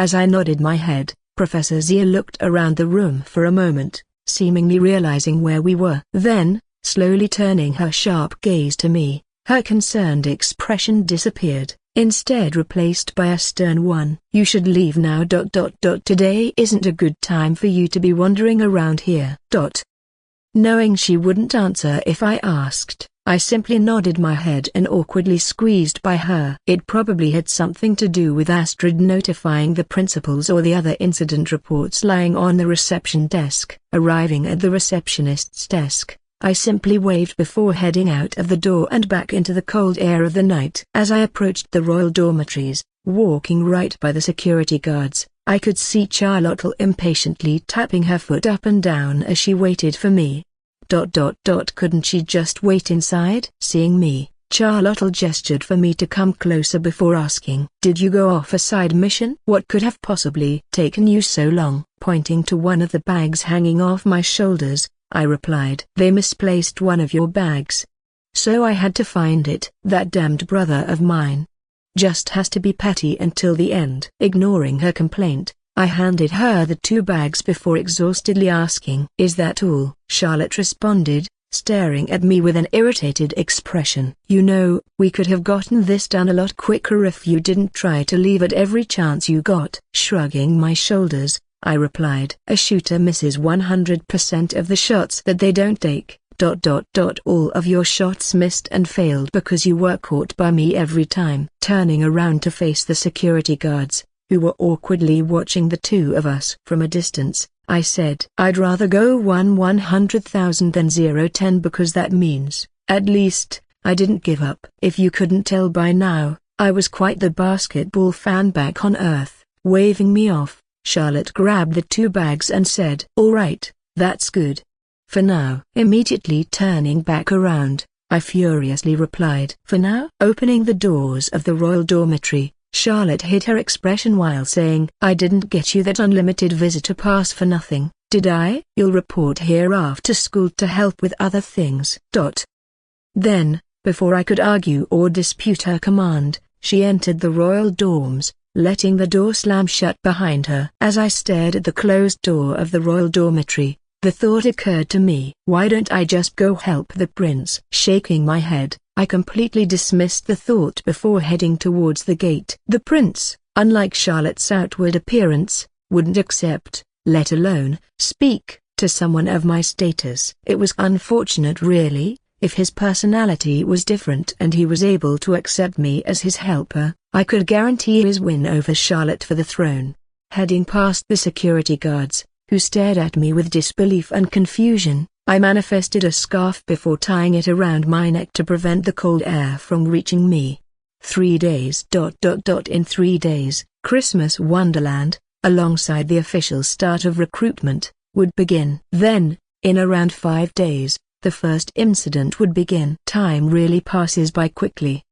As I nodded my head, Professor Zia looked around the room for a moment, seemingly realizing where we were. Then, slowly turning her sharp gaze to me, her concerned expression disappeared, instead replaced by a stern one. "You should leave now. Today isn't a good time for you to be wandering around here." Knowing she wouldn't answer if I asked, I simply nodded my head and awkwardly squeezed by her. It probably had something to do with Astrid notifying the principals or the other incident reports lying on the reception desk. Arriving at the receptionist's desk, I simply waved before heading out of the door and back into the cold air of the night. As I approached the royal dormitories, walking right by the security guards, I could see Charlotte impatiently tapping her foot up and down as she waited for me. Couldn't she just wait inside? Seeing me, Charlotte gestured for me to come closer before asking, "Did you go off a side mission? What could have possibly taken you so long?" Pointing to one of the bags hanging off my shoulders, I replied, "They misplaced one of your bags. So I had to find it." "That damned brother of mine just has to be petty until the end." Ignoring her complaint, I handed her the 2 bags before exhaustedly asking, "Is that all?" Charlotte responded, staring at me with an irritated expression. "You know, we could have gotten this done a lot quicker if you didn't try to leave at every chance you got." Shrugging my shoulders, I replied, "A shooter misses 100% of the shots that they don't take. All of your shots missed and failed because you were caught by me every time." Turning around to face the security guards, who were awkwardly watching the 2 of us from a distance, I said, "I'd rather go 100,000 than 0-10 because that means, at least, I didn't give up." If you couldn't tell by now, I was quite the basketball fan back on Earth. Waving me off, Charlotte grabbed the 2 bags and said, "All right, that's good for now." Immediately turning back around, I furiously replied, "For now?" Opening the doors of the royal dormitory, Charlotte hid her expression while saying, "I didn't get you that unlimited visitor pass for nothing, did I? You'll report here after school to help with other things." Then, before I could argue or dispute her command, she entered the royal dorms, letting the door slam shut behind her. As I stared at the closed door of the royal dormitory, the thought occurred to me, why don't I just go help the prince? Shaking my head, I completely dismissed the thought before heading towards the gate. The prince, unlike Charlotte's outward appearance, wouldn't accept, let alone speak, to someone of my status. It was unfortunate really. If his personality was different and he was able to accept me as his helper, I could guarantee his win over Charlotte for the throne. Heading past the security guards, who stared at me with disbelief and confusion, I manifested a scarf before tying it around my neck to prevent the cold air from reaching me. 3 days. In 3 days, Christmas Wonderland, alongside the official start of recruitment, would begin. Then, in around 5 days, the first incident would begin. Time really passes by quickly.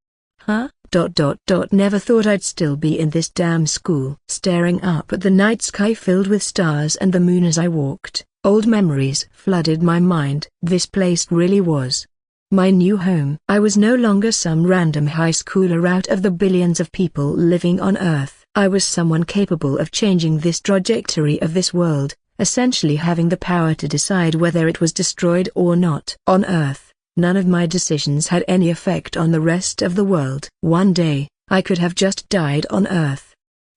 Never thought I'd still be in this damn school. Staring up at the night sky filled with stars and the moon as I walked, old memories flooded my mind. This place really was my new home. I was no longer some random high schooler out of the billions of people living on Earth. I was someone capable of changing this trajectory of this world, essentially having the power to decide whether it was destroyed or not. On Earth, none of my decisions had any effect on the rest of the world. One day, I could have just died on Earth,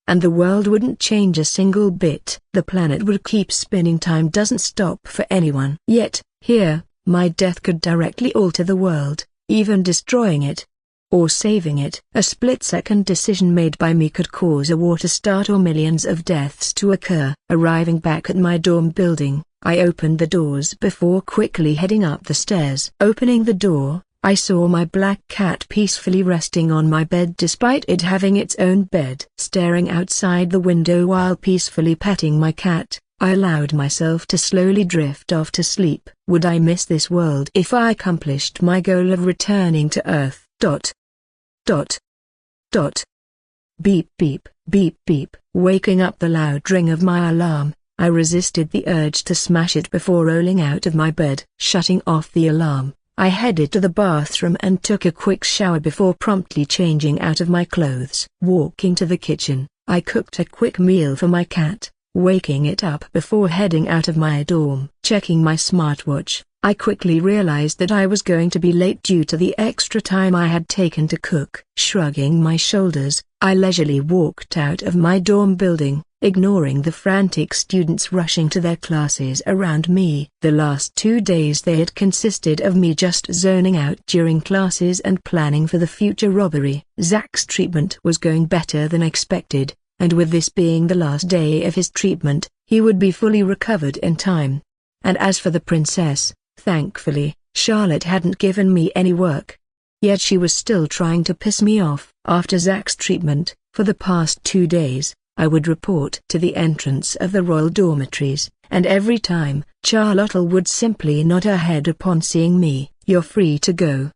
and the world wouldn't change a single bit. The planet would keep spinning. Time doesn't stop for anyone. Yet, here, my death could directly alter the world, even destroying it or saving it. A split-second decision made by me could cause a war to start or millions of deaths to occur. Arriving back at my dorm building, I opened the doors before quickly heading up the stairs. Opening the door, I saw my black cat peacefully resting on my bed despite it having its own bed. Staring outside the window while peacefully petting my cat, I allowed myself to slowly drift off to sleep. Would I miss this world if I accomplished my goal of returning to Earth? Beep beep, beep beep. Waking up the loud ring of my alarm, I resisted the urge to smash it before rolling out of my bed. Shutting off the alarm, I headed to the bathroom and took a quick shower before promptly changing out of my clothes. Walking to the kitchen, I cooked a quick meal for my cat, waking it up before heading out of my dorm. Checking my smartwatch, I quickly realized that I was going to be late due to the extra time I had taken to cook. Shrugging my shoulders, I leisurely walked out of my dorm building, ignoring the frantic students rushing to their classes around me. The last 2 days they had consisted of me just zoning out during classes and planning for the future robbery. Zach's treatment was going better than expected, and with this being the last day of his treatment, he would be fully recovered in time. And as for the princess, thankfully, Charlotte hadn't given me any work. Yet she was still trying to piss me off. After Zach's treatment, for the past 2 days, I would report to the entrance of the royal dormitories, and every time, Charlotte would simply nod her head upon seeing me. "You're free to go."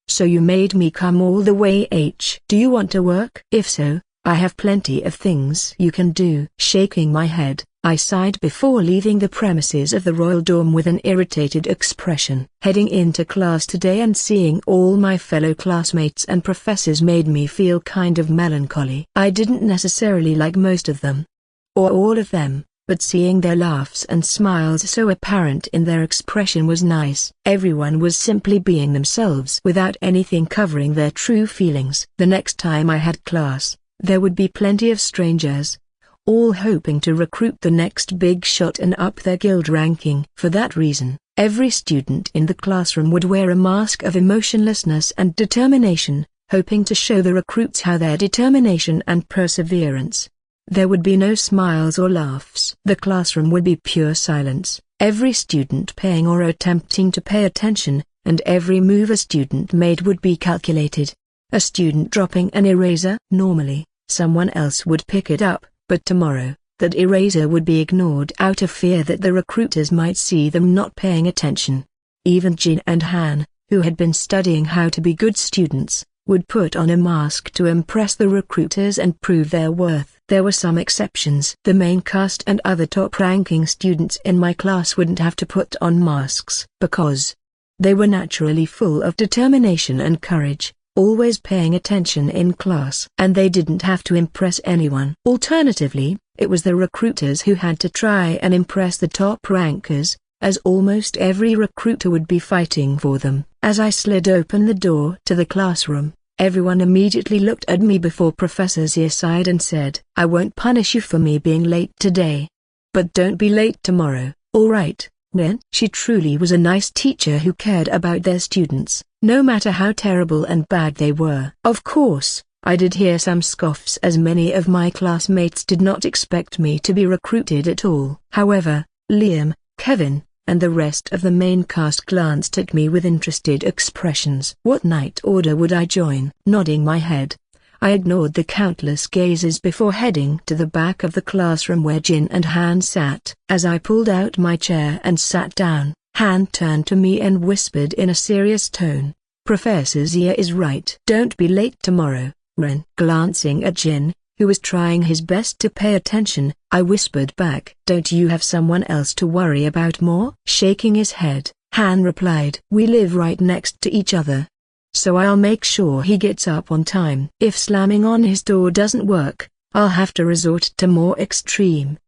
"So you made me come all the way H. Do you want to work? If so, I have plenty of things you can do." Shaking my head, I sighed before leaving the premises of the royal dorm with an irritated expression. Heading into class today and seeing all my fellow classmates and professors made me feel kind of melancholy. I didn't necessarily like most of them, or all of them, but seeing their laughs and smiles so apparent in their expression was nice. Everyone was simply being themselves without anything covering their true feelings. The next time I had class, there would be plenty of strangers, all hoping to recruit the next big shot and up their guild ranking. For that reason, every student in the classroom would wear a mask of emotionlessness and determination, hoping to show the recruits how their determination and perseverance. There would be no smiles or laughs. The classroom would be pure silence, every student paying or attempting to pay attention, and every move a student made would be calculated. A student dropping an eraser, normally, someone else would pick it up, but tomorrow, that eraser would be ignored out of fear that the recruiters might see them not paying attention. Even Jin and Han, who had been studying how to be good students, would put on a mask to impress the recruiters and prove their worth. There were some exceptions. The main cast and other top-ranking students in my class wouldn't have to put on masks because they were naturally full of determination and courage, always paying attention in class, and they didn't have to impress anyone. Alternatively, it was the recruiters who had to try and impress the top rankers, as almost every recruiter would be fighting for them. As I slid open the door to the classroom, everyone immediately looked at me before Professor Xia sighed and said, "I won't punish you for me being late today. But don't be late tomorrow, alright, Nen?" She truly was a nice teacher who cared about their students, no matter how terrible and bad they were. Of course, I did hear some scoffs as many of my classmates did not expect me to be recruited at all. However, Liam, Kevin, and the rest of the main cast glanced at me with interested expressions. What night order would I join? Nodding my head, I ignored the countless gazes before heading to the back of the classroom where Jin and Han sat. As I pulled out my chair and sat down, Han turned to me and whispered in a serious tone, "Professor Xia is right. Don't be late tomorrow, Ren." Glancing at Jin, who was trying his best to pay attention, I whispered back, "Don't you have someone else to worry about more?" Shaking his head, Han replied, "We live right next to each other, so I'll make sure he gets up on time. If slamming on his door doesn't work, I'll have to resort to more extreme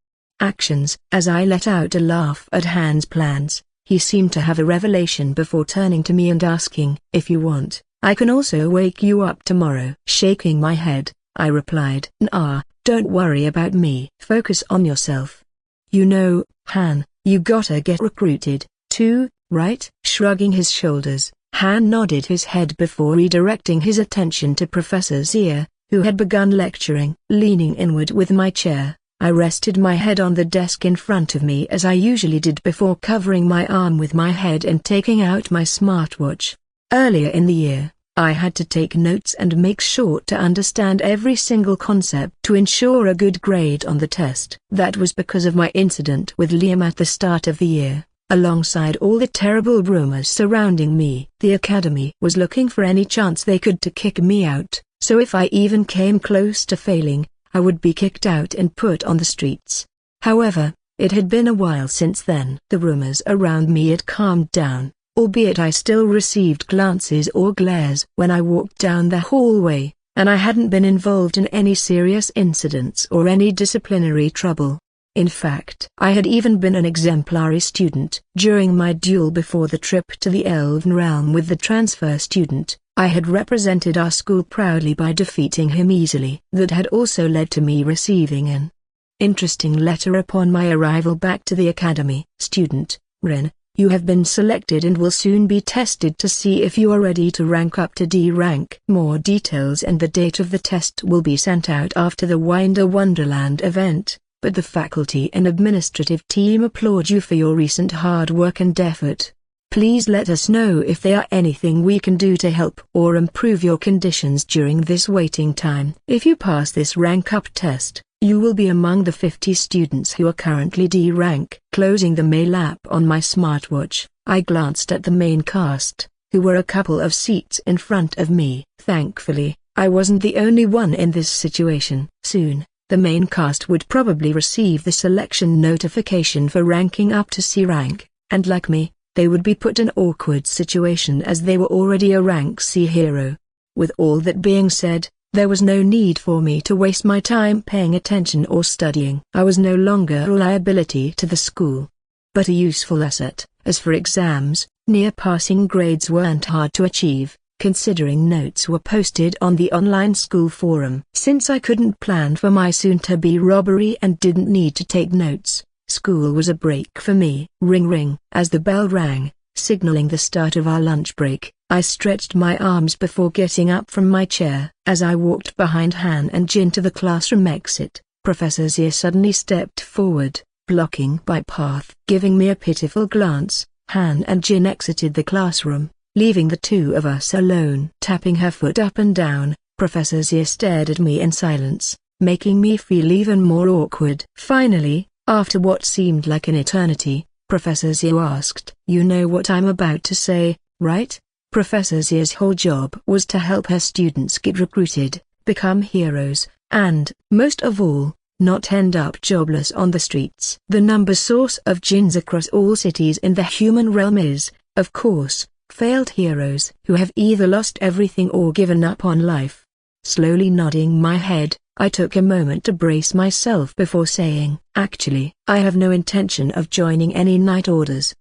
actions." As I let out a laugh at Han's plans, he seemed to have a revelation before turning to me and asking, "If you want, I can also wake you up tomorrow." Shaking my head, I replied, "Nah, don't worry about me. Focus on yourself. You know, Han, you gotta get recruited, too, right?" Shrugging his shoulders, Han nodded his head before redirecting his attention to Professor Xia, who had begun lecturing. Leaning inward with my chair, I rested my head on the desk in front of me as I usually did before covering my arm with my head and taking out my smartwatch. Earlier in the year, I had to take notes and make sure to understand every single concept to ensure a good grade on the test. That was because of my incident with Liam at the start of the year. Alongside all the terrible rumors surrounding me, the academy was looking for any chance they could to kick me out, so if I even came close to failing, I would be kicked out and put on the streets. However, it had been a while since then. The rumors around me had calmed down, albeit I still received glances or glares when I walked down the hallway, and I hadn't been involved in any serious incidents or any disciplinary trouble. In fact, I had even been an exemplary student. During my duel before the trip to the Elven Realm with the transfer student, I had represented our school proudly by defeating him easily. That had also led to me receiving an interesting letter upon my arrival back to the academy. Student, Rin, you have been selected and will soon be tested to see if you are ready to rank up to D rank. More details and the date of the test will be sent out after the Winder Wonderland event, but the faculty and administrative team applaud you for your recent hard work and effort. Please let us know if there are anything we can do to help or improve your conditions during this waiting time. If you pass this rank-up test, you will be among the 50 students who are currently D rank. Closing the mail app on my smartwatch, I glanced at the main cast, who were a couple of seats in front of me. Thankfully, I wasn't the only one in this situation. Soon, the main cast would probably receive the selection notification for ranking up to C rank, and like me, they would be put in an awkward situation as they were already a rank C hero. With all that being said, there was no need for me to waste my time paying attention or studying. I was no longer a liability to the school, but a useful asset. As for exams, near passing grades weren't hard to achieve, considering notes were posted on the online school forum. Since I couldn't plan for my soon-to-be robbery and didn't need to take notes, school was a break for me. Ring ring. As the bell rang, signaling the start of our lunch break, I stretched my arms before getting up from my chair. As I walked behind Han and Jin to the classroom exit, Professor Zia suddenly stepped forward, blocking my path. Giving me a pitiful glance, Han and Jin exited the classroom, leaving the two of us alone. Tapping her foot up and down, Professor Zia stared at me in silence, making me feel even more awkward. Finally, after what seemed like an eternity, Professor Zia asked, "You know what I'm about to say, right?" Professor Zia's whole job was to help her students get recruited, become heroes, and, most of all, not end up jobless on the streets. The number source of Jinns across all cities in the human realm is, of course, failed heroes who have either lost everything or given up on life. Slowly nodding my head, I took a moment to brace myself before saying, "Actually, I have no intention of joining any night orders."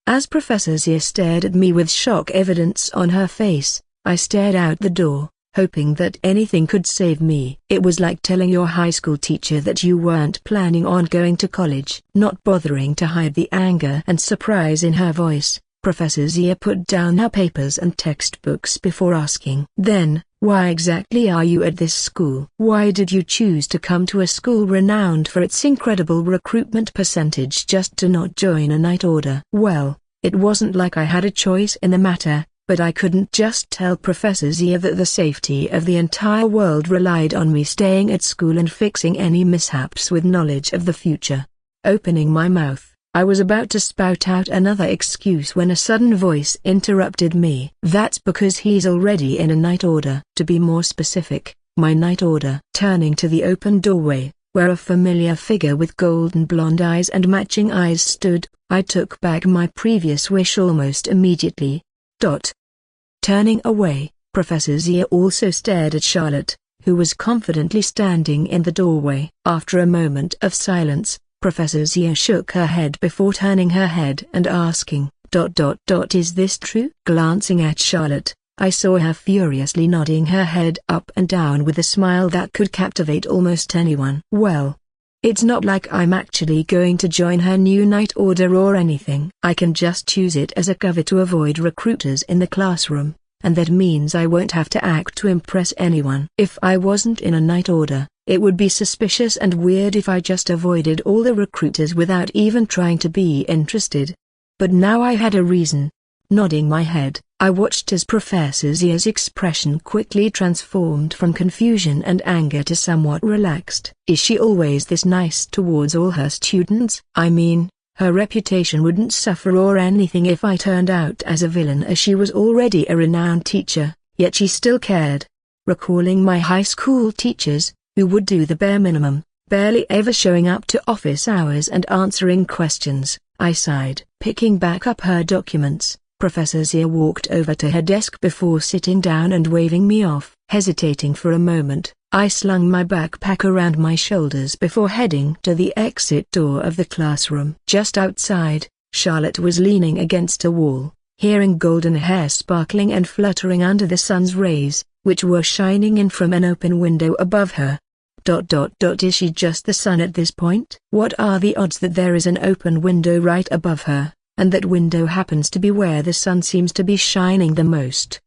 As Professor Zia stared at me with shock evidence on her face, I stared out the door, hoping that anything could save me. It was like telling your high school teacher that you weren't planning on going to college. Not bothering to hide the anger and surprise in her voice, Professor Zia put down her papers and textbooks before asking, "Then, why exactly are you at this school? Why did you choose to come to a school renowned for its incredible recruitment percentage just to not join a night order?" Well, it wasn't like I had a choice in the matter, but I couldn't just tell Professor Zia that the safety of the entire world relied on me staying at school and fixing any mishaps with knowledge of the future. Opening my mouth, I was about to spout out another excuse when a sudden voice interrupted me. "That's because he's already in a night order. To be more specific, my night order." Turning to the open doorway, where a familiar figure with golden blonde eyes and matching eyes stood, I took back my previous wish almost immediately. Turning away, Professor Zia also stared at Charlotte, who was confidently standing in the doorway. After a moment of silence, Professor Zia shook her head before turning her head and asking, "Is this true?" Glancing at Charlotte, I saw her furiously nodding her head up and down with a smile that could captivate almost anyone. "Well, it's not like I'm actually going to join her new night order or anything. I can just use it as a cover to avoid recruiters in the classroom, and that means I won't have to act to impress anyone. If I wasn't in a night order, it would be suspicious and weird if I just avoided all the recruiters without even trying to be interested. But now I had a reason." Nodding my head, I watched as Professor Zia's expression quickly transformed from confusion and anger to somewhat relaxed. "Is she always this nice towards all her students? I mean, her reputation wouldn't suffer or anything if I turned out as a villain, as she was already a renowned teacher, yet she still cared." Recalling my high school teachers, who would do the bare minimum, barely ever showing up to office hours and answering questions, I sighed. Picking back up her documents, Professor Zia walked over to her desk before sitting down and waving me off. Hesitating for a moment, I slung my backpack around my shoulders before heading to the exit door of the classroom. Just outside, Charlotte was leaning against a wall, hearing golden hair sparkling and fluttering under the sun's rays, which were shining in from an open window above her. Is she just the sun at this point? What are the odds that there is an open window right above her, and that window happens to be where the sun seems to be shining the most?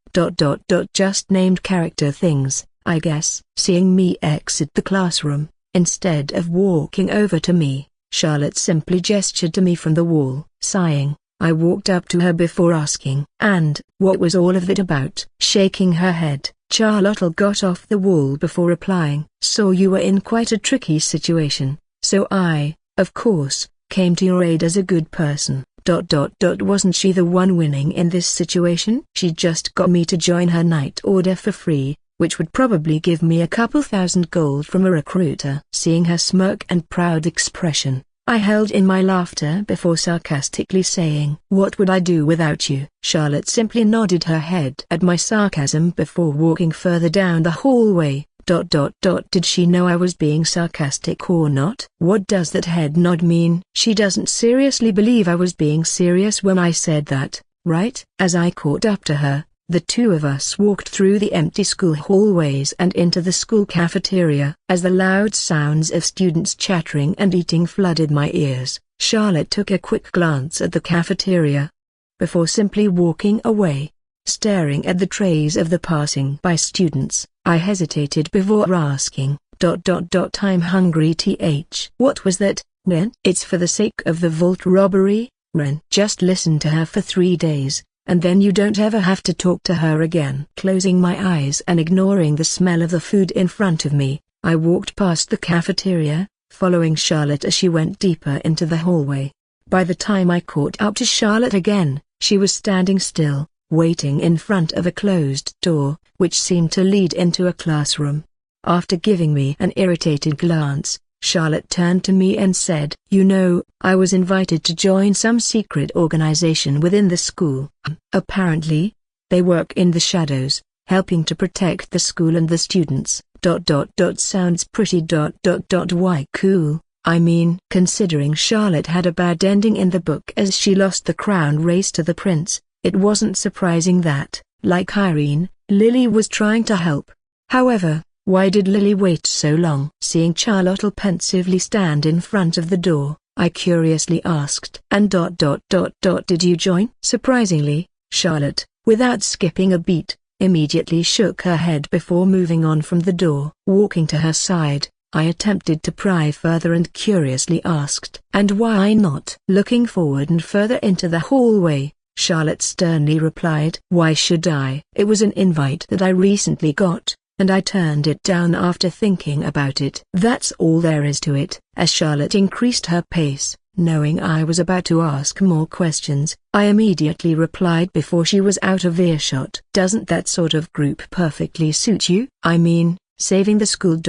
Just named character things, I guess. Seeing me exit the classroom, instead of walking over to me, Charlotte simply gestured to me from the wall. Sighing, I walked up to her before asking, "And what was all of that about?" Shaking her head, Charlotte got off the wall before replying, "So you were in quite a tricky situation, so I, of course, came to your aid as a good person. Wasn't she the one winning in this situation? She just got me to join her night order for free, which would probably give me a couple thousand gold from a recruiter." Seeing her smirk and proud expression, I held in my laughter before sarcastically saying, "What would I do without you?" Charlotte simply nodded her head at my sarcasm before walking further down the hallway. Did she know I was being sarcastic or not? What does that head nod mean? She doesn't seriously believe I was being serious when I said that, right? As I caught up to her, the two of us walked through the empty school hallways and into the school cafeteria. As the loud sounds of students chattering and eating flooded my ears, Charlotte took a quick glance at the cafeteria before simply walking away. Staring at the trays of the passing by students, I hesitated before asking, "I'm hungry th. What was that, Ren?" "It's for the sake of the vault robbery, Ren." Just listen to her for 3 days, and then you don't ever have to talk to her again. Closing my eyes and ignoring the smell of the food in front of me, I walked past the cafeteria, following Charlotte as she went deeper into the hallway. By the time I caught up to Charlotte again, she was standing still, waiting in front of a closed door, which seemed to lead into a classroom. After giving me an irritated glance, Charlotte turned to me and said, "You know, I was invited to join some secret organization within the school. Apparently, they work in the shadows, helping to protect the school and the students. Sounds pretty. Why cool? I mean, considering Charlotte had a bad ending in the book as she lost the crown race to the prince, it wasn't surprising that, like Irene, Lily was trying to help. However, why did Lily wait so long?" Seeing Charlotte pensively stand in front of the door, I curiously asked, "And did you join?" Surprisingly, Charlotte, without skipping a beat, immediately shook her head before moving on from the door. Walking to her side, I attempted to pry further and curiously asked, "And why not?" Looking forward and further into the hallway, Charlotte sternly replied, "Why should I? It was an invite that I recently got, and I turned it down after thinking about it. That's all there is to it." As Charlotte increased her pace, knowing I was about to ask more questions, I immediately replied before she was out of earshot, "Doesn't that sort of group perfectly suit you? I mean, saving the school.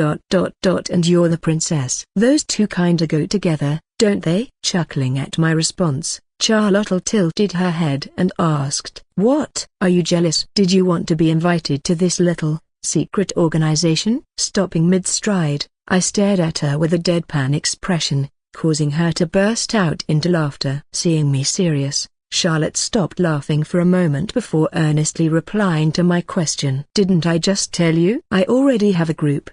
And you're the princess. Those two kinda go together, don't they?" Chuckling at my response, Charlotte tilted her head and asked, "What? Are you jealous? Did you want to be invited to this little, secret organization?" Stopping mid-stride, I stared at her with a deadpan expression, causing her to burst out into laughter. Seeing me serious, Charlotte stopped laughing for a moment before earnestly replying to my question. "Didn't I just tell you? I already have a group.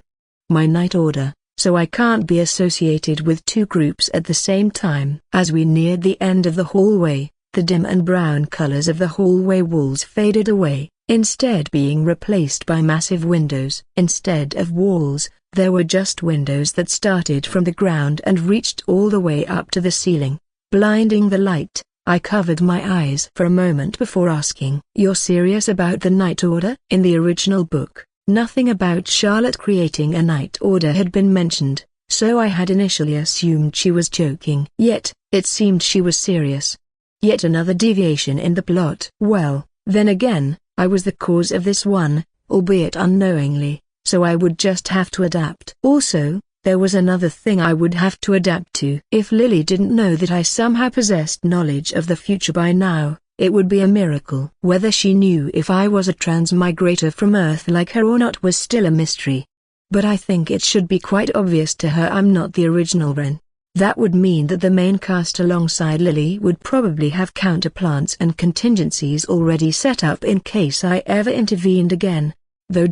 My night order. So I can't be associated with two groups at the same time." As we neared the end of the hallway, the dim and brown colors of the hallway walls faded away, instead being replaced by massive windows. Instead of walls, there were just windows that started from the ground and reached all the way up to the ceiling, blinding the light. I covered my eyes for a moment before asking, "You're serious about the night order?" In the original book, nothing about Charlotte creating a night order had been mentioned, so I had initially assumed she was joking. Yet, it seemed she was serious. Yet another deviation in the plot. Well, then again, I was the cause of this one, albeit unknowingly, so I would just have to adapt. Also, there was another thing I would have to adapt to. If Lily didn't know that I somehow possessed knowledge of the future by now, It would be a miracle. Whether she knew if I was a transmigrator from Earth like her or not was still a mystery. But I think it should be quite obvious to her I'm not the original Ren. That would mean that the main cast alongside Lily would probably have counterplans and contingencies already set up in case I ever intervened again. Though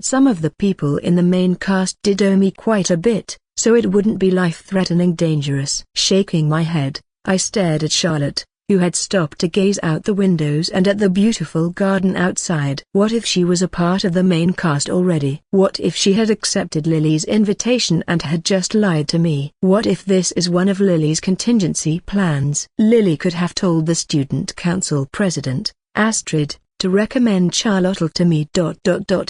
some of the people in the main cast did owe me quite a bit, so it wouldn't be life-threatening dangerous. Shaking my head, I stared at Charlotte, who had stopped to gaze out the windows and at the beautiful garden outside. What if she was a part of the main cast already? What if she had accepted Lily's invitation and had just lied to me? What if this is one of Lily's contingency plans? Lily could have told the student council president, Astrid, to recommend Charlotte to me.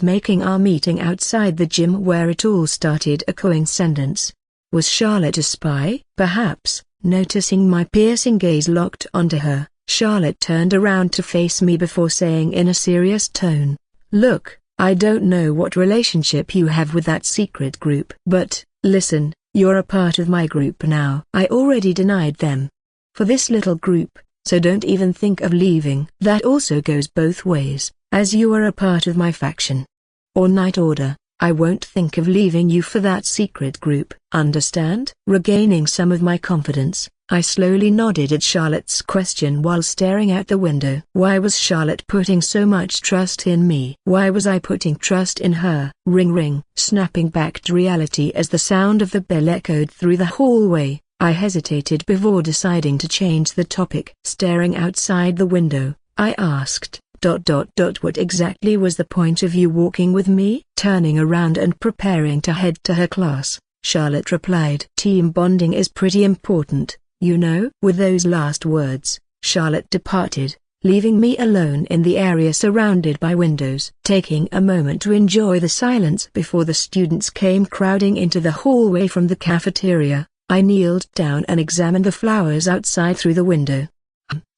Making our meeting outside the gym where it all started a coincidence. Was Charlotte a spy? Perhaps. Noticing my piercing gaze locked onto her, Charlotte turned around to face me before saying in a serious tone, "Look, I don't know what relationship you have with that secret group. But, listen, you're a part of my group now. I already denied them for this little group, so don't even think of leaving. That also goes both ways, as you are a part of my faction. Or Night Order. I won't think of leaving you for that secret group. Understand?" Regaining some of my confidence, I slowly nodded at Charlotte's question while staring out the window. Why was Charlotte putting so much trust in me? Why was I putting trust in her? Ring ring. Snapping back to reality as the sound of the bell echoed through the hallway, I hesitated before deciding to change the topic. Staring outside the window, I asked, What exactly was the point of you walking with me?" Turning around and preparing to head to her class, Charlotte replied, "Team bonding is pretty important, you know." With those last words, Charlotte departed, leaving me alone in the area surrounded by windows. Taking a moment to enjoy the silence before the students came crowding into the hallway from the cafeteria, I kneeled down and examined the flowers outside through the window.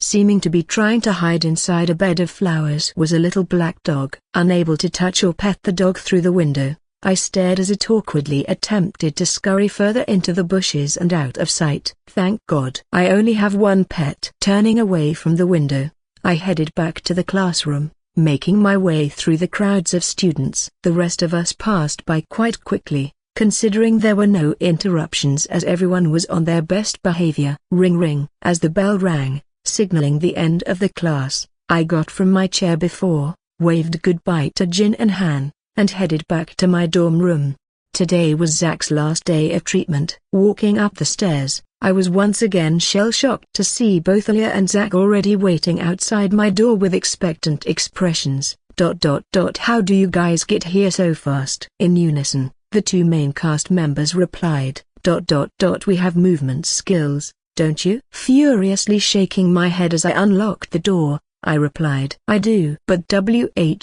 Seeming to be trying to hide inside a bed of flowers was a little black dog. Unable to touch or pet the dog through the window, I stared as it awkwardly attempted to scurry further into the bushes and out of sight. Thank God I only have one pet. Turning away from the window, I headed back to the classroom, making my way through the crowds of students. The rest of us passed by quite quickly, considering there were no interruptions as everyone was on their best behavior. Ring ring. As the bell rang, signaling the end of the class, I got from my chair before, waved goodbye to Jin and Han, and headed back to my dorm room. Today was Zach's last day of treatment. Walking up the stairs, I was once again shell-shocked to see both Alia and Zach already waiting outside my door with expectant expressions. How do you guys get here so fast? In unison, the two main cast members replied, We have movement skills, don't you? Furiously shaking my head as I unlocked the door, I replied, I do. But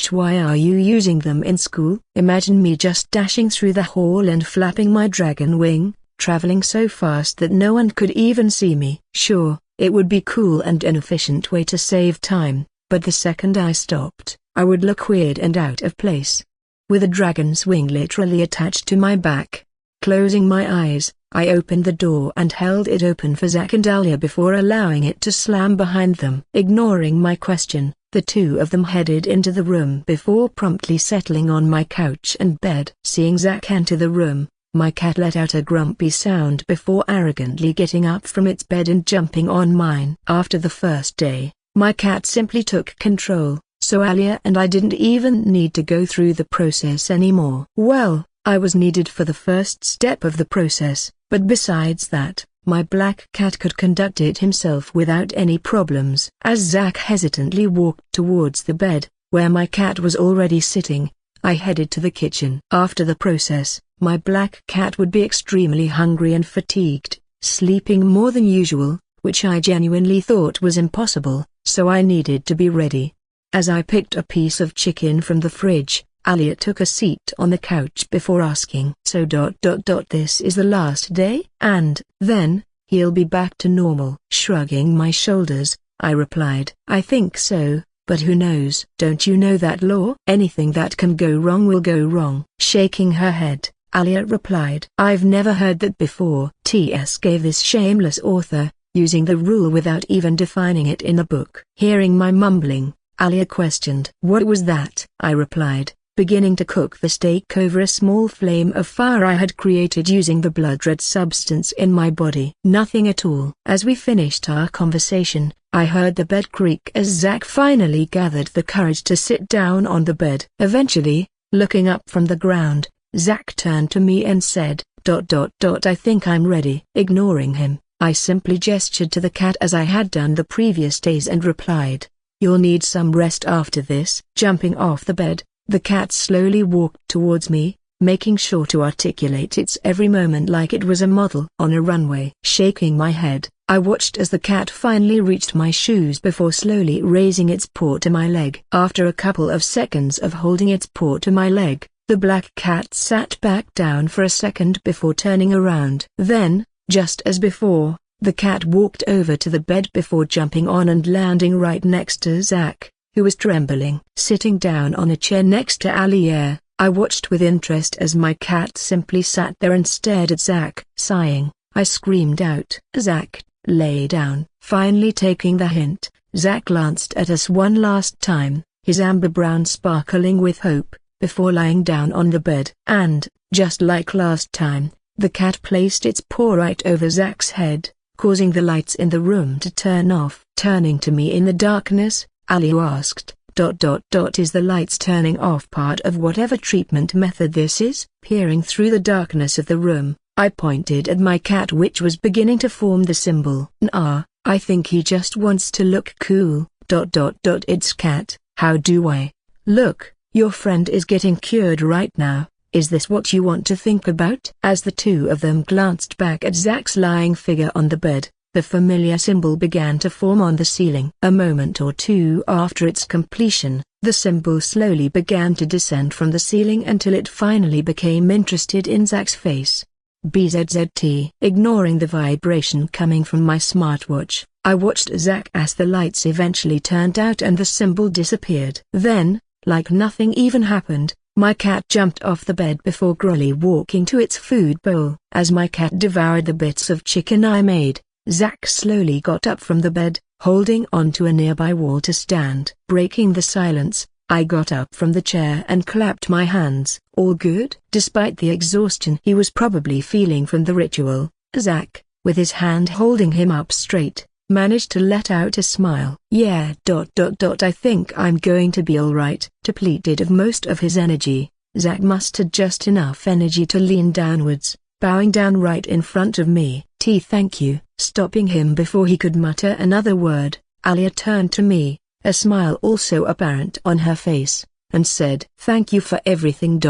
why are you using them in school? Imagine me just dashing through the hall and flapping my dragon wing, traveling so fast that no one could even see me. Sure, it would be cool and an efficient way to save time, but the second I stopped, I would look weird and out of place. With a dragon's wing literally attached to my back. Closing my eyes, I opened the door and held it open for Zach and Alia before allowing it to slam behind them. Ignoring my question, the two of them headed into the room before promptly settling on my couch and bed. Seeing Zach enter the room, my cat let out a grumpy sound before arrogantly getting up from its bed and jumping on mine. After the first day, my cat simply took control, so Alia and I didn't even need to go through the process anymore. Well, I was needed for the first step of the process, but besides that, my black cat could conduct it himself without any problems. As Zach hesitantly walked towards the bed, where my cat was already sitting, I headed to the kitchen. After the process, my black cat would be extremely hungry and fatigued, sleeping more than usual, which I genuinely thought was impossible, so I needed to be ready. As I picked a piece of chicken from the fridge, Alia took a seat on the couch before asking, So this is the last day? And then, he'll be back to normal? Shrugging my shoulders, I replied, I think so, but who knows? Don't you know that law? Anything that can go wrong will go wrong. Shaking her head, Alia replied, I've never heard that before. TS gave this shameless author using the rule without even defining it in the book. Hearing my mumbling, Alia questioned. What was that? I replied, beginning to cook the steak over a small flame of fire I had created using the blood red substance in my body. Nothing at all. As we finished our conversation, I heard the bed creak as Zack finally gathered the courage to sit down on the bed. Eventually, looking up from the ground, Zack turned to me and said, I think I'm ready. Ignoring him, I simply gestured to the cat as I had done the previous days and replied, you'll need some rest after this. Jumping off the bed, the cat slowly walked towards me, making sure to articulate its every movement like it was a model on a runway. Shaking my head, I watched as the cat finally reached my shoes before slowly raising its paw to my leg. After a couple of seconds of holding its paw to my leg, the black cat sat back down for a second before turning around. Then, just as before, the cat walked over to the bed before jumping on and landing right next to Zack, who was trembling. Sitting down on a chair next to Alia, I watched with interest as my cat simply sat there and stared at Zack. Sighing, I screamed out, Zack, lay down. Finally taking the hint, Zack glanced at us one last time, his amber brown sparkling with hope, before lying down on the bed. And, just like last time, the cat placed its paw right over Zack's head, causing the lights in the room to turn off. Turning to me in the darkness, Alia asked, is the lights turning off part of whatever treatment method this is? Peering through the darkness of the room, I pointed at my cat which was beginning to form the symbol. Nah, I think he just wants to look cool. It's cat. How do I look? Your friend is getting cured right now. Is this what you want to think about? As the two of them glanced back at Zack's lying figure on the bed, the familiar symbol began to form on the ceiling. A moment or two after its completion, the symbol slowly began to descend from the ceiling until it finally became interested in Zack's face. BZZT. Ignoring the vibration coming from my smartwatch, I watched Zack as the lights eventually turned out and the symbol disappeared. Then, like nothing even happened, my cat jumped off the bed before growly walking to its food bowl. As my cat devoured the bits of chicken I made, Zack slowly got up from the bed, holding onto a nearby wall to stand. Breaking the silence, I got up from the chair and clapped my hands. All good? Despite the exhaustion he was probably feeling from the ritual, Zack, with his hand holding him up straight, managed to let out a smile. Yeah. I think I'm going to be alright. Depleted of most of his energy, Zack mustered just enough energy to lean downwards, bowing down right in front of me. Thank you. Stopping him before he could mutter another word, Alia turned to me, a smile also apparent on her face, and said, thank you for everything.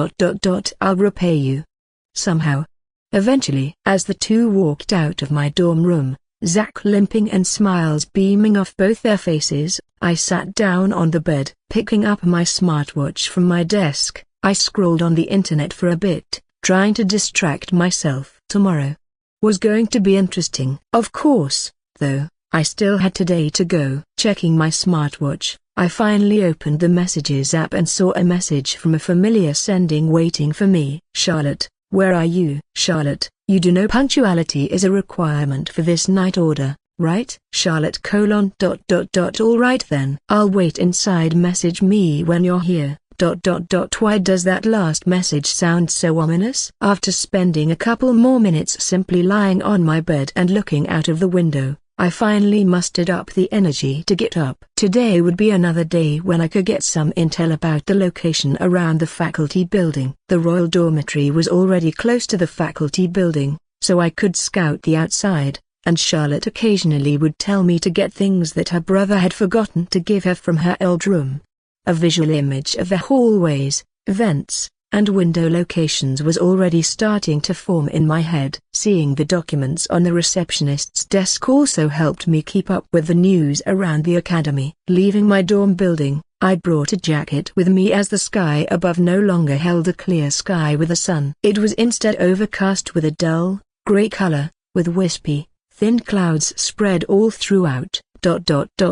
I'll repay you somehow. Eventually. As the two walked out of my dorm room, Zack limping and smiles beaming off both their faces, I sat down on the bed. Picking up my smartwatch from my desk, I scrolled on the internet for a bit, trying to distract myself. Tomorrow was going to be interesting. Of course, though, I still had today to go. Checking my smartwatch, I finally opened the Messages app and saw a message from a familiar sending waiting for me. Charlotte, where are you? Charlotte, you do know punctuality is a requirement for this night order, right? Charlotte: All right then. I'll wait inside. Message me when you're here. Why does that last message sound so ominous? After spending a couple more minutes simply lying on my bed and looking out of the window, I finally mustered up the energy to get up. Today would be another day when I could get some intel about the location around the faculty building. The royal dormitory was already close to the faculty building, so I could scout the outside, and Charlotte occasionally would tell me to get things that her brother had forgotten to give her from her old room. A visual image of the hallways, vents, and window locations was already starting to form in my head. Seeing the documents on the receptionist's desk also helped me keep up with the news around the academy. Leaving my dorm building, I brought a jacket with me as the sky above no longer held a clear sky with a sun. It was instead overcast with a dull, gray color, with wispy, thin clouds spread all throughout.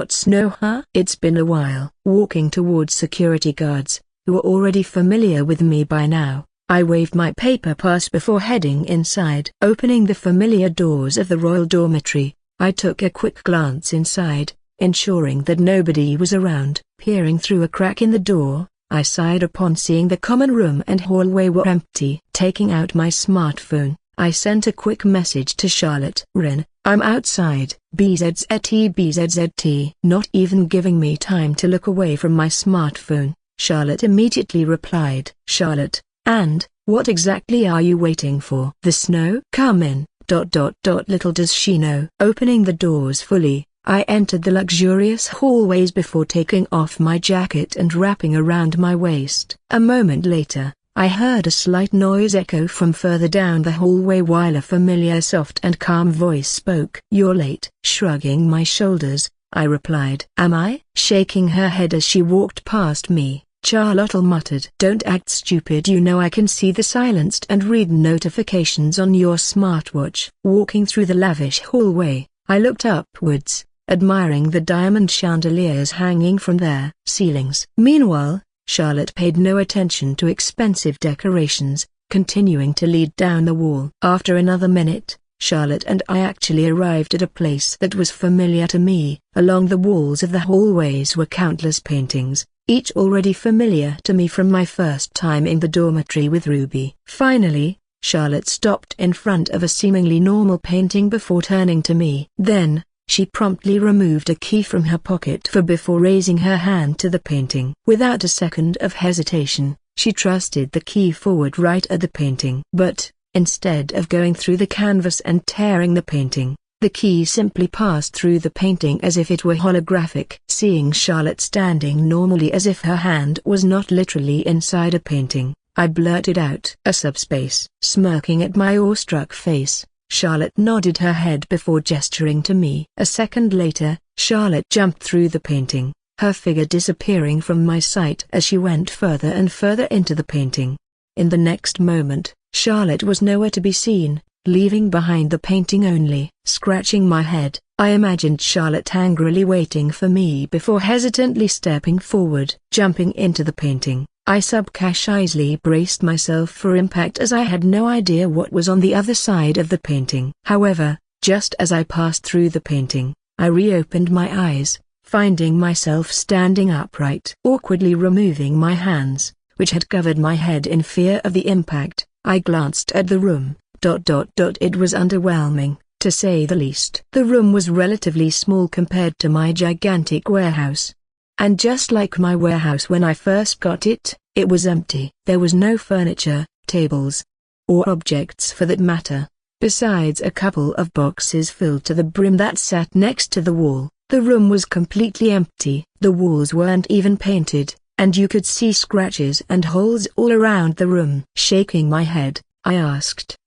Snow, huh? It's been a while. Walking towards security guards, who were already familiar with me by now, I waved my paper pass before heading inside. Opening the familiar doors of the royal dormitory, I took a quick glance inside, ensuring that nobody was around. Peering through a crack in the door, I sighed upon seeing the common room and hallway were empty. Taking out my smartphone, I sent a quick message to Charlotte. "Rin, I'm outside. BZZT. Not even giving me time to look away from my smartphone, Charlotte immediately replied. "Charlotte, and, what exactly are you waiting for?" "The snow." "Come in. Little does she know." Opening the doors fully, I entered the luxurious hallways before taking off my jacket and wrapping around my waist. A moment later, I heard a slight noise echo from further down the hallway while a familiar soft and calm voice spoke. "You're late." Shrugging my shoulders, I replied. "Am I?" Shaking her head as she walked past me, Charlotte muttered. "Don't act stupid. You know I can see the silenced and read notifications on your smartwatch." Walking through the lavish hallway, I looked upwards, admiring the diamond chandeliers hanging from their ceilings. Meanwhile, Charlotte paid no attention to expensive decorations, continuing to lead down the wall. After another minute, Charlotte and I actually arrived at a place that was familiar to me. Along the walls of the hallways were countless paintings, each already familiar to me from my first time in the dormitory with Ruby. Finally, Charlotte stopped in front of a seemingly normal painting before turning to me. Then, she promptly removed a key from her pocket before raising her hand to the painting. Without a second of hesitation, she trusted the key forward right at the painting. But, instead of going through the canvas and tearing the painting, the key simply passed through the painting as if it were holographic. Seeing Charlotte standing normally as if her hand was not literally inside a painting, I blurted out, "A subspace." Smirking at my awestruck face, Charlotte nodded her head before gesturing to me. A second later, Charlotte jumped through the painting, her figure disappearing from my sight as she went further and further into the painting. In the next moment, Charlotte was nowhere to be seen, leaving behind the painting only. Scratching my head, I imagined Charlotte angrily waiting for me before hesitantly stepping forward. Jumping into the painting, I subconsciously braced myself for impact as I had no idea what was on the other side of the painting. However, just as I passed through the painting, I reopened my eyes, finding myself standing upright. Awkwardly removing my hands, which had covered my head in fear of the impact, I glanced at the room. It was underwhelming, to say the least. The room was relatively small compared to my gigantic warehouse. And just like my warehouse when I first got it, it was empty. There was no furniture, tables, or objects for that matter, besides a couple of boxes filled to the brim that sat next to the wall. The room was completely empty. The walls weren't even painted, and you could see scratches and holes all around the room. Shaking my head, I asked,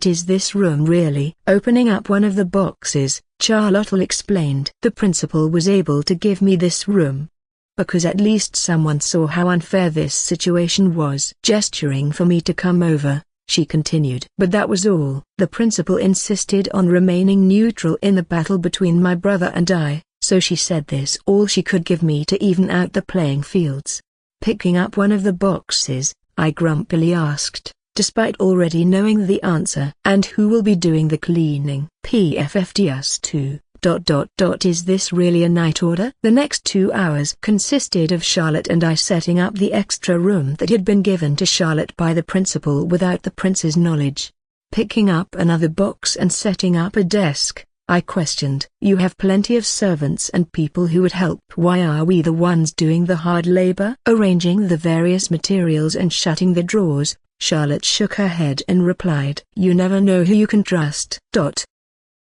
"Is this room really?" Opening up one of the boxes, Charlotte explained. "The principal was able to give me this room because at least someone saw how unfair this situation was." Gesturing for me to come over, she continued. "But that was all. The principal insisted on remaining neutral in the battle between my brother and I, so she said this all she could give me to even out the playing fields." Picking up one of the boxes, I grumpily asked, despite already knowing the answer, "And who will be doing the cleaning?" "PFFDS too. Is this really a night order?" The next 2 hours consisted of Charlotte and I setting up the extra room that had been given to Charlotte by the principal without the prince's knowledge. Picking up another box and setting up a desk, I questioned. "You have plenty of servants and people who would help. Why are we the ones doing the hard labor?" Arranging the various materials and shutting the drawers, Charlotte shook her head and replied, "You never know who you can trust.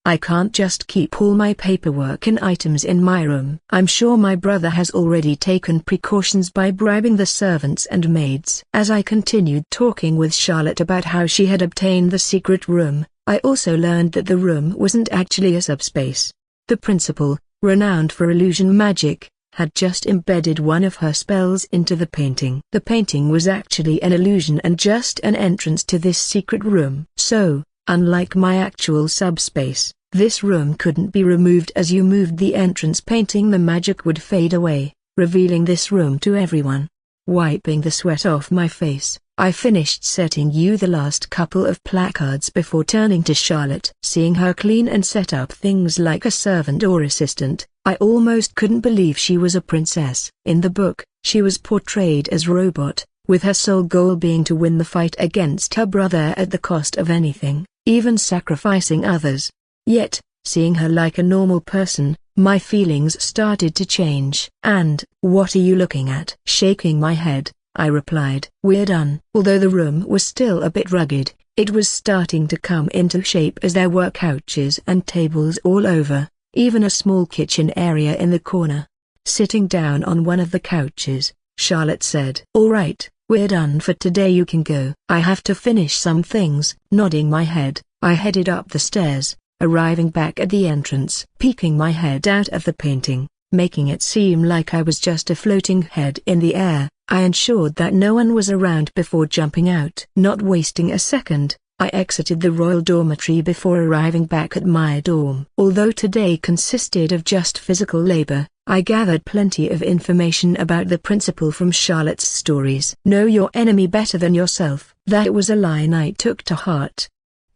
I can't just keep all my paperwork and items in my room. I'm sure my brother has already taken precautions by bribing the servants and maids." As I continued talking with Charlotte about how she had obtained the secret room, I also learned that the room wasn't actually a subspace. The principal, renowned for illusion magic, had just embedded one of her spells into the painting. The painting was actually an illusion and just an entrance to this secret room. So, unlike my actual subspace, this room couldn't be removed. As you moved the entrance painting, the magic would fade away, revealing this room to everyone. Wiping the sweat off my face, I finished setting you the last couple of placards before turning to Charlotte. Seeing her clean and set up things like a servant or assistant, I almost couldn't believe she was a princess. In the book, she was portrayed as robot, with her sole goal being to win the fight against her brother at the cost of anything, even sacrificing others. Yet, seeing her like a normal person, my feelings started to change. "And, what are you looking at?" Shaking my head, I replied. "We're done." Although the room was still a bit rugged, it was starting to come into shape as there were couches and tables all over, even a small kitchen area in the corner. Sitting down on one of the couches, Charlotte said, "All right, we're done for today, you can go." "I have to finish some things." Nodding my head, I headed up the stairs, arriving back at the entrance. Peeking my head out of the painting, making it seem like I was just a floating head in the air, I ensured that no one was around before jumping out. Not wasting a second, I exited the royal dormitory before arriving back at my dorm. Although today consisted of just physical labor, I gathered plenty of information about the principle from Charlotte's stories. Know your enemy better than yourself. That was a line I took to heart,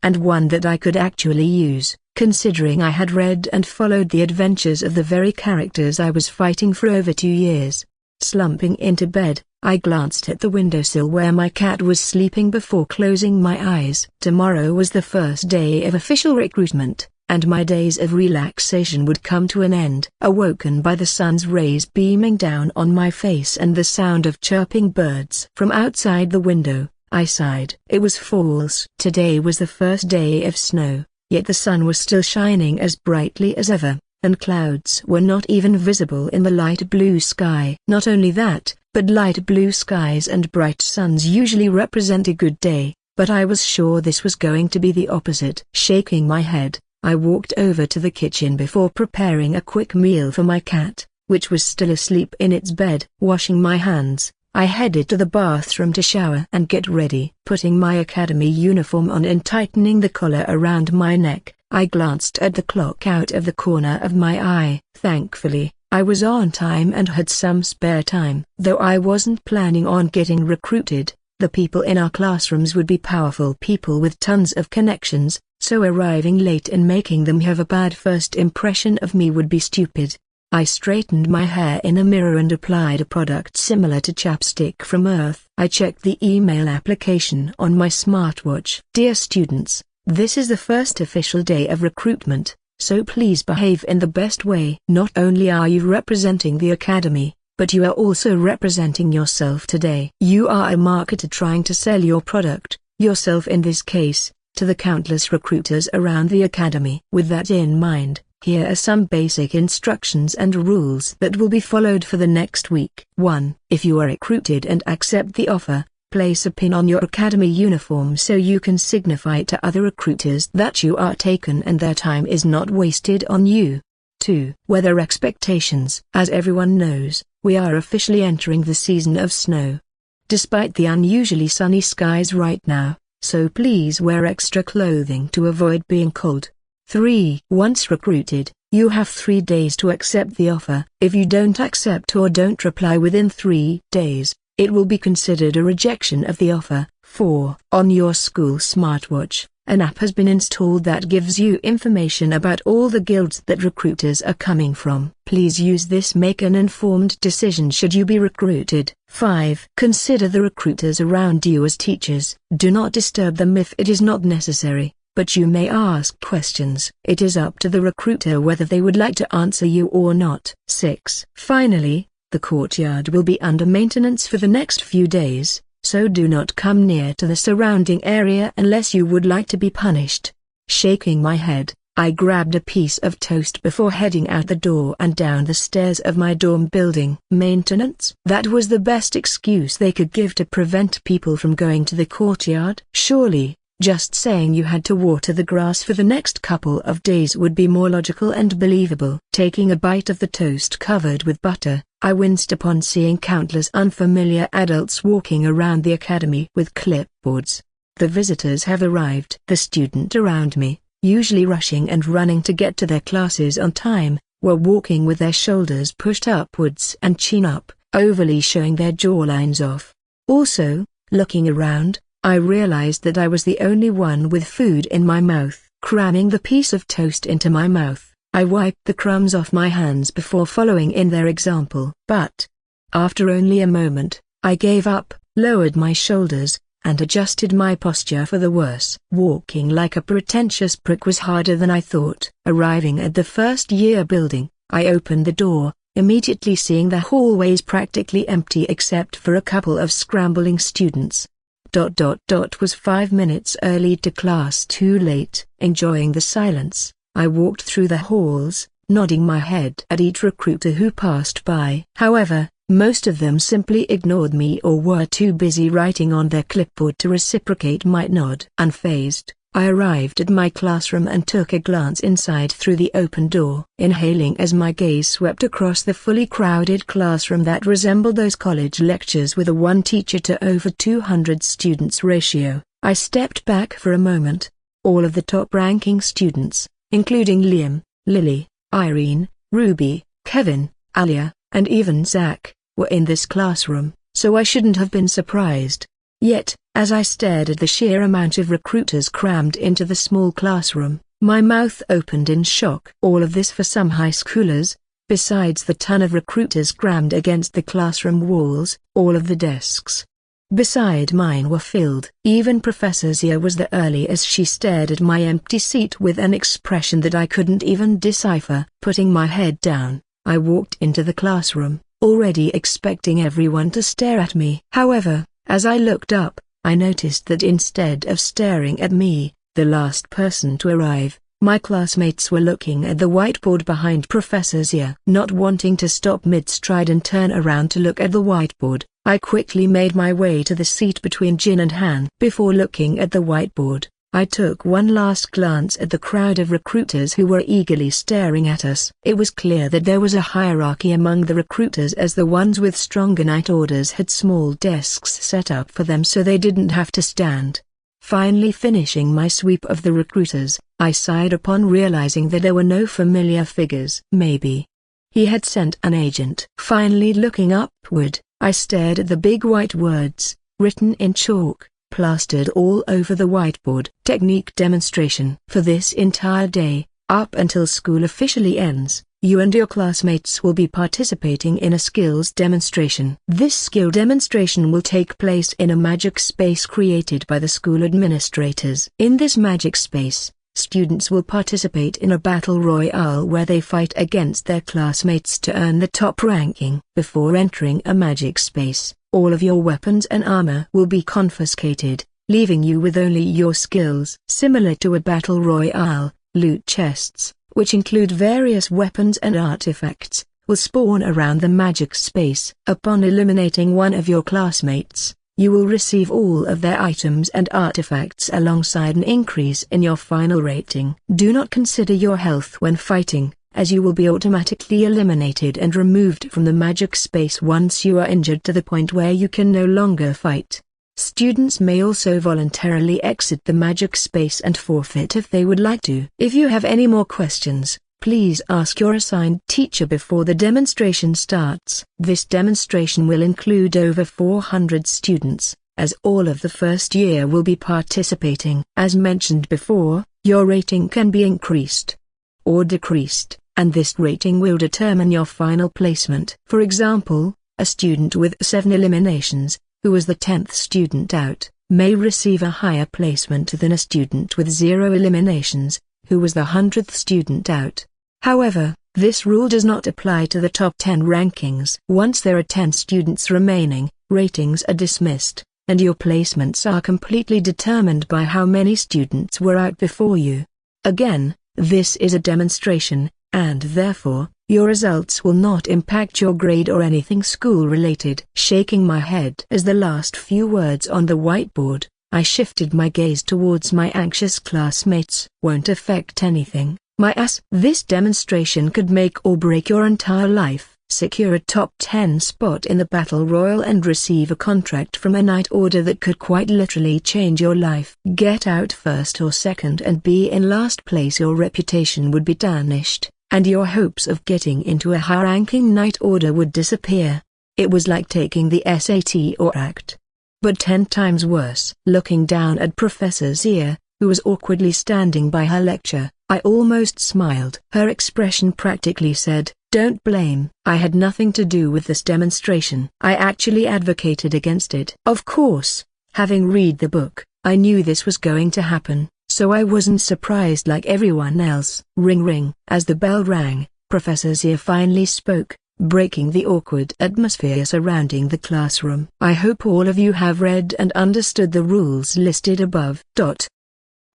and one that I could actually use, considering I had read and followed the adventures of the very characters I was fighting for over 2 years. Slumping into bed, I glanced at the windowsill where my cat was sleeping before closing my eyes. Tomorrow was the first day of official recruitment, and my days of relaxation would come to an end. Awoken by the sun's rays beaming down on my face and the sound of chirping birds from outside the window, I sighed. It was false. Today was the first day of snow, yet the sun was still shining as brightly as ever, and clouds were not even visible in the light blue sky. Not only that, but light blue skies and bright suns usually represent a good day, but I was sure this was going to be the opposite. Shaking my head, I walked over to the kitchen before preparing a quick meal for my cat, which was still asleep in its bed. Washing my hands, I headed to the bathroom to shower and get ready. Putting my academy uniform on and tightening the collar around my neck, I glanced at the clock out of the corner of my eye. Thankfully, I was on time and had some spare time. Though I wasn't planning on getting recruited, the people in our classrooms would be powerful people with tons of connections, so arriving late and making them have a bad first impression of me would be stupid. I straightened my hair in a mirror and applied a product similar to chapstick from Earth. I checked the email application on my smartwatch. "Dear students, this is the first official day of recruitment, so please behave in the best way. Not only are you representing the academy, but you are also representing yourself today. You are a marketer trying to sell your product, yourself in this case, to the countless recruiters around the academy. With that in mind, here are some basic instructions and rules that will be followed for the next week. 1. If you are recruited and accept the offer, place a pin on your academy uniform so you can signify to other recruiters that you are taken and their time is not wasted on you. 2. Weather expectations. As everyone knows, we are officially entering the season of snow. Despite the unusually sunny skies right now, so please wear extra clothing to avoid being cold. 3. Once recruited, you have 3 days to accept the offer. If you don't accept or don't reply within 3 days, it will be considered a rejection of the offer. 4. On your school smartwatch, an app has been installed that gives you information about all the guilds that recruiters are coming from. Please use this, make an informed decision should you be recruited. 5. Consider the recruiters around you as teachers. Do not disturb them if it is not necessary, but you may ask questions. It is up to the recruiter whether they would like to answer you or not. 6. Finally, the courtyard will be under maintenance for the next few days, so do not come near to the surrounding area unless you would like to be punished. Shaking my head, I grabbed a piece of toast before heading out the door and down the stairs of my dorm building. Maintenance? That was the best excuse they could give to prevent people from going to the courtyard. Surely, just saying you had to water the grass for the next couple of days would be more logical and believable. Taking a bite of the toast covered with butter, I winced upon seeing countless unfamiliar adults walking around the academy with clipboards. The visitors have arrived. The student around me, usually rushing and running to get to their classes on time, were walking with their shoulders pushed upwards and chin up, overly showing their jawlines off. Also, Looking around, I realized that I was the only one with food in my mouth. Cramming the piece of toast into my mouth, I wiped the crumbs off my hands before following in their example. But, after only a moment, I gave up, lowered my shoulders, and adjusted my posture for the worse. Walking like a pretentious prick was harder than I thought. Arriving at the first-year building, I opened the door, immediately seeing the hallways practically empty except for a couple of scrambling students. Was 5 minutes early to class, too late. Enjoying the silence, I walked through the halls, nodding my head at each recruiter who passed by. However, most of them simply ignored me or were too busy writing on their clipboard to reciprocate my nod. Unfazed, I arrived at my classroom and took a glance inside through the open door. Inhaling as my gaze swept across the fully crowded classroom that resembled those college lectures with a 1 teacher to over 200 students ratio, I stepped back for a moment. All of the top-ranking students, including Liam, Lily, Irene, Ruby, Kevin, Alia, and even Zach, were in this classroom, so I shouldn't have been surprised. Yet, as I stared at the sheer amount of recruiters crammed into the small classroom, my mouth opened in shock. All of this for some high schoolers, besides the ton of recruiters crammed against the classroom walls. All of the desks beside mine were filled. Even Professor Zia was there early as she stared at my empty seat with an expression that I couldn't even decipher. Putting my head down, I walked into the classroom, already expecting everyone to stare at me. However, as I looked up, I noticed that instead of staring at me, the last person to arrive, my classmates were looking at the whiteboard behind Professor Zia. Not wanting to stop mid-stride and turn around to look at the whiteboard, I quickly made my way to the seat between Jin and Han. Before looking at the whiteboard, I took one last glance at the crowd of recruiters who were eagerly staring at us. It was clear that there was a hierarchy among the recruiters, as the ones with stronger night orders had small desks set up for them so they didn't have to stand. Finally finishing my sweep of the recruiters, I sighed upon realizing that there were no familiar figures. Maybe he had sent an agent. Finally looking upward, I stared at the big white words, written in chalk, plastered all over the whiteboard. Technique demonstration. For this entire day, up until school officially ends, you and your classmates will be participating in a skills demonstration. This skill demonstration will take place in a magic space created by the school administrators. In this magic space, students will participate in a battle royale where they fight against their classmates to earn the top ranking. Before entering a magic space, all of your weapons and armor will be confiscated, leaving you with only your skills. Similar to a battle royale, loot chests, which include various weapons and artifacts, will spawn around the magic space. Upon eliminating one of your classmates, you will receive all of their items and artifacts alongside an increase in your final rating. Do not consider your health when fighting, as you will be automatically eliminated and removed from the magic space once you are injured to the point where you can no longer fight. Students may also voluntarily exit the magic space and forfeit if they would like to. If you have any more questions, please ask your assigned teacher before the demonstration starts. This demonstration will include over 400 students, as all of the first year will be participating. As mentioned before, your rating can be increased or decreased, and this rating will determine your final placement. For example, a student with 7 eliminations, who was the 10th student out, may receive a higher placement than a student with 0 eliminations, who was the 100th student out. However, this rule does not apply to the top 10 rankings. Once there are 10 students remaining, ratings are dismissed, and your placements are completely determined by how many students were out before you. Again, this is a demonstration, and therefore, your results will not impact your grade or anything school-related. Shaking my head as the last few words on the whiteboard, I shifted my gaze towards my anxious classmates. Won't affect anything, my ass. This demonstration could make or break your entire life. Secure a top 10 spot in the Battle Royal and receive a contract from a night order that could quite literally change your life. Get out first or second and be in last place, your reputation would be tarnished, and your hopes of getting into a high-ranking night order would disappear. It was like taking the SAT or ACT. but 10 times worse. Looking down at Professor Zia, who was awkwardly standing by her lecture, I almost smiled. Her expression practically said, "Don't blame. I had nothing to do with this demonstration. I actually advocated against it." Of course, having read the book, I knew this was going to happen, so I wasn't surprised like everyone else. Ring ring. As the bell rang, Professor Zia finally spoke, breaking the awkward atmosphere surrounding the classroom. "I hope all of you have read and understood the rules listed above.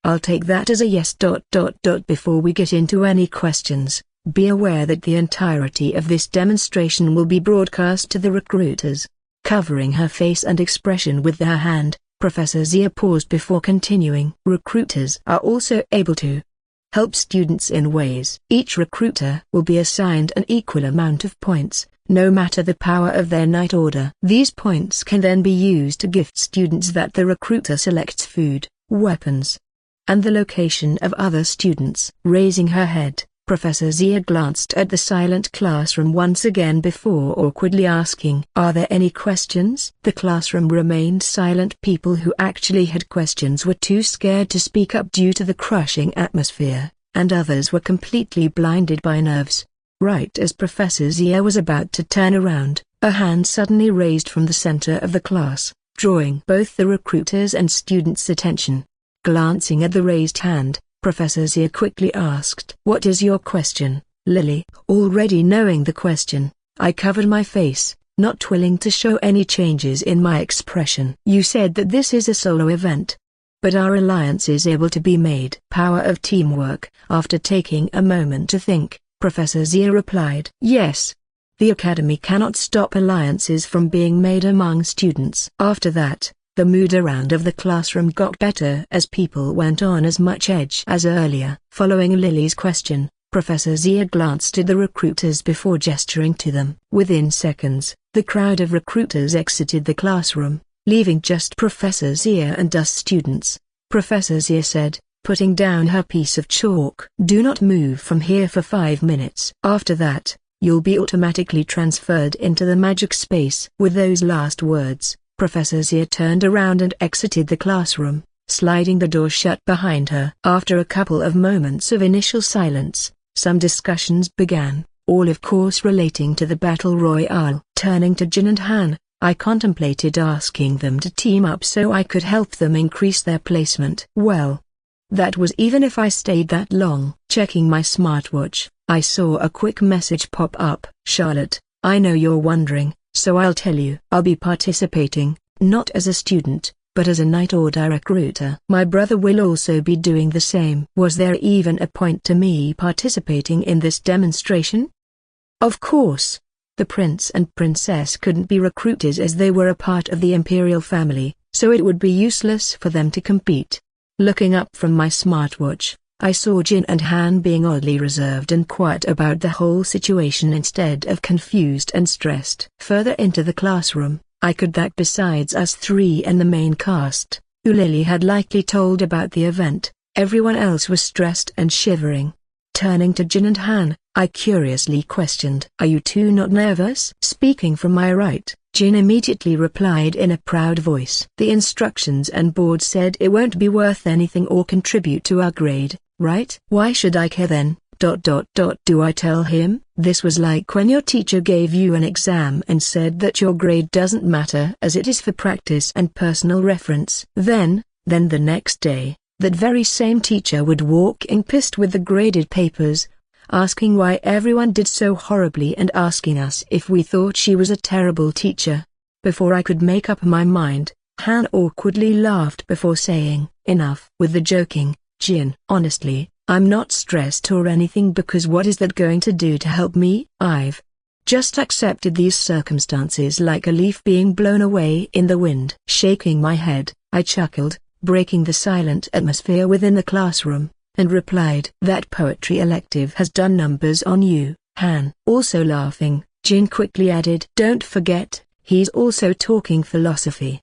I'll take that as a yes. Before we get into any questions, be aware that the entirety of this demonstration will be broadcast to the recruiters." Covering her face and expression with her hand, Professor Zia paused before continuing. "Recruiters are also able to help students in ways. Each recruiter will be assigned an equal amount of points, no matter the power of their night order. These points can then be used to gift students that the recruiter selects food, weapons, and the location of other students." Raising her head, Professor Zia glanced at the silent classroom once again before awkwardly asking, "Are there any questions?" The classroom remained silent. People who actually had questions were too scared to speak up due to the crushing atmosphere, and others were completely blinded by nerves. Right as Professor Zia was about to turn around, a hand suddenly raised from the center of the class, drawing both the recruiters' and students' attention. Glancing at the raised hand, Professor Zia quickly asked, "What is your question, Lily?" Already knowing the question, I covered my face, not willing to show any changes in my expression. "You said that this is a solo event, but our alliance is able to be made." Power of teamwork. After taking a moment to think, Professor Zia replied, "Yes. The Academy cannot stop alliances from being made among students." After that, the mood around of the classroom got better as people went on as much edge as earlier. Following Lily's question, Professor Zia glanced at the recruiters before gesturing to them. Within seconds, the crowd of recruiters exited the classroom, leaving just Professor Zia and us students. Professor Zia said, putting down her piece of chalk, "Do not move from here for 5 minutes. After that, you'll be automatically transferred into the magic space." With those last words, Professor Zia turned around and exited the classroom, sliding the door shut behind her. After a couple of moments of initial silence, some discussions began, all of course relating to the Battle Royale. Turning to Jin and Han, I contemplated asking them to team up so I could help them increase their placement. Well, that was even if I stayed that long. Checking my smartwatch, I saw a quick message pop up. "Charlotte, I know you're wondering, so I'll tell you. I'll be participating, not as a student, but as a night order recruiter. My brother will also be doing the same." Was there even a point to me participating in this demonstration? Of course, the prince and princess couldn't be recruited as they were a part of the imperial family, so it would be useless for them to compete. Looking up from my smartwatch, I saw Jin and Han being oddly reserved and quiet about the whole situation instead of confused and stressed. Further into the classroom, I could that besides us three and the main cast, who Lily had likely told about the event, everyone else was stressed and shivering. Turning to Jin and Han, I curiously questioned, "Are you two not nervous?" Speaking from my right, Jin immediately replied in a proud voice, "The instructions and board said it won't be worth anything or contribute to our grade, right? Why should I care then? Do I tell him?" This was like when your teacher gave you an exam and said that your grade doesn't matter as it is for practice and personal reference. Then the next day, that very same teacher would walk in pissed with the graded papers, asking why everyone did so horribly and asking us if we thought she was a terrible teacher. Before I could make up my mind, Han awkwardly laughed before saying, "Enough with the joking, Jin. Honestly, I'm not stressed or anything because what is that going to do to help me? I've just accepted these circumstances like a leaf being blown away in the wind." Shaking my head, I chuckled, breaking the silent atmosphere within the classroom, and replied, "That poetry elective has done numbers on you, Han." Also laughing, Jin quickly added, "Don't forget, he's also talking philosophy.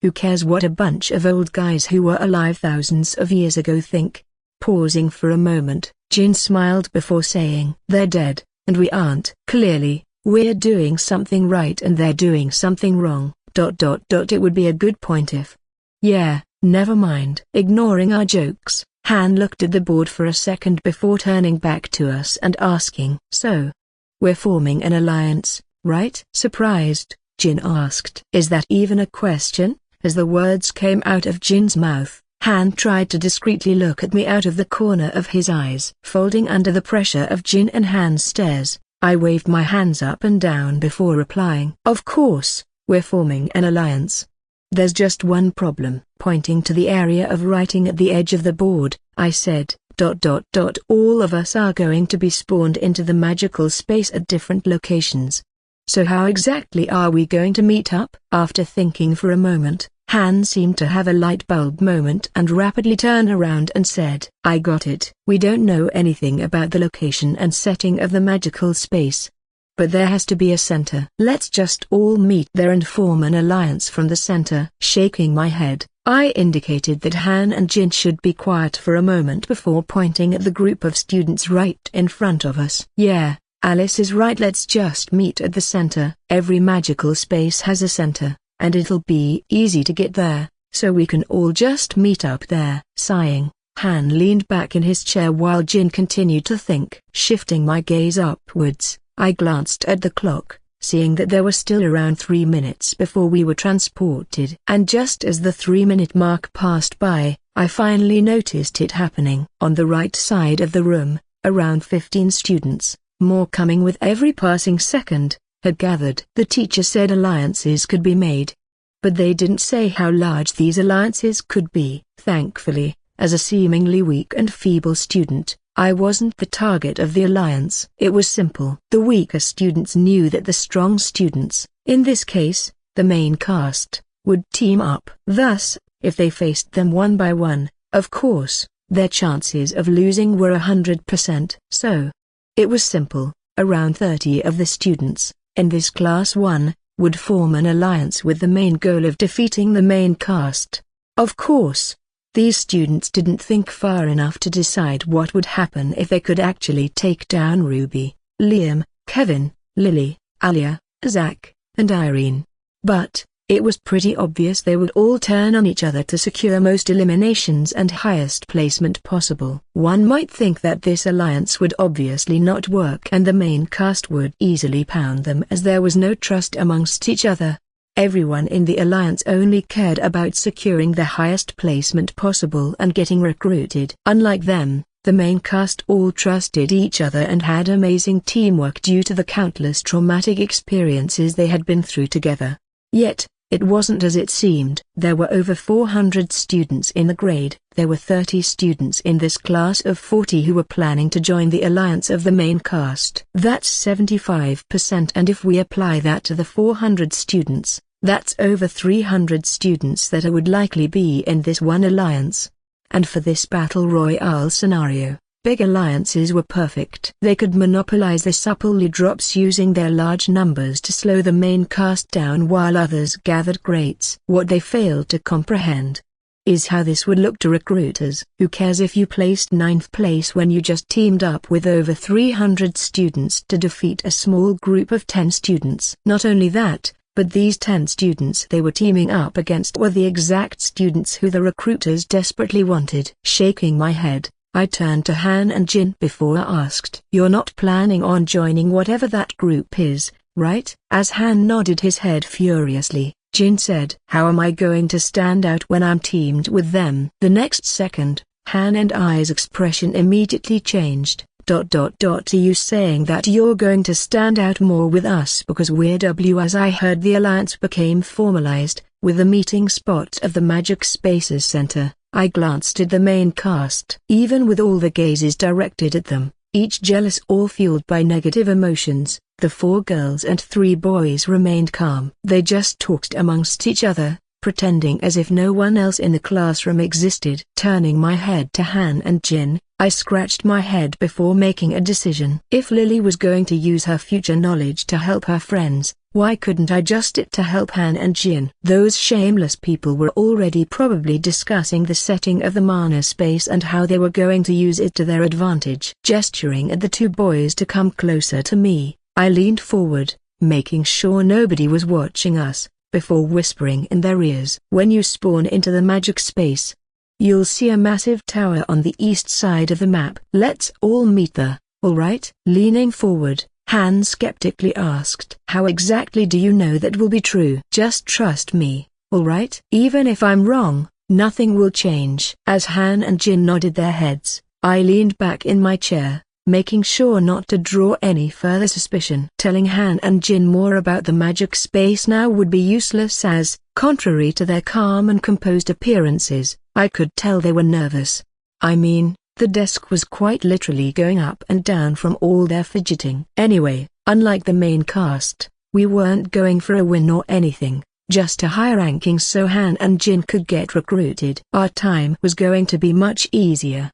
Who cares what a bunch of old guys who were alive thousands of years ago think?" Pausing for a moment, Jin smiled before saying, "They're dead, and we aren't. Clearly, we're doing something right and they're doing something wrong. It would be a good point if. Yeah, never mind. Ignoring our jokes, Han looked at the board for a second before turning back to us and asking, "So, we're forming an alliance, right?" Surprised, Jin asked. "Is that even a question?" As the words came out of Jin's mouth, Han tried to discreetly look at me out of the corner of his eyes. Folding under the pressure of Jin and Han's stares, I waved my hands up and down before replying. "Of course, we're forming an alliance. There's just one problem." Pointing to the area of writing at the edge of the board, I said, "All of us are going to be spawned into the magical space at different locations. So how exactly are we going to meet up?" After thinking for a moment, Han seemed to have a light bulb moment and rapidly turned around and said, "I got it. We don't know anything about the location and setting of the magical space. But there has to be a center. Let's just all meet there and form an alliance from the center." Shaking my head, I indicated that Han and Jin should be quiet for a moment before pointing at the group of students right in front of us. "Yeah, Alice is right. Let's just meet at the center. Every magical space has a center, and it'll be easy to get there, so we can all just meet up there." Sighing, Han leaned back in his chair while Jin continued to think. Shifting my gaze upwards, I glanced at the clock, seeing that there were still around 3 minutes before we were transported. And just as the 3-minute mark passed by, I finally noticed it happening. On the right side of the room, around 15 students, more coming with every passing second, had gathered. The teacher said alliances could be made, but they didn't say how large these alliances could be. Thankfully, as a seemingly weak and feeble student, I wasn't the target of the alliance. It was simple. The weaker students knew that the strong students, in this case, the main cast, would team up. Thus, if they faced them one by one, of course, their chances of losing were 100%. So, it was simple. Around 30 of the students, in this class 1, would form an alliance with the main goal of defeating the main cast. Of course, these students didn't think far enough to decide what would happen if they could actually take down Ruby, Liam, Kevin, Lily, Alia, Zach, and Irene. But, it was pretty obvious they would all turn on each other to secure most eliminations and highest placement possible. One might think that this alliance would obviously not work and the main cast would easily pound them as there was no trust amongst each other. Everyone in the alliance only cared about securing the highest placement possible and getting recruited. Unlike them, the main cast all trusted each other and had amazing teamwork due to the countless traumatic experiences they had been through together. Yet, it wasn't as it seemed. There were over 400 students in the grade. There were 30 students in this class of 40 who were planning to join the alliance of the main cast. That's 75%, and if we apply that to the 400 students, that's over 300 students that would likely be in this one alliance. And for this battle royale scenario, big alliances were perfect. They could monopolize the supply drops using their large numbers to slow the main cast down while others gathered greats. What they failed to comprehend is how this would look to recruiters. Who cares if you placed 9th place when you just teamed up with over 300 students to defeat a small group of 10 students? Not only that, but these 10 students they were teaming up against were the exact students who the recruiters desperately wanted. Shaking my head, I turned to Han and Jin before I asked, "You're not planning on joining whatever that group is, right?" As Han nodded his head furiously, Jin said, "How am I going to stand out when I'm teamed with them?" The next second, Han and I's expression immediately changed. Are you saying that you're going to stand out more with us because we're W? As I heard the alliance became formalized, with the meeting spot of the Magic Spaces Center, I glanced at the main cast. Even with all the gazes directed at them, each jealous or fueled by negative emotions, the 4 girls and 3 boys remained calm. They just talked amongst each other, pretending as if no one else in the classroom existed. Turning my head to Han and Jin, I scratched my head before making a decision. If Lily was going to use her future knowledge to help her friends, why couldn't I just it to help Han and Jin? Those shameless people were already probably discussing the setting of the mana space and how they were going to use it to their advantage. Gesturing at the 2 boys to come closer to me, I leaned forward, making sure nobody was watching us, before whispering in their ears. "When you spawn into the magic space, you'll see a massive tower on the east side of the map. Let's all meet there, alright?" Leaning forward, Han skeptically asked, "How exactly do you know that will be true?" "Just trust me, alright? Even if I'm wrong, nothing will change." As Han and Jin nodded their heads, I leaned back in my chair, making sure not to draw any further suspicion. Telling Han and Jin more about the magic space now would be useless as, contrary to their calm and composed appearances, I could tell they were nervous. I mean, the desk was quite literally going up and down from all their fidgeting. Anyway, unlike the main cast, we weren't going for a win or anything, just a higher ranking so Han and Jin could get recruited. Our time was going to be much easier.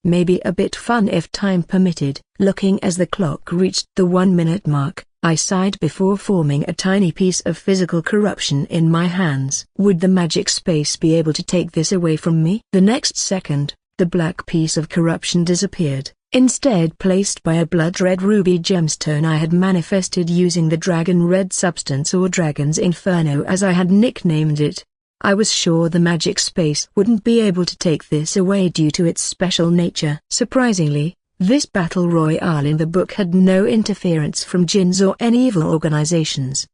Maybe a bit fun if time permitted. Looking as the clock reached the 1-minute mark, I sighed before forming a tiny piece of physical corruption in my hands. Would the magic space be able to take this away from me? The next second, the black piece of corruption disappeared, instead placed by a blood-red ruby gemstone I had manifested using the dragon-red substance or dragon's inferno as I had nicknamed it. I was sure the magic space wouldn't be able to take this away due to its special nature. Surprisingly, this battle royale in the book had no interference from jinns or any evil organizations.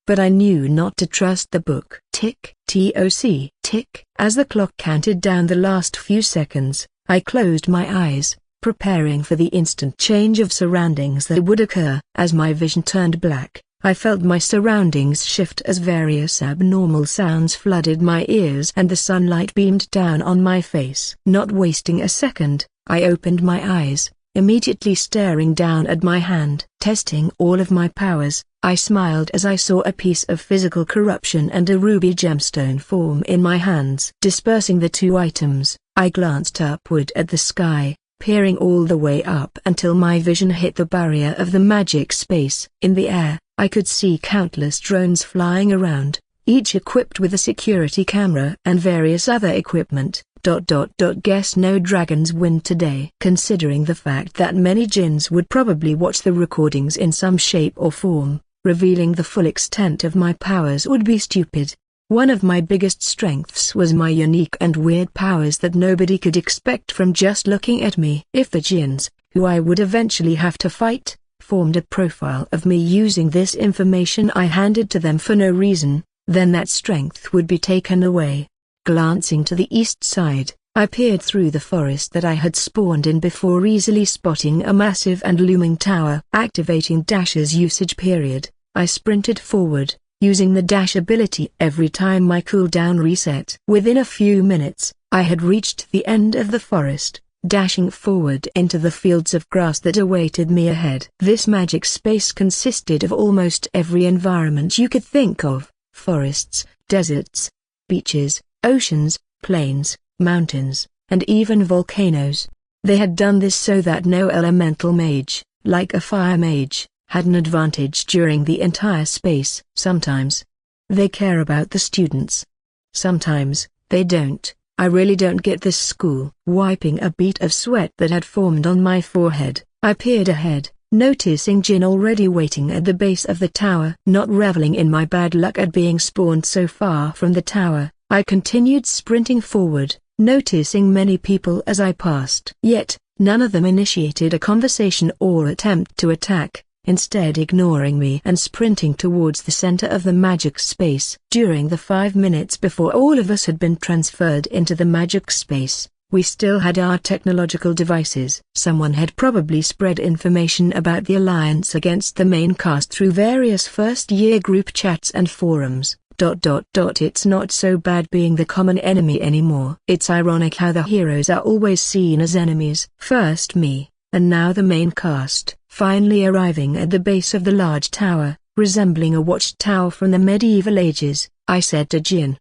But I knew not to trust the book. Tick, toc, tick. As the clock counted down the last few seconds, I closed my eyes, preparing for the instant change of surroundings that would occur. As my vision turned black, I felt my surroundings shift as various abnormal sounds flooded my ears and the sunlight beamed down on my face. Not wasting a second, I opened my eyes, immediately staring down at my hand. Testing all of my powers, I smiled as I saw a piece of physical corruption and a ruby gemstone form in my hands. Dispersing the two items, I glanced upward at the sky, peering all the way up until my vision hit the barrier of the magic space. In the air, I could see countless drones flying around, each equipped with a security camera and various other equipment. Guess no dragons win today. Considering the fact that many jinns would probably watch the recordings in some shape or form, revealing the full extent of my powers would be stupid. One of my biggest strengths was my unique and weird powers that nobody could expect from just looking at me. If the jinns, who I would eventually have to fight, formed a profile of me using this information I handed to them for no reason, then that strength would be taken away. Glancing to the east side, I peered through the forest that I had spawned in before easily spotting a massive and looming tower. Activating Dash's usage period, I sprinted forward, using the dash ability every time my cooldown reset. Within a few minutes, I had reached the end of the forest, dashing forward into the fields of grass that awaited me ahead. This magic space consisted of almost every environment you could think of: forests, deserts, beaches, oceans, plains, mountains, and even volcanoes. They had done this so that no elemental mage, like a fire mage, had an advantage during the entire space. Sometimes they care about the students. Sometimes they don't. I really don't get this school. Wiping a bead of sweat that had formed on my forehead, I peered ahead, noticing Jin already waiting at the base of the tower. Not reveling in my bad luck at being spawned so far from the tower, I continued sprinting forward, noticing many people as I passed. Yet, none of them initiated a conversation or attempt to attack, instead ignoring me and sprinting towards the center of the magic space. During the 5 minutes before all of us had been transferred into the magic space, we still had our technological devices. Someone had probably spread information about the alliance against the main cast through various first-year group chats and forums. It's not so bad being the common enemy anymore. It's ironic how the heroes are always seen as enemies. First me, and now the main cast. Finally arriving at the base of the large tower, resembling a watchtower from the medieval ages, I said to Jin,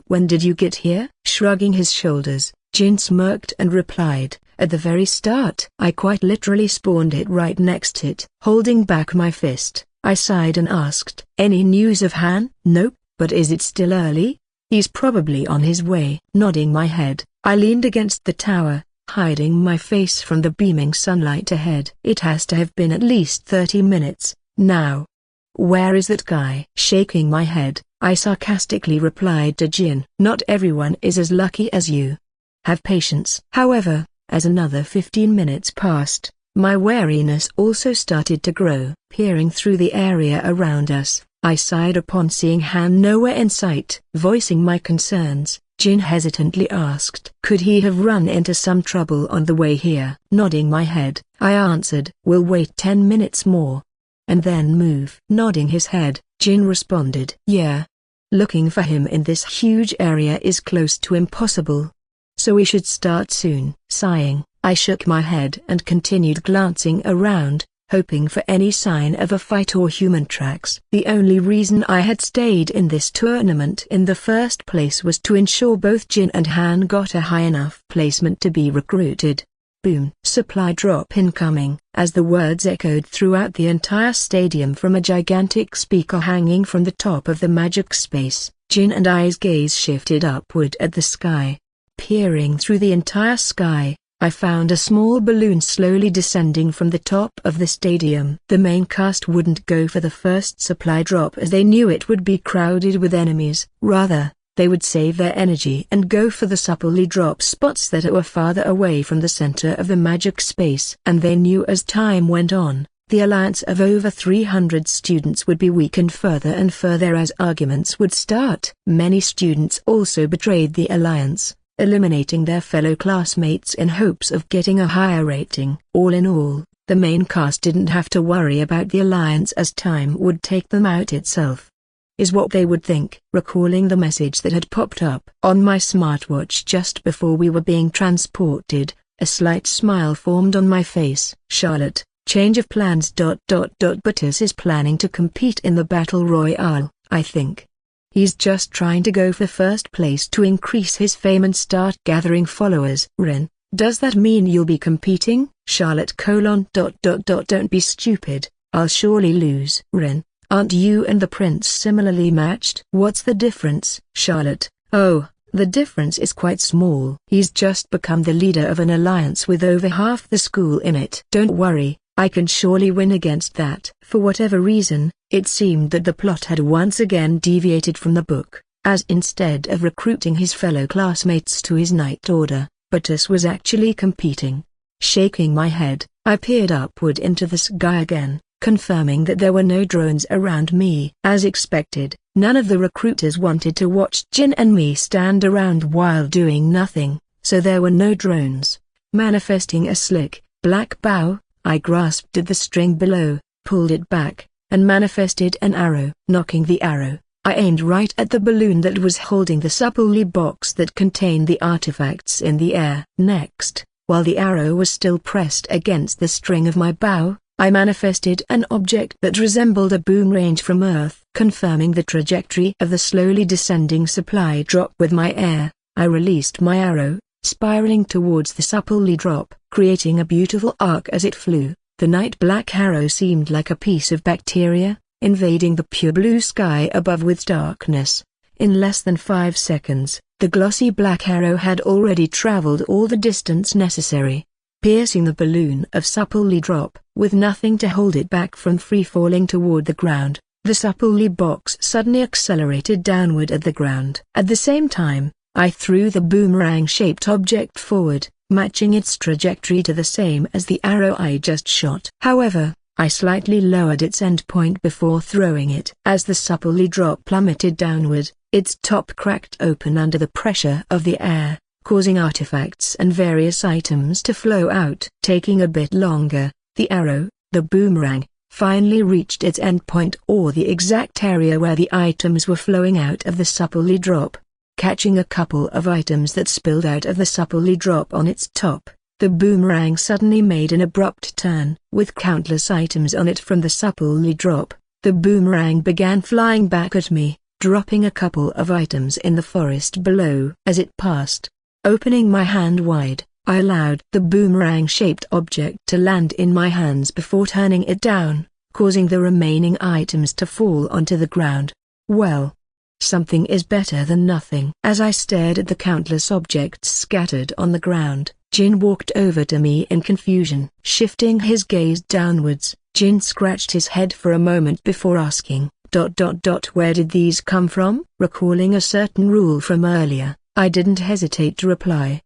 "When did you get here?" Shrugging his shoulders, Jin smirked and replied, "At the very start." I quite literally spawned it right next to it. Holding back my fist, I sighed and asked, "Any news of Han?" "Nope, but is it still early?" "He's probably on his way." Nodding my head, I leaned against the tower, hiding my face from the beaming sunlight ahead. It has to have been at least 30 minutes, now. Where is that guy? Shaking my head, I sarcastically replied to Jin. Not everyone is as lucky as you. Have patience. However, as another 15 minutes passed, my wariness also started to grow. Peering through the area around us, I sighed upon seeing Han nowhere in sight. Voicing my concerns, Jin hesitantly asked, could he have run into some trouble on the way here? Nodding my head, I answered, we'll wait 10 minutes more. And then move. Nodding his head, Jin responded, yeah. Looking for him in this huge area is close to impossible. So we should start soon. Sighing, I shook my head and continued glancing around, hoping for any sign of a fight or human tracks. The only reason I had stayed in this tournament in the first place was to ensure both Jin and Han got a high enough placement to be recruited. Boom. Supply drop incoming. As the words echoed throughout the entire stadium from a gigantic speaker hanging from the top of the magic space, Jin and I's gaze shifted upward at the sky. Peering through the entire sky, I found a small balloon slowly descending from the top of the stadium. The main cast wouldn't go for the first supply drop as they knew it would be crowded with enemies. Rather, they would save their energy and go for the supply drop spots that were farther away from the center of the magic space. And they knew as time went on, the alliance of over 300 students would be weakened further and further as arguments would start. Many students also betrayed the alliance, eliminating their fellow classmates in hopes of getting a higher rating. All in all, the main cast didn't have to worry about the alliance as time would take them out itself. Is what they would think. Recalling the message that had popped up on my smartwatch just before we were being transported, a slight smile formed on my face. Charlotte, change of plans. Butters is planning to compete in the Battle Royale, I think. He's just trying to go for first place to increase his fame and start gathering followers. Rin, does that mean you'll be competing? Charlotte: Don't be stupid, I'll surely lose. Rin, aren't you and the prince similarly matched? What's the difference? Charlotte: oh, the difference is quite small. He's just become the leader of an alliance with over half the school in it. Don't worry, I can surely win against that. For whatever reason, it seemed that the plot had once again deviated from the book, as instead of recruiting his fellow classmates to his night order, Butters was actually competing. Shaking my head, I peered upward into the sky again, confirming that there were no drones around me. As expected, none of the recruiters wanted to watch Jin and me stand around while doing nothing, so there were no drones. Manifesting a slick, black bow, I grasped at the string below, pulled it back, and manifested an arrow. Knocking the arrow, I aimed right at the balloon that was holding the supply box that contained the artifacts in the air. Next, while the arrow was still pressed against the string of my bow, I manifested an object that resembled a boomerang from Earth. Confirming the trajectory of the slowly descending supply drop with my air, I released my arrow, spiraling towards the supply drop, creating a beautiful arc as it flew. The night black arrow seemed like a piece of bacteria, invading the pure blue sky above with darkness. In less than 5 seconds, the glossy black arrow had already traveled all the distance necessary, piercing the balloon of supply drop. With nothing to hold it back from free-falling toward the ground, the supply box suddenly accelerated downward at the ground. At the same time, I threw the boomerang-shaped object forward, matching its trajectory to the same as the arrow I just shot. However, I slightly lowered its endpoint before throwing it. As the supply drop plummeted downward, its top cracked open under the pressure of the air, causing artifacts and various items to flow out. Taking a bit longer, the arrow, the boomerang, finally reached its endpoint or the exact area where the items were flowing out of the supply drop. Catching a couple of items that spilled out of the supply drop on its top, the boomerang suddenly made an abrupt turn. With countless items on it from the supply drop, the boomerang began flying back at me, dropping a couple of items in the forest below. As it passed, opening my hand wide, I allowed the boomerang-shaped object to land in my hands before turning it down, causing the remaining items to fall onto the ground. Well, something is better than nothing. As I stared at the countless objects scattered on the ground, Jin walked over to me in confusion. Shifting his gaze downwards, Jin scratched his head for a moment before asking, Where did these come from? Recalling a certain rule from earlier, I didn't hesitate to reply.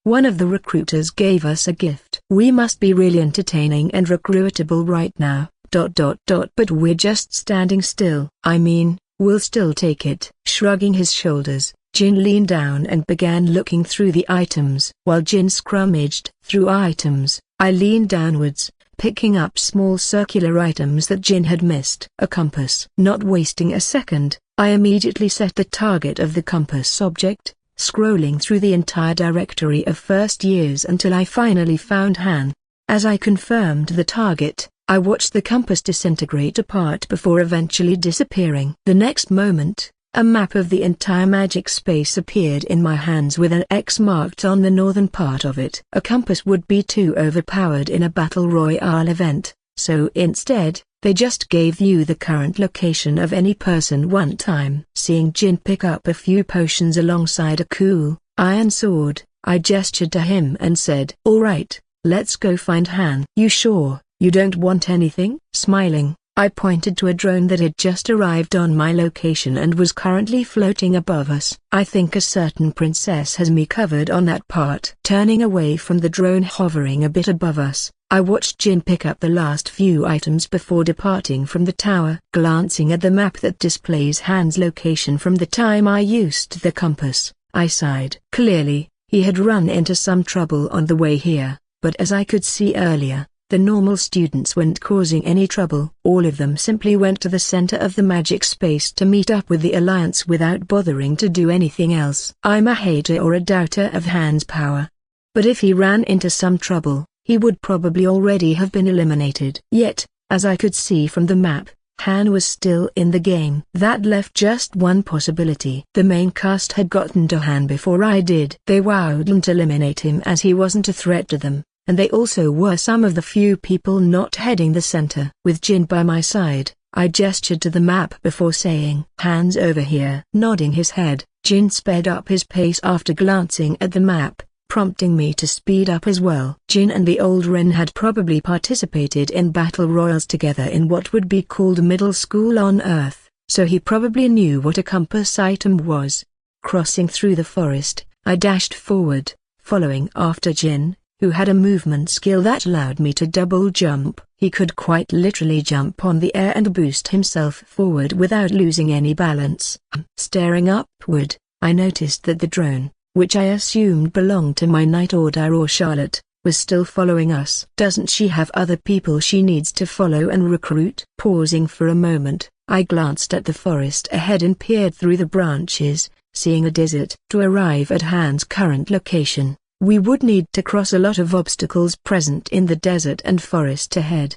One of the recruiters gave us a gift. We must be really entertaining and recruitable right now, But we're just standing still. I mean, we'll still take it. Shrugging his shoulders, Jin leaned down and began looking through the items. While Jin scrummaged through items, I leaned downwards, picking up small circular items that Jin had missed. A compass. Not wasting a second, I immediately set the target of the compass object, scrolling through the entire directory of first years until I finally found Han. As I confirmed the target, I watched the compass disintegrate apart before eventually disappearing. The next moment, a map of the entire magic space appeared in my hands with an X marked on the northern part of it. A compass would be too overpowered in a battle royale event, so instead, they just gave you the current location of any person one time. Seeing Jin pick up a few potions alongside a cool, iron sword, I gestured to him and said, Alright, let's go find Han. You sure you don't want anything? Smiling, I pointed to a drone that had just arrived on my location and was currently floating above us. I think a certain princess has me covered on that part. Turning away from the drone hovering a bit above us, I watched Jin pick up the last few items before departing from the tower. Glancing at the map that displays Han's location from the time I used the compass, I sighed. Clearly, he had run into some trouble on the way here, but as I could see earlier, the normal students weren't causing any trouble. All of them simply went to the center of the magic space to meet up with the Alliance without bothering to do anything else. I'm a hater or a doubter of Han's power. But if he ran into some trouble, he would probably already have been eliminated. Yet, as I could see from the map, Han was still in the game. That left just one possibility. The main cast had gotten to Han before I did. They wouldn't eliminate him as he wasn't a threat to them, and they also were some of the few people not heading the center. With Jin by my side, I gestured to the map before saying, Han's over here. Nodding his head, Jin sped up his pace after glancing at the map, prompting me to speed up as well. Jin and the old Ren had probably participated in battle royals together in what would be called middle school on Earth, so he probably knew what a compass item was. Crossing through the forest, I dashed forward, following after Jin, who had a movement skill that allowed me to double jump. He could quite literally jump on the air and boost himself forward without losing any balance. Staring upward, I noticed that the drone, which I assumed belonged to my Night Order or Charlotte, was still following us. Doesn't she have other people she needs to follow and recruit? Pausing for a moment, I glanced at the forest ahead and peered through the branches, seeing a desert. To arrive at Han's current location, we would need to cross a lot of obstacles present in the desert and forest ahead.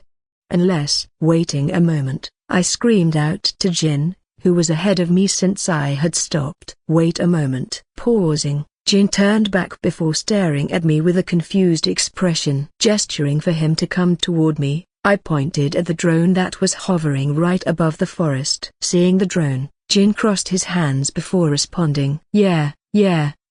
Unless, waiting a moment, I screamed out to Jin, who was ahead of me since I had stopped. Wait a moment. Pausing, Jin turned back before staring at me with a confused expression. Gesturing for him to come toward me, I pointed at the drone that was hovering right above the forest. Seeing the drone, Jin crossed his hands before responding. Yeah,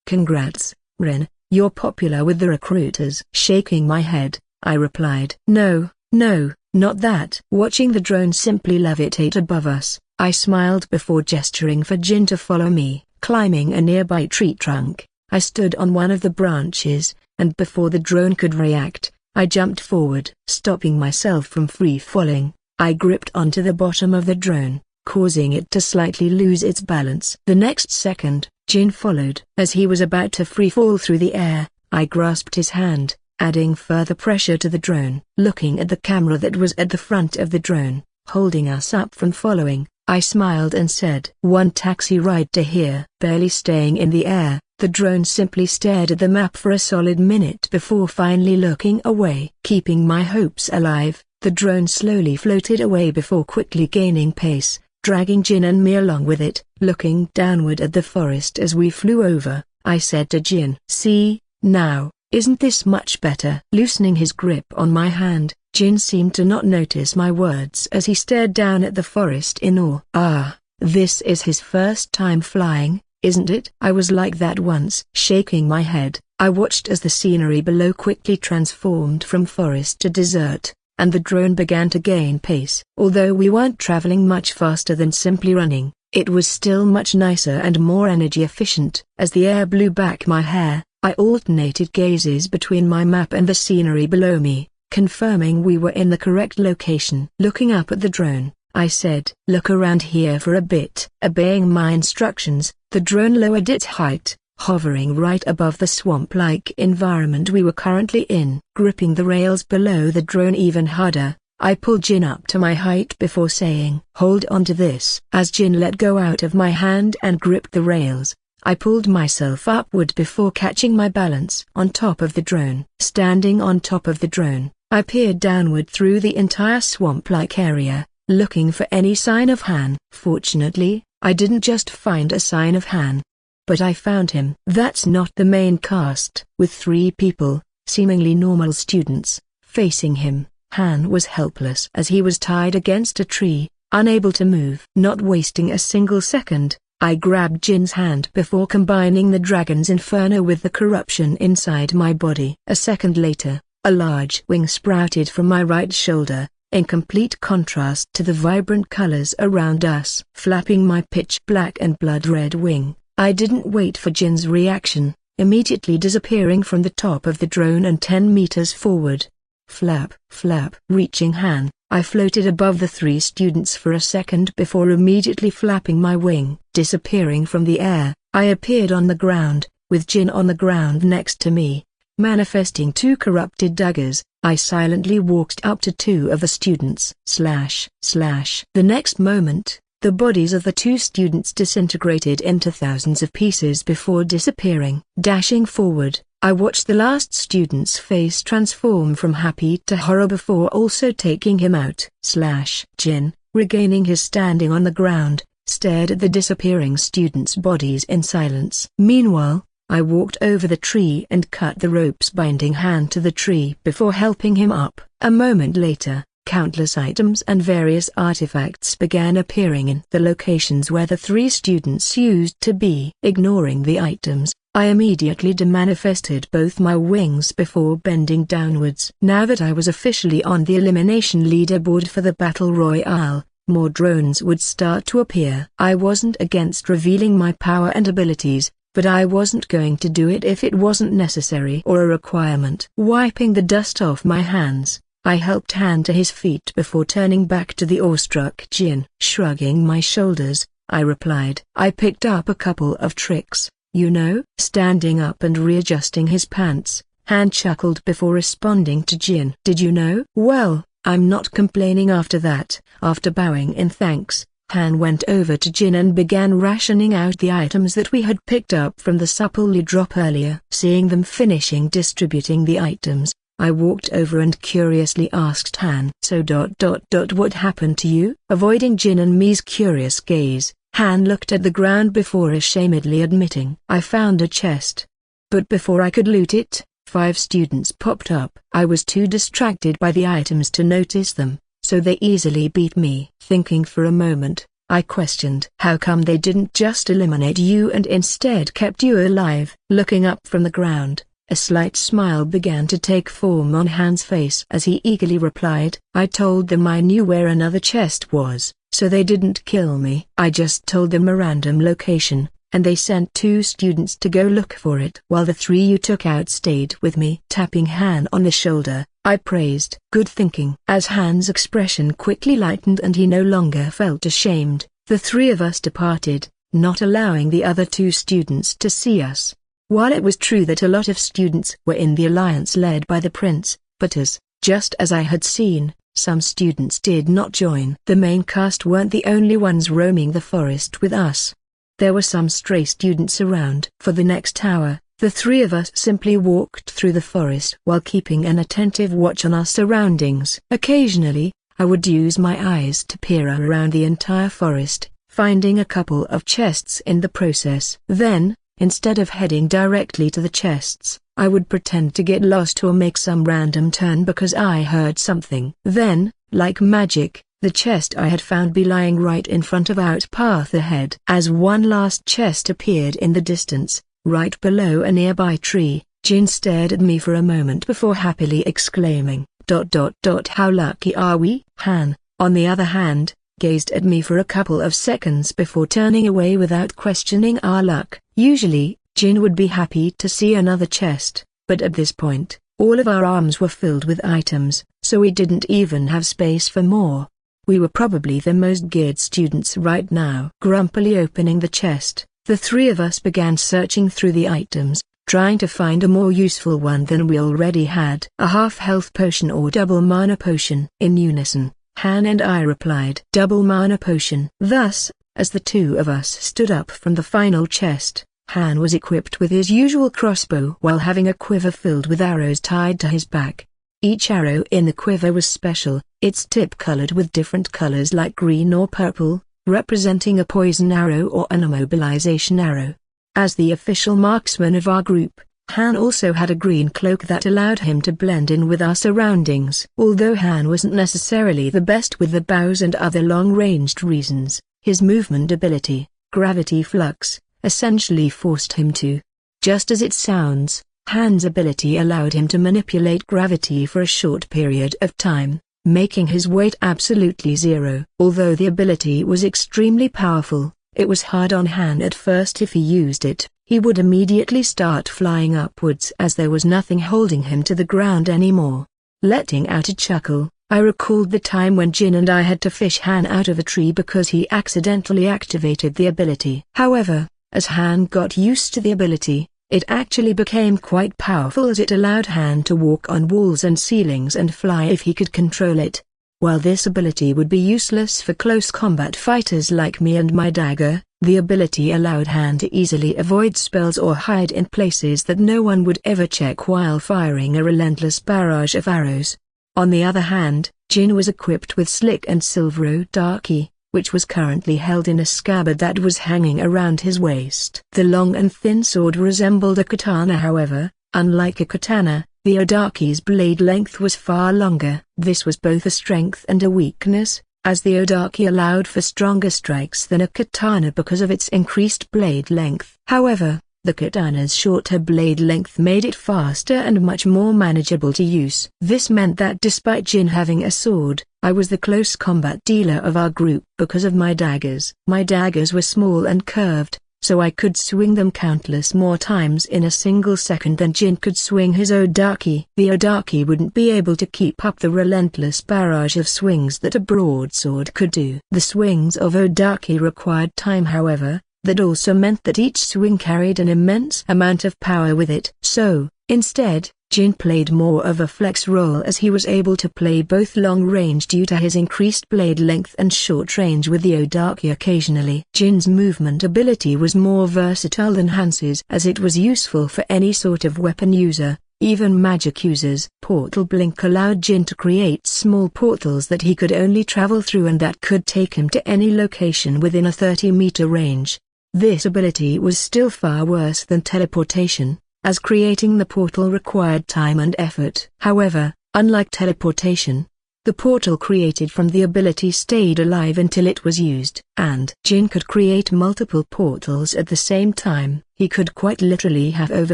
congrats, Ren, you're popular with the recruiters. Shaking my head, I replied. No, not that. Watching the drone simply levitate above us, I smiled before gesturing for Jin to follow me. Climbing a nearby tree trunk, I stood on one of the branches, and before the drone could react, I jumped forward. Stopping myself from free-falling, I gripped onto the bottom of the drone, causing it to slightly lose its balance. The next second, Jin followed. As he was about to free-fall through the air, I grasped his hand, adding further pressure to the drone. Looking at the camera that was at the front of the drone, holding us up from following, I smiled and said, "One taxi ride to here." Barely staying in the air, the drone simply stared at the map for a solid minute before finally looking away. Keeping my hopes alive, the drone slowly floated away before quickly gaining pace, dragging Jin and me along with it. Looking downward at the forest as we flew over, I said to Jin, "See, now, isn't this much better?" Loosening his grip on my hand, Jin seemed to not notice my words as he stared down at the forest in awe. This is his first time flying, isn't it? I was like that once. Shaking my head, I watched as the scenery below quickly transformed from forest to desert, and the drone began to gain pace. Although we weren't traveling much faster than simply running, it was still much nicer and more energy efficient. As the air blew back my hair, I alternated gazes between my map and the scenery below me, confirming we were in the correct location. Looking up at the drone, I said, "Look around here for a bit." Obeying my instructions, the drone lowered its height, hovering right above the swamp-like environment we were currently in. Gripping the rails below the drone even harder, I pulled Jin up to my height before saying, "Hold on to this." As Jin let go out of my hand and gripped the rails, I pulled myself upward before catching my balance on top of the drone. Standing on top of the drone, I peered downward through the entire swamp-like area, looking for any sign of Han. Fortunately, I didn't just find a sign of Han, but I found him. That's not the main cast. With 3 people, seemingly normal students, facing him, Han was helpless as he was tied against a tree, unable to move. Not wasting a single second, I grabbed Jin's hand before combining the dragon's inferno with the corruption inside my body. A second later, a large wing sprouted from my right shoulder, in complete contrast to the vibrant colors around us. Flapping my pitch black and blood red wing, I didn't wait for Jin's reaction, immediately disappearing from the top of the drone and 10 meters forward. Flap, flap. Reaching Han, I floated above the 3 students for a second before immediately flapping my wing. Disappearing from the air, I appeared on the ground, with Jin on the ground next to me. Manifesting 2 corrupted daggers, I silently walked up to 2 of the students. Slash, slash. The next moment, the bodies of the 2 students disintegrated into thousands of pieces before disappearing. Dashing forward, I watched the last student's face transform from happy to horror before also taking him out. Slash. Jin, regaining his standing on the ground, stared at the disappearing students' bodies in silence. Meanwhile, I walked over the tree and cut the ropes binding Han to the tree before helping him up. A moment later, countless items and various artifacts began appearing in the locations where the 3 students used to be. Ignoring the items, I immediately demanifested both my wings before bending downwards. Now that I was officially on the elimination leaderboard for the Battle Royale, more drones would start to appear. I wasn't against revealing my power and abilities, but I wasn't going to do it if it wasn't necessary or a requirement. Wiping the dust off my hands, I helped Han to his feet before turning back to the awestruck Jin. Shrugging my shoulders, I replied, "I picked up a couple of tricks, you know." Standing up and readjusting his pants, Han chuckled before responding to Jin. "Did you know?" "Well, I'm not complaining after that." After bowing in thanks, Han went over to Jin and began rationing out the items that we had picked up from the supply drop earlier. Seeing them finishing distributing the items, I walked over and curiously asked Han, "So what happened to you?" Avoiding Jin and me's curious gaze, Han looked at the ground before ashamedly admitting, "I found a chest. But before I could loot it, 5 students popped up. I was too distracted by the items to notice them, so they easily beat me." Thinking for a moment, I questioned, "How come they didn't just eliminate you and instead kept you alive?" Looking up from the ground, a slight smile began to take form on Han's face as he eagerly replied, "I told them I knew where another chest was, so they didn't kill me. I just told them a random location, and they sent 2 students to go look for it. While the 3 you took out stayed with me." Tapping Han on the shoulder, I praised, "Good thinking." As Han's expression quickly lightened and he no longer felt ashamed, the 3 of us departed, not allowing the other 2 students to see us. While it was true that a lot of students were in the alliance led by the prince, but just as I had seen, some students did not join. The main cast weren't the only ones roaming the forest with us. There were some stray students around. For the next hour, the 3 of us simply walked through the forest while keeping an attentive watch on our surroundings. Occasionally, I would use my eyes to peer around the entire forest, finding a couple of chests in the process. Then, instead of heading directly to the chests, I would pretend to get lost or make some random turn because I heard something. Then, like magic, the chest I had found be lying right in front of our path ahead. As one last chest appeared in the distance, right below a nearby tree, Jin stared at me for a moment before happily exclaiming, How lucky are we? Han, on the other hand, gazed at me for a couple of seconds before turning away without questioning our luck. Usually, Jin would be happy to see another chest, but at this point, all of our arms were filled with items, so we didn't even have space for more. We were probably the most geared students right now. Grumpily opening the chest, the three of us began searching through the items, trying to find a more useful one than we already had. A half-health potion or double mana potion. In unison, Han and I replied, double mana potion. Thus, as the two of us stood up from the final chest, Han was equipped with his usual crossbow while having a quiver filled with arrows tied to his back. Each arrow in the quiver was special, its tip colored with different colors like green or purple, representing a poison arrow or an immobilization arrow. As the official marksman of our group, Han also had a green cloak that allowed him to blend in with our surroundings. Although Han wasn't necessarily the best with the bows and other long-ranged reasons, his movement ability, gravity flux, essentially forced him to. Just as it sounds, Han's ability allowed him to manipulate gravity for a short period of time, making his weight absolutely zero. Although the ability was extremely powerful, it was hard on Han at first. If he used it, he would immediately start flying upwards as there was nothing holding him to the ground anymore. Letting out a chuckle, I recalled the time when Jin and I had to fish Han out of a tree because he accidentally activated the ability. However, as Han got used to the ability, it actually became quite powerful as it allowed Han to walk on walls and ceilings and fly if he could control it. While this ability would be useless for close combat fighters like me and my dagger, the ability allowed Han to easily avoid spells or hide in places that no one would ever check while firing a relentless barrage of arrows. On the other hand, Jin was equipped with Slick and Silver Odaki, which was currently held in a scabbard that was hanging around his waist. The long and thin sword resembled a katana. However, unlike a katana, the Odaki's blade length was far longer. This was both a strength and a weakness, as the Odaki allowed for stronger strikes than a katana because of its increased blade length. However, the katana's shorter blade length made it faster and much more manageable to use. This meant that despite Jin having a sword, I was the close combat dealer of our group because of my daggers. My daggers were small and curved, so I could swing them countless more times in a single second than Jin could swing his Odaki. The Odaki wouldn't be able to keep up the relentless barrage of swings that a broadsword could do. The swings of Odaki required time. However, that also meant that each swing carried an immense amount of power with it. So, instead, Jin played more of a flex role as he was able to play both long range due to his increased blade length and short range with the Odaki occasionally. Jin's movement ability was more versatile than Han's as it was useful for any sort of weapon user, even magic users. Portal Blink allowed Jin to create small portals that he could only travel through and that could take him to any location within a 30-meter range. This ability was still far worse than teleportation, as creating the portal required time and effort. However, unlike teleportation, the portal created from the ability stayed alive until it was used. And Jin could create multiple portals at the same time. He could quite literally have over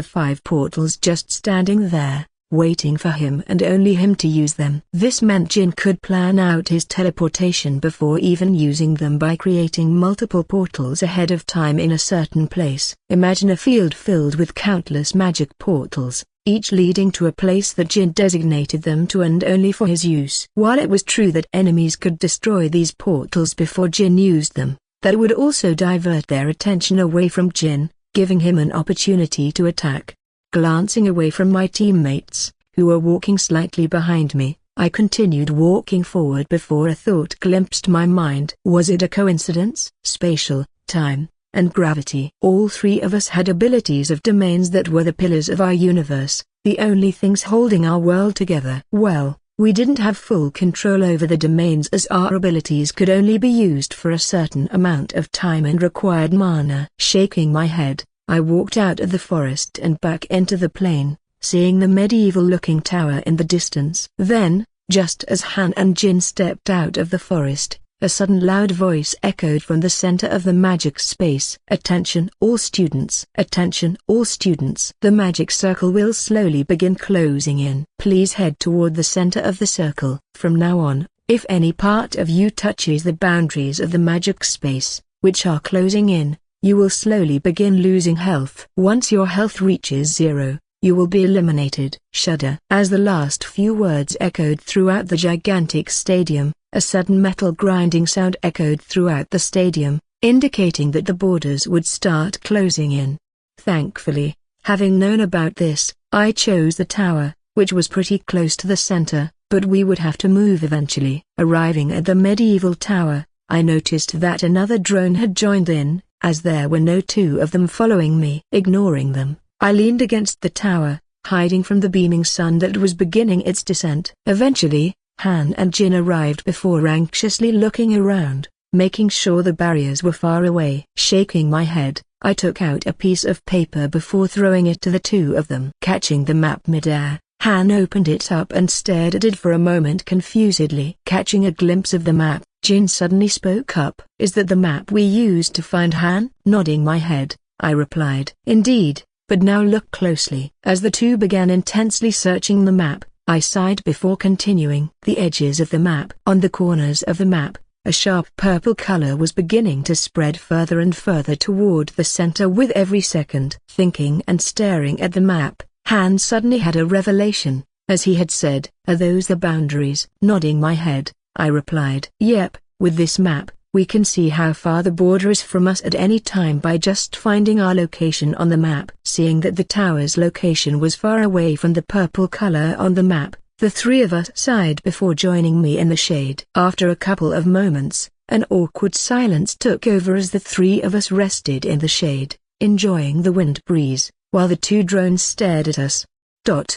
5 portals just standing there, waiting for him and only him to use them. This meant Jin could plan out his teleportation before even using them by creating multiple portals ahead of time in a certain place. Imagine a field filled with countless magic portals, each leading to a place that Jin designated them to and only for his use. While it was true that enemies could destroy these portals before Jin used them, that would also divert their attention away from Jin, giving him an opportunity to attack. Glancing away from my teammates, who were walking slightly behind me, I continued walking forward before a thought glimpsed my mind. Was it a coincidence? Spatial, time, and gravity. All three of us had abilities of domains that were the pillars of our universe, the only things holding our world together. Well, we didn't have full control over the domains as our abilities could only be used for a certain amount of time and required mana. Shaking my head, I walked out of the forest and back into the plain, seeing the medieval-looking tower in the distance. Then, just as Han and Jin stepped out of the forest, A sudden loud voice echoed from the center of the magic space. "Attention all students! Attention all students! The magic circle will slowly begin closing in. Please head toward the center of the circle. From now on, if any part of you touches the boundaries of the magic space, which are closing in, you will slowly begin losing health. Once your health reaches 0, you will be eliminated." Shudder. As the last few words echoed throughout the gigantic stadium, a sudden metal grinding sound echoed throughout the stadium, indicating that the borders would start closing in. Thankfully, having known about this, I chose the tower, which was pretty close to the center, but we would have to move eventually. Arriving at the medieval tower, I noticed that another drone had joined in, as there were no two of them following me. Ignoring them, I leaned against the tower, hiding from the beaming sun that was beginning its descent. Eventually, Han and Jin arrived before anxiously looking around, making sure the barriers were far away. Shaking my head, I took out a piece of paper before throwing it to the two of them. Catching the map midair, Han opened it up and stared at it for a moment confusedly. Catching a glimpse of the map, Jin suddenly spoke up. "Is that the map we used to find Han?" Nodding my head, I replied. "Indeed, but now look closely." As the two began intensely searching the map, I sighed before continuing. The edges of the map. On the corners of the map, a sharp purple color was beginning to spread further and further toward the center with every second. Thinking and staring at the map, Han suddenly had a revelation. As he had said, "Are those the boundaries?" Nodding my head, I replied. "Yep, with this map, we can see how far the border is from us at any time by just finding our location on the map." Seeing that the tower's location was far away from the purple color on the map, the three of us sighed before joining me in the shade. After a couple of moments, an awkward silence took over as the three of us rested in the shade, enjoying the wind breeze, while the two drones stared at us. Dot.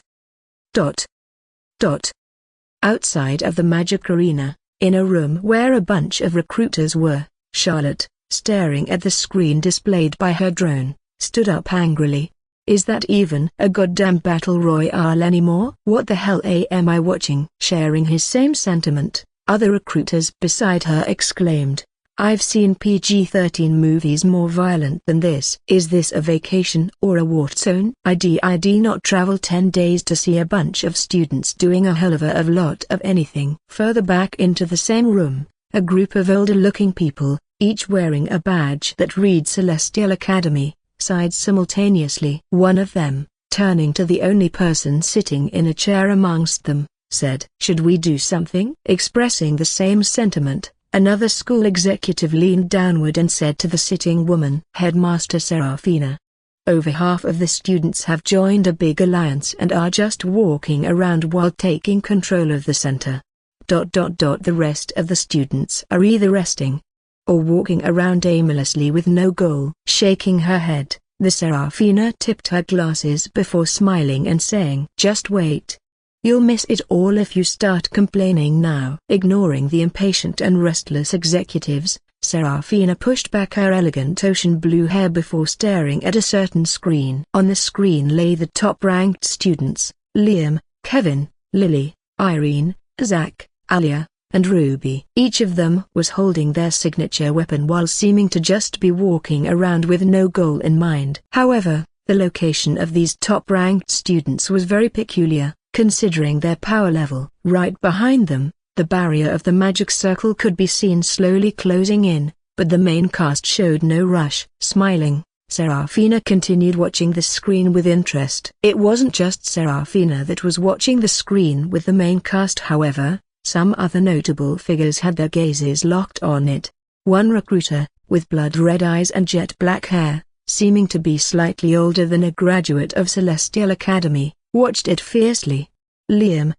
Dot. Dot. Outside of the magic arena, in a room where a bunch of recruiters were, Charlotte, staring at the screen displayed by her drone, stood up angrily. "Is that even a goddamn battle royale anymore? What the hell am I watching?" Sharing his same sentiment, other recruiters beside her exclaimed, "I've seen PG-13 movies more violent than this." "Is this a vacation or a war zone? I'd not travel 10 days to see a bunch of students doing a hell of a lot of anything." Further back into the same room, a group of older-looking people, each wearing a badge that reads Celestial Academy, sighed simultaneously. One of them, turning to the only person sitting in a chair amongst them, said, "Should we do something?" Expressing the same sentiment, another school executive leaned downward and said to the sitting woman, "Headmaster Serafina. Over half of the students have joined a big alliance and are just walking around while taking control of the center. The rest of the students are either resting or walking around aimlessly with no goal." Shaking her head, the Serafina tipped her glasses before smiling and saying, "Just wait. You'll miss it all if you start complaining now." Ignoring the impatient and restless executives, Serafina pushed back her elegant ocean blue hair before staring at a certain screen. On the screen lay the top-ranked students, Liam, Kevin, Lily, Irene, Zach, Alia, and Ruby. Each of them was holding their signature weapon while seeming to just be walking around with no goal in mind. However, the location of these top-ranked students was very peculiar, considering their power level. Right behind them, the barrier of the magic circle could be seen slowly closing in, but the main cast showed no rush. Smiling, Serafina continued watching the screen with interest. It wasn't just Serafina that was watching the screen with the main cast, however. Some other notable figures had their gazes locked on it. One recruiter, with blood-red eyes and jet-black hair, seeming to be slightly older than a graduate of Celestial Academy, watched it fiercely. Liam,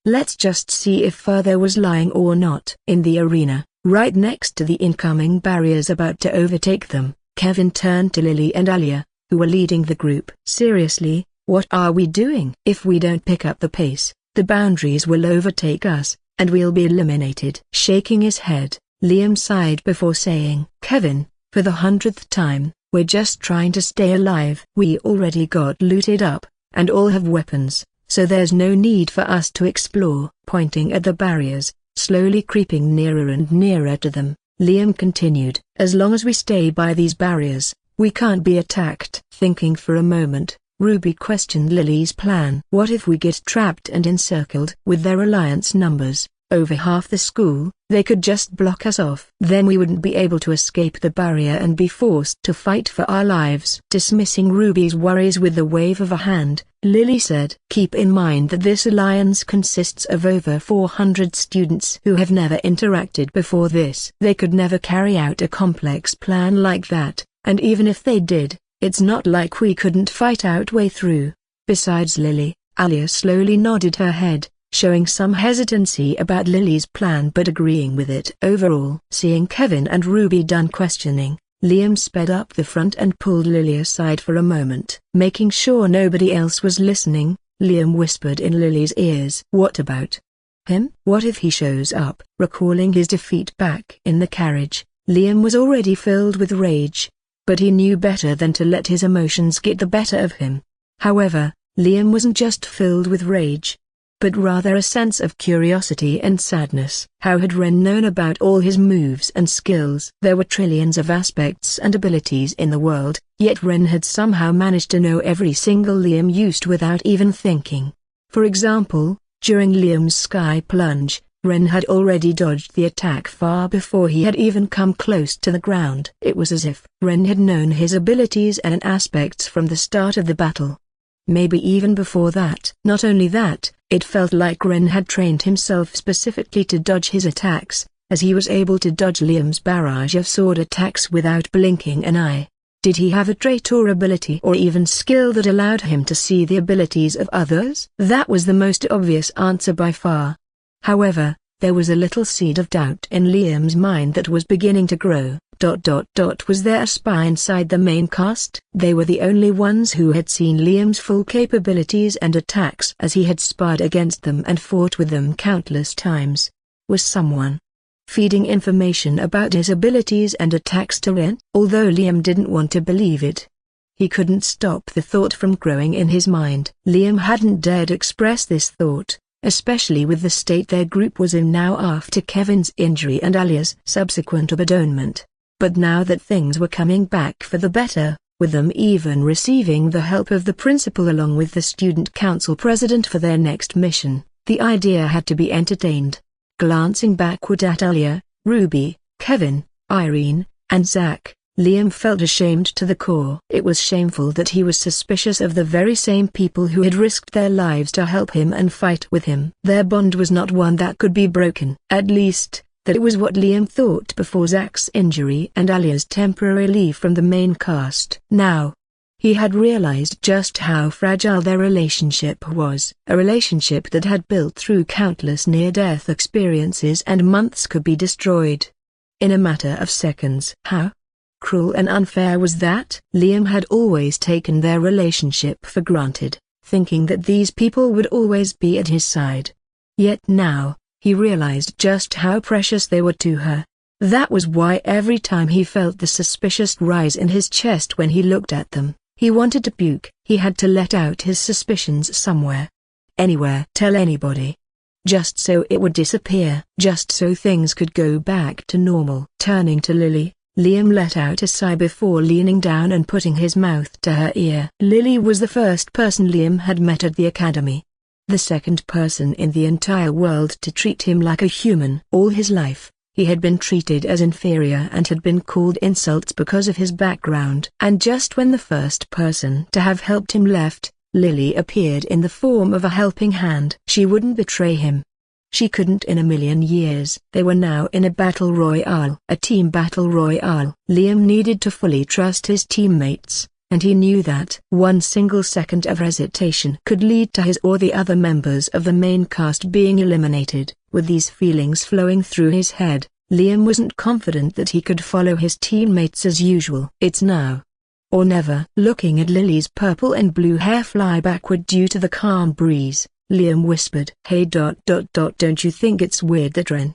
let's just see if Further was lying or not. In the arena, right next to the incoming barriers about to overtake them, Kevin turned to Lily and Alia, who were leading the group. "Seriously, what are we doing? If we don't pick up the pace, the boundaries will overtake us, and we'll be eliminated." Shaking his head, Liam sighed before saying, "Kevin, for the 100th time, we're just trying to stay alive. We already got looted up, and all have weapons, so there's no need for us to explore." Pointing at the barriers, Slowly creeping nearer and nearer to them, Liam continued, "As long as we stay by these barriers, we can't be attacked." Thinking for a moment, Ruby questioned Lily's plan. What if we get trapped and encircled? With their alliance numbers, over half the school, they could just block us off. Then we wouldn't be able to escape the barrier and be forced to fight for our lives. Dismissing Ruby's worries with the wave of a hand, Lily said, "Keep in mind that this alliance consists of over 400 students who have never interacted before this. They could never carry out a complex plan like that, and even if they did, it's not like we couldn't fight our way through. Besides Lily," Alia slowly nodded her head, showing some hesitancy about Lily's plan but agreeing with it overall. Seeing Kevin and Ruby done questioning, Liam sped up the front and pulled Lily aside for a moment. Making sure nobody else was listening, Liam whispered in Lily's ears, "What about him? What if he shows up?" Recalling his defeat back in the carriage, Liam was already filled with rage, but he knew better than to let his emotions get the better of him. However, Liam wasn't just filled with rage, but rather a sense of curiosity and sadness. How had Ren known about all his moves and skills? There were trillions of aspects and abilities in the world, yet Ren had somehow managed to know every single Liam used without even thinking. For example, during Liam's sky plunge, Ren had already dodged the attack far before he had even come close to the ground. It was as if Ren had known his abilities and aspects from the start of the battle. Maybe even before that. Not only that, it felt like Ren had trained himself specifically to dodge his attacks, as he was able to dodge Liam's barrage of sword attacks without blinking an eye. Did he have a trait or ability or even skill that allowed him to see the abilities of others? That was the most obvious answer by far. However, there was a little seed of doubt in Liam's mind that was beginning to grow. Was there a spy inside the main cast? They were the only ones who had seen Liam's full capabilities and attacks, as he had sparred against them and fought with them countless times. Was someone feeding information about his abilities and attacks to Ren? Although Liam didn't want to believe it, he couldn't stop the thought from growing in his mind. Liam hadn't dared express this thought, especially with the state their group was in now after Kevin's injury and Alia's subsequent abandonment. But now that things were coming back for the better, with them even receiving the help of the principal along with the student council president for their next mission, the idea had to be entertained. Glancing backward at Alia, Ruby, Kevin, Irene, and Zach, Liam felt ashamed to the core. It was shameful that he was suspicious of the very same people who had risked their lives to help him and fight with him. Their bond was not one that could be broken. At least, that was what Liam thought before Zach's injury and Alia's temporary leave from the main cast. Now, he had realized just how fragile their relationship was. A relationship that had built through countless near-death experiences and months could be destroyed in a matter of seconds. How cruel and unfair was that? Liam had always taken their relationship for granted, thinking that these people would always be at his side. Yet now, he realized just how precious they were to her. That was why every time he felt the suspicious rise in his chest when he looked at them, he wanted to puke. He had to let out his suspicions somewhere. Anywhere. Tell anybody. Just so it would disappear. Just so things could go back to normal. Turning to Lily, Liam let out a sigh before leaning down and putting his mouth to her ear. Lily was the first person Liam had met at the academy. The second person in the entire world to treat him like a human. All his life, he had been treated as inferior and had been called insults because of his background. And just when the first person to have helped him left, Lily appeared in the form of a helping hand. She wouldn't betray him. She couldn't in a million years. They were now in a battle royale. A team battle royale. Liam needed to fully trust his teammates, and he knew that one single second of hesitation could lead to his or the other members of the main cast being eliminated. With these feelings flowing through his head, Liam wasn't confident that he could follow his teammates as usual. It's now or never. Looking at Lily's purple and blue hair fly backward due to the calm breeze, Liam whispered, "Hey don't you think it's weird that Ren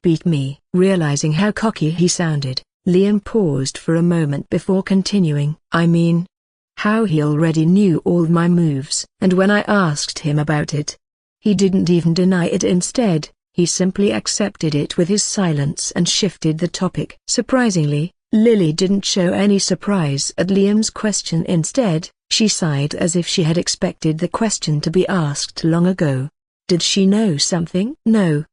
beat me?" Realizing how cocky he sounded, Liam paused for a moment before continuing. "I mean, how he already knew all my moves. And when I asked him about it, he didn't even deny it. Instead, He simply accepted it with his silence and shifted the topic. Surprisingly, Lily didn't show any surprise at Liam's question. Instead, she sighed as if she had expected the question to be asked long ago. Did she know something? No.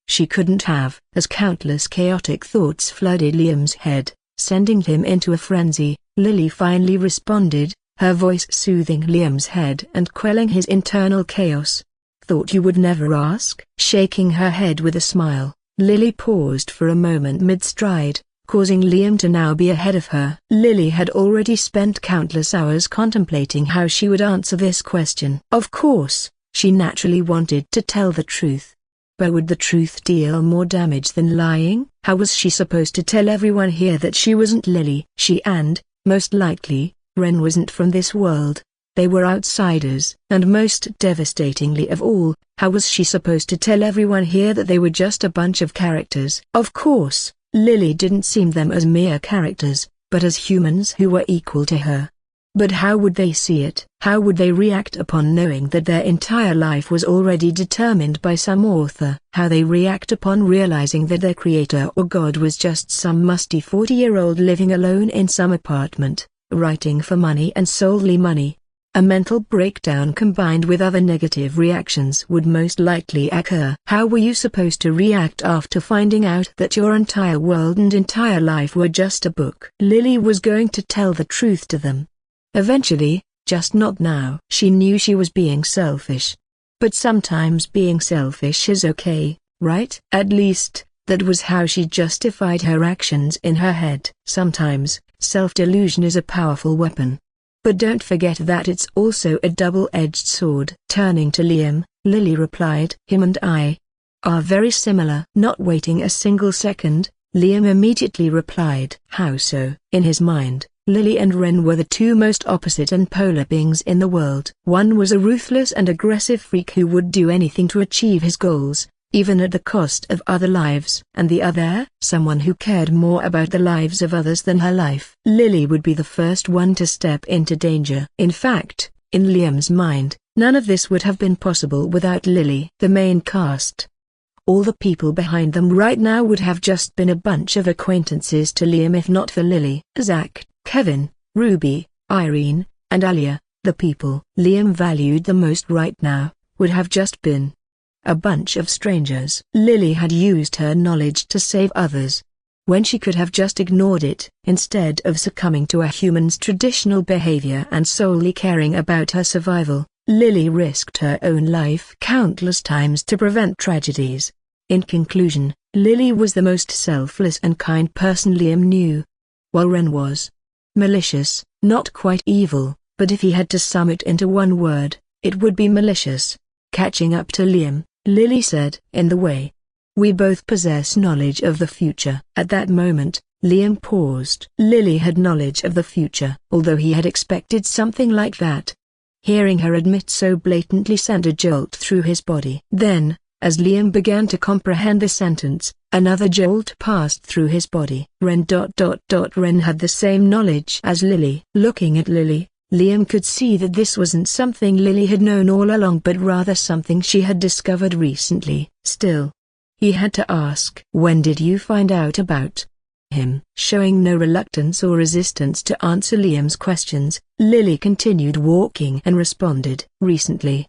She couldn't have, as countless chaotic thoughts flooded Liam's head, sending him into a frenzy. Lily finally responded, her voice soothing Liam's head and quelling his internal chaos. Thought you would never ask? Shaking her head with a smile, Lily paused for a moment mid-stride, causing Liam to now be ahead of her. Lily had already spent countless hours contemplating how she would answer this question. Of course, she naturally wanted to tell the truth. But would the truth deal more damage than lying? How was she supposed to tell everyone here that she wasn't Lily? She and, most likely, Ren wasn't from this world. They were outsiders. And most devastatingly of all, how was she supposed to tell everyone here that they were just a bunch of characters? Of course, Lily didn't see them as mere characters, but as humans who were equal to her. But how would they see it? How would they react upon knowing that their entire life was already determined by some author? How they react upon realizing that their creator or God was just some musty 40-year-old living alone in some apartment, writing for money and solely money? A mental breakdown combined with other negative reactions would most likely occur. How were you supposed to react after finding out that your entire world and entire life were just a book? Lily was going to tell the truth to them. Eventually, just not now. She knew she was being selfish. But sometimes being selfish is okay, right? At least, that was how she justified her actions in her head. Sometimes, self-delusion is a powerful weapon. But don't forget that it's also a double-edged sword. Turning to Liam, Lily replied, him and I are very similar. Not waiting a single second, Liam immediately replied, how so? In his mind, Lily and Ren were the two most opposite and polar beings in the world. One was a ruthless and aggressive freak who would do anything to achieve his goals, even at the cost of other lives. And the other, someone who cared more about the lives of others than her life. Lily would be the first one to step into danger. In fact, in Liam's mind, none of this would have been possible without Lily. The main cast, all the people behind them right now would have just been a bunch of acquaintances to Liam if not for Lily. Zach, Kevin, Ruby, Irene, and Alia, the people Liam valued the most right now, would have just been a bunch of strangers. Lily had used her knowledge to save others, when she could have just ignored it. Instead of succumbing to a human's traditional behavior and solely caring about her survival, Lily risked her own life countless times to prevent tragedies. In conclusion, Lily was the most selfless and kind person Liam knew. While Ren was malicious, not quite evil, but if he had to sum it into one word, it would be malicious. Catching up to Liam, Lily said, in the way we both possess knowledge of the future. At that moment, Liam paused. Lily had knowledge of the future, although he had expected something like that. Hearing her admit so blatantly sent a jolt through his body. Then, as Liam began to comprehend the sentence, another jolt passed through his body. Ren had the same knowledge as Lily. Looking at Lily, Liam could see that this wasn't something Lily had known all along but rather something she had discovered recently. Still, he had to ask, when did you find out about him? Showing no reluctance or resistance to answer Liam's questions, Lily continued walking and responded, recently.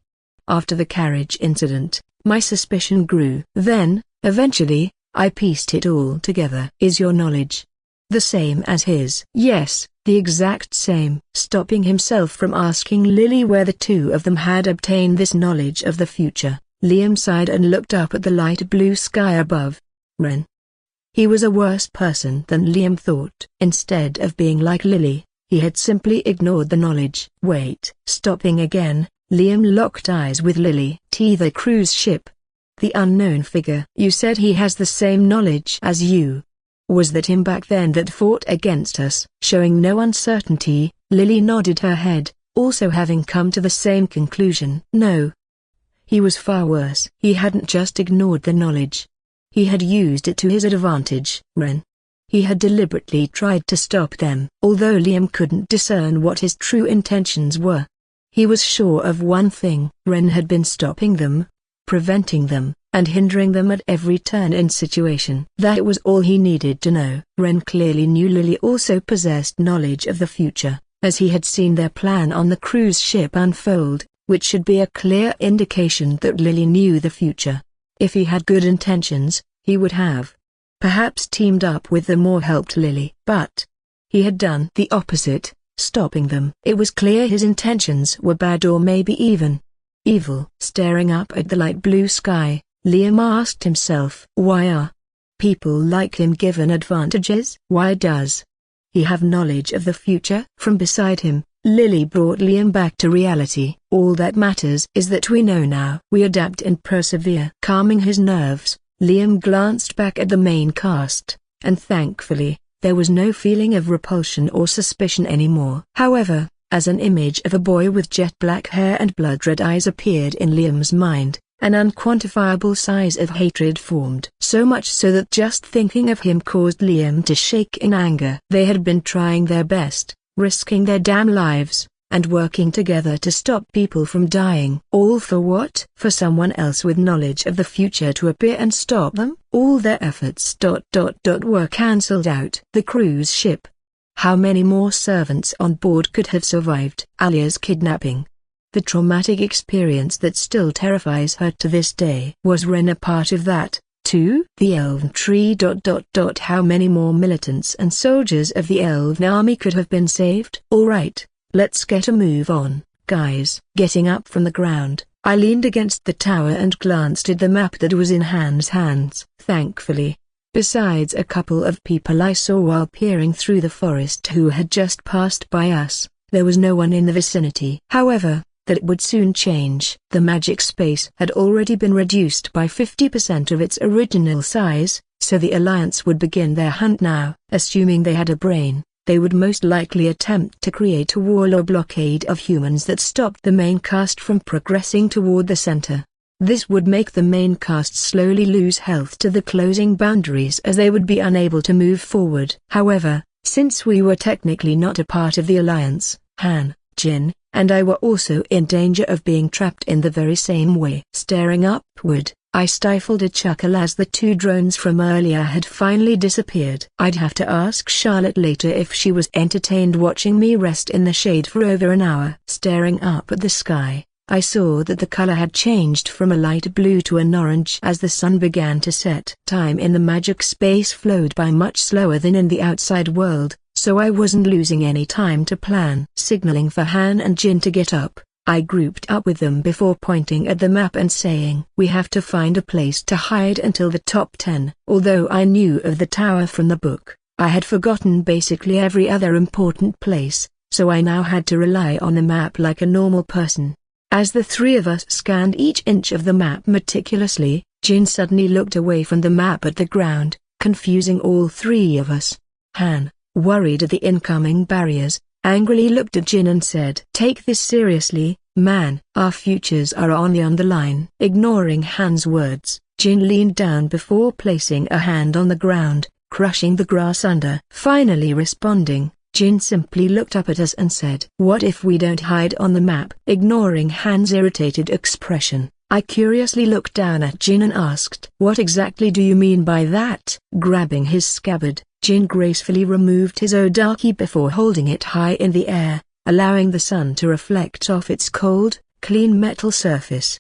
After the carriage incident, my suspicion grew. Then, eventually, I pieced it all together. Is your knowledge the same as his? Yes, the exact same. Stopping himself from asking Lily where the two of them had obtained this knowledge of the future, Liam sighed and looked up at the light blue sky above. Ren. He was a worse person than Liam thought. Instead of being like Lily, he had simply ignored the knowledge. Wait. Stopping again, Liam locked eyes with Lily. The cruise ship. The unknown figure. You said he has the same knowledge as you. Was that him back then that fought against us? Showing no uncertainty, Lily nodded her head, also having come to the same conclusion. No. He was far worse. He hadn't just ignored the knowledge. He had used it to his advantage. Ren. He had deliberately tried to stop them. Although Liam couldn't discern what his true intentions were, he was sure of one thing. Ren had been stopping them, preventing them, and hindering them at every turn and situation. That was all he needed to know. Ren clearly knew Lily also possessed knowledge of the future, as he had seen their plan on the cruise ship unfold, which should be a clear indication that Lily knew the future. If he had good intentions, he would have perhaps teamed up with them or helped Lily. But he had done the opposite, stopping them. It was clear his intentions were bad or maybe even evil. Staring up at the light blue sky, Liam asked himself, why are people like him given advantages? Why does he have knowledge of the future? From beside him, Lily brought Liam back to reality. All that matters is that we know now. We adapt and persevere. Calming his nerves, Liam glanced back at the main cast, and thankfully, there was no feeling of repulsion or suspicion anymore. However, as an image of a boy with jet black hair and blood-red eyes appeared in Liam's mind, an unquantifiable size of hatred formed. So much so that just thinking of him caused Liam to shake in anger. They had been trying their best, risking their damn lives, and working together to stop people from dying. All for what? For someone else with knowledge of the future to appear and stop them? All their efforts were cancelled out. The cruise ship. How many more servants on board could have survived Alia's kidnapping? The traumatic experience that still terrifies her to this day. Was Ren a part of that, too? The Elven Tree. How many more militants and soldiers of the Elven army could have been saved? Alright, let's get a move on, guys. Getting up from the ground, I leaned against the tower and glanced at the map that was in Han's hands. Thankfully, besides a couple of people I saw while peering through the forest who had just passed by us, there was no one in the vicinity. However, that would soon change. The magic space had already been reduced by 50% of its original size, so the Alliance would begin their hunt now. Assuming they had a brain, they would most likely attempt to create a wall or blockade of humans that stopped the main cast from progressing toward the center. This would make the main cast slowly lose health to the closing boundaries as they would be unable to move forward. However, since we were technically not a part of the Alliance, Han, Jin, and I were also in danger of being trapped in the very same way. Staring upward, I stifled a chuckle as the two drones from earlier had finally disappeared. I'd have to ask Charlotte later if she was entertained watching me rest in the shade for over an hour. Staring up at the sky, I saw that the color had changed from a light blue to an orange as the sun began to set. Time in the magic space flowed by much slower than in the outside world, so I wasn't losing any time to plan. Signaling for Han and Jin to get up, I grouped up with them before pointing at the map and saying, we have to find a place to hide until the top 10. Although I knew of the tower from the book, I had forgotten basically every other important place, so I now had to rely on the map like a normal person. As the three of us scanned each inch of the map meticulously, Jin suddenly looked away from the map at the ground, confusing all three of us. Han, worried at the incoming barriers, angrily looked at Jin and said, take this seriously, man. Our futures are on the line. Ignoring Han's words, Jin leaned down before placing a hand on the ground, crushing the grass under. Finally responding, Jin simply looked up at us and said, what if we don't hide on the map? Ignoring Han's irritated expression, I curiously looked down at Jin and asked, what exactly do you mean by that? Grabbing his scabbard, Jin gracefully removed his odaki before holding it high in the air, allowing the sun to reflect off its cold, clean metal surface.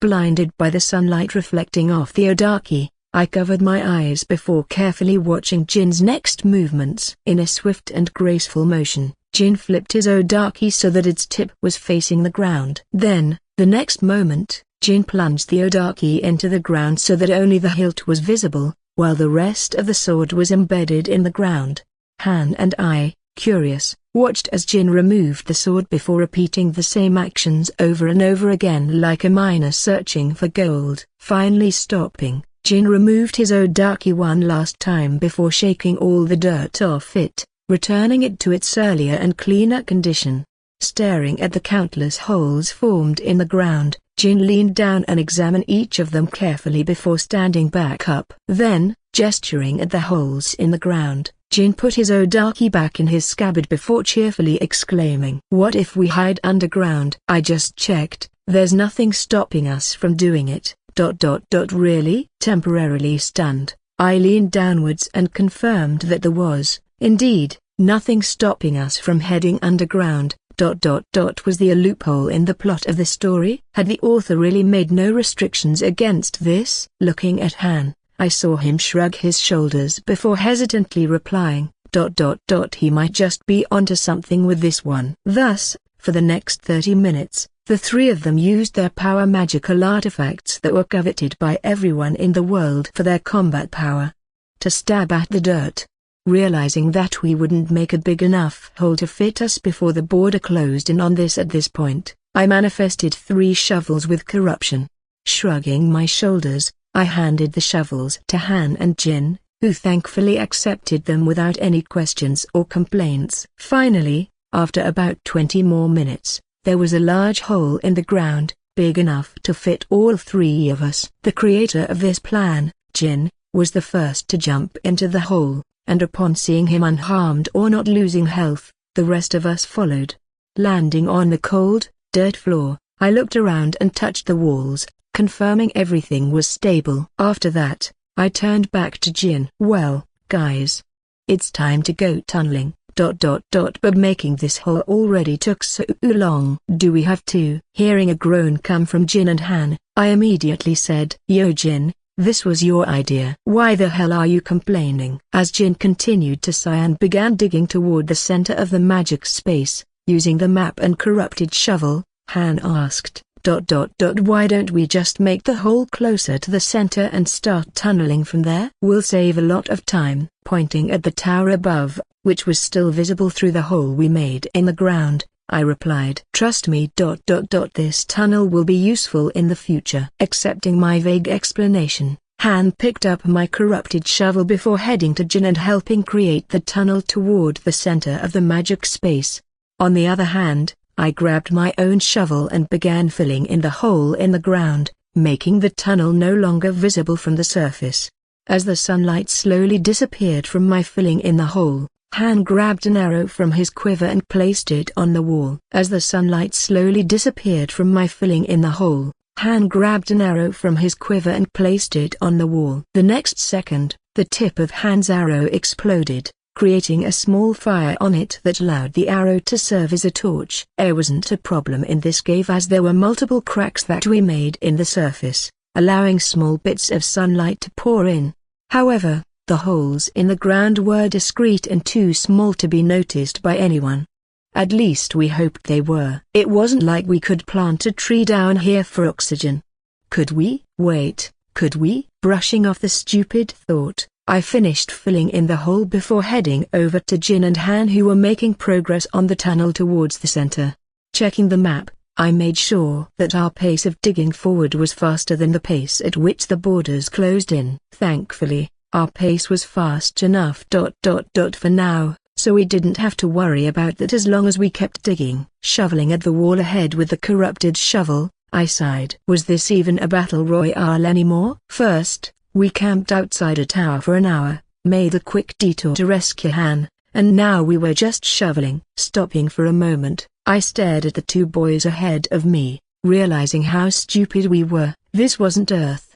Blinded by the sunlight reflecting off the odaki, I covered my eyes before carefully watching Jin's next movements. In a swift and graceful motion, Jin flipped his odaki so that its tip was facing the ground. Then, the next moment, Jin plunged the odaki into the ground so that only the hilt was visible, while the rest of the sword was embedded in the ground. Han and I, curious, watched as Jin removed the sword before repeating the same actions over and over again like a miner searching for gold. Finally stopping, Jin removed his odaki one last time before shaking all the dirt off it, returning it to its earlier and cleaner condition. Staring at the countless holes formed in the ground, Jin leaned down and examined each of them carefully before standing back up. Then, gesturing at the holes in the ground, Jin put his odaki back in his scabbard before cheerfully exclaiming, what if we hide underground? I just checked, there's nothing stopping us from doing it. Really? Temporarily stunned, I leaned downwards and confirmed that there was, indeed, nothing stopping us from heading underground. Was there a loophole in the plot of the story? Had the author really made no restrictions against this? Looking at Han, I saw him shrug his shoulders before hesitantly replying, he might just be onto something with this one. Thus, for the next 30 minutes, the three of them used their power magical artifacts that were coveted by everyone in the world for their combat power to stab at the dirt. Realizing that we wouldn't make a big enough hole to fit us before the border closed in on this at this point, I manifested 3 shovels with corruption. Shrugging my shoulders, I handed the shovels to Han and Jin, who thankfully accepted them without any questions or complaints. Finally, after about 20 more minutes, there was a large hole in the ground, big enough to fit all 3 of us. The creator of this plan, Jin, was the first to jump into the hole, and upon seeing him unharmed or not losing health, the rest of us followed. Landing on the cold, dirt floor, I looked around and touched the walls, confirming everything was stable. After that, I turned back to Jin. Well, guys, it's time to go tunneling. But making this hole already took so long. Do we have to? Hearing a groan come from Jin and Han, I immediately said, Yo Jin, this was your idea. Why the hell are you complaining? As Jin continued to sigh and began digging toward the center of the magic space, using the map and corrupted shovel, Han asked, Why don't we just make the hole closer to the center and start tunneling from there? We'll save a lot of time. Pointing at the tower above, which was still visible through the hole we made in the ground, I replied. Trust me. This tunnel will be useful in the future. Accepting my vague explanation, Han picked up my corrupted shovel before heading to Jin and helping create the tunnel toward the center of the magic space. On the other hand, I grabbed my own shovel and began filling in the hole in the ground, making the tunnel no longer visible from the surface. As the sunlight slowly disappeared from my filling in the hole, Han grabbed an arrow from his quiver and placed it on the wall. As the sunlight slowly disappeared from my filling in the hole, Han grabbed an arrow from his quiver and placed it on the wall. The next second, the tip of Han's arrow exploded, creating a small fire on it that allowed the arrow to serve as a torch. Air wasn't a problem in this cave as there were multiple cracks that we made in the surface, allowing small bits of sunlight to pour in. However, the holes in the ground were discreet and too small to be noticed by anyone. At least we hoped they were. It wasn't like we could plant a tree down here for oxygen. Could we? Wait, could we? Brushing off the stupid thought, I finished filling in the hole before heading over to Jin and Han who were making progress on the tunnel towards the center. Checking the map, I made sure that our pace of digging forward was faster than the pace at which the borders closed in. Thankfully, our pace was fast enough. For now, so we didn't have to worry about that as long as we kept digging. Shoveling at the wall ahead with the corrupted shovel, I sighed. Was this even a battle royale anymore? First, we camped outside a tower for an hour, made a quick detour to rescue Han, and now we were just shoveling. Stopping for a moment, I stared at the 2 boys ahead of me, realizing how stupid we were. This wasn't Earth.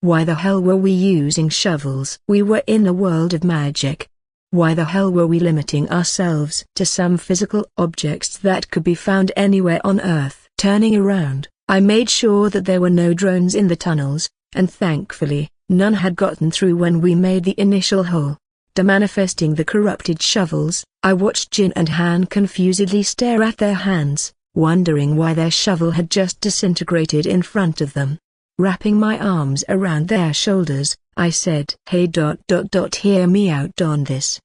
Why the hell were we using shovels? We were in the world of magic. Why the hell were we limiting ourselves to some physical objects that could be found anywhere on Earth? Turning around, I made sure that there were no drones in the tunnels, and thankfully, none had gotten through when we made the initial hole. Demanifesting the corrupted shovels, I watched Jin and Han confusedly stare at their hands, wondering why their shovel had just disintegrated in front of them. Wrapping my arms around their shoulders, I said, Hey. Hear me out on this.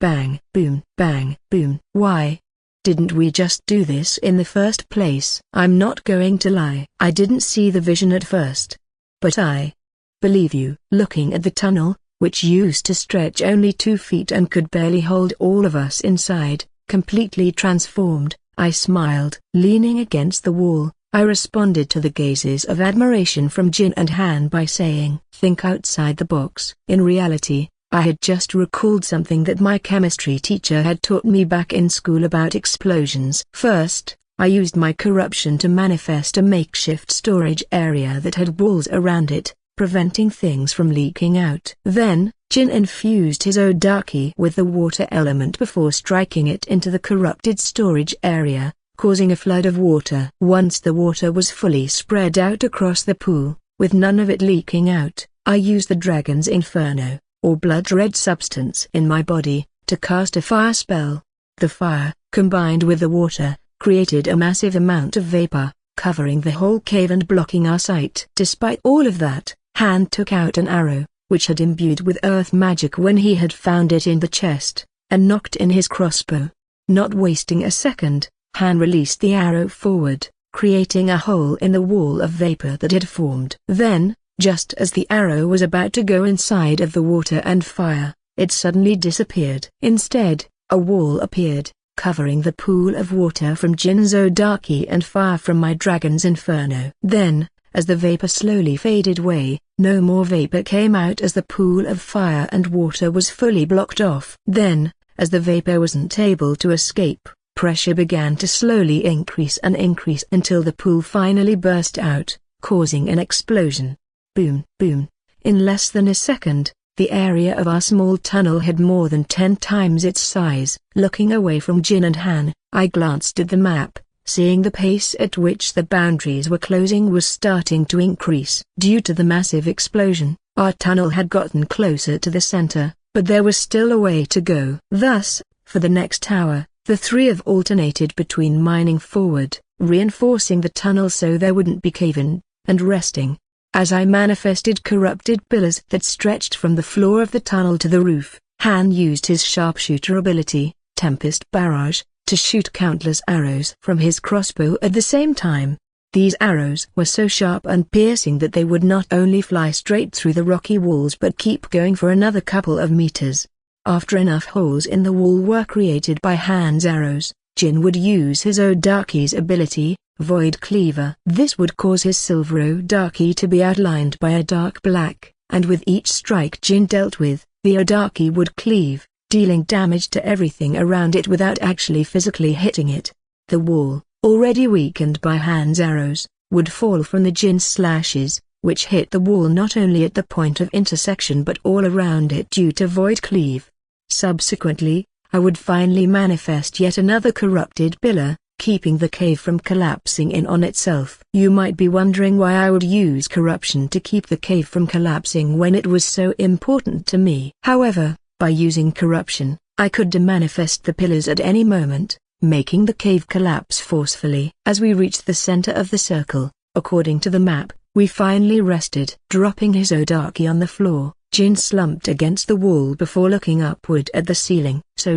Bang, boom, bang, boom. Why didn't we just do this in the first place? I'm not going to lie. I didn't see the vision at first. But I believe you. Looking at the tunnel, which used to stretch only 2 feet and could barely hold all of us inside, completely transformed, I smiled. Leaning against the wall, I responded to the gazes of admiration from Jin and Han by saying, Think outside the box. In reality, I had just recalled something that my chemistry teacher had taught me back in school about explosions. First, I used my corruption to manifest a makeshift storage area that had walls around it, preventing things from leaking out. Then, Jin infused his Odaki with the water element before striking it into the corrupted storage area, causing a flood of water. Once the water was fully spread out across the pool, with none of it leaking out, I used the dragon's inferno, or blood-red substance in my body, to cast a fire spell. The fire, combined with the water, created a massive amount of vapor, covering the whole cave and blocking our sight. Despite all of that, Han took out an arrow, which had imbued with earth magic when he had found it in the chest, and knocked in his crossbow. Not wasting a second, Han released the arrow forward, creating a hole in the wall of vapor that had formed. Then, just as the arrow was about to go inside of the water and fire, it suddenly disappeared. Instead, a wall appeared, covering the pool of water from Jin's Odaki and fire from my dragon's inferno. Then, as the vapor slowly faded away, no more vapor came out as the pool of fire and water was fully blocked off. Then, as the vapor wasn't able to escape, pressure began to slowly increase and increase until the pool finally burst out, causing an explosion. Boom, boom. In less than a second, the area of our small tunnel had more than 10 times its size. Looking away from Jin and Han, I glanced at the map, seeing the pace at which the boundaries were closing was starting to increase. Due to the massive explosion, our tunnel had gotten closer to the center, but there was still a way to go. Thus, for the next hour, the three have alternated between mining forward, reinforcing the tunnel so there wouldn't be cave-in, and resting. As I manifested corrupted pillars that stretched from the floor of the tunnel to the roof, Han used his sharpshooter ability, Tempest Barrage, to shoot countless arrows from his crossbow at the same time. These arrows were so sharp and piercing that they would not only fly straight through the rocky walls but keep going for another couple of meters. After enough holes in the wall were created by Han's arrows, Jin would use his Odaki's ability, Void Cleaver. This would cause his silver Odaki to be outlined by a dark black, and with each strike Jin dealt with, the Odaki would cleave, dealing damage to everything around it without actually physically hitting it. The wall, already weakened by Han's arrows, would fall from the Jin's slashes, which hit the wall not only at the point of intersection but all around it due to Void Cleave. Subsequently, I would finally manifest yet another corrupted pillar, keeping the cave from collapsing in on itself. You might be wondering why I would use corruption to keep the cave from collapsing when it was so important to me. However, by using corruption, I could demanifest the pillars at any moment, making the cave collapse forcefully. As we reached the center of the circle, according to the map, we finally rested. Dropping his Odaki on the floor, Jin slumped against the wall before looking upward at the ceiling. So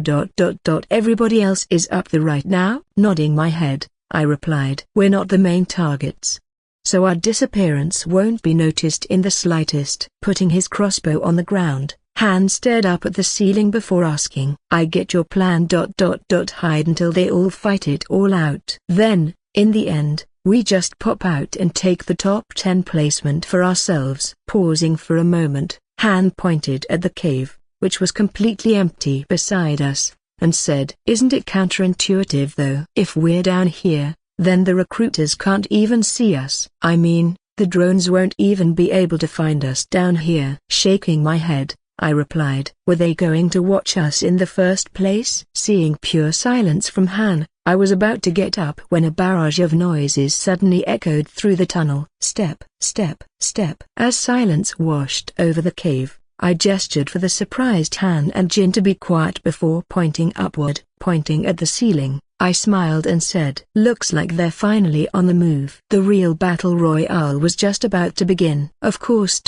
everybody else is up there right now? Nodding my head, I replied. We're not the main targets, so our disappearance won't be noticed in the slightest. Putting his crossbow on the ground, Han stared up at the ceiling before asking, I get your plan. Hide until they all fight it all out. Then, in the end, we just pop out and take the top 10 placement for ourselves. Pausing for a moment, Han pointed at the cave, which was completely empty beside us, and said, Isn't it counterintuitive though? If we're down here, then the recruiters can't even see us. I mean, the drones won't even be able to find us down here. Shaking my head, I replied, Were they going to watch us in the first place? Seeing pure silence from Han, I was about to get up when a barrage of noises suddenly echoed through the tunnel. Step, step, step. As silence washed over the cave, I gestured for the surprised Han and Jin to be quiet before pointing upward. Pointing at the ceiling, I smiled and said, Looks like they're finally on the move. The real battle royale was just about to begin. Of course.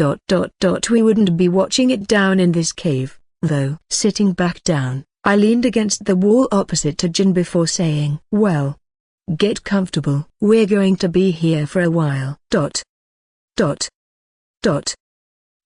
We wouldn't be watching it down in this cave, though. Sitting back down, I leaned against the wall opposite to Jin before saying, Well, get comfortable. We're going to be here for a while.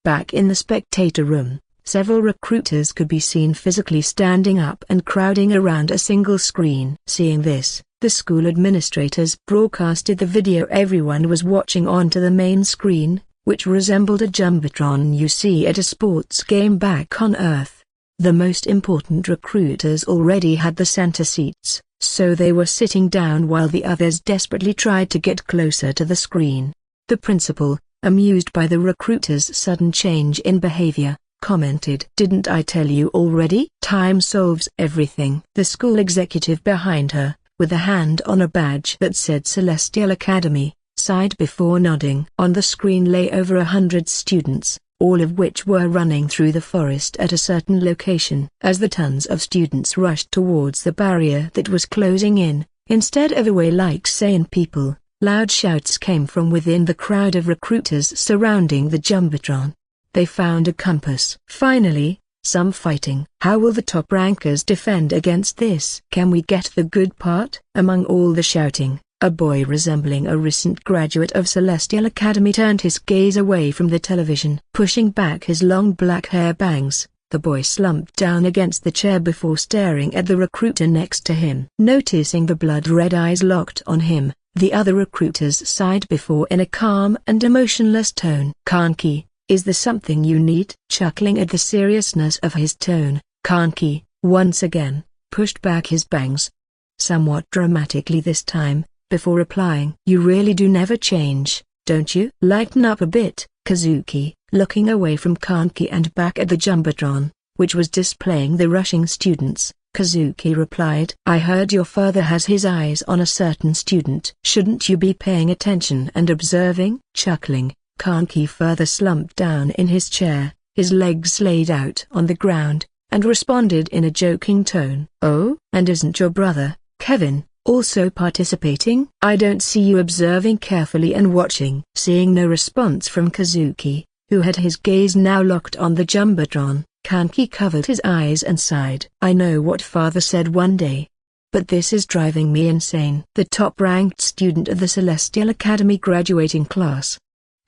Back in the spectator room, several recruiters could be seen physically standing up and crowding around a single screen. Seeing this, the school administrators broadcasted the video everyone was watching onto the main screen, which resembled a jumbotron you see at a sports game back on Earth. The most important recruiters already had the center seats, so they were sitting down while the others desperately tried to get closer to the screen. The principal, amused by the recruiters' sudden change in behavior, commented, "Didn't I tell you already? Time solves everything." The school executive behind her, with a hand on a badge that said Celestial Academy, sighed before nodding. On the screen lay over 100 students, all of which were running through the forest at a certain location. As the tons of students rushed towards the barrier that was closing in, instead of away like sane people, loud shouts came from within the crowd of recruiters surrounding the Jumbotron. They found a compass. Finally, some fighting. How will the top rankers defend against this? Can we get the good part? Among all the shouting, a boy resembling a recent graduate of Celestial Academy turned his gaze away from the television. Pushing back his long black hair bangs, the boy slumped down against the chair before staring at the recruiter next to him. Noticing the blood-red eyes locked on him, the other recruiters sighed before in a calm and emotionless tone. "Kanki, is there something you need?" Chuckling at the seriousness of his tone, Kanki, once again, pushed back his bangs, somewhat dramatically this time, before replying, "You really do never change, don't you?" "Lighten up a bit, Kazuki." Looking away from Kanki and back at the Jumbotron, which was displaying the rushing students, Kazuki replied, "I heard your father has his eyes on a certain student. Shouldn't you be paying attention and observing?" Chuckling, Kanki further slumped down in his chair, his legs laid out on the ground, and responded in a joking tone, "Oh, and isn't your brother, Kevin, also participating?" "I don't see you observing carefully and watching." Seeing no response from Kazuki, who had his gaze now locked on the Jumbotron, Kanki covered his eyes and sighed. "I know what father said one day, but this is driving me insane." The top-ranked student of the Celestial Academy graduating class,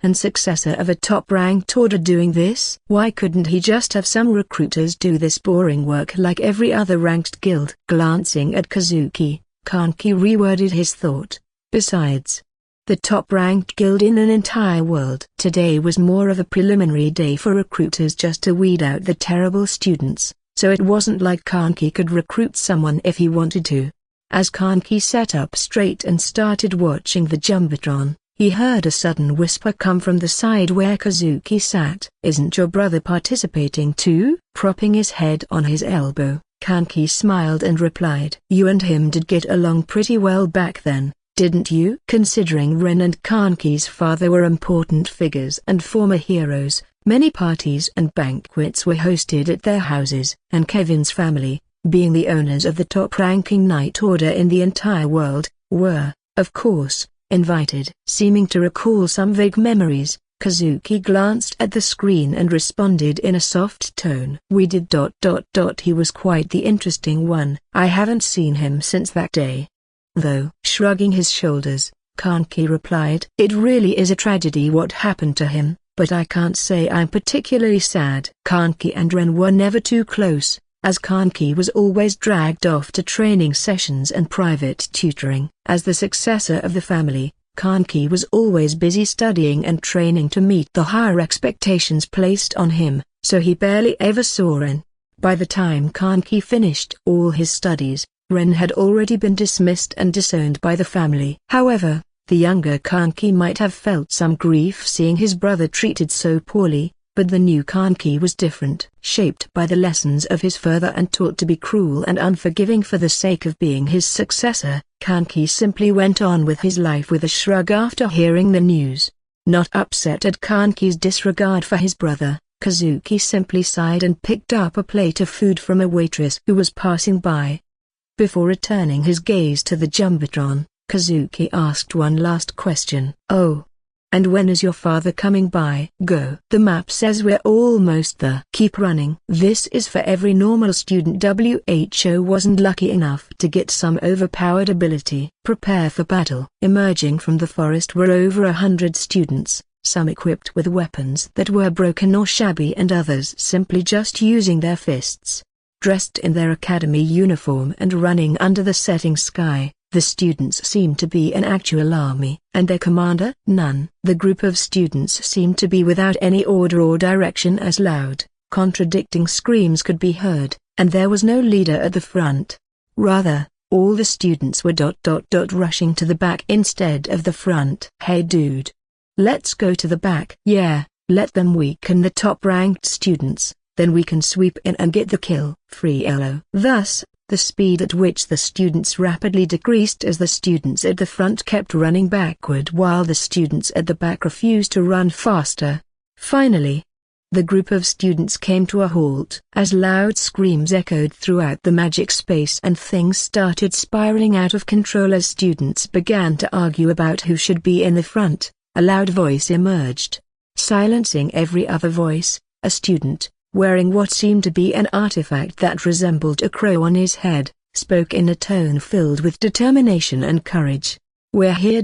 and successor of a top-ranked order, doing this? Why couldn't he just have some recruiters do this boring work like every other ranked guild? Glancing at Kazuki, Kanki reworded his thought. Besides, the top-ranked guild in an entire world. Today was more of a preliminary day for recruiters just to weed out the terrible students, so it wasn't like Kanki could recruit someone if he wanted to. As Kanki sat up straight and started watching the Jumbotron, he heard a sudden whisper come from the side where Kazuki sat. "Isn't your brother participating too?" Propping his head on his elbow, Kanki smiled and replied, "You and him did get along pretty well back then, didn't you?" Considering Ren and Kanki's father were important figures and former heroes, many parties and banquets were hosted at their houses, and Kevin's family, being the owners of the top-ranking Knight Order in the entire world, were, of course, invited. Seeming to recall some vague memories, Kazuki glanced at the screen and responded in a soft tone. "We did ... He was quite the interesting one. I haven't seen him since that day, though." Shrugging his shoulders, Kanki replied, "It really is a tragedy what happened to him, but I can't say I'm particularly sad." Kanki and Ren were never too close, as Kanki was always dragged off to training sessions and private tutoring. As the successor of the family, Kanki was always busy studying and training to meet the higher expectations placed on him, so he barely ever saw Ren. By the time Kanki finished all his studies, Ren had already been dismissed and disowned by the family. However, the younger Kanki might have felt some grief seeing his brother treated so poorly, but the new Kanki was different. Shaped by the lessons of his father and taught to be cruel and unforgiving for the sake of being his successor, Kanki simply went on with his life with a shrug after hearing the news. Not upset at Kanki's disregard for his brother, Kazuki simply sighed and picked up a plate of food from a waitress who was passing by. Before returning his gaze to the Jumbotron, Kazuki asked one last question. "Oh, and when is your father coming by?" "Go. The map says we're almost there. Keep running." This is for every normal student who wasn't lucky enough to get some overpowered ability. Prepare for battle. Emerging from the forest were over 100 students, some equipped with weapons that were broken or shabby and others simply just using their fists. Dressed in their academy uniform and running under the setting sky, the students seemed to be an actual army. And their commander? None. The group of students seemed to be without any order or direction as loud, contradicting screams could be heard, and there was no leader at the front. Rather, All the students were rushing to the back instead of the front. "Hey dude. Let's go to the back." "Yeah, let them weaken the top-ranked students, then we can sweep in and get the kill." Free Elo. Thus, the speed at which the students rapidly decreased as the students at the front kept running backward while the students at the back refused to run faster. Finally, the group of students came to a halt as loud screams echoed throughout the magic space and things started spiraling out of control as students began to argue about who should be in the front. A loud voice emerged, silencing every other voice. A student, wearing what seemed to be an artifact that resembled a crow on his head, spoke in a tone filled with determination and courage. "We're here.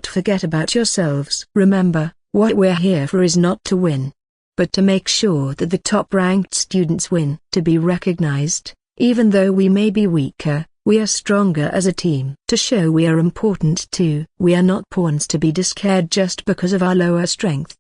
Forget about yourselves. Remember, what we're here for is not to win, but to make sure that the top-ranked students win. To be recognized, even though we may be weaker, we are stronger as a team. To show we are important too. We are not pawns to be discarded just because of our lower strength.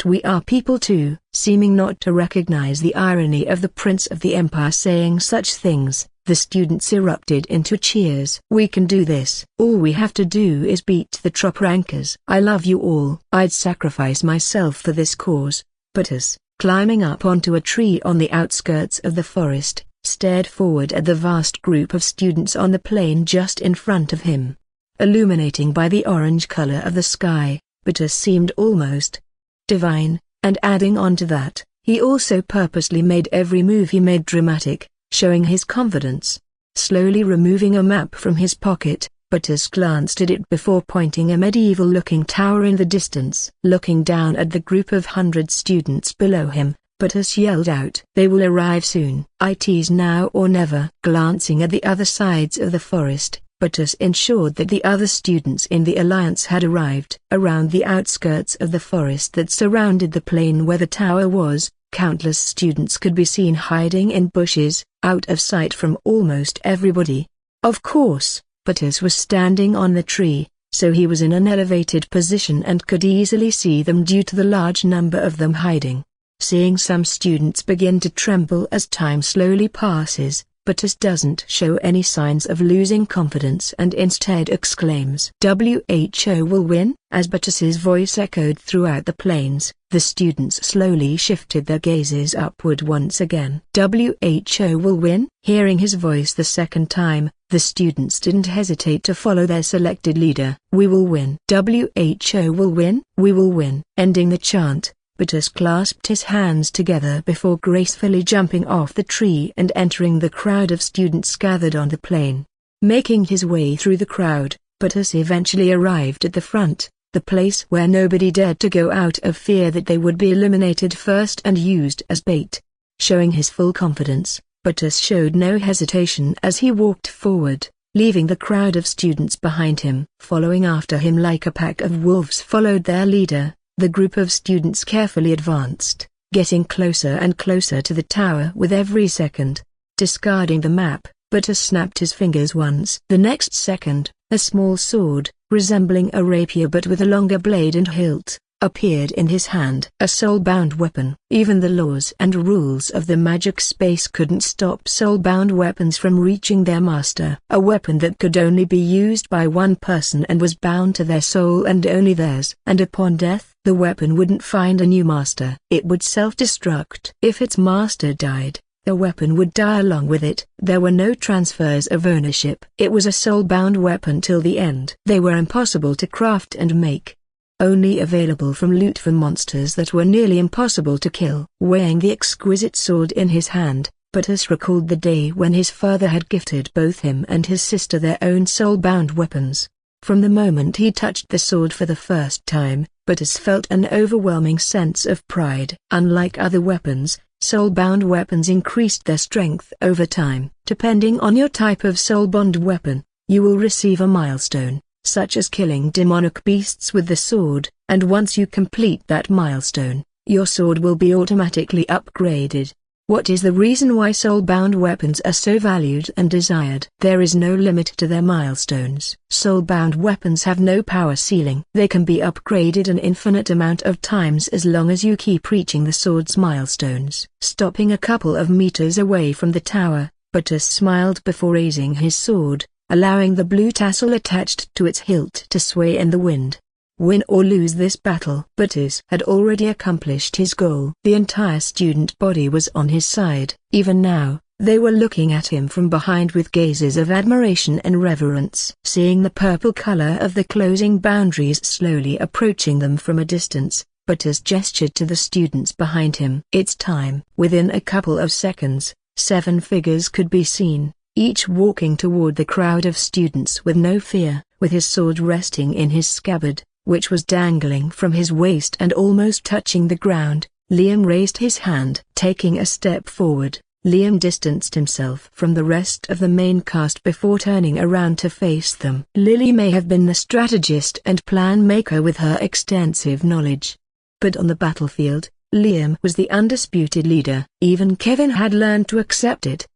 We are people too." Seeming not to recognize the irony of the Prince of the Empire saying such things, the students erupted into cheers. "We can do this. All we have to do is beat the top rankers. I love you all. I'd sacrifice myself for this cause." Butters, climbing up onto a tree on the outskirts of the forest, stared forward at the vast group of students on the plain just in front of him. Illuminating by the orange color of the sky, Butters seemed almost divine, and adding on to that, he also purposely made every move he made dramatic, showing his confidence. Slowly removing a map from his pocket, Butters glanced at it before pointing a medieval-looking tower in the distance. Looking down at the group of 100 students below him, Butters yelled out, "They will arrive soon. It's now or never." Glancing at the other sides of the forest, Butters ensured that the other students in the alliance had arrived. Around the outskirts of the forest that surrounded the plain where the tower was, countless students could be seen hiding in bushes, out of sight from almost everybody. Of course, Butters was standing on the tree, so he was in an elevated position and could easily see them due to the large number of them hiding. Seeing some students begin to tremble as time slowly passes, Butters doesn't show any signs of losing confidence and instead exclaims, "WHO will win." As Butters's voice echoed throughout the plains, the students slowly shifted their gazes upward once again. "WHO will win?" Hearing his voice the second time, the students didn't hesitate to follow their selected leader. "We will win. WHO will win. We will win." Ending the chant, Butters clasped his hands together before gracefully jumping off the tree and entering the crowd of students gathered on the plain. Making his way through the crowd, Butters eventually arrived at the front, the place where nobody dared to go out of fear that they would be eliminated first and used as bait. Showing his full confidence, Butters showed no hesitation as he walked forward, leaving the crowd of students behind him. Following after him like a pack of wolves followed their leader, the group of students carefully advanced, getting closer and closer to the tower with every second. Discarding the map, Butters snapped his fingers once. The next second, a small sword, resembling a rapier but with a longer blade and hilt, appeared in his hand. A soul-bound weapon. Even the laws and rules of the magic space couldn't stop soul-bound weapons from reaching their master. A weapon that could only be used by one person and was bound to their soul and only theirs. And upon death, the weapon wouldn't find a new master. It would self-destruct. If its master died, the weapon would die along with it. There were no transfers of ownership. It was a soul-bound weapon till the end. They were impossible to craft and make. Only available from loot for monsters that were nearly impossible to kill. Weighing the exquisite sword in his hand, Butters recalled the day when his father had gifted both him and his sister their own soul-bound weapons. From the moment he touched the sword for the first time, Butters felt an overwhelming sense of pride. Unlike other weapons, soul-bound weapons increased their strength over time. Depending on your type of soul-bound weapon, you will receive a milestone, such as killing demonic beasts with the sword, and once you complete that milestone, your sword will be automatically upgraded. What is the reason why soul-bound weapons are so valued and desired? There is no limit to their milestones. Soul-bound weapons have no power ceiling. They can be upgraded an infinite amount of times as long as you keep reaching the sword's milestones. Stopping a couple of meters away from the tower, Butters smiled before raising his sword, allowing the blue tassel attached to its hilt to sway in the wind. Win or lose this battle, Butters had already accomplished his goal. The entire student body was on his side. Even now, they were looking at him from behind with gazes of admiration and reverence. Seeing the purple color of the closing boundaries slowly approaching them from a distance, Butters gestured to the students behind him. It's time. Within a couple of seconds, 7 figures could be seen, each walking toward the crowd of students with no fear, with his sword resting in his scabbard, which was dangling from his waist and almost touching the ground. Liam raised his hand. Taking a step forward, Liam distanced himself from the rest of the main cast before turning around to face them. Lily may have been the strategist and plan maker with her extensive knowledge, but on the battlefield, Liam was the undisputed leader. Even Kevin had learned to accept it.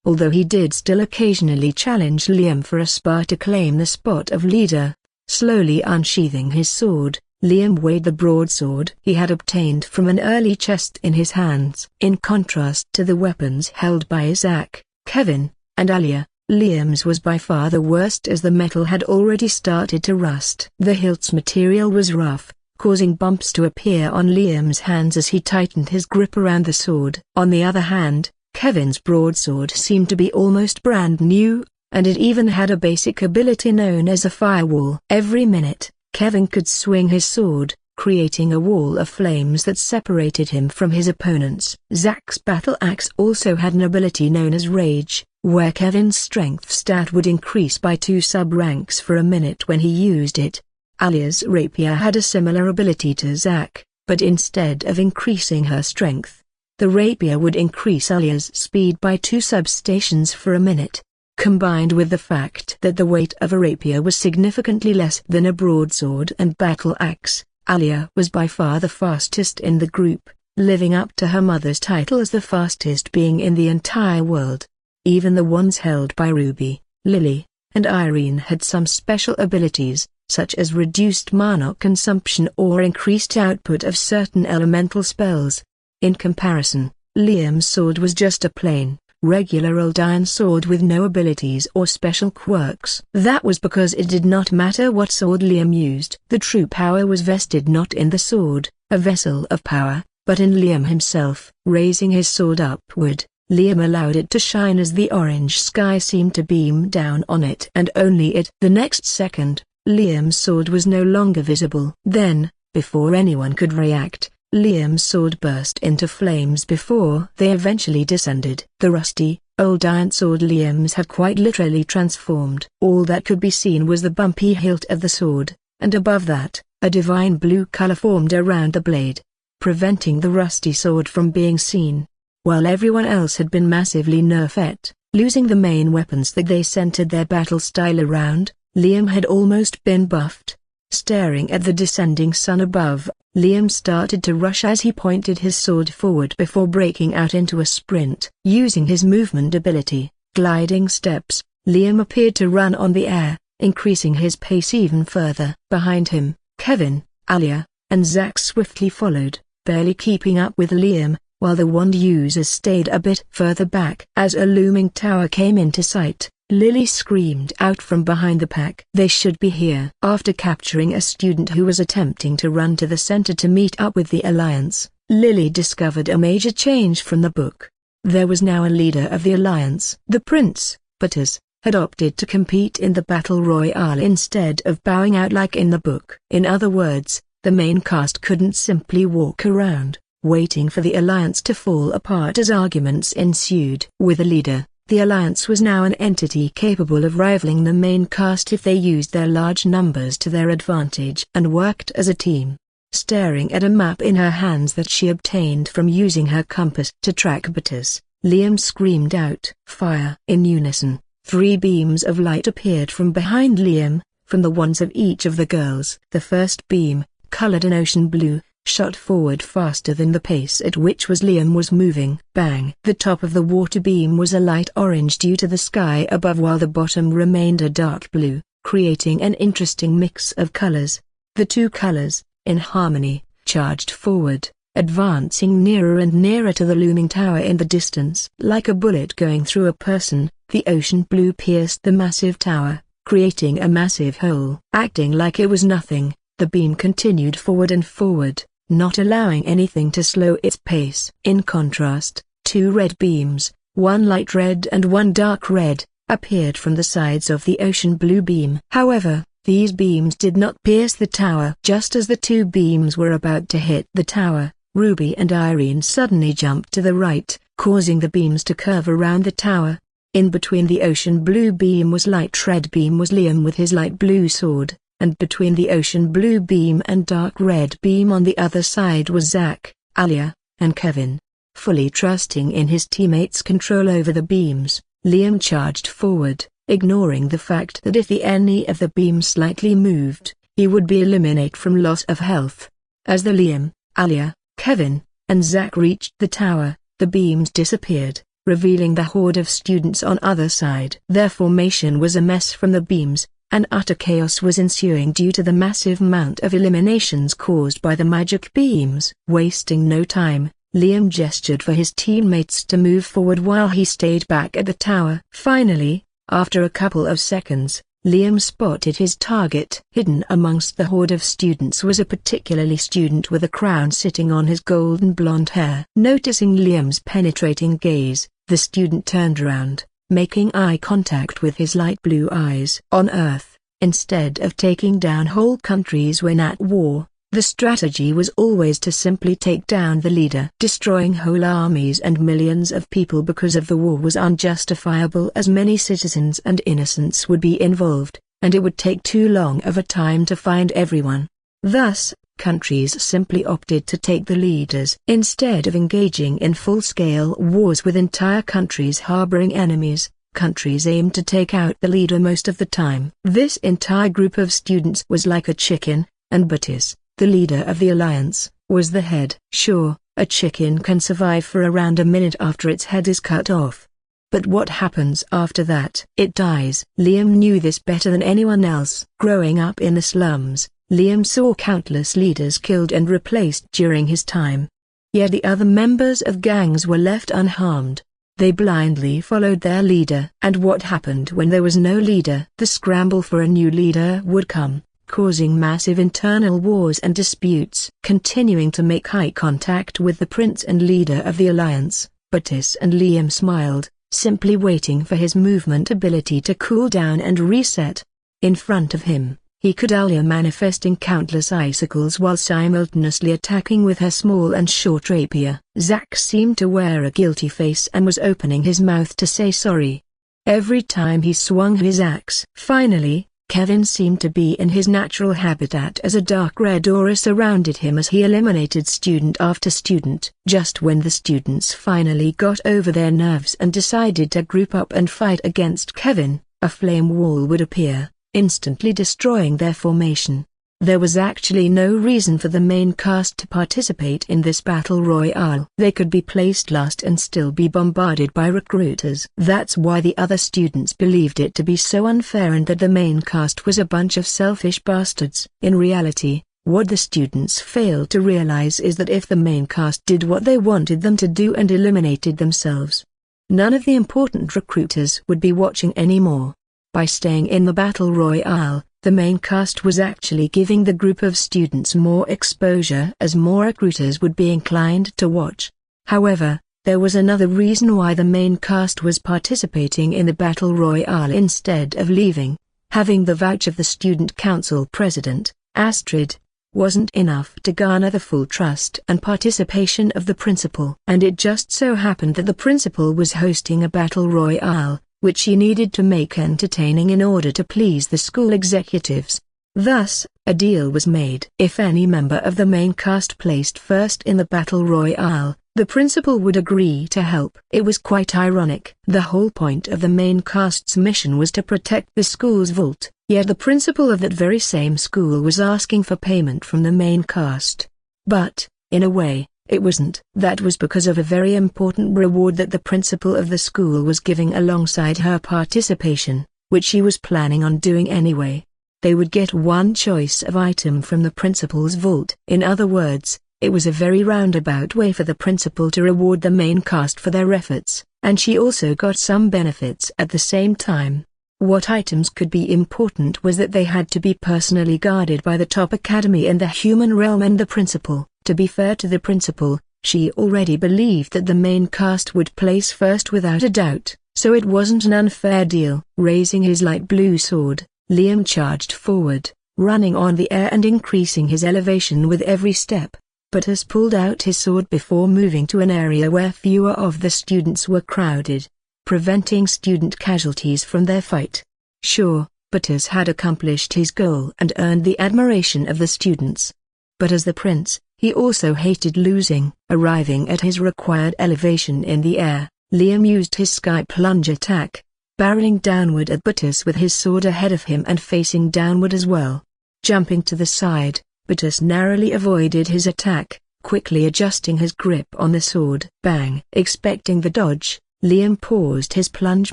Although he did still occasionally challenge Liam for a spar to claim the spot of leader. Slowly unsheathing his sword, Liam weighed the broadsword he had obtained from an early chest in his hands. In contrast to the weapons held by Isaac, Kevin, and Alia, Liam's was by far the worst, as the metal had already started to rust. The hilt's material was rough, causing bumps to appear on Liam's hands as he tightened his grip around the sword. On the other hand, Kevin's broadsword seemed to be almost brand new, and it even had a basic ability known as a firewall. Every minute, Kevin could swing his sword, creating a wall of flames that separated him from his opponents. Zach's battle axe also had an ability known as Rage, where Kevin's strength stat would increase by 2 sub-ranks for a minute when he used it. Alia's rapier had a similar ability to Zach, but instead of increasing her strength, the rapier would increase Alia's speed by 2 substations for a minute. Combined with the fact that the weight of a rapier was significantly less than a broadsword and battle axe, Alia was by far the fastest in the group, living up to her mother's title as the fastest being in the entire world. Even the ones held by Ruby, Lily, and Irene had some special abilities, such as reduced mana consumption or increased output of certain elemental spells. In comparison, Liam's sword was just a plain, regular old iron sword with no abilities or special quirks. That was because it did not matter what sword Liam used. The true power was vested not in the sword, a vessel of power, but in Liam himself. Raising his sword upward, Liam allowed it to shine as the orange sky seemed to beam down on it, and only it. The next second, Liam's sword was no longer visible. Then, before anyone could react, Liam's sword burst into flames before they eventually descended. The rusty, old iron sword Liam's had quite literally transformed. All that could be seen was the bumpy hilt of the sword, and above that, a divine blue color formed around the blade, preventing the rusty sword from being seen. While everyone else had been massively nerfed, losing the main weapons that they centered their battle style around, Liam had almost been buffed. Staring at the descending sun above, Liam started to rush as he pointed his sword forward before breaking out into a sprint. Using his movement ability, gliding steps, Liam appeared to run on the air, increasing his pace even further. Behind him, Kevin, Alia, and Zach swiftly followed, barely keeping up with Liam, while the wand users stayed a bit further back. As a looming tower came into sight, Lily screamed out from behind the pack. They should be here. After capturing a student who was attempting to run to the center to meet up with the Alliance, Lily discovered a major change from the book. There was now a leader of the Alliance. The Prince, Butters, had opted to compete in the Battle Royale instead of bowing out like in the book. In other words, the main cast couldn't simply walk around, waiting for the Alliance to fall apart as arguments ensued. With a leader, the Alliance was now an entity capable of rivaling the main cast if they used their large numbers to their advantage and worked as a team. Staring at a map in her hands that she obtained from using her compass to track Butters, Liam screamed out, "Fire!" In unison, 3 beams of light appeared from behind Liam, from the wands of each of the girls. The first beam, colored an ocean blue, shot forward faster than the pace at which Liam was moving. Bang! The top of the water beam was a light orange due to the sky above, while the bottom remained a dark blue, creating an interesting mix of colors. The 2 colors, in harmony, charged forward, advancing nearer and nearer to the looming tower in the distance. Like a bullet going through a person, the ocean blue pierced the massive tower, creating a massive hole. Acting like it was nothing, the beam continued forward and forward, not allowing anything to slow its pace. In contrast, two red beams, one light red and one dark red, appeared from the sides of the ocean blue beam. However, these beams did not pierce the tower. Just as the two beams were about to hit the tower, Ruby and Irene suddenly jumped to the right, causing the beams to curve around the tower. In between the ocean blue beam was light red beam was Liam with his light blue sword, and between the ocean blue beam and dark red beam on the other side was Zach, Alia, and Kevin. Fully trusting in his teammates' control over the beams, Liam charged forward, ignoring the fact that if any of the beams slightly moved, he would be eliminated from loss of health. As the Liam, Alia, Kevin, and Zach reached the tower, the beams disappeared, revealing the horde of students on other side. Their formation was a mess from the beams, and utter chaos was ensuing due to the massive amount of eliminations caused by the magic beams. Wasting no time, Liam gestured for his teammates to move forward while he stayed back at the tower. Finally, after a couple of seconds, Liam spotted his target. Hidden amongst the horde of students was a particularly student with a crown sitting on his golden blonde hair. Noticing Liam's penetrating gaze, the student turned around, making eye contact with his light blue eyes. On Earth, instead of taking down whole countries when at war, the strategy was always to simply take down the leader. Destroying whole armies and millions of people because of the war was unjustifiable, as many citizens and innocents would be involved, and it would take too long of a time to find everyone. Thus, countries simply opted to take the leaders. Instead of engaging in full-scale wars with entire countries harboring enemies, countries aimed to take out the leader most of the time. This entire group of students was like a chicken, and Buttis, the leader of the alliance, was the head. Sure, a chicken can survive for around a minute after its head is cut off. But what happens after that? It dies. Liam knew this better than anyone else. Growing up in the slums, Liam saw countless leaders killed and replaced during his time. Yet the other members of gangs were left unharmed. They blindly followed their leader. And what happened when there was no leader? The scramble for a new leader would come, causing massive internal wars and disputes. Continuing to make eye contact with the prince and leader of the alliance, Buttis and Liam smiled, simply waiting for his movement ability to cool down and reset. In front of him, he could Alia manifesting countless icicles while simultaneously attacking with her small and short rapier. Zack seemed to wear a guilty face and was opening his mouth to say sorry every time he swung his axe. Finally, Kevin seemed to be in his natural habitat as a dark red aura surrounded him as he eliminated student after student. Just when the students finally got over their nerves and decided to group up and fight against Kevin, a flame wall would appear, instantly destroying their formation. There was actually no reason for the main cast to participate in this battle royale. They could be placed last and still be bombarded by recruiters. That's why the other students believed it to be so unfair and that the main cast was a bunch of selfish bastards. In reality, what the students failed to realize is that if the main cast did what they wanted them to do and eliminated themselves, none of the important recruiters would be watching anymore. By staying in the battle royale, the main cast was actually giving the group of students more exposure as more recruiters would be inclined to watch. However, there was another reason why the main cast was participating in the battle royale instead of leaving. Having the vouch of the student council president, Astrid, wasn't enough to garner the full trust and participation of the principal. And it just so happened that the principal was hosting a battle royale, which he needed to make entertaining in order to please the school executives. Thus, a deal was made. If any member of the main cast placed first in the battle royale, the principal would agree to help. It was quite ironic. The whole point of the main cast's mission was to protect the school's vault, yet the principal of that very same school was asking for payment from the main cast. But, in a way, it wasn't. That was because of a very important reward that the principal of the school was giving alongside her participation, which she was planning on doing anyway. They would get one choice of item from the principal's vault. In other words, It was a very roundabout way for the principal to reward the main cast for their efforts, and she also got some benefits at the same time. What items could be important was that they had to be personally guarded by the top academy in the human realm and the principal. To be fair to the principal, she already believed that the main cast would place first without a doubt, so it wasn't an unfair deal. Raising his light blue sword, Liam charged forward, running on the air and increasing his elevation with every step. Butters pulled out his sword before moving to an area where fewer of the students were crowded, preventing student casualties from their fight. Sure, Butters had accomplished his goal and earned the admiration of the students. But as the prince, he also hated losing. Arriving at his required elevation in the air, Liam used his sky plunge attack, barreling downward at Butters with his sword ahead of him and facing downward as well. Jumping to the side, Butters narrowly avoided his attack, quickly adjusting his grip on the sword. Bang! Expecting the dodge, Liam paused his plunge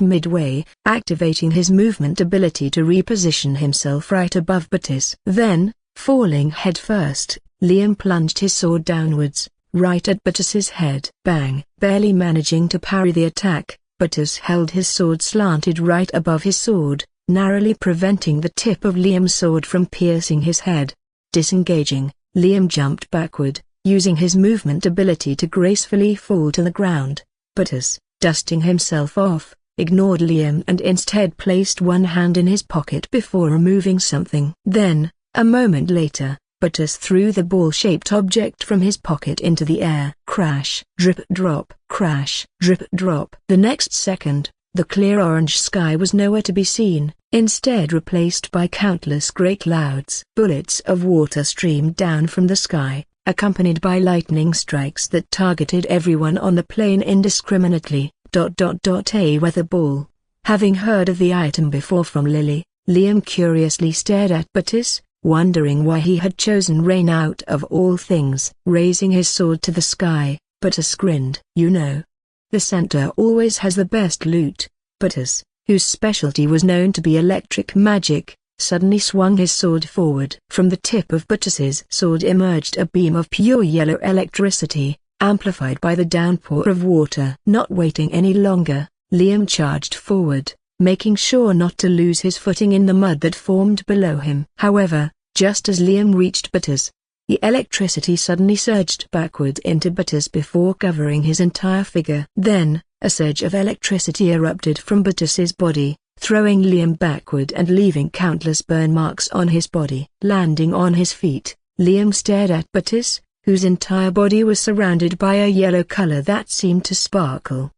midway, activating his movement ability to reposition himself right above Butters. Then, falling headfirst, Liam plunged his sword downwards, right at Butters's head. Bang! Barely managing to parry the attack, Butters held his sword slanted right above his sword, narrowly preventing the tip of Liam's sword from piercing his head. Disengaging, Liam jumped backward, using his movement ability to gracefully fall to the ground. Butters, dusting himself off, ignored Liam and instead placed one hand in his pocket before removing something. Then, a moment later, Butters threw the ball-shaped object from his pocket into the air. Crash, drip, drop, crash, drip, drop. The next second, the clear orange sky was nowhere to be seen, instead replaced by countless grey clouds. Bullets of water streamed down from the sky, accompanied by lightning strikes that targeted everyone on the plane indiscriminately. A weather ball. Having heard of the item before from Lily, Liam curiously stared at Butters, wondering why he had chosen rain out of all things. Raising his sword to the sky, Butters grinned. You know, the center always has the best loot. Butters, whose specialty was known to be electric magic, suddenly swung his sword forward. From the tip of Butters's sword emerged a beam of pure yellow electricity, amplified by the downpour of water. Not waiting any longer, Liam charged forward, making sure not to lose his footing in the mud that formed below him. However, just as Liam reached Butters, the electricity suddenly surged backward into Butters before covering his entire figure. Then, a surge of electricity erupted from Butters's body, throwing Liam backward and leaving countless burn marks on his body. Landing on his feet, Liam stared at Butters, whose entire body was surrounded by a yellow color that seemed to sparkle.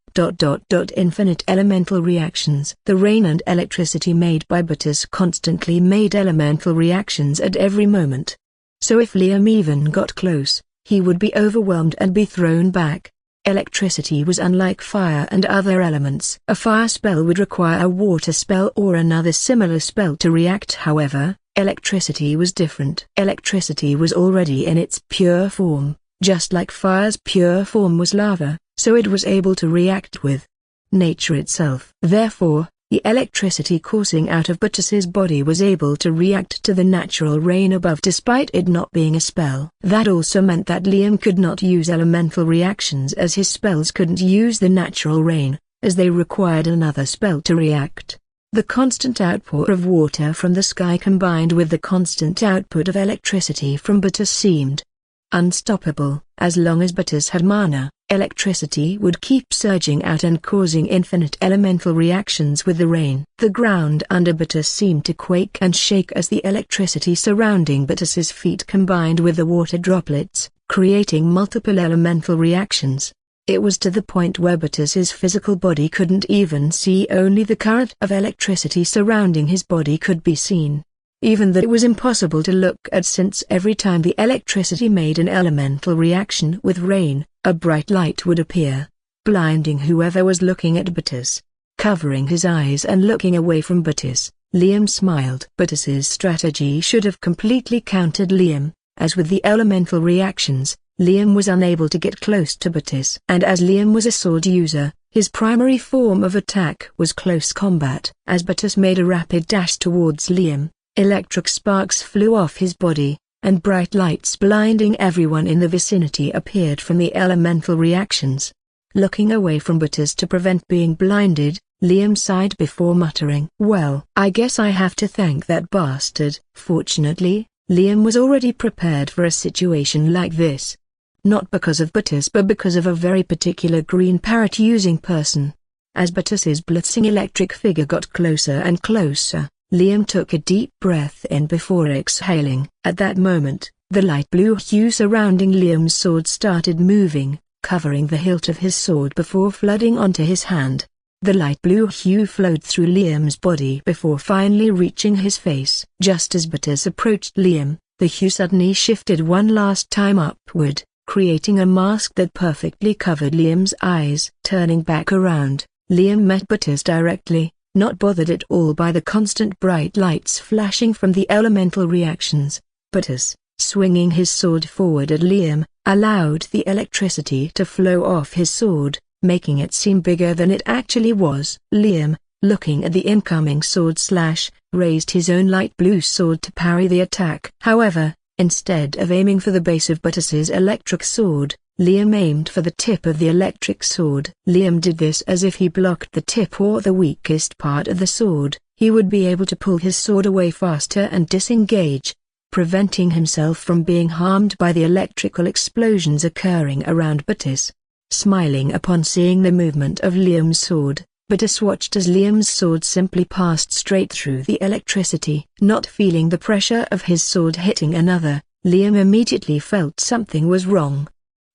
Infinite elemental reactions. The rain and electricity made by Butters constantly made elemental reactions at every moment. So if Liam even got close, he would be overwhelmed and be thrown back. Electricity was unlike fire and other elements. A fire spell would require a water spell or another similar spell to react. However, electricity was different. Electricity was already in its pure form, just like fire's pure form was lava, so it was able to react with nature itself. Therefore, the electricity coursing out of Butters's body was able to react to the natural rain above despite it not being a spell. That also meant that Liam could not use elemental reactions as his spells couldn't use the natural rain, as they required another spell to react. The constant outpour of water from the sky combined with the constant output of electricity from Butters seemed unstoppable. As long as Butters had mana, electricity would keep surging out and causing infinite elemental reactions with the rain. The ground under Butters seemed to quake and shake as the electricity surrounding Butters's feet combined with the water droplets, creating multiple elemental reactions. It was to the point where Butters's physical body couldn't even see, only the current of electricity surrounding his body could be seen. Even that it was impossible to look at, since every time the electricity made an elemental reaction with rain, a bright light would appear, blinding whoever was looking at Butters. Covering his eyes and looking away from Butters, Liam smiled. Butters's strategy should have completely countered Liam, as with the elemental reactions, Liam was unable to get close to Butters. And as Liam was a sword user, his primary form of attack was close combat. As Butters made a rapid dash towards Liam, electric sparks flew off his body, and bright lights blinding everyone in the vicinity appeared from the elemental reactions. Looking away from Butters to prevent being blinded, Liam sighed before muttering, "Well, I guess I have to thank that bastard." Fortunately, Liam was already prepared for a situation like this. Not because of Butters but because of a very particular green parrot-using person. As Butters's blitzing electric figure got closer and closer, Liam took a deep breath in before exhaling. At that moment, the light blue hue surrounding Liam's sword started moving, covering the hilt of his sword before flooding onto his hand. The light blue hue flowed through Liam's body before finally reaching his face. Just as Butters approached Liam, the hue suddenly shifted one last time upward, creating a mask that perfectly covered Liam's eyes. Turning back around, Liam met Butters directly, not bothered at all by the constant bright lights flashing from the elemental reactions. Butters, swinging his sword forward at Liam, allowed the electricity to flow off his sword, making it seem bigger than it actually was. Liam, looking at the incoming sword slash, raised his own light blue sword to parry the attack. However, instead of aiming for the base of Butters's electric sword, Liam aimed for the tip of the electric sword. Liam did this as if he blocked the tip or the weakest part of the sword, he would be able to pull his sword away faster and disengage, preventing himself from being harmed by the electrical explosions occurring around Butters. Smiling upon seeing the movement of Liam's sword, Butters watched as Liam's sword simply passed straight through the electricity. Not feeling the pressure of his sword hitting another, Liam immediately felt something was wrong.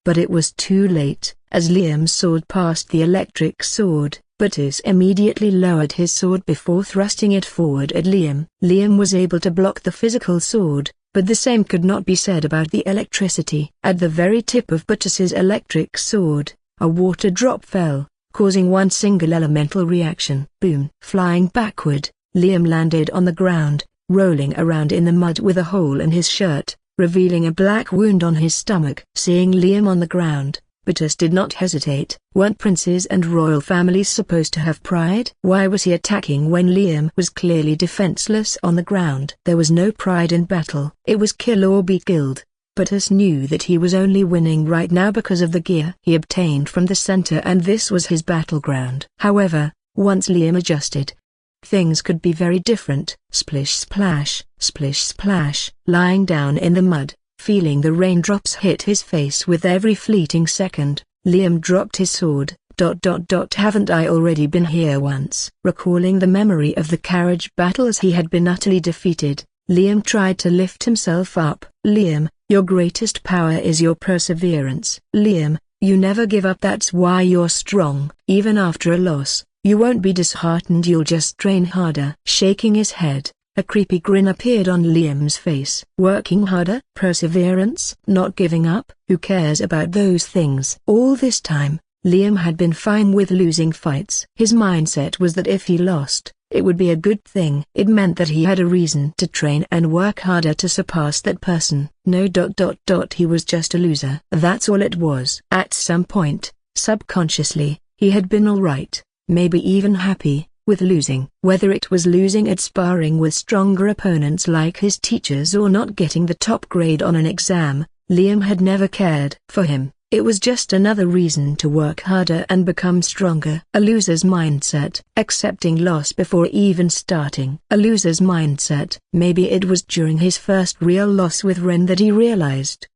But it was too late. As Liam's sword passed the electric sword, Butters immediately lowered his sword before thrusting it forward at Liam. Liam was able to block the physical sword, but the same could not be said about the electricity. At the very tip of Butters's electric sword, a water drop fell, causing one single elemental reaction. Boom! Flying backward, Liam landed on the ground, rolling around in the mud with a hole in his shirt, revealing a black wound on his stomach. Seeing Liam on the ground, Butters did not hesitate. Weren't princes and royal families supposed to have pride? Why was he attacking when Liam was clearly defenseless on the ground? There was no pride in battle. It was kill or be killed. Butters knew that he was only winning right now because of the gear he obtained from the center, and this was his battleground. However, once Liam adjusted, things could be very different. Splish splash, splish splash. Lying down in the mud, feeling the raindrops hit his face with every fleeting second, Liam dropped his sword. Haven't I already been here once? Recalling the memory of the carriage battle as he had been utterly defeated, Liam tried to lift himself up. Liam, your greatest power is your perseverance. Liam, you never give up, that's why you're strong. Even after a loss, you won't be disheartened, you'll just train harder. Shaking his head, a creepy grin appeared on Liam's face. Working harder? Perseverance? Not giving up? Who cares about those things? All this time, Liam had been fine with losing fights. His mindset was that if he lost, it would be a good thing. It meant that he had a reason to train and work harder to surpass that person. No. He was just a loser. That's all it was. At some point, subconsciously, he had been alright, maybe even happy, with losing. Whether it was losing at sparring with stronger opponents like his teachers or not getting the top grade on an exam, Liam had never cared. For him, it was just another reason to work harder and become stronger. A loser's mindset. Accepting loss before even starting. A loser's mindset. Maybe it was during his first real loss with Ren that he realized.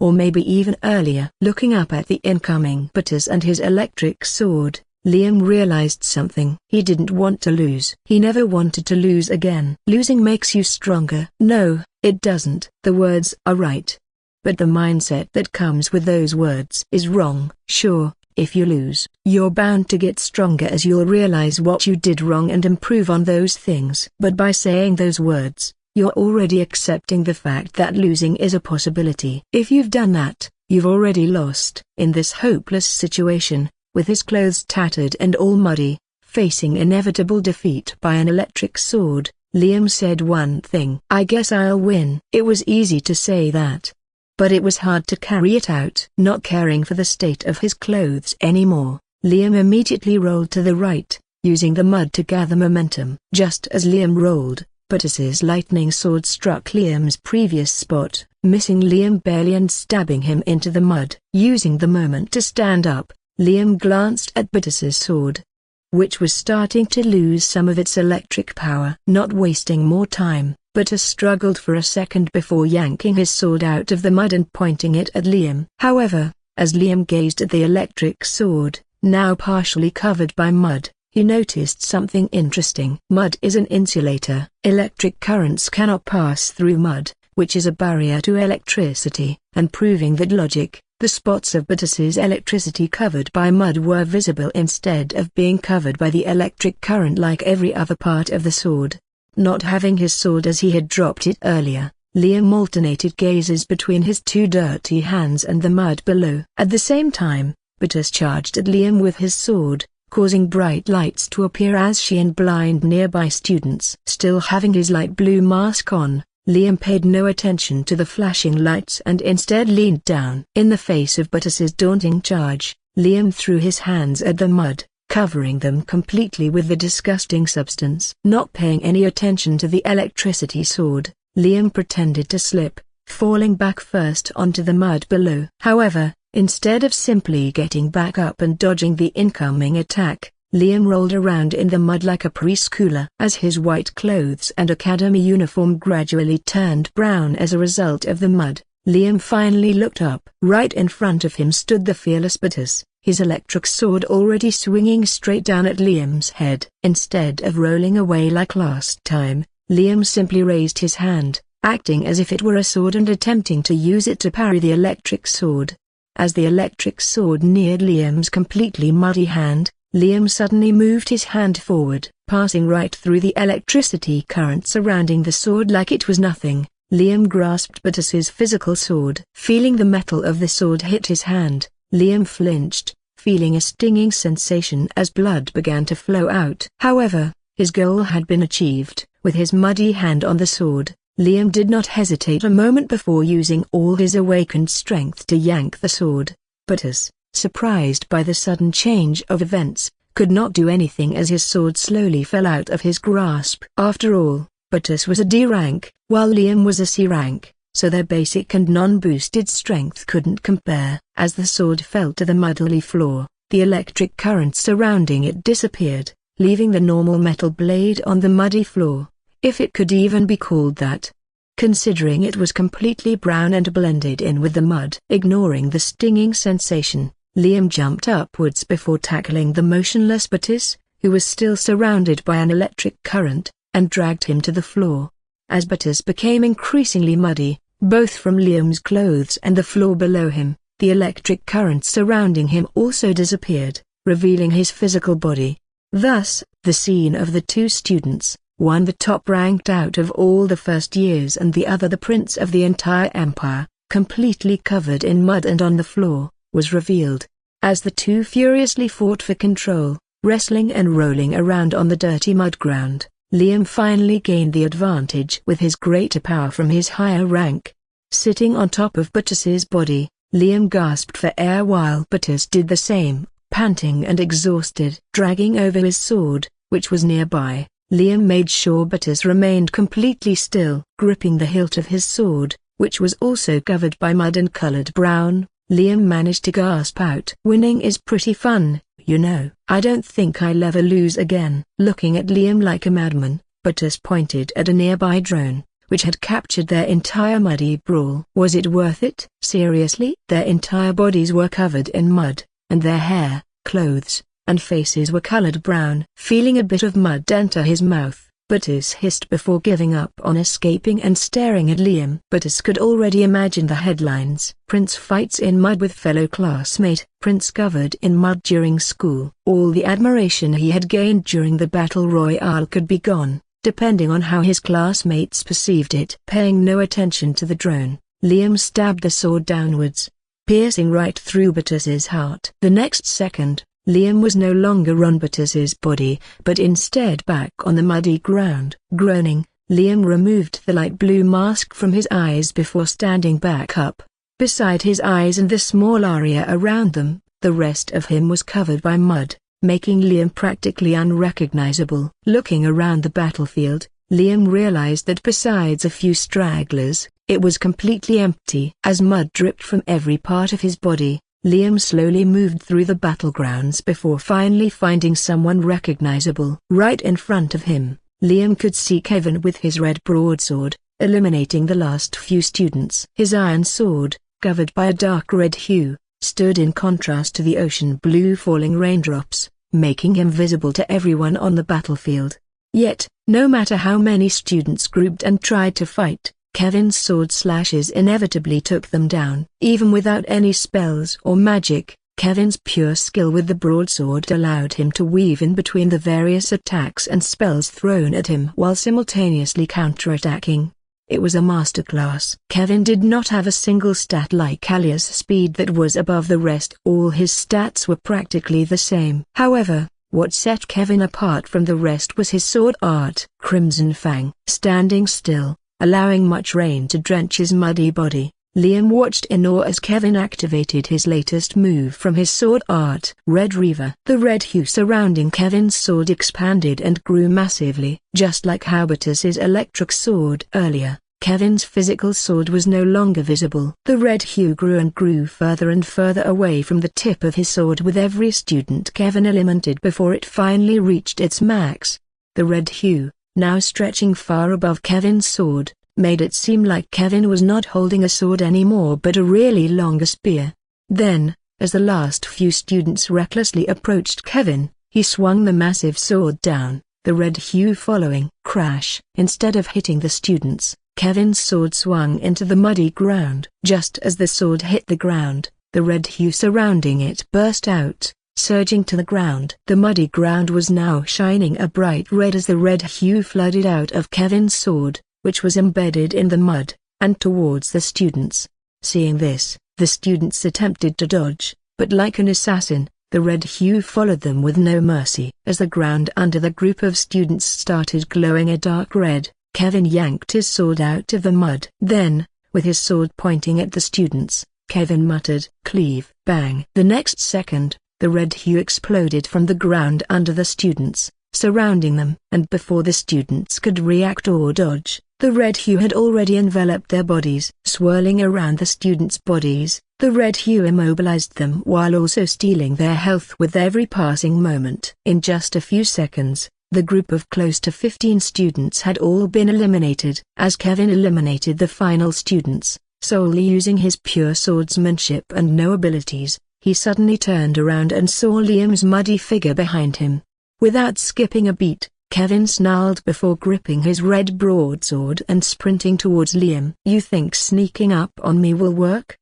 Or maybe even earlier. Looking up at the incoming Butters and his electric sword, Liam realized something. He didn't want to lose. He never wanted to lose again. Losing makes you stronger. No, it doesn't. The words are right, but the mindset that comes with those words is wrong. Sure, if you lose, you're bound to get stronger as you'll realize what you did wrong and improve on those things. But by saying those words, you're already accepting the fact that losing is a possibility. If you've done that, you've already lost. In this hopeless situation, with his clothes tattered and all muddy, facing inevitable defeat by an electric sword, Liam said one thing: I guess I'll win. It was easy to say that, but it was hard to carry it out. Not caring for the state of his clothes anymore, Liam immediately rolled to the right, using the mud to gather momentum. Just as Liam rolled, Buttus's lightning sword struck Liam's previous spot, missing Liam barely and stabbing him into the mud. Using the moment to stand up, Liam glanced at Buttus's sword, which was starting to lose some of its electric power. Not wasting more time, Buttus struggled for a second before yanking his sword out of the mud and pointing it at Liam. However, as Liam gazed at the electric sword, now partially covered by mud, he noticed something interesting. Mud is an insulator. Electric currents cannot pass through mud, which is a barrier to electricity, and proving that logic, the spots of Buttus's electricity covered by mud were visible instead of being covered by the electric current like every other part of the sword. Not having his sword as he had dropped it earlier, Liam alternated gazes between his two dirty hands and the mud below. At the same time, Buttus charged at Liam with his sword, causing bright lights to appear as she and blind nearby students. Still having his light blue mask on, Liam paid no attention to the flashing lights and instead leaned down. In the face of Buttus's daunting charge, Liam threw his hands at the mud, covering them completely with the disgusting substance. Not paying any attention to the electricity sword, Liam pretended to slip, falling back first onto the mud below. However, instead of simply getting back up and dodging the incoming attack, Liam rolled around in the mud like a preschooler. As his white clothes and academy uniform gradually turned brown as a result of the mud, Liam finally looked up. Right in front of him stood the fearless Buttus, his electric sword already swinging straight down at Liam's head. Instead of rolling away like last time, Liam simply raised his hand, acting as if it were a sword and attempting to use it to parry the electric sword. As the electric sword neared Liam's completely muddy hand, Liam suddenly moved his hand forward, passing right through the electricity current surrounding the sword like it was nothing. Liam grasped Buttus's physical sword. Feeling the metal of the sword hit his hand, Liam flinched, feeling a stinging sensation as blood began to flow out. However, his goal had been achieved. With his muddy hand on the sword, Liam did not hesitate a moment before using all his awakened strength to yank the sword. Buttus, surprised by the sudden change of events, could not do anything as his sword slowly fell out of his grasp. After all, Buttus was a D rank, while Liam was a C rank, so their basic and non-boosted strength couldn't compare. As the sword fell to the muddy floor, the electric current surrounding it disappeared, leaving the normal metal blade on the muddy floor, if it could even be called that. Considering it was completely brown and blended in with the mud. Ignoring the stinging sensation, Liam jumped upwards before tackling the motionless Buttus, who was still surrounded by an electric current, and dragged him to the floor. As Buttus became increasingly muddy, both from Liam's clothes and the floor below him, the electric current surrounding him also disappeared, revealing his physical body. Thus, the scene of the two students, one the top ranked out of all the first years and the other the prince of the entire empire, completely covered in mud and on the floor, was revealed. As the two furiously fought for control, wrestling and rolling around on the dirty mud ground, Liam finally gained the advantage with his greater power from his higher rank. Sitting on top of Buttus's body, Liam gasped for air while Buttus did the same, panting and exhausted. Dragging over his sword, which was nearby, Liam made sure Buttus remained completely still. Gripping the hilt of his sword, which was also covered by mud and colored brown, Liam managed to gasp out, "Winning is pretty fun, you know. I don't think I'll ever lose again." Looking at Liam like a madman, Buttus pointed at a nearby drone, which had captured their entire muddy brawl. Was it worth it? Seriously? Their entire bodies were covered in mud, and their hair, clothes, and faces were colored brown. Feeling a bit of mud enter his mouth, Buttus hissed before giving up on escaping and staring at Liam. Buttus could already imagine the headlines. Prince fights in mud with fellow classmate. Prince covered in mud during school. All the admiration he had gained during the battle royale could be gone, depending on how his classmates perceived it. Paying no attention to the drone, Liam stabbed the sword downwards, piercing right through Buttus's heart. The next second, Liam was no longer on Buttus's body, but instead back on the muddy ground. Groaning, Liam removed the light blue mask from his eyes before standing back up. Beside his eyes and the small area around them, the rest of him was covered by mud, making Liam practically unrecognizable. Looking around the battlefield, Liam realized that besides a few stragglers, it was completely empty. As mud dripped from every part of his body, Liam slowly moved through the battlegrounds before finally finding someone recognizable. Right in front of him, Liam could see Kevin with his red broadsword, eliminating the last few students. His iron sword, covered by a dark red hue, stood in contrast to the ocean blue falling raindrops, making him visible to everyone on the battlefield. Yet, no matter how many students grouped and tried to fight, Kevin's sword slashes inevitably took them down. Even without any spells or magic, Kevin's pure skill with the broadsword allowed him to weave in between the various attacks and spells thrown at him while simultaneously counterattacking. It was a masterclass. Kevin did not have a single stat like Alia's speed that was above the rest. All his stats were practically the same. However, what set Kevin apart from the rest was his sword art. Crimson Fang. Standing still, allowing much rain to drench his muddy body, Liam watched in awe as Kevin activated his latest move from his sword art. Red Reaver. The red hue surrounding Kevin's sword expanded and grew massively. Just like Haubertus's electric sword earlier, Kevin's physical sword was no longer visible. The red hue grew and grew further and further away from the tip of his sword with every student Kevin eliminated before it finally reached its max. The red hue, now stretching far above Kevin's sword, made it seem like Kevin was not holding a sword anymore but a really longer spear. Then, as the last few students recklessly approached Kevin, he swung the massive sword down, the red hue following. Crash! Instead of hitting the students, Kevin's sword swung into the muddy ground. Just as the sword hit the ground, the red hue surrounding it burst out, surging to the ground. The muddy ground was now shining a bright red as the red hue flooded out of Kevin's sword, which was embedded in the mud, and towards the students. Seeing this, the students attempted to dodge, but like an assassin, the red hue followed them with no mercy. As the ground under the group of students started glowing a dark red, Kevin yanked his sword out of the mud. Then, with his sword pointing at the students, Kevin muttered, "Cleave!" Bang! The next second, the red hue exploded from the ground under the students, surrounding them. And before the students could react or dodge, the red hue had already enveloped their bodies. Swirling around the students' bodies, the red hue immobilized them while also stealing their health with every passing moment. In just a few seconds, the group of close to 15 students had all been eliminated. As Kevin eliminated the final students, solely using his pure swordsmanship and no abilities, he suddenly turned around and saw Liam's muddy figure behind him. Without skipping a beat, Kevin snarled before gripping his red broadsword and sprinting towards Liam. "You think sneaking up on me will work?"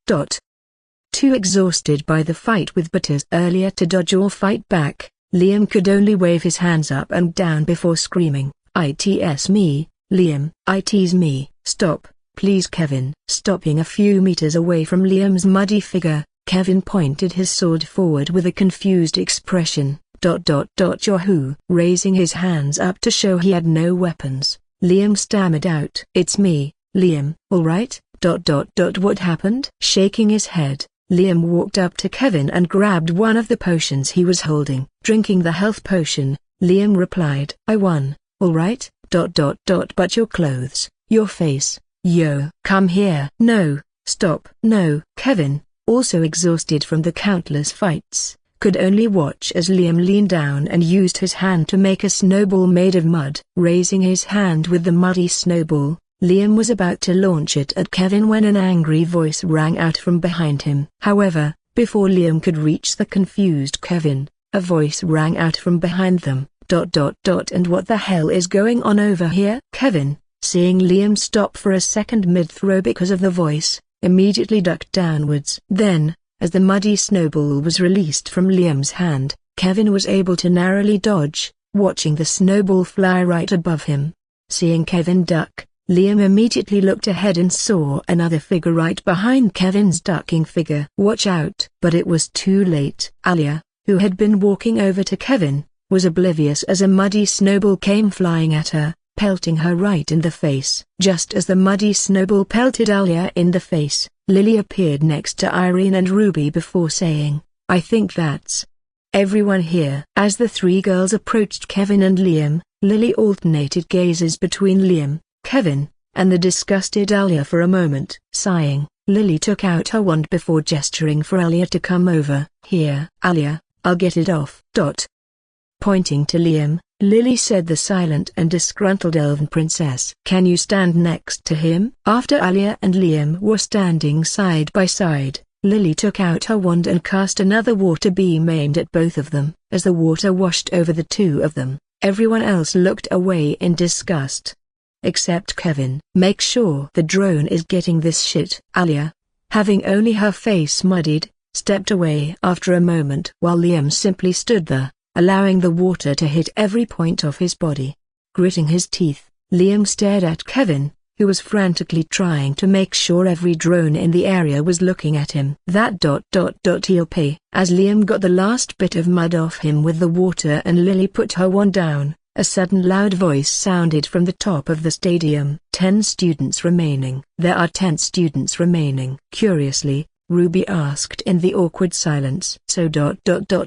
Too exhausted by the fight with Butters earlier to dodge or fight back, Liam could only wave his hands up and down before screaming, "It's me, Liam. It's me." "Stop, please Kevin." Stopping a few meters away from Liam's muddy figure, Kevin pointed his sword forward with a confused expression. You're who? Raising his hands up to show he had no weapons, Liam stammered out, "It's me, Liam." "All right, what happened?" Shaking his head, Liam walked up to Kevin and grabbed one of the potions he was holding. Drinking the health potion, Liam replied, "I won." "All right, but your clothes, your face, yo." "Come here." "No, stop." "No." Kevin, also exhausted from the countless fights, could only watch as Liam leaned down and used his hand to make a snowball made of mud. Raising his hand with the muddy snowball, Liam was about to launch it at Kevin when an angry voice rang out from behind him. However, before Liam could reach the confused Kevin, a voice rang out from behind them, "And what the hell is going on over here?" Kevin, seeing Liam stop for a second mid-throw because of the voice, immediately ducked downwards. Then, as the muddy snowball was released from Liam's hand, Kevin was able to narrowly dodge, watching the snowball fly right above him. Seeing Kevin duck, Liam immediately looked ahead and saw another figure right behind Kevin's ducking figure. "Watch out!" But it was too late. Alia, who had been walking over to Kevin, was oblivious as a muddy snowball came flying at her, pelting her right in the face. Just as the muddy snowball pelted Alia in the face, Lily appeared next to Irene and Ruby before saying, "I think that's everyone here." As the three girls approached Kevin and Liam, Lily alternated gazes between Liam, Kevin, and the disgusted Alia for a moment. Sighing, Lily took out her wand before gesturing for Alia to come over. "Here, Alia, I'll get it off." Pointing to Liam, Lily said, "The silent and disgruntled elven princess. Can you stand next to him?" After Alia and Liam were standing side by side, Lily took out her wand and cast another water beam aimed at both of them. As the water washed over the two of them, everyone else looked away in disgust. Except Kevin. "Make sure the drone is getting this shit." Alia, having only her face muddied, stepped away after a moment while Liam simply stood there, allowing the water to hit every point of his body. Gritting his teeth, Liam stared at Kevin, who was frantically trying to make sure every drone in the area was looking at him. Help. As Liam got the last bit of mud off him with the water and Lily put her wand down, a sudden loud voice sounded from the top of the stadium. 10 students remaining. There are 10 students remaining. Curiously, Ruby asked in the awkward silence. So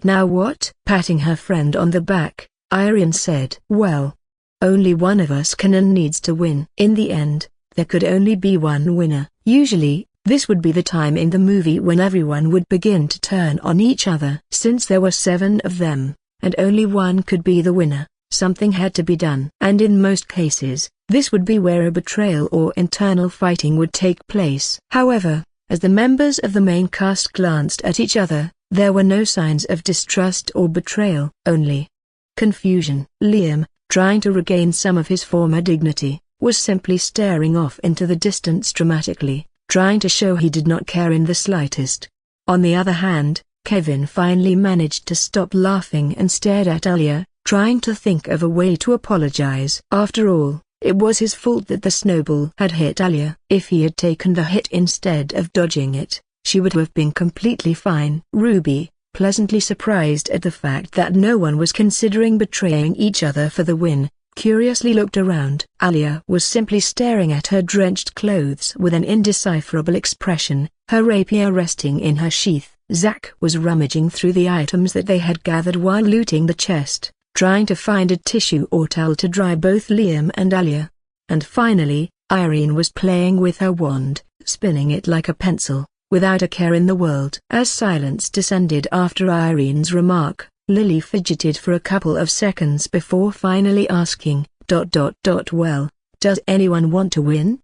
now what? Patting her friend on the back, Irene said, "Well, only one of us can and needs to win." In the end, there could only be one winner. Usually, this would be the time in the movie when everyone would begin to turn on each other. Since there were 7 of them, and only one could be the winner, something had to be done. And in most cases, this would be where a betrayal or internal fighting would take place. However, as the members of the main cast glanced at each other, there were no signs of distrust or betrayal, only confusion. Liam, trying to regain some of his former dignity, was simply staring off into the distance dramatically, trying to show he did not care in the slightest. On the other hand, Kevin finally managed to stop laughing and stared at Alia, trying to think of a way to apologize. After all, it was his fault that the snowball had hit Alia. If he had taken the hit instead of dodging it, she would have been completely fine. Ruby, pleasantly surprised at the fact that no one was considering betraying each other for the win, curiously looked around. Alia was simply staring at her drenched clothes with an indecipherable expression, her rapier resting in her sheath. Zack was rummaging through the items that they had gathered while looting the chest, trying to find a tissue or towel to dry both Liam and Alia. And finally, Irene was playing with her wand, spinning it like a pencil, without a care in the world. As silence descended after Irene's remark, Lily fidgeted for a couple of seconds before finally asking, "Well, does anyone want to win?"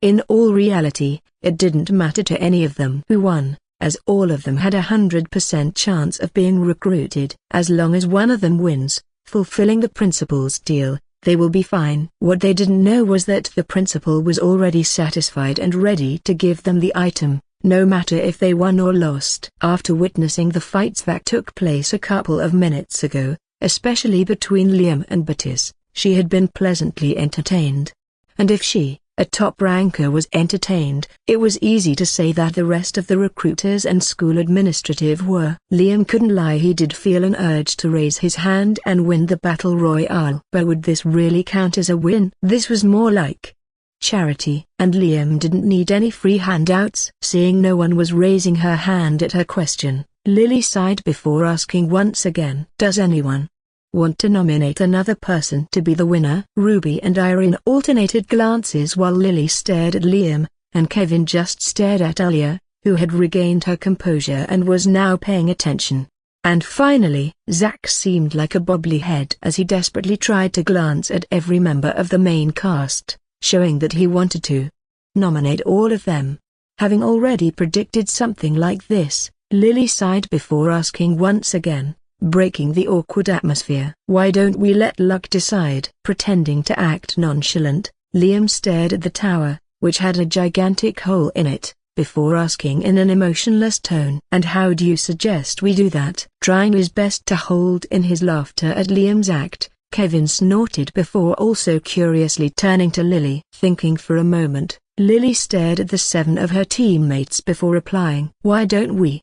In all reality, it didn't matter to any of them who won, as all of them had 100% chance of being recruited. As long as one of them wins, fulfilling the principal's deal, they will be fine. What they didn't know was that the principal was already satisfied and ready to give them the item, no matter if they won or lost. After witnessing the fights that took place a couple of minutes ago, especially between Liam and Battis, she had been pleasantly entertained. And if she, a top ranker, was entertained, it was easy to say that the rest of the recruiters and school administrative were. Liam couldn't lie, he did feel an urge to raise his hand and win the battle royale. But would this really count as a win? This was more like charity, and Liam didn't need any free handouts. Seeing no one was raising her hand at her question, Lily sighed before asking once again, "Does anyone want to nominate another person to be the winner?" Ruby and Irene alternated glances while Lily stared at Liam, and Kevin just stared at Alia, who had regained her composure and was now paying attention. And finally, Zack seemed like a bobblehead as he desperately tried to glance at every member of the main cast, showing that he wanted to nominate all of them. Having already predicted something like this, Lily sighed before asking once again, breaking the awkward atmosphere, "Why don't we let luck decide?" Pretending to act nonchalant, Liam stared at the tower, which had a gigantic hole in it, before asking in an emotionless tone, "And how do you suggest we do that?" Trying his best to hold in his laughter at Liam's act, Kevin snorted before also curiously turning to Lily. Thinking for a moment, Lily stared at the 7 of her teammates before replying, "Why don't we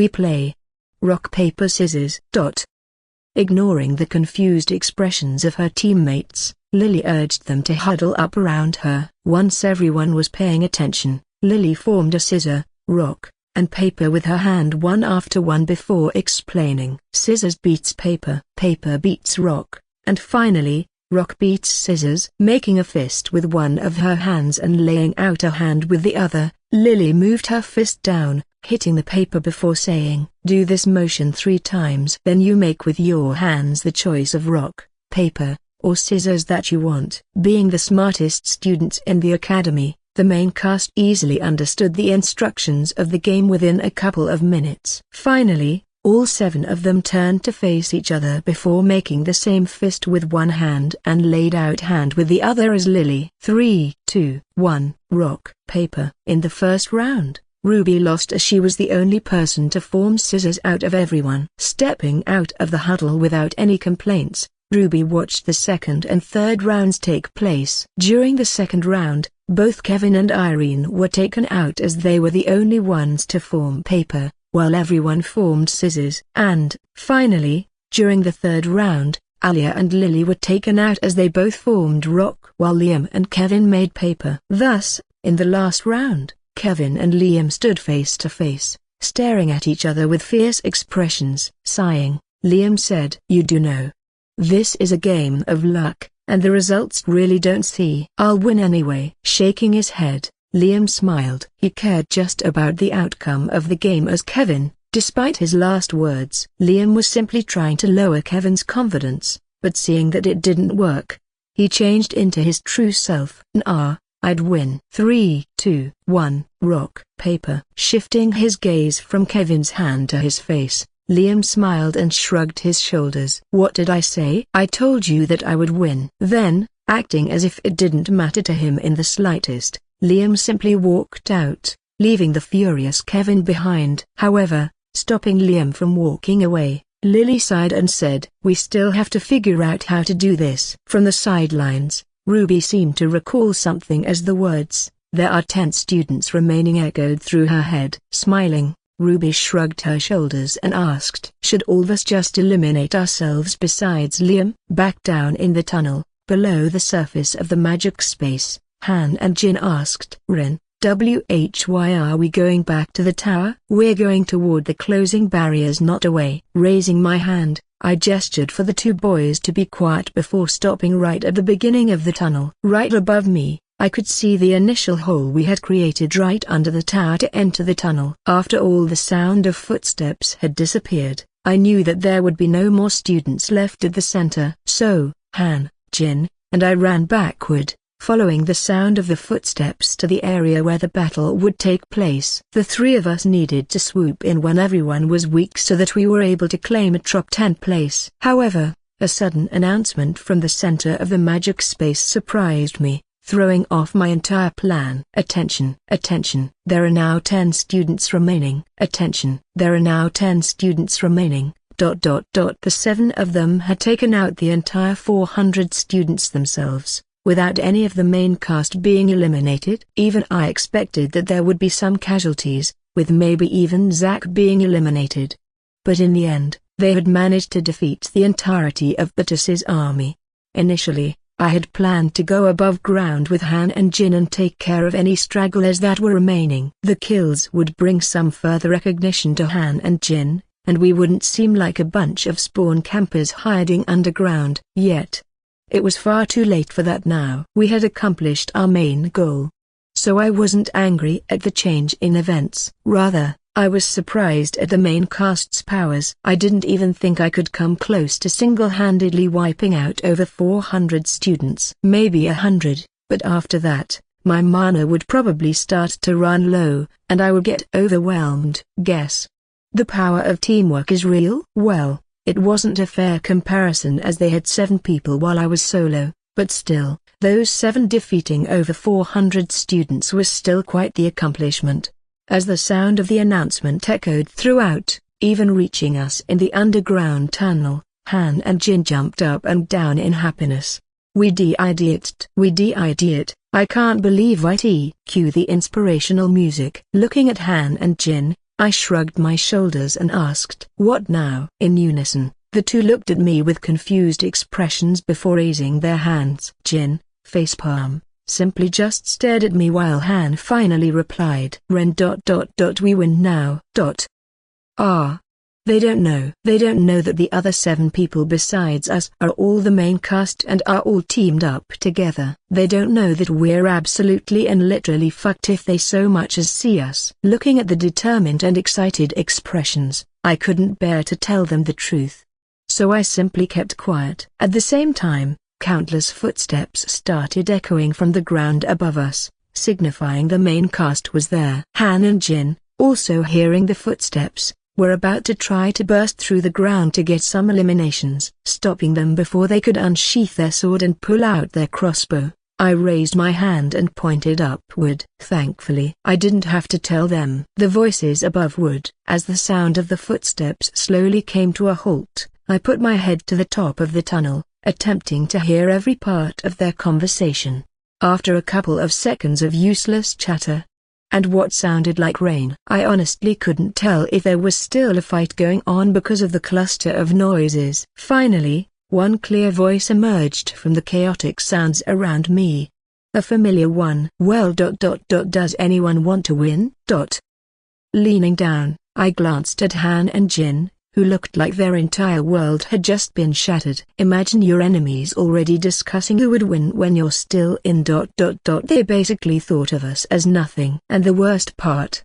play rock paper scissors?" Ignoring the confused expressions of her teammates, Lily urged them to huddle up around her. Once everyone was paying attention, Lily formed a scissor, rock, and paper with her hand one after one before explaining, "Scissors beats paper, paper beats rock, And finally, rock beats scissors. Making a fist with one of her hands and laying out a hand with the other, Lily moved her fist down, hitting the paper before saying, "Do this motion 3 times. Then you make with your hands the choice of rock, paper, or scissors that you want." Being the smartest students in the academy, the main cast easily understood the instructions of the game within a couple of minutes. Finally, all 7 of them turned to face each other before making the same fist with one hand and laid out hand with the other as Lily. 3, 2, 1, rock, paper. In the first round, Ruby lost as she was the only person to form scissors out of everyone. Stepping out of the huddle without any complaints, Ruby watched the second and third rounds take place. During the second round, both Kevin and Irene were taken out as they were the only ones to form paper, while everyone formed scissors. And, finally, during the third round, Alia and Lily were taken out as they both formed rock while Liam and Kevin made paper. Thus, in the last round, Kevin and Liam stood face to face, staring at each other with fierce expressions. Sighing, Liam said, "You do know, this is a game of luck, and the results really don't see. I'll win anyway." Shaking his head, Liam smiled. He cared just about the outcome of the game as Kevin, despite his last words. Liam was simply trying to lower Kevin's confidence, but seeing that it didn't work, he changed into his true self. "Nah, I'd win." 3, 2, 1, rock, paper. Shifting his gaze from Kevin's hand to his face, Liam smiled and shrugged his shoulders. "What did I say? I told you that I would win." Then, acting as if it didn't matter to him in the slightest, Liam simply walked out, leaving the furious Kevin behind. However, stopping Liam from walking away, Lily sighed and said, "We still have to figure out how to do this." From the sidelines, Ruby seemed to recall something as the words, "There are 10 students remaining," echoed through her head. Smiling, Ruby shrugged her shoulders and asked, "Should all of us just eliminate ourselves besides Liam?" Back down in the tunnel, below the surface of the magic space, Han and Jin asked, "Rin, why are we going back to the tower?" "We're going toward the closing barriers, not away." Raising my hand, I gestured for the 2 boys to be quiet before stopping right at the beginning of the tunnel. Right above me, I could see the initial hole we had created right under the tower to enter the tunnel. After all the sound of footsteps had disappeared, I knew that there would be no more students left at the center. So, Han, Jin, and I ran backward, following the sound of the footsteps to the area where the battle would take place. The 3 of us needed to swoop in when everyone was weak so that we were able to claim a top 10 place. However, a sudden announcement from the center of the magic space surprised me, throwing off my entire plan. "Attention, attention, there are now 10 students remaining. Attention, there are now 10 students remaining. ... The 7 of them had taken out the entire 400 students themselves, without any of the main cast being eliminated. Even I expected that there would be some casualties, with maybe even Zack being eliminated. But in the end, they had managed to defeat the entirety of Battis's army. Initially, I had planned to go above ground with Han and Jin and take care of any stragglers that were remaining. The kills would bring some further recognition to Han and Jin, and we wouldn't seem like a bunch of spawn campers hiding underground. Yet, it was far too late for that now. We had accomplished our main goal. So I wasn't angry at the change in events. Rather, I was surprised at the main cast's powers. I didn't even think I could come close to single-handedly wiping out over 400 students. Maybe 100, but after that, my mana would probably start to run low, and I would get overwhelmed. Guess the power of teamwork is real? Well, it wasn't a fair comparison as they had 7 people while I was solo, but still, those 7 defeating over 400 students was still quite the accomplishment. As the sound of the announcement echoed throughout, even reaching us in the underground tunnel, Han and Jin jumped up and down in happiness. We did it, I can't believe it. Cue the inspirational music. Looking at Han and Jin, I shrugged my shoulders and asked, "What now?" In unison, the 2 looked at me with confused expressions before raising their hands. Jin, facepalm, simply just stared at me while Han finally replied, "Ren ... we win now ... Ah." They don't know. They don't know that the other 7 people besides us are all the main cast and are all teamed up together. They don't know that we're absolutely and literally fucked if they so much as see us. Looking at the determined and excited expressions, I couldn't bear to tell them the truth. So I simply kept quiet. At the same time, countless footsteps started echoing from the ground above us, signifying the main cast was there. Han and Jin, also hearing the footsteps, were about to try to burst through the ground to get some eliminations. Stopping them before they could unsheath their sword and pull out their crossbow, I raised my hand and pointed upward. Thankfully, I didn't have to tell them. The voices above would. As the sound of the footsteps slowly came to a halt, I put my head to the top of the tunnel, attempting to hear every part of their conversation. After a couple of seconds of useless chatter, and what sounded like rain, I honestly couldn't tell if there was still a fight going on because of the cluster of noises. Finally, one clear voice emerged from the chaotic sounds around me. A familiar one. Well, does anyone want to win? Leaning down, I glanced at Han and Jin, who looked like their entire world had just been shattered. Imagine your enemies already discussing who would win when you're still in. They basically thought of us as nothing. And the worst part,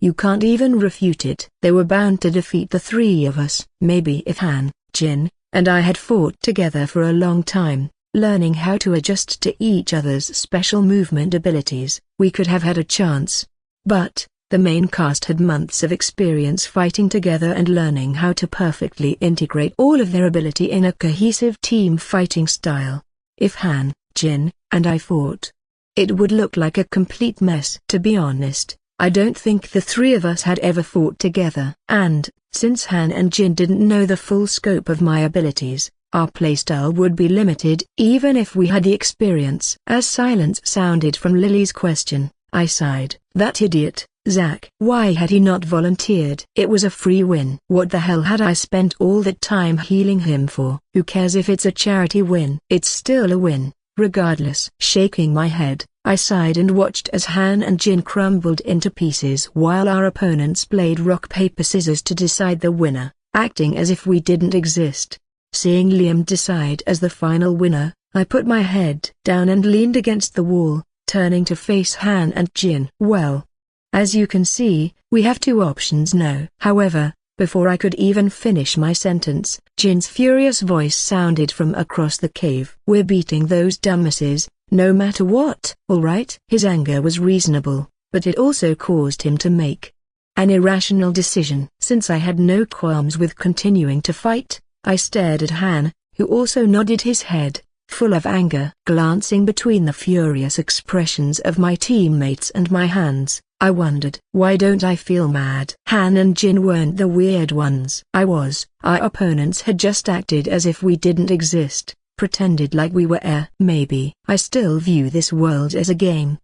you can't even refute it. They were bound to defeat the 3 of us. Maybe if Han, Jin, and I had fought together for a long time, learning how to adjust to each other's special movement abilities, we could have had a chance. But the main cast had months of experience fighting together and learning how to perfectly integrate all of their ability in a cohesive team fighting style. If Han, Jin, and I fought, it would look like a complete mess. To be honest, I don't think the 3 of us had ever fought together. And, since Han and Jin didn't know the full scope of my abilities, our playstyle would be limited even if we had the experience. As silence sounded from Lily's question, I sighed. That idiot, Zack. Why had he not volunteered? It was a free win. What the hell had I spent all that time healing him for? Who cares if it's a charity win? It's still a win, regardless. Shaking my head, I sighed and watched as Han and Jin crumbled into pieces while our opponents played rock paper scissors to decide the winner, acting as if we didn't exist. Seeing Liam decide as the final winner, I put my head down and leaned against the wall, turning to face Han and Jin. Well, as you can see, we have 2 options now. However, before I could even finish my sentence, Jin's furious voice sounded from across the cave. We're beating those dumbasses, no matter what. All right. His anger was reasonable, but it also caused him to make an irrational decision. Since I had no qualms with continuing to fight, I stared at Han, who also nodded his head, full of anger. Glancing between the furious expressions of my teammates and my hands, I wondered, why don't I feel mad? Han and Jin weren't the weird ones. I was. Our opponents had just acted as if we didn't exist, pretended like we were air. Maybe I still view this world as a game,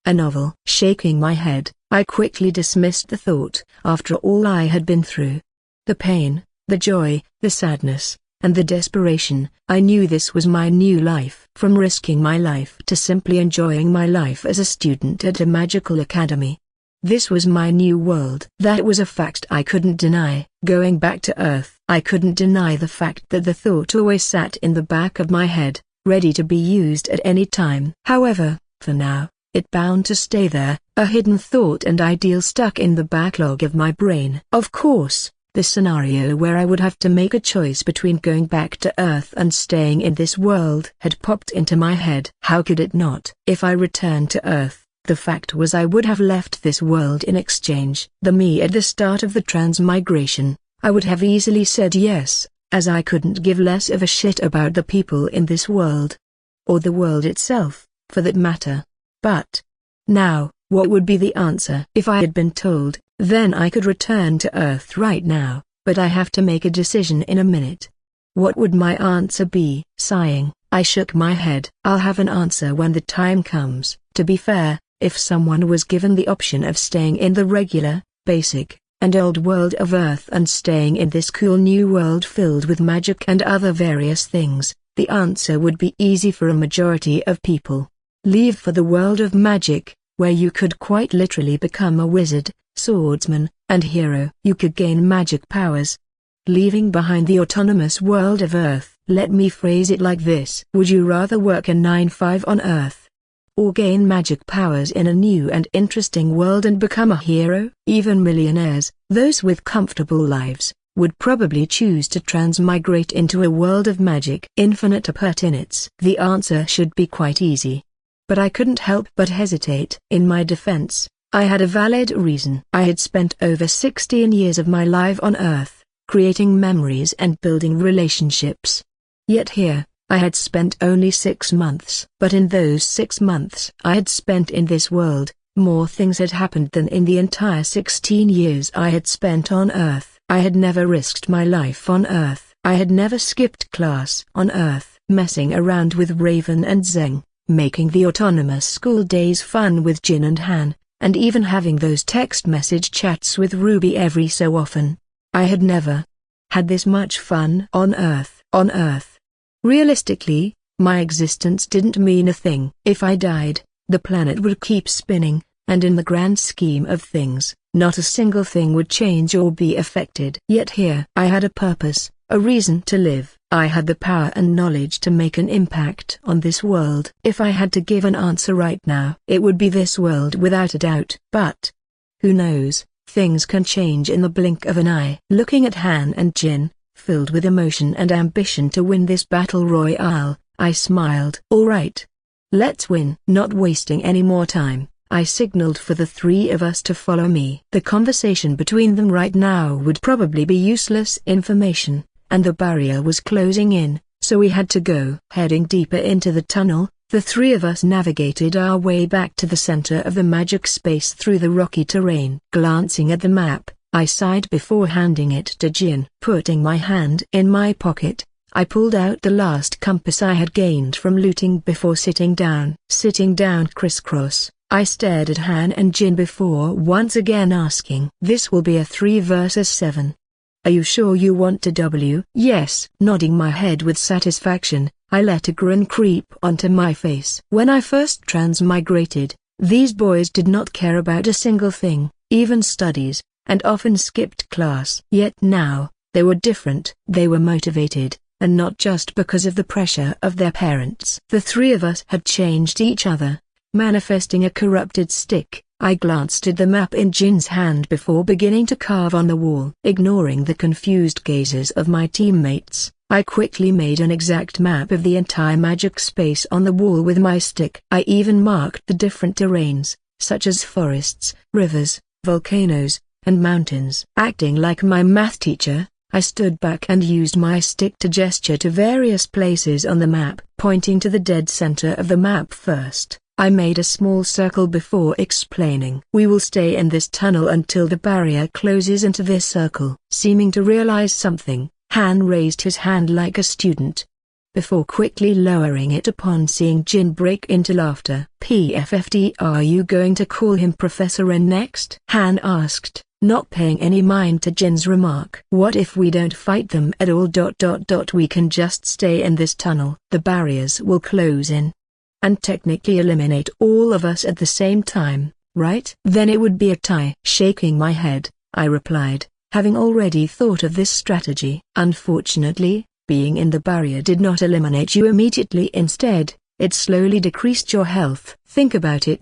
a novel. Shaking my head, I quickly dismissed the thought. After all I had been through, the pain, the joy, the sadness, and the desperation, I knew this was my new life. From risking my life to simply enjoying my life as a student at a magical academy, this was my new world. That was a fact I couldn't deny. Going back to Earth, I couldn't deny the fact that the thought always sat in the back of my head, ready to be used at any time. However, for now, it bound to stay there, a hidden thought and ideal stuck in the backlog of my brain. Of course, the scenario where I would have to make a choice between going back to Earth and staying in this world had popped into my head. How could it not? If I returned to Earth, the fact was I would have left this world in exchange. The me at the start of the transmigration, I would have easily said yes, as I couldn't give less of a shit about the people in this world. Or the world itself, for that matter. But now, what would be the answer? If I had been told, then I could return to Earth right now, but I have to make a decision in a minute. What would my answer be? Sighing, I shook my head. I'll have an answer when the time comes. To be fair, if someone was given the option of staying in the regular, basic, and old world of Earth and staying in this cool new world filled with magic and other various things, the answer would be easy for a majority of people. Leave for the world of magic, where you could quite literally become a wizard, swordsman, and hero. You could gain magic powers, leaving behind the autonomous world of Earth. Let me phrase it like this. Would you rather work a 9-5 on Earth, or gain magic powers in a new and interesting world and become a hero? Even millionaires, those with comfortable lives, would probably choose to transmigrate into a world of magic. Infinite appurtenance. The answer should be quite easy. But I couldn't help but hesitate. In my defense, I had a valid reason. I had spent over 16 years of my life on Earth, creating memories and building relationships. Yet here, I had spent only 6 months. But in those 6 months I had spent in this world, more things had happened than in the entire 16 years I had spent on Earth. I had never risked my life on Earth. I had never skipped class on Earth, messing around with Raven and Zeng, making the autonomous school days fun with Jin and Han, and even having those text message chats with Ruby every so often. I had never had this much fun on Earth. Realistically, my existence didn't mean a thing. If I died, the planet would keep spinning, and in the grand scheme of things, not a single thing would change or be affected. Yet here I had a purpose, a reason to live. I had the power and knowledge to make an impact on this world. If I had to give an answer right now, it would be this world without a doubt. But who knows, things can change in the blink of an eye. Looking at Han and Jin, filled with emotion and ambition to win this battle royale, I smiled. All right. Let's win. Not wasting any more time, I signaled for the 3 of us to follow me. The conversation between them right now would probably be useless information, and the barrier was closing in, so we had to go. Heading deeper into the tunnel, the 3 of us navigated our way back to the center of the magic space through the rocky terrain. Glancing at the map, I sighed before handing it to Jin. Putting my hand in my pocket, I pulled out the last compass I had gained from looting before sitting down. Sitting down crisscross, I stared at Han and Jin before once again asking. This will be a 3 versus 7. Are you sure you want to W? Yes. Nodding my head with satisfaction, I let a grin creep onto my face. When I first transmigrated, these boys did not care about a single thing, even studies, and often skipped class. Yet now, they were different. They were motivated, and not just because of the pressure of their parents. The 3 of us had changed each other, manifesting a corrupted stick. I glanced at the map in Jin's hand before beginning to carve on the wall. Ignoring the confused gazes of my teammates, I quickly made an exact map of the entire magic space on the wall with my stick. I even marked the different terrains, such as forests, rivers, volcanoes, and mountains. Acting like my math teacher, I stood back and used my stick to gesture to various places on the map. Pointing to the dead center of the map first, I made a small circle before explaining. We will stay in this tunnel until the barrier closes into this circle. Seeming to realize something, Han raised his hand like a student, before quickly lowering it upon seeing Jin break into laughter. PFFD, are you going to call him Professor Ren next? Han asked, not paying any mind to Jin's remark. What if we don't fight them at all? We can just stay in this tunnel. The barriers will close in and technically eliminate all of us at the same time, right? Then it would be a tie. Shaking my head, I replied, having already thought of this strategy. Unfortunately, being in the barrier did not eliminate you immediately. Instead, it slowly decreased your health. Think about it.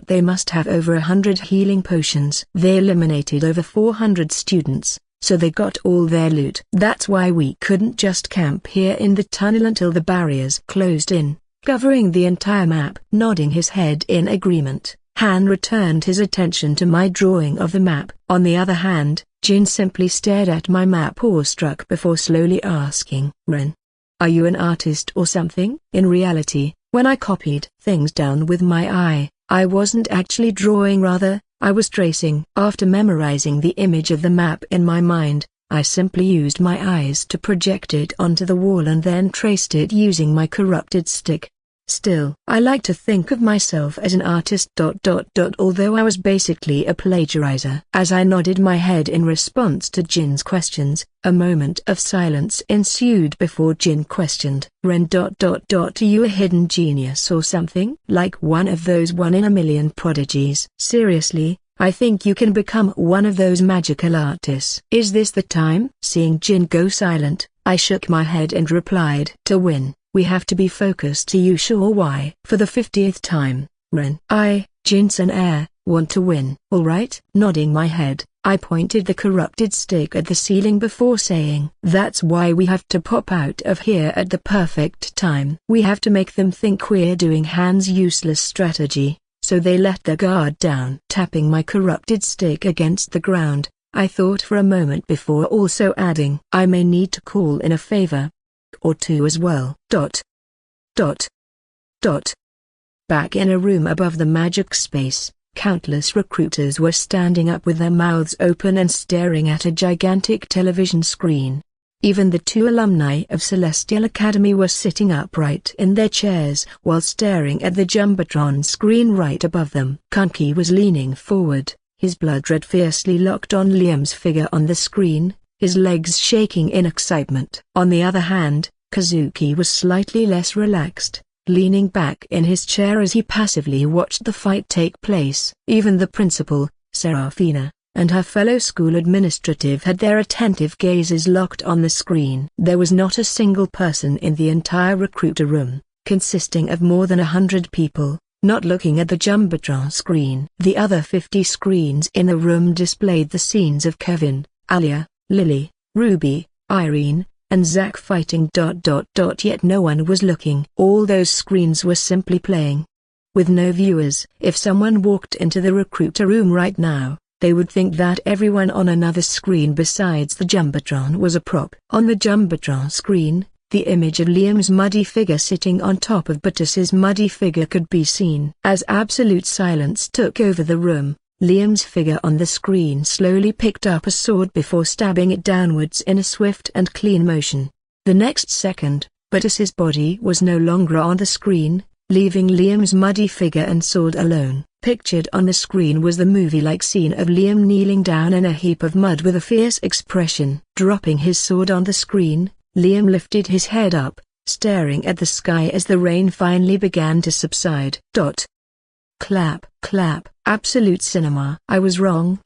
They must have over 100 healing potions. They eliminated over 400 students, so they got all their loot. That's why we couldn't just camp here in the tunnel until the barriers closed in, covering the entire map. Nodding his head in agreement, Han returned his attention to my drawing of the map. On the other hand, Jin simply stared at my map awestruck before slowly asking, Ren, are you an artist or something? In reality, when I copied things down with my eye, I wasn't actually drawing, rather, I was tracing. After memorizing the image of the map in my mind, I simply used my eyes to project it onto the wall and then traced it using my corrupted stick. Still, I like to think of myself as an artist. Although I was basically a plagiarizer. As I nodded my head in response to Jin's questions, a moment of silence ensued before Jin questioned, Ren. Are you a hidden genius or something? Like one of those 1 in a million prodigies? Seriously, I think you can become one of those magical artists. Is this the time? Seeing Jin go silent, I shook my head and replied, to win, we have to be focused. Are you sure why? For the 50th time, Ren. Jin-san want to win. Alright? Nodding my head, I pointed the corrupted stick at the ceiling before saying, that's why we have to pop out of here at the perfect time. We have to make them think we're doing Han's useless strategy, so they let their guard down. Tapping my corrupted stick against the ground, I thought for a moment before also adding, I may need to call in a favor or two as well. Back in a room above the magic space, countless recruiters were standing up with their mouths open and staring at a gigantic television screen. Even the 2 alumni of Celestial Academy were sitting upright in their chairs while staring at the Jumbotron screen right above them. Kanki was leaning forward, his blood red fiercely locked on Liam's figure on the screen, his legs shaking in excitement. On the other hand, Kazuki was slightly less relaxed, leaning back in his chair as he passively watched the fight take place. Even the principal, Serafina, and her fellow school administrative had their attentive gazes locked on the screen. There was not a single person in the entire recruiter room, consisting of more than 100 people, not looking at the Jumbotron screen. The other 50 screens in the room displayed the scenes of Kevin, Alia, Lily, Ruby, Irene, and Zack fighting. Yet no one was looking. All those screens were simply playing. With no viewers. If someone walked into the recruiter room right now, they would think that everyone on another screen besides the Jumbotron was a prop. On the Jumbotron screen, the image of Liam's muddy figure sitting on top of Battis's muddy figure could be seen. As absolute silence took over the room, Liam's figure on the screen slowly picked up a sword before stabbing it downwards in a swift and clean motion. The next second, Battis's body was no longer on the screen, leaving Liam's muddy figure and sword alone. Pictured on the screen was the movie-like scene of Liam kneeling down in a heap of mud with a fierce expression. Dropping his sword on the screen, Liam lifted his head up, staring at the sky as the rain finally began to subside. Clap, clap, absolute cinema. I was wrong.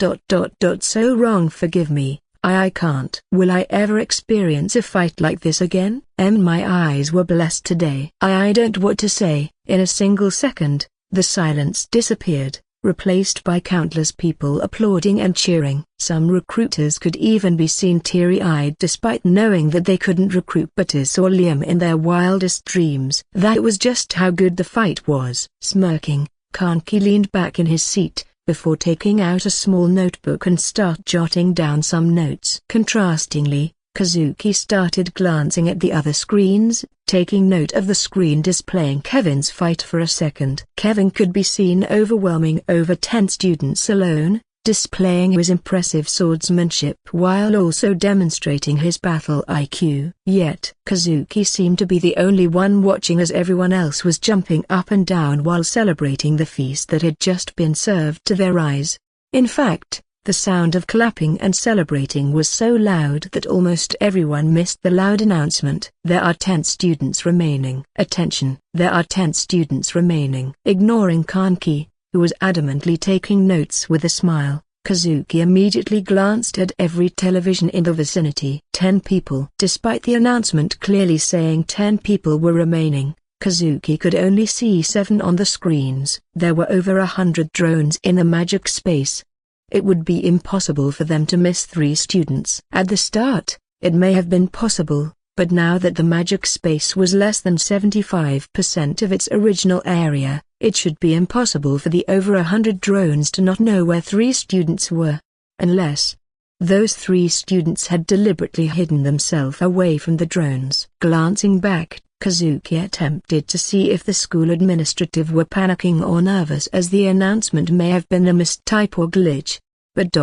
So wrong, forgive me, I can't. Will I ever experience a fight like this again? My eyes were blessed today. I don't what to say. In a single second, the silence disappeared, replaced by countless people applauding and cheering. Some recruiters could even be seen teary-eyed despite knowing that they couldn't recruit Battis or Liam in their wildest dreams. That was just how good the fight was. Smirking, Kanki leaned back in his seat, before taking out a small notebook and start jotting down some notes. Contrastingly, Kazuki started glancing at the other screens, taking note of the screen displaying Kevin's fight for a second. Kevin could be seen overwhelming over 10 students alone, displaying his impressive swordsmanship while also demonstrating his battle IQ. Yet, Kazuki seemed to be the only one watching as everyone else was jumping up and down while celebrating the feast that had just been served to their eyes. In fact, the sound of clapping and celebrating was so loud that almost everyone missed the loud announcement. There are 10 students remaining. Attention, there are 10 students remaining. Ignoring Kanki, who was adamantly taking notes with a smile, Kazuki immediately glanced at every television in the vicinity. 10 people. Despite the announcement clearly saying 10 people were remaining, Kazuki could only see 7 on the screens. There were over 100 drones in the magic space. It would be impossible for them to miss 3 students. At the start, it may have been possible, but now that the magic space was less than 75% of its original area, it should be impossible for the over 100 drones to not know where 3 students were. Unless those 3 students had deliberately hidden themselves away from the drones. Glancing back, Kazuki attempted to see if the school administrative were panicking or nervous as the announcement may have been a mistype or glitch. But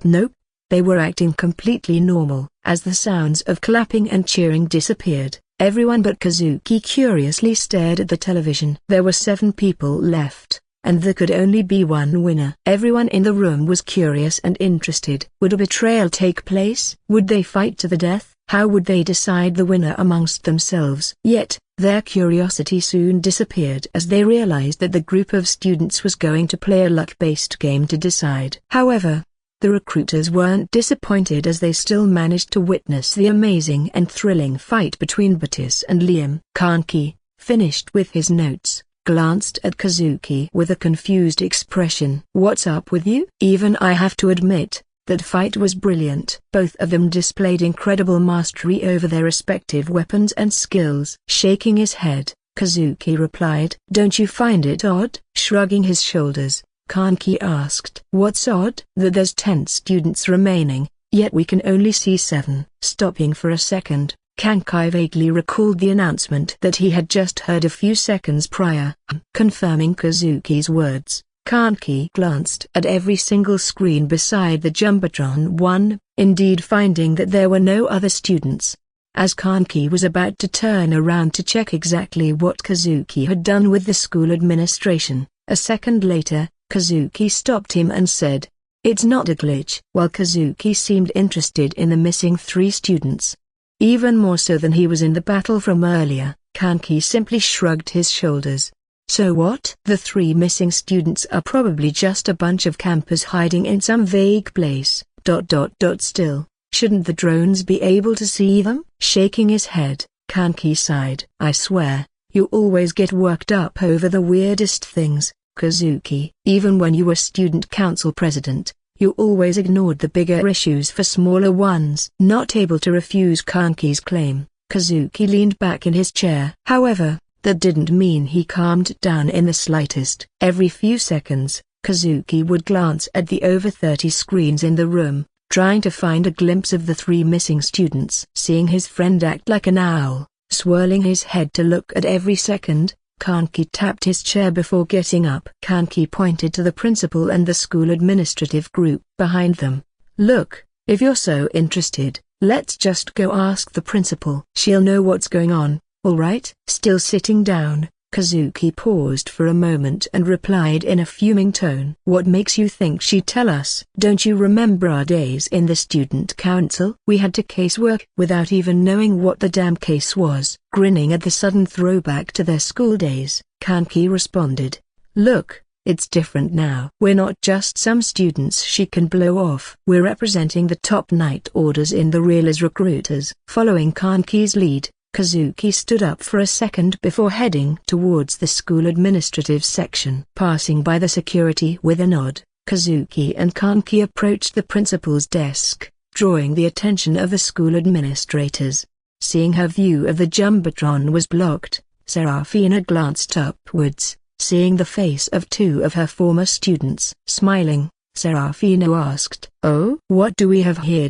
nope, they were acting completely normal. As the sounds of clapping and cheering disappeared, everyone but Kazuki curiously stared at the television. There were 7 people left, and there could only be one winner. Everyone in the room was curious and interested. Would a betrayal take place? Would they fight to the death? How would they decide the winner amongst themselves? Yet, their curiosity soon disappeared as they realized that the group of students was going to play a luck-based game to decide. However, the recruiters weren't disappointed as they still managed to witness the amazing and thrilling fight between Batis and Liam. Kanki, finished with his notes, glanced at Kazuki with a confused expression. "What's up with you?" "Even I have to admit, that fight was brilliant." Both of them displayed incredible mastery over their respective weapons and skills. Shaking his head, Kazuki replied. "Don't you find it odd?" Shrugging his shoulders, Kanki asked. "What's odd?" "That there's 10 students remaining, yet we can only see 7. Stopping for a second, Kanki vaguely recalled the announcement that he had just heard a few seconds prior. Confirming Kazuki's words, Kanki glanced at every single screen beside the Jumbotron one, indeed finding that there were no other students. As Kanki was about to turn around to check exactly what Kazuki had done with the school administration, a second later, Kazuki stopped him and said, "It's not a glitch." While Kazuki seemed interested in the missing 3 students, even more so than he was in the battle from earlier, Kanki simply shrugged his shoulders. "So what?" "The 3 missing students are probably just a bunch of campers hiding in some vague place. Still, shouldn't the drones be able to see them?" Shaking his head, Kanki sighed. "I swear, you always get worked up over the weirdest things, Kazuki. Even when you were student council president, you always ignored the bigger issues for smaller ones." Not able to refuse Kanki's claim, Kazuki leaned back in his chair. However, that didn't mean he calmed down in the slightest. Every few seconds, Kazuki would glance at the over 30 screens in the room, trying to find a glimpse of the 3 missing students. Seeing his friend act like an owl, swirling his head to look at every second, Kanki tapped his chair before getting up. Kanki pointed to the principal and the school administrative group behind them. "Look, if you're so interested, let's just go ask the principal. She'll know what's going on, all right?" Still sitting down, Kazuki paused for a moment and replied in a fuming tone. "What makes you think she'd tell us? Don't you remember our days in the student council? We had to casework without even knowing what the damn case was." Grinning at the sudden throwback to their school days, Kanki responded, "Look, it's different now. We're not just some students she can blow off. We're representing the top night orders in the real as recruiters." Following Kanki's lead, Kazuki stood up for a second before heading towards the school administrative section. Passing by the security with a nod, Kazuki and Kanki approached the principal's desk, drawing the attention of the school administrators. Seeing her view of the Jumbotron was blocked, Serafina glanced upwards, seeing the face of 2 of her former students. Smiling, Serafina asked, "Oh, what do we have here?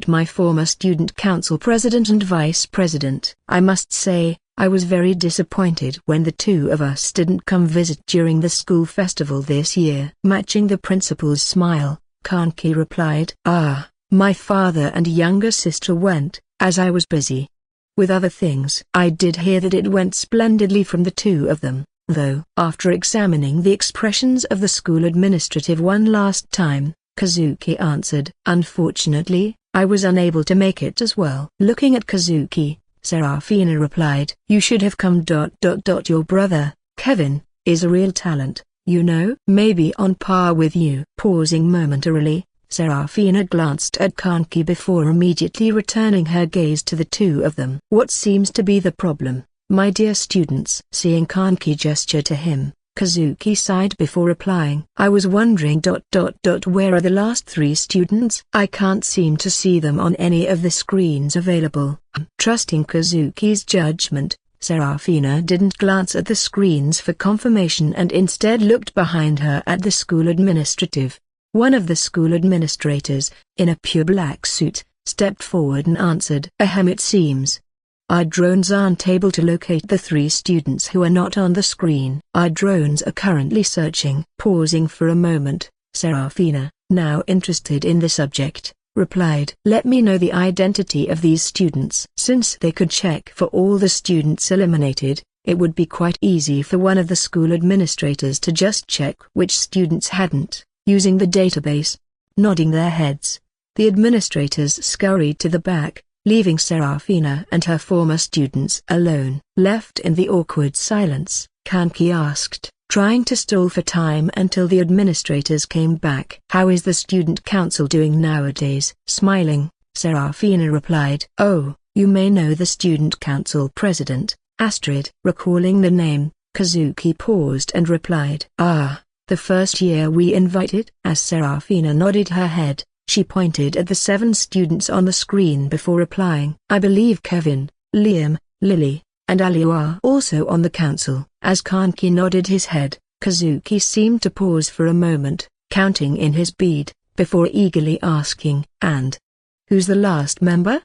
My former student council president and vice president. I must say, I was very disappointed when the 2 of us didn't come visit during the school festival this year." Matching the principal's smile, Kanki replied, "Ah, my father and younger sister went, as I was busy with other things." "I did hear that it went splendidly from the 2 of them, though." After examining the expressions of the school administrative one last time, Kazuki answered, "Unfortunately, I was unable to make it as well." Looking at Kazuki, Serafina replied, "You should have come. Your brother, Kevin, is a real talent, you know. Maybe on par with you." Pausing momentarily, Serafina glanced at Kanki before immediately returning her gaze to the 2 of them. "What seems to be the problem, my dear students?" Seeing Kanki gesture to him, Kazuki sighed before replying, "I was wondering. Where are the last 3 students? I can't seem to see them on any of the screens available." Trusting Kazuki's judgment, Serafina didn't glance at the screens for confirmation and instead looked behind her at the school administrative. One of the school administrators, in a pure black suit, stepped forward and answered, It seems our drones aren't able to locate the 3 students who are not on the screen. Our drones are currently searching." Pausing for a moment, Serafina, now interested in the subject, replied, "Let me know the identity of these students." Since they could check for all the students eliminated, it would be quite easy for one of the school administrators to just check which students hadn't, using the database. Nodding their heads, the administrators scurried to the back, leaving Serafina and her former students alone. Left in the awkward silence, Kanki asked, trying to stall for time until the administrators came back. "How is the student council doing nowadays?" Smiling, Serafina replied, "Oh, you may know the student council president, Astrid." Recalling the name, Kazuki paused and replied, "Ah, the first year we invited." As Serafina nodded her head, she pointed at the 7 students on the screen before replying, "I believe Kevin, Liam, Lily, and Ali are also on the council." As Kanki nodded his head, Kazuki seemed to pause for a moment, counting in his bead, before eagerly asking, "And who's the last member?"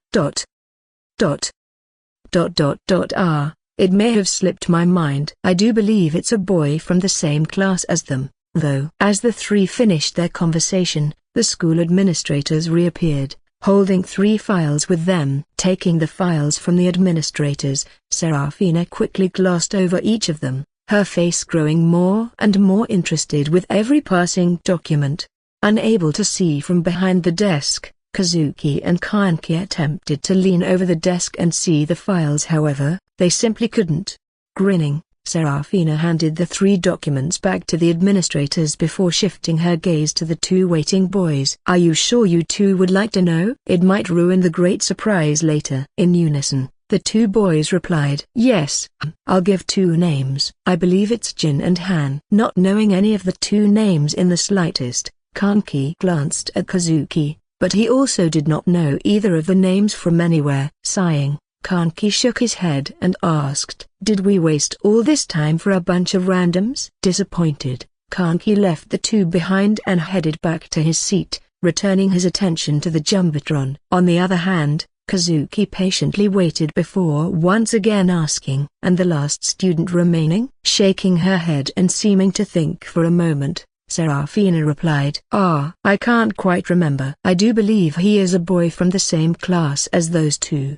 It may have slipped my mind. I do believe it's a boy from the same class as them, though." As the 3 finished their conversation, the school administrators reappeared, holding 3 files with them. Taking the files from the administrators, Serafina quickly glossed over each of them, her face growing more and more interested with every passing document. Unable to see from behind the desk, Kazuki and Kanki attempted to lean over the desk and see the files. However, they simply couldn't. Grinning, Serafina handed the 3 documents back to the administrators before shifting her gaze to the 2 waiting boys. "Are you sure you 2 would like to know? It might ruin the great surprise later." In unison, the 2 boys replied, "Yes, I'll give 2 names. I believe it's Jin and Han." Not knowing any of the 2 names in the slightest, Kanki glanced at Kazuki, but he also did not know either of the names from anywhere. Sighing, Kanki shook his head and asked, "Did we waste all this time for a bunch of randoms?" Disappointed, Kanki left the 2 behind and headed back to his seat, returning his attention to the Jumbotron. On the other hand, Kazuki patiently waited before once again asking, "And the last student remaining?" Shaking her head and seeming to think for a moment, Serafina replied, "I can't quite remember. I do believe he is a boy from the same class as those 2.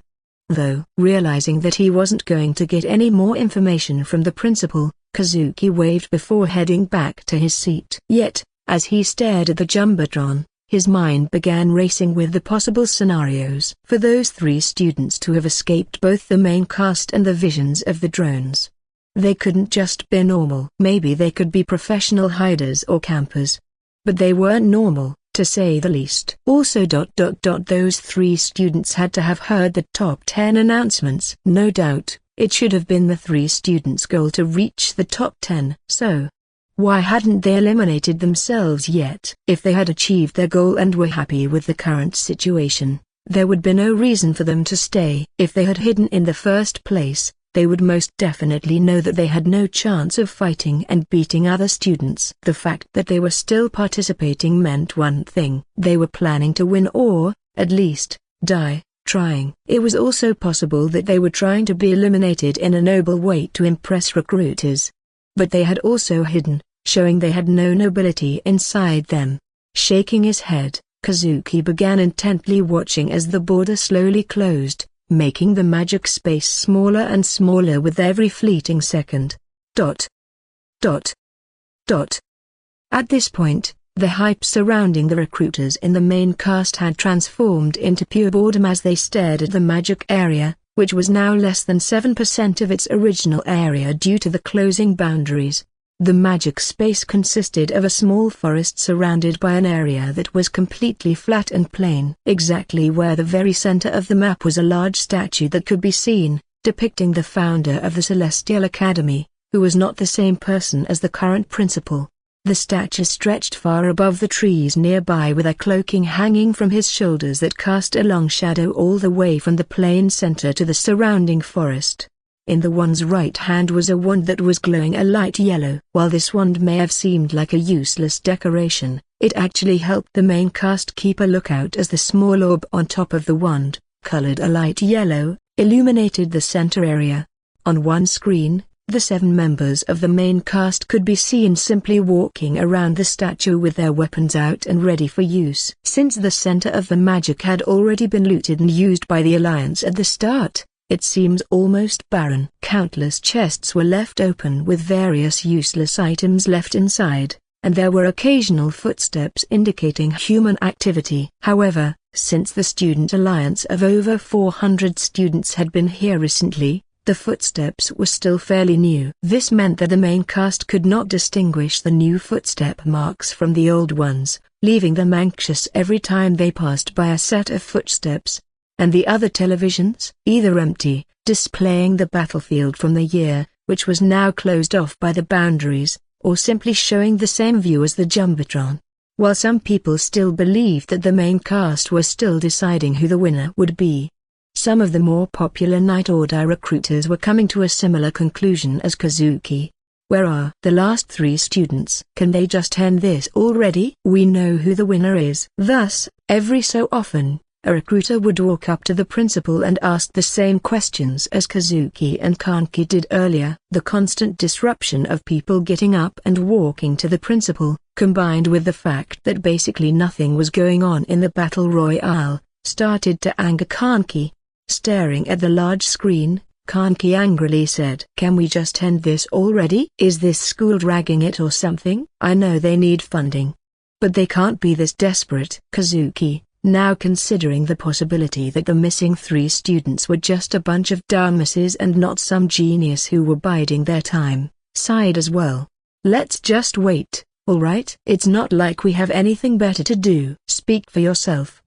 Though, realizing that he wasn't going to get any more information from the principal, Kazuki waved before heading back to his seat. Yet, as he stared at the Jumbotron, his mind began racing with the possible scenarios for those 3 students to have escaped both the main cast and the visions of the drones. They couldn't just be normal. Maybe they could be professional hiders or campers. But they weren't normal, to say the least. Also those 3 students had to have heard the top 10 announcements. No doubt, it should have been the 3 students' goal to reach the top 10. So, why hadn't they eliminated themselves yet? If they had achieved their goal and were happy with the current situation, there would be no reason for them to stay. If they had hidden in the first place, they would most definitely know that they had no chance of fighting and beating other students. The fact that they were still participating meant one thing: they were planning to win or, at least, die trying. It was also possible that they were trying to be eliminated in a noble way to impress recruiters. But they had also hidden, showing they had no nobility inside them. Shaking his head, Kazuki began intently watching as the border slowly closed, making the magic space smaller and smaller with every fleeting second. At this point, the hype surrounding the recruiters in the main cast had transformed into pure boredom as they stared at the magic area, which was now less than 7% of its original area due to the closing boundaries. The magic space consisted of a small forest surrounded by an area that was completely flat and plain. Exactly where the very center of the map was a large statue that could be seen, depicting the founder of the Celestial Academy, who was not the same person as the current principal. The statue stretched far above the trees nearby with a cloaking hanging from his shoulders that cast a long shadow all the way from the plain center to the surrounding forest. In the one's right hand was a wand that was glowing a light yellow. While this wand may have seemed like a useless decoration, it actually helped the main cast keep a lookout as the small orb on top of the wand, colored a light yellow, illuminated the center area. On one screen, the 7 members of the main cast could be seen simply walking around the statue with their weapons out and ready for use. Since the center of the magic had already been looted and used by the Alliance at the start, it seems almost barren. Countless chests were left open with various useless items left inside, and there were occasional footsteps indicating human activity. However, since the Student Alliance of over 400 students had been here recently, the footsteps were still fairly new. This meant that the main cast could not distinguish the new footstep marks from the old ones, leaving them anxious every time they passed by a set of footsteps. And the other televisions, either empty, displaying the battlefield from the year, which was now closed off by the boundaries, or simply showing the same view as the Jumbotron. While some people still believed that the main cast were still deciding who the winner would be, some of the more popular Night Order recruiters were coming to a similar conclusion as Kazuki. Where are the last 3 students? Can they just end this already? We know who the winner is. Thus, every so often, a recruiter would walk up to the principal and ask the same questions as Kazuki and Kanki did earlier. The constant disruption of people getting up and walking to the principal, combined with the fact that basically nothing was going on in the Battle Royale, started to anger Kanki. Staring at the large screen, Kanki angrily said, "Can we just end this already? Is this school dragging it or something? I know they need funding, but they can't be this desperate." Kazuki, now considering the possibility that the missing 3 students were just a bunch of dumbasses and not some genius who were biding their time, sighed as well. "Let's just wait, alright? It's not like we have anything better to do." "Speak for yourself.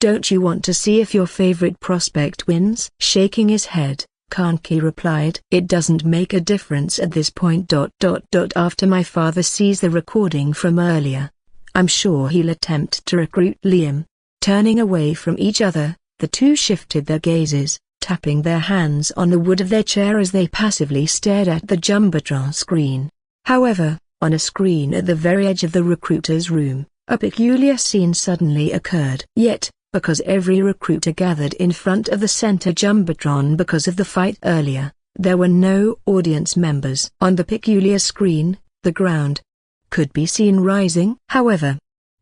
Don't you want to see if your favorite prospect wins?" Shaking his head, Kanki replied, "It doesn't make a difference at this point. After my father sees the recording from earlier, I'm sure he'll attempt to recruit Liam." Turning away from each other, the two shifted their gazes, tapping their hands on the wood of their chair as they passively stared at the Jumbotron screen. However, on a screen at the very edge of the recruiter's room, a peculiar scene suddenly occurred. Yet, because every recruiter gathered in front of the center Jumbotron because of the fight earlier, there were no audience members. On the peculiar screen, the ground could be seen rising. However,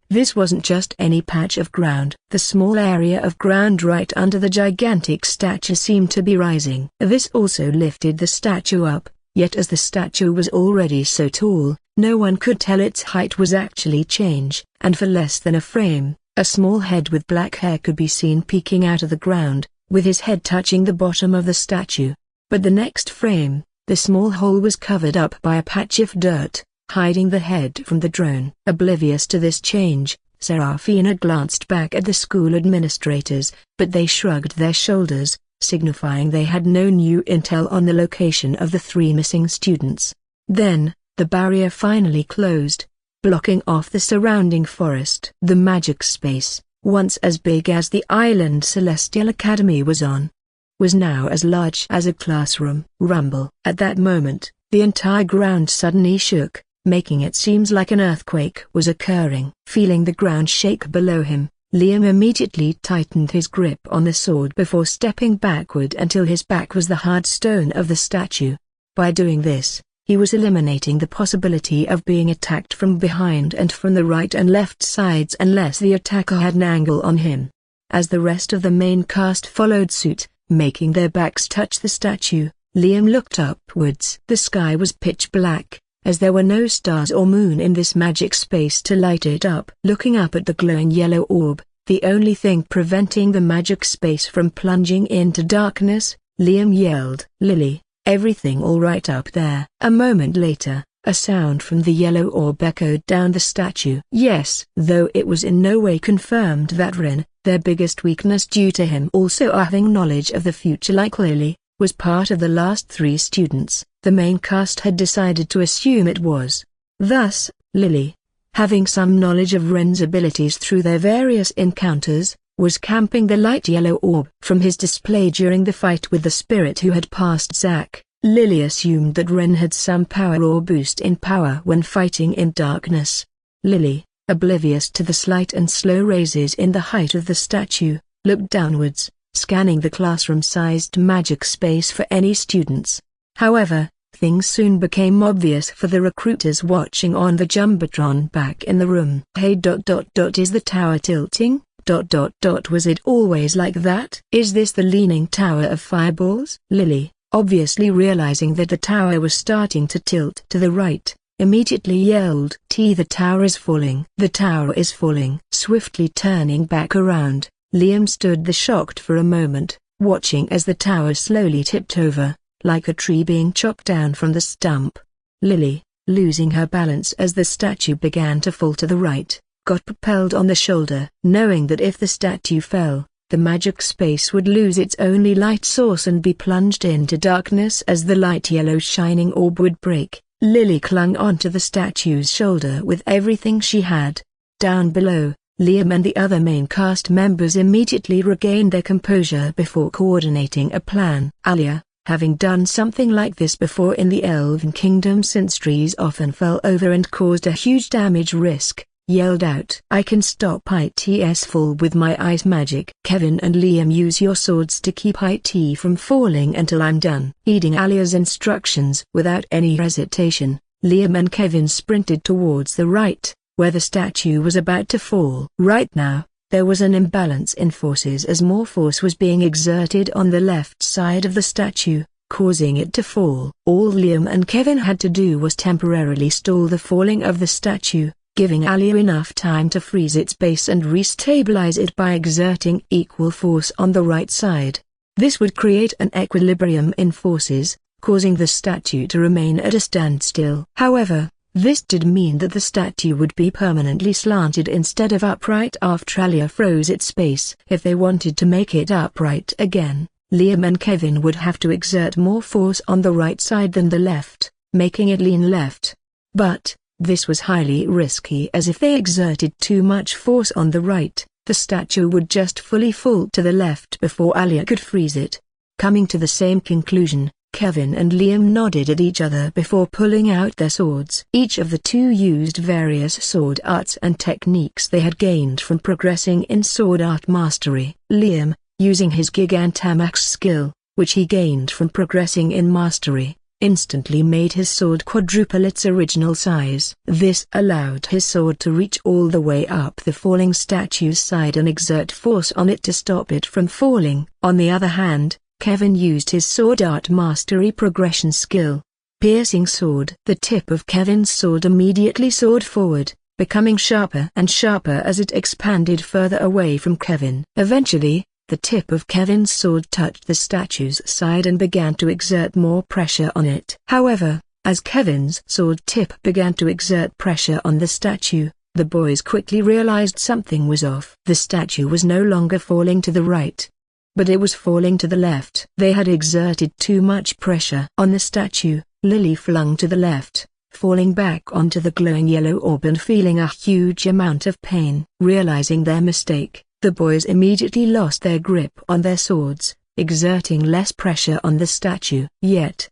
this wasn't just any patch of ground. The small area of ground right under the gigantic statue seemed to be rising. This also lifted the statue up, yet as the statue was already so tall, no one could tell its height was actually change, and for less than a frame, a small head with black hair could be seen peeking out of the ground, with his head touching the bottom of the statue. But the next frame, the small hole was covered up by a patch of dirt, hiding the head from the drone. Oblivious to this change, Serafina glanced back at the school administrators, but they shrugged their shoulders, signifying they had no new intel on the location of the 3 missing students. Then, the barrier finally closed, blocking off the surrounding forest. The magic space, once as big as the island Celestial Academy was on, was now as large as a classroom. Rumble. At that moment, the entire ground suddenly shook, making it seem like an earthquake was occurring. Feeling the ground shake below him, Liam immediately tightened his grip on the sword before stepping backward until his back was the hard stone of the statue. By doing this, he was eliminating the possibility of being attacked from behind and from the right and left sides unless the attacker had an angle on him. As the rest of the main cast followed suit, making their backs touch the statue, Liam looked upwards. The sky was pitch black, as there were no stars or moon in this magic space to light it up. Looking up at the glowing yellow orb, the only thing preventing the magic space from plunging into darkness, Liam yelled, "Lily, everything all right up there?" A moment later, a sound from the yellow orb echoed down the statue. Yes. Though it was in no way confirmed that Rin, their biggest weakness due to him also having knowledge of the future like Lily, was part of the last 3 students, the main cast had decided to assume it was. Thus, Lily, having some knowledge of Ren's abilities through their various encounters, was camping the light yellow orb. From his display during the fight with the spirit who had passed Zack, Lily assumed that Ren had some power or boost in power when fighting in darkness. Lily, oblivious to the slight and slow raises in the height of the statue, looked downwards, scanning the classroom-sized magic space for any students. However, things soon became obvious for the recruiters watching on the Jumbotron back in the room. Hey, is the tower tilting? Was it always like that? Is this the leaning tower of fireballs? Lily, obviously realizing that the tower was starting to tilt to the right, immediately yelled, "The tower is falling! The tower is falling!" Swiftly turning back around, Liam stood shocked for a moment, watching as the tower slowly tipped over, like a tree being chopped down from the stump. Lily, losing her balance as the statue began to fall to the right, got propelled on the shoulder. Knowing that if the statue fell, the magic space would lose its only light source and be plunged into darkness as the light yellow shining orb would break, Lily clung onto the statue's shoulder with everything she had. Down below, Liam and the other main cast members immediately regained their composure before coordinating a plan. Alia, having done something like this before in the Elven Kingdom since trees often fell over and caused a huge damage risk, yelled out, "I can stop its fall with my ice magic." Kevin and Liam, use your swords to keep it from falling until I'm done. Heeding Alia's instructions without any hesitation, Liam and Kevin sprinted towards the right, where the statue was about to fall. Right now, there was an imbalance in forces as more force was being exerted on the left side of the statue, causing it to fall. All Liam and Kevin had to do was temporarily stall the falling of the statue, giving Alia enough time to freeze its base and restabilize it by exerting equal force on the right side. This would create an equilibrium in forces, causing the statue to remain at a standstill. However, this did mean that the statue would be permanently slanted instead of upright after Alia froze its base. If they wanted to make it upright again, Liam and Kevin would have to exert more force on the right side than the left, making it lean left. But this was highly risky, as if they exerted too much force on the right, the statue would just fully fall to the left before Alia could freeze it. Coming to the same conclusion, Kevin and Liam nodded at each other before pulling out their swords. Each of the two used various sword arts and techniques they had gained from progressing in sword art mastery. Liam, using his Gigantamax skill, which he gained from progressing in mastery, instantly made his sword quadruple its original size. This allowed his sword to reach all the way up the falling statue's side and exert force on it to stop it from falling. On the other hand, Kevin used his sword art mastery progression skill, piercing sword. The tip of Kevin's sword immediately soared forward, becoming sharper and sharper as it expanded further away from Kevin. Eventually, the tip of Kevin's sword touched the statue's side and began to exert more pressure on it. However, as Kevin's sword tip began to exert pressure on the statue, the boys quickly realized something was off. The statue was no longer falling to the right, but it was falling to the left. They had exerted too much pressure on the statue. Lily flung to the left, falling back onto the glowing yellow orb and feeling a huge amount of pain. Realizing their mistake, the boys immediately lost their grip on their swords, exerting less pressure on the statue. Yet,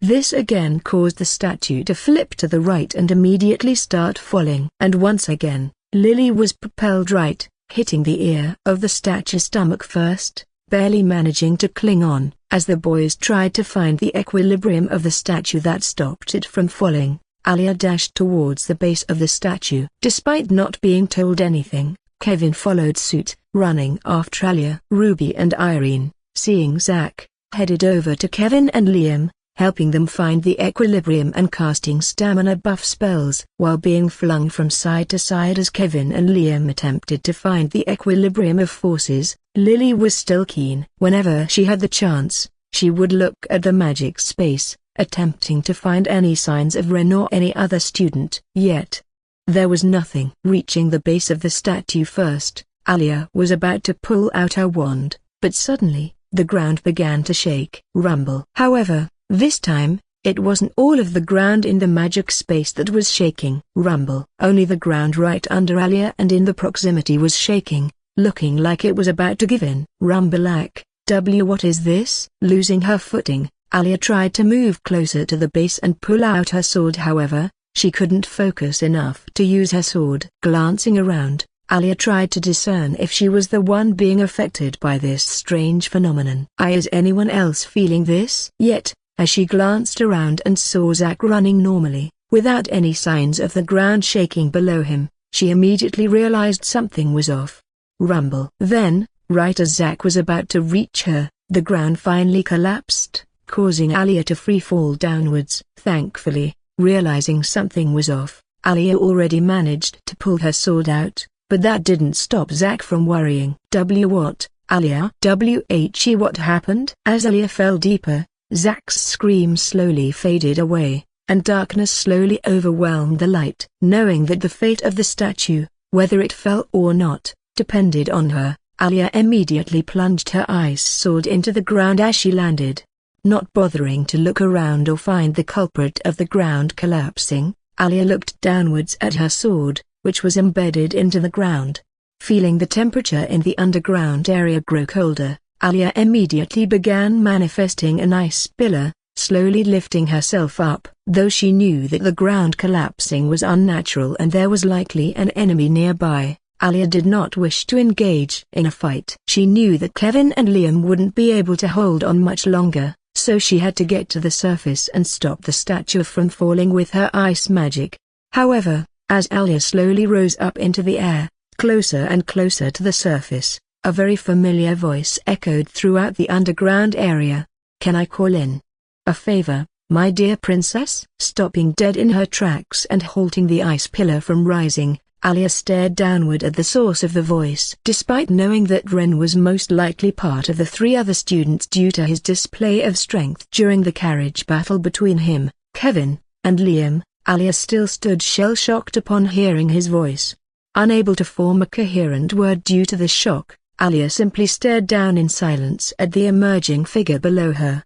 this again caused the statue to flip to the right and immediately start falling. And once again, Lily was propelled right, hitting the ear of the statue's stomach first, barely managing to cling on. As the boys tried to find the equilibrium of the statue that stopped it from falling, Alia dashed towards the base of the statue. Despite not being told anything, Kevin followed suit, running after Alia. Ruby and Irene, seeing Zack, headed over to Kevin and Liam, helping them find the equilibrium and casting stamina buff spells. While being flung from side to side as Kevin and Liam attempted to find the equilibrium of forces, Lily was still keen. Whenever she had the chance, she would look at the magic space, attempting to find any signs of Ren or any other student. Yet, there was nothing. Reaching the base of the statue first, Alia was about to pull out her wand, but suddenly, the ground began to shake. Rumble. However, this time, it wasn't all of the ground in the magic space that was shaking. Rumble. Only the ground right under Alia and in the proximity was shaking, looking like it was about to give in. Rumbleack. What is this? Losing her footing, Alia tried to move closer to the base and pull out her sword. However, she couldn't focus enough to use her sword. Glancing around, Alia tried to discern if she was the one being affected by this strange phenomenon. Is anyone else feeling this? Yet, as she glanced around and saw Zack running normally, without any signs of the ground shaking below him, she immediately realized something was off. Rumble. Then, right as Zack was about to reach her, the ground finally collapsed, causing Alia to free fall downwards. Thankfully, Realizing something was off, Alia already managed to pull her sword out, but that didn't stop Zack from worrying. What, Alia? What happened? As Alia fell deeper, Zack's scream slowly faded away, and darkness slowly overwhelmed the light. Knowing that the fate of the statue, whether it fell or not, depended on her, Alia immediately plunged her ice sword into the ground as she landed. Not bothering to look around or find the culprit of the ground collapsing, Alia looked downwards at her sword, which was embedded into the ground. Feeling the temperature in the underground area grow colder, Alia immediately began manifesting an ice pillar, slowly lifting herself up. Though she knew that the ground collapsing was unnatural and there was likely an enemy nearby, Alia did not wish to engage in a fight. She knew that Kevin and Liam wouldn't be able to hold on much longer, so she had to get to the surface and stop the statue from falling with her ice magic. However, as Alia slowly rose up into the air, closer and closer to the surface, a very familiar voice echoed throughout the underground area. "Can I call in a favor, my dear princess?" Stopping dead in her tracks and halting the ice pillar from rising, Alia stared downward at the source of the voice. Despite knowing that Ren was most likely part of the three other students due to his display of strength during the carriage battle between him, Kevin, and Liam, Alia still stood shell-shocked upon hearing his voice. Unable to form a coherent word due to the shock, Alia simply stared down in silence at the emerging figure below her.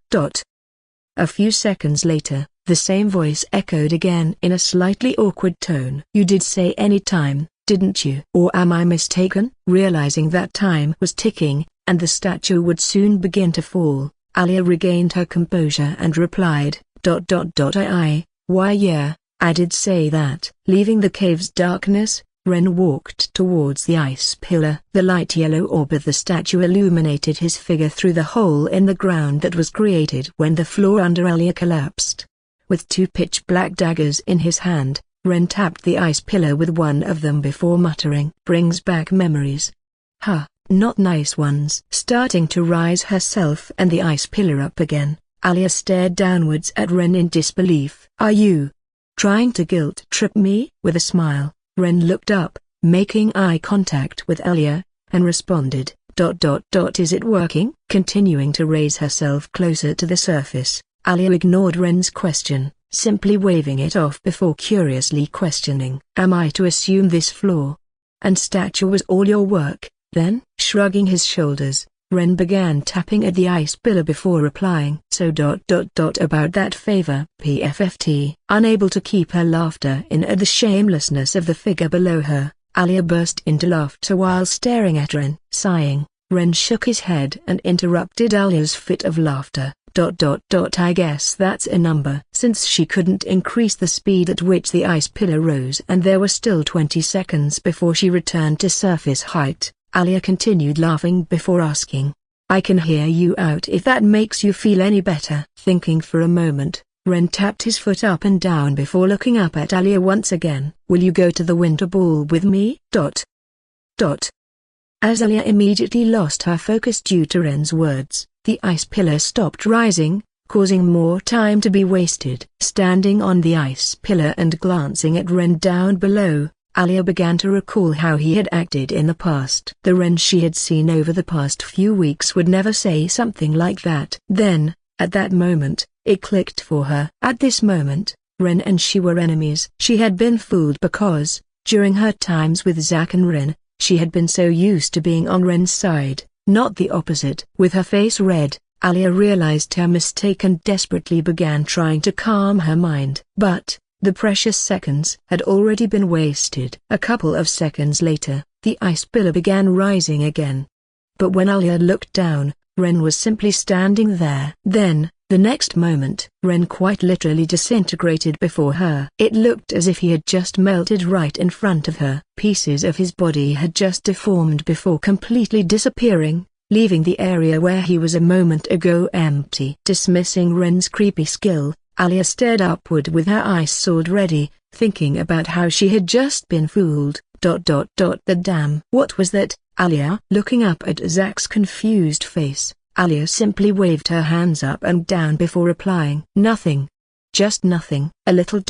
A few seconds later, the same voice echoed again in a slightly awkward tone. "You did say any time, didn't you? Or am I mistaken?" Realizing that time was ticking, and the statue would soon begin to fall, Alia regained her composure and replied, Why yeah, I did say that." Leaving the cave's darkness, Ren walked towards the ice pillar. The light yellow orb of the statue illuminated his figure through the hole in the ground that was created when the floor under Alia collapsed. With two pitch-black daggers in his hand, Ren tapped the ice pillar with one of them before muttering, "Brings back memories. Huh, not nice ones." Starting to rise herself and the ice pillar up again, Alia stared downwards at Ren in disbelief. "Are you trying to guilt-trip me?" With a smile, Ren looked up, making eye contact with Alia, and responded, Is it working?" Continuing to raise herself closer to the surface, Alia ignored Ren's question, simply waving it off before curiously questioning, "Am I to assume this floor and statue was all your work, then?" Shrugging his shoulders, Ren began tapping at the ice pillar before replying, "So about that favor, PFFT." Unable to keep her laughter in at the shamelessness of the figure below her, Alia burst into laughter while staring at Ren. Sighing, Ren shook his head and interrupted Alia's fit of laughter. I guess that's a number." Since she couldn't increase the speed at which the ice pillar rose and there were still 20 seconds before she returned to surface height, Alia continued laughing before asking, "I can hear you out if that makes you feel any better." Thinking for a moment, Ren tapped his foot up and down before looking up at Alia once again. "Will you go to the winter ball with me?" As Alia immediately lost her focus due to Ren's words, the ice pillar stopped rising, causing more time to be wasted. Standing on the ice pillar and glancing at Ren down below, Alia began to recall how he had acted in the past. The Ren she had seen over the past few weeks would never say something like that. Then, at that moment, it clicked for her. At this moment, Ren and she were enemies. She had been fooled because, during her times with Zack and Ren, she had been so used to being on Ren's side, not the opposite. With her face red, Alia realized her mistake and desperately began trying to calm her mind. But the precious seconds had already been wasted. A couple of seconds later, the ice pillar began rising again. But when Alia looked down, Ren was simply standing there. Then, the next moment, Ren quite literally disintegrated before her. It looked as if he had just melted right in front of her. Pieces of his body had just deformed before completely disappearing, leaving the area where he was a moment ago empty. Dismissing Ren's creepy skill, Alia stared upward with her ice sword ready, thinking about how she had just been fooled. The damn. What was that, Alia? Looking up at Zack's confused face, Alia simply waved her hands up and down before replying, "Nothing." Just nothing. A little ...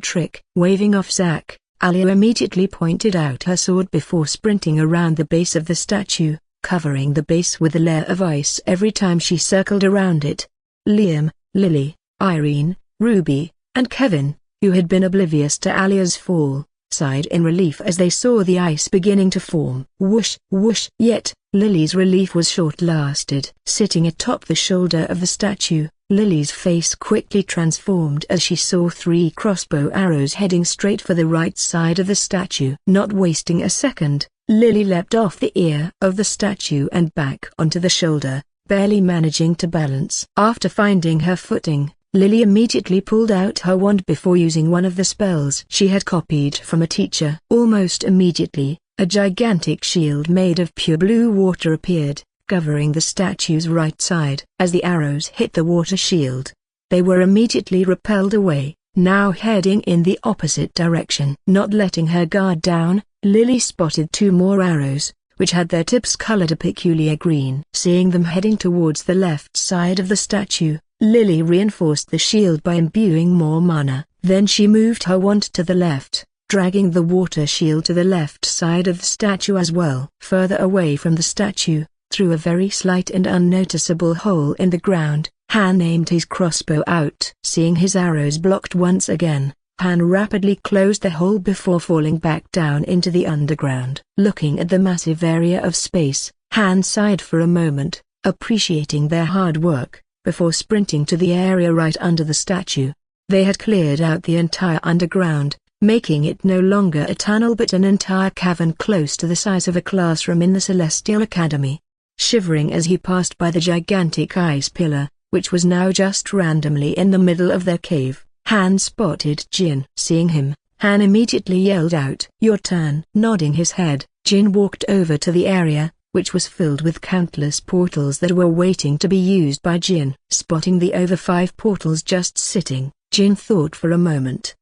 trick. Waving off Zack, Alia immediately pointed out her sword before sprinting around the base of the statue, covering the base with a layer of ice every time she circled around it. Liam, Lily, Irene, Ruby, and Kevin, who had been oblivious to Alia's fall, sighed in relief as they saw the ice beginning to form. Whoosh, whoosh. Yet, Lily's relief was short-lasted. Sitting atop the shoulder of the statue, Lily's face quickly transformed as she saw 3 crossbow arrows heading straight for the right side of the statue. Not wasting a second, Lily leapt off the ear of the statue and back onto the shoulder, barely managing to balance. After finding her footing, Lily immediately pulled out her wand before using one of the spells she had copied from a teacher. Almost immediately, a gigantic shield made of pure blue water appeared, covering the statue's right side. As the arrows hit the water shield, they were immediately repelled away, now heading in the opposite direction. Not letting her guard down, Lily spotted 2 more arrows, which had their tips colored a peculiar green. Seeing them heading towards the left side of the statue, Lily reinforced the shield by imbuing more mana. Then she moved her wand to the left, dragging the water shield to the left side of the statue as well. Further away from the statue, through a very slight and unnoticeable hole in the ground, Han aimed his crossbow out. Seeing his arrows blocked once again, Han rapidly closed the hole before falling back down into the underground. Looking at the massive area of space, Han sighed for a moment, appreciating their hard work, before sprinting to the area right under the statue. They had cleared out the entire underground, making it no longer a tunnel but an entire cavern close to the size of a classroom in the Celestial Academy. Shivering as he passed by the gigantic ice pillar, which was now just randomly in the middle of their cave, Han spotted Jin. Seeing him, Han immediately yelled out, "Your turn." Nodding his head, Jin walked over to the area, which was filled with countless portals that were waiting to be used by Jin. Spotting the over 5 portals just sitting, Jin thought for a moment,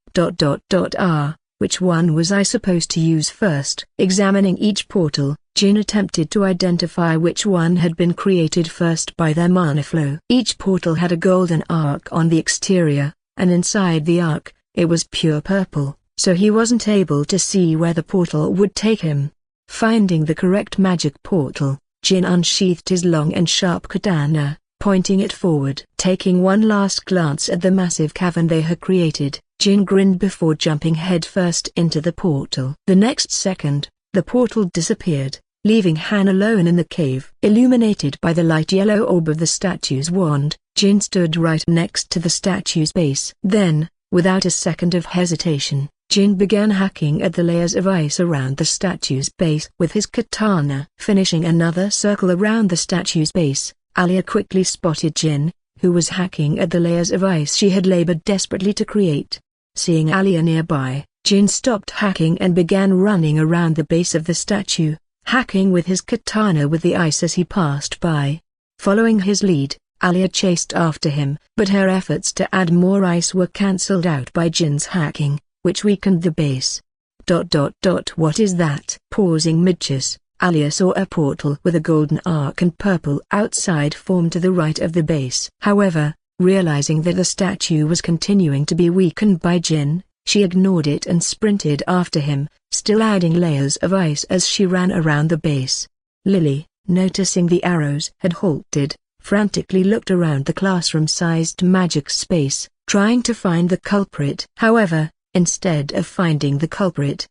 which one was I supposed to use first? Examining each portal, Jin attempted to identify which one had been created first by their mana flow. Each portal had a golden arc on the exterior, and inside the arc, it was pure purple, so he wasn't able to see where the portal would take him. Finding the correct magic portal, Jin unsheathed his long and sharp katana, pointing it forward. Taking one last glance at the massive cavern they had created, Jin grinned before jumping headfirst into the portal. The next second, the portal disappeared, leaving Han alone in the cave. Illuminated by the light yellow orb of the statue's wand, Jin stood right next to the statue's base. Then, without a second of hesitation, Jin began hacking at the layers of ice around the statue's base with his katana. Finishing another circle around the statue's base, Alia quickly spotted Jin, who was hacking at the layers of ice she had labored desperately to create. Seeing Alia nearby, Jin stopped hacking and began running around the base of the statue, hacking with his katana with the ice as he passed by. Following his lead, Alia chased after him, but her efforts to add more ice were cancelled out by Jin's hacking, which weakened the base. What is that? Pausing mid-chase, Alia saw a portal with a golden arc and purple outside form to the right of the base. However, realizing that the statue was continuing to be weakened by Jin, she ignored it and sprinted after him, still adding layers of ice as she ran around the base. Lily, noticing the arrows had halted, frantically looked around the classroom-sized magic space, trying to find the culprit. However, instead of finding the culprit,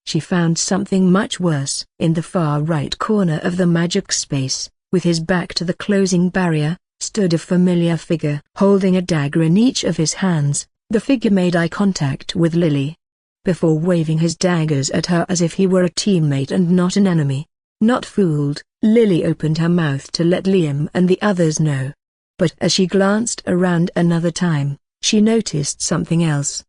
she found something much worse. In the far right corner of the magic space, with his back to the closing barrier, stood a familiar figure. Holding a dagger in each of his hands, the figure made eye contact with Lily, before waving his daggers at her as if he were a teammate and not an enemy. Not fooled, Lily opened her mouth to let Liam and the others know. But as she glanced around another time, she noticed something else.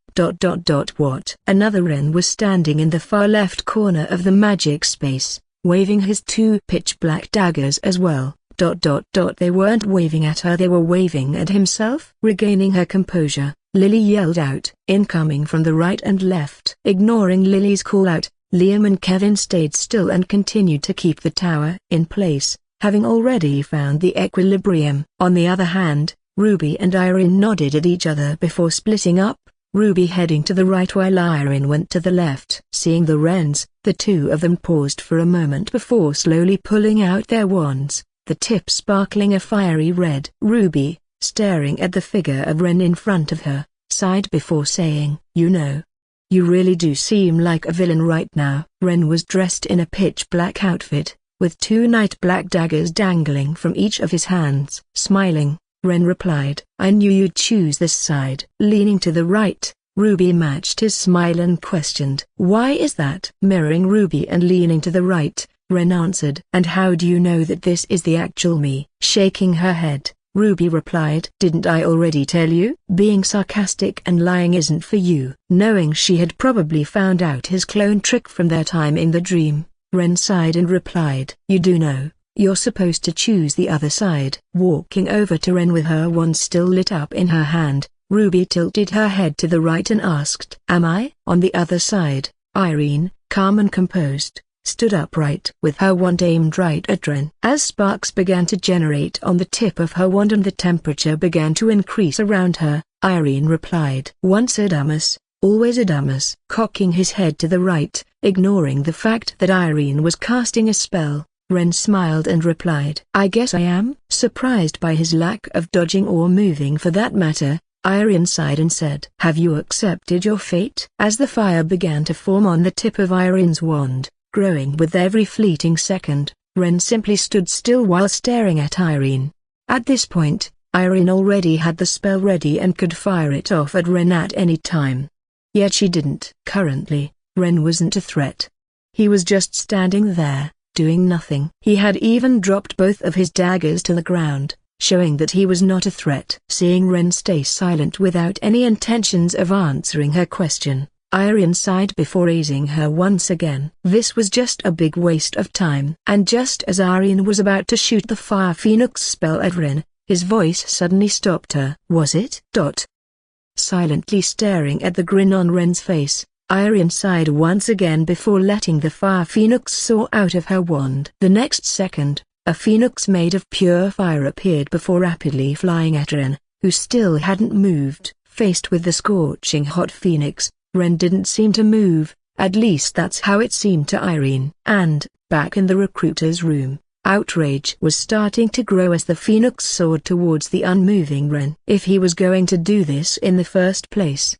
What? Another Ren was standing in the far left corner of the magic space, waving his 2 pitch-black daggers as well. They weren't waving at her, they were waving at himself. Regaining her composure, Lily yelled out, incoming from the right and left. Ignoring Lily's call-out, Liam and Kevin stayed still and continued to keep the tower in place, having already found the equilibrium. On the other hand, Ruby and Irene nodded at each other before splitting up, Ruby heading to the right while Irene went to the left. Seeing the wrens, the two of them paused for a moment before slowly pulling out their wands, the tip sparkling a fiery red. Ruby, staring at the figure of Wren in front of her, sighed before saying, "You know, you really do seem like a villain right now." Wren was dressed in a pitch-black outfit, with two night black daggers dangling from each of his hands. Smiling, Wren replied, "I knew you'd choose this side." Leaning to the right, Ruby matched his smile and questioned, "Why is that?" Mirroring Ruby and leaning to the right, Wren answered, "And how do you know that this is the actual me?" Shaking her head, Ruby replied, "Didn't I already tell you? Being sarcastic and lying isn't for you." Knowing she had probably found out his clone trick from their time in the dream, Wren sighed and replied, "You do know, you're supposed to choose the other side." Walking over to Wren with her wand still lit up in her hand, Ruby tilted her head to the right and asked, "Am I?" On the other side, Irene, calm and composed, stood upright with her wand aimed right at Wren. As sparks began to generate on the tip of her wand and the temperature began to increase around her, Irene replied, "Once Adamus, always Adamus." Cocking his head to the right, ignoring the fact that Irene was casting a spell, Wren smiled and replied, "I guess I am." Surprised by his lack of dodging or moving for that matter, Irene sighed and said, "Have you accepted your fate?" As the fire began to form on the tip of Irene's wand, growing with every fleeting second, Wren simply stood still while staring at Irene. At this point, Irene already had the spell ready and could fire it off at Wren at any time. Yet she didn't. Currently, Wren wasn't a threat. He was just standing there, doing nothing. He had even dropped both of his daggers to the ground, showing that he was not a threat. Seeing Wren stay silent without any intentions of answering her question, Irene sighed before raising her once again. This was just a big waste of time. And just as Irene was about to shoot the Fire Phoenix spell at Wren, his voice suddenly stopped her. "Was it?" Silently staring at the grin on Wren's face, Irene sighed once again before letting the Fire Phoenix soar out of her wand. The next second, a phoenix made of pure fire appeared before rapidly flying at Wren, who still hadn't moved. Faced with the scorching hot phoenix, Wren didn't seem to move, at least that's how it seemed to Irene. And, back in the recruiter's room, outrage was starting to grow as the phoenix soared towards the unmoving Wren. If he was going to do this in the first place,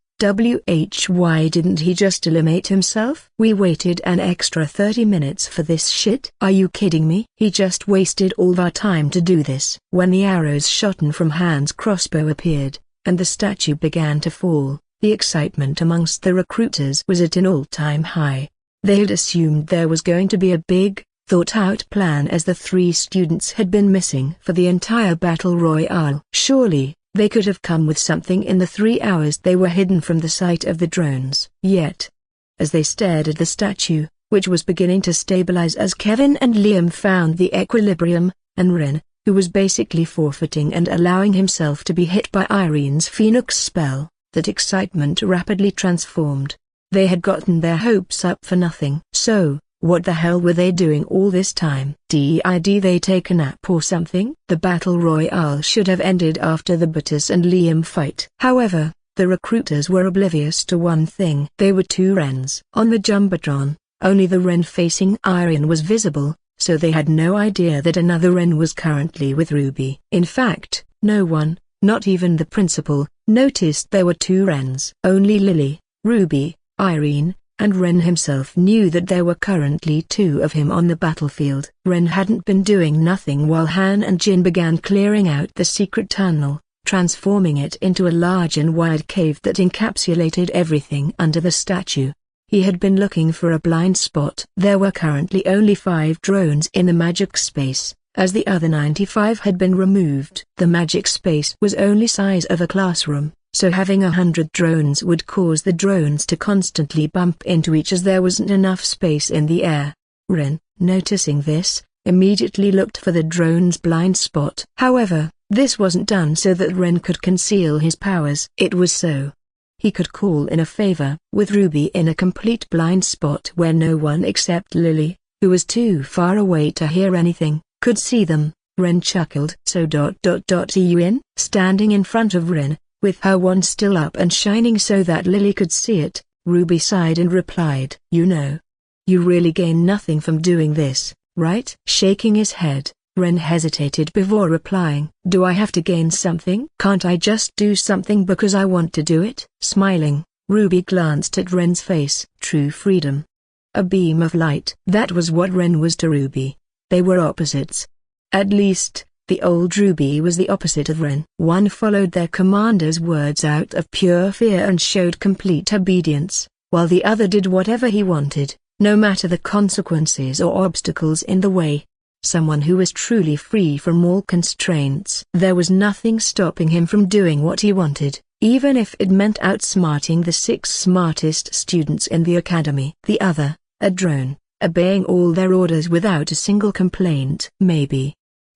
why didn't he just eliminate himself? "We waited an extra 30 minutes for this shit? Are you kidding me?" "He just wasted all of our time to do this." When the arrows shot from Han's crossbow appeared, and the statue began to fall, the excitement amongst the recruiters was at an all-time high. They had assumed there was going to be a big, thought-out plan as the three students had been missing for the entire battle royale. Surely, they could have come with something in the 3 hours they were hidden from the sight of the drones. Yet, as they stared at the statue, which was beginning to stabilize as Kevin and Liam found the equilibrium, and Wren, who was basically forfeiting and allowing himself to be hit by Irene's Phoenix spell, that excitement rapidly transformed. They had gotten their hopes up for nothing. So, what the hell were they doing all this time? Did they take a nap or something? The battle royale should have ended after the Butters and Liam fight. However, the recruiters were oblivious to one thing. They were two Wrens. On the Jumbotron, only the Wren facing Irene was visible, so they had no idea that another Wren was currently with Ruby. In fact, no one, not even the principal, noticed there were two Wrens. Only Lily, Ruby, Irene, and Wren himself knew that there were currently two of him on the battlefield. Wren hadn't been doing nothing while Han and Jin began clearing out the secret tunnel, transforming it into a large and wide cave that encapsulated everything under the statue. He had been looking for a blind spot. There were currently only 5 drones in the magic space, as the other 95 had been removed. The magic space was only size of a classroom, so having 100 drones would cause the drones to constantly bump into each as there wasn't enough space in the air. Wren, noticing this, immediately looked for the drone's blind spot. However, this wasn't done so that Wren could conceal his powers. It was so he could call in a favor. With Ruby in a complete blind spot where no one except Lily, who was too far away to hear anything, could see them, Ren chuckled. So are you in? Standing in front of Ren, with her wand still up and shining so that Lily could see it, Ruby sighed and replied, you know, you really gain nothing from doing this, right? Shaking his head, Ren hesitated before replying. Do I have to gain something? Can't I just do something because I want to do it? Smiling, Ruby glanced at Ren's face. True freedom. A beam of light. That was what Ren was to Ruby. They were opposites. At least, the old Ruby was the opposite of Ren. One followed their commander's words out of pure fear and showed complete obedience, while the other did whatever he wanted, no matter the consequences or obstacles in the way. Someone who was truly free from all constraints. There was nothing stopping him from doing what he wanted, even if it meant outsmarting the 6 smartest students in the academy. The other, a drone, obeying all their orders without a single complaint. Maybe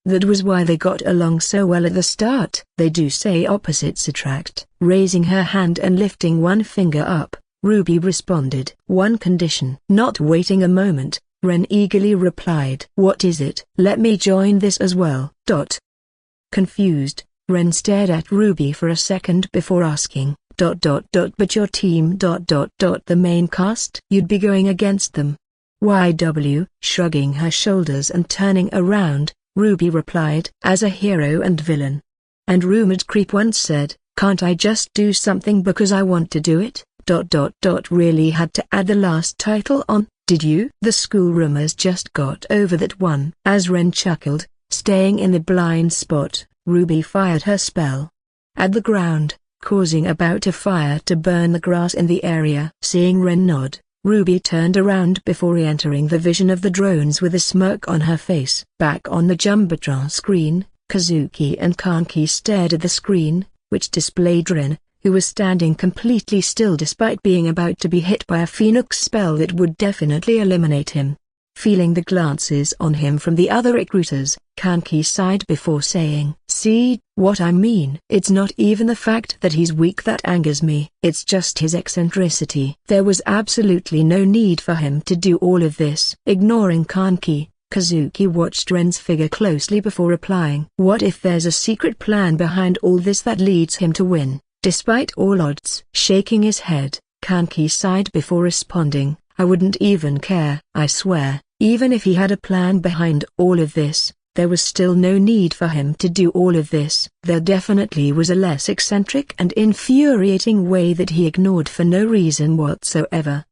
that was why they got along so well at the start. They do say opposites attract. Raising her hand and lifting one finger up, Ruby responded. One condition. Not waiting a moment, Ren eagerly replied. What is it? Let me join this as well. Confused, Ren stared at Ruby for a second before asking, But your team. The main cast? You'd be going against them. YW. Shrugging her shoulders and turning around, Ruby replied, as a hero and villain. And rumored creep once said, can't I just do something because I want to do it? Really had to add the last title on, did you? The school rumors just got over that one. As Ren chuckled, staying in the blind spot, Ruby fired her spell at the ground, causing about a fire to burn the grass in the area. Seeing Ren nod, Ruby turned around before re-entering the vision of the drones with a smirk on her face. Back on the Jumbotron screen, Kazuki and Kanki stared at the screen, which displayed Ren, who was standing completely still despite being about to be hit by a phoenix spell that would definitely eliminate him. Feeling the glances on him from the other recruiters, Kanki sighed before saying, see, what I mean? It's not even the fact that he's weak that angers me. It's just his eccentricity. There was absolutely no need for him to do all of this. Ignoring Kanki, Kazuki watched Ren's figure closely before replying. What if there's a secret plan behind all this that leads him to win, despite all odds? Shaking his head, Kanki sighed before responding, I wouldn't even care. I swear, even if he had a plan behind all of this, there was still no need for him to do all of this. There definitely was a less eccentric and infuriating way that he ignored for no reason whatsoever.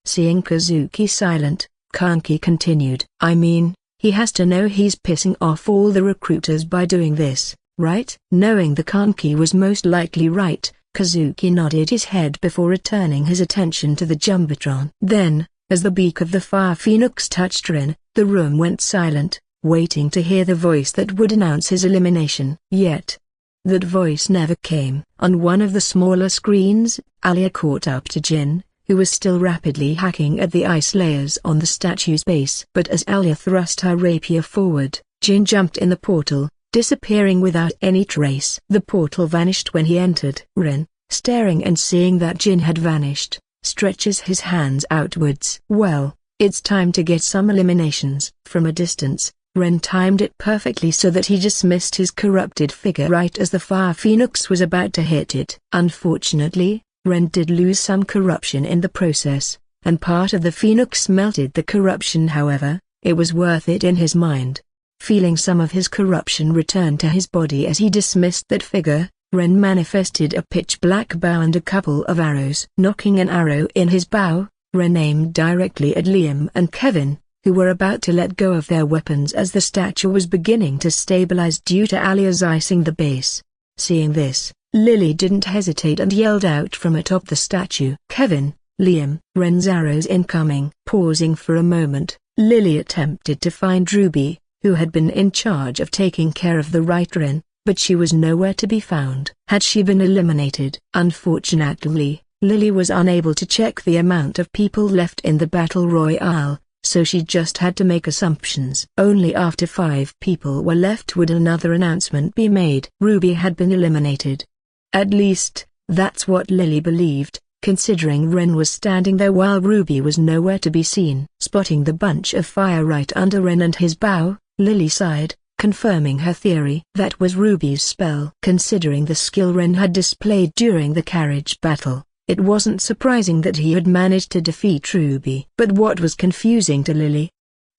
Seeing Kazuki silent, Kanki continued. I mean, he has to know he's pissing off all the recruiters by doing this, right? Knowing the Kanki was most likely right, Kazuki nodded his head before returning his attention to the Jumbotron. Then, as the beak of the Fire Phoenix touched Ren, the room went silent, waiting to hear the voice that would announce his elimination. Yet, that voice never came. On one of the smaller screens, Alia caught up to Jin, who was still rapidly hacking at the ice layers on the statue's base. But as Alia thrust her rapier forward, Jin jumped in the portal, disappearing without any trace. The portal vanished when he entered. Ren, staring and seeing that Jin had vanished, stretches his hands outwards. Well, it's time to get some eliminations. From a distance, Ren timed it perfectly so that he just missed his corrupted figure right as the Fire Phoenix was about to hit it. Unfortunately, Ren did lose some corruption in the process, and part of the Phoenix melted the corruption. However, it was worth it in his mind. Feeling some of his corruption return to his body as he dismissed that figure, Ren manifested a pitch-black bow and a couple of arrows. Knocking an arrow in his bow, Ren aimed directly at Liam and Kevin, who were about to let go of their weapons as the statue was beginning to stabilize due to Alia's icing the base. Seeing this, Lily didn't hesitate and yelled out from atop the statue. Kevin, Liam, Ren's arrows incoming. Pausing for a moment, Lily attempted to find Ruby, who had been in charge of taking care of the right Ren, but she was nowhere to be found. Had she been eliminated? Unfortunately, Lily was unable to check the amount of people left in the battle royale, so she just had to make assumptions. Only after 5 people were left would another announcement be made. Ruby had been eliminated. At least, that's what Lily believed, considering Ren was standing there while Ruby was nowhere to be seen. Spotting the bunch of fire right under Ren and his bow, Lily sighed, confirming her theory. That was Ruby's spell. Considering the skill Ren had displayed during the carriage battle, it wasn't surprising that he had managed to defeat Ruby. But what was confusing to Lily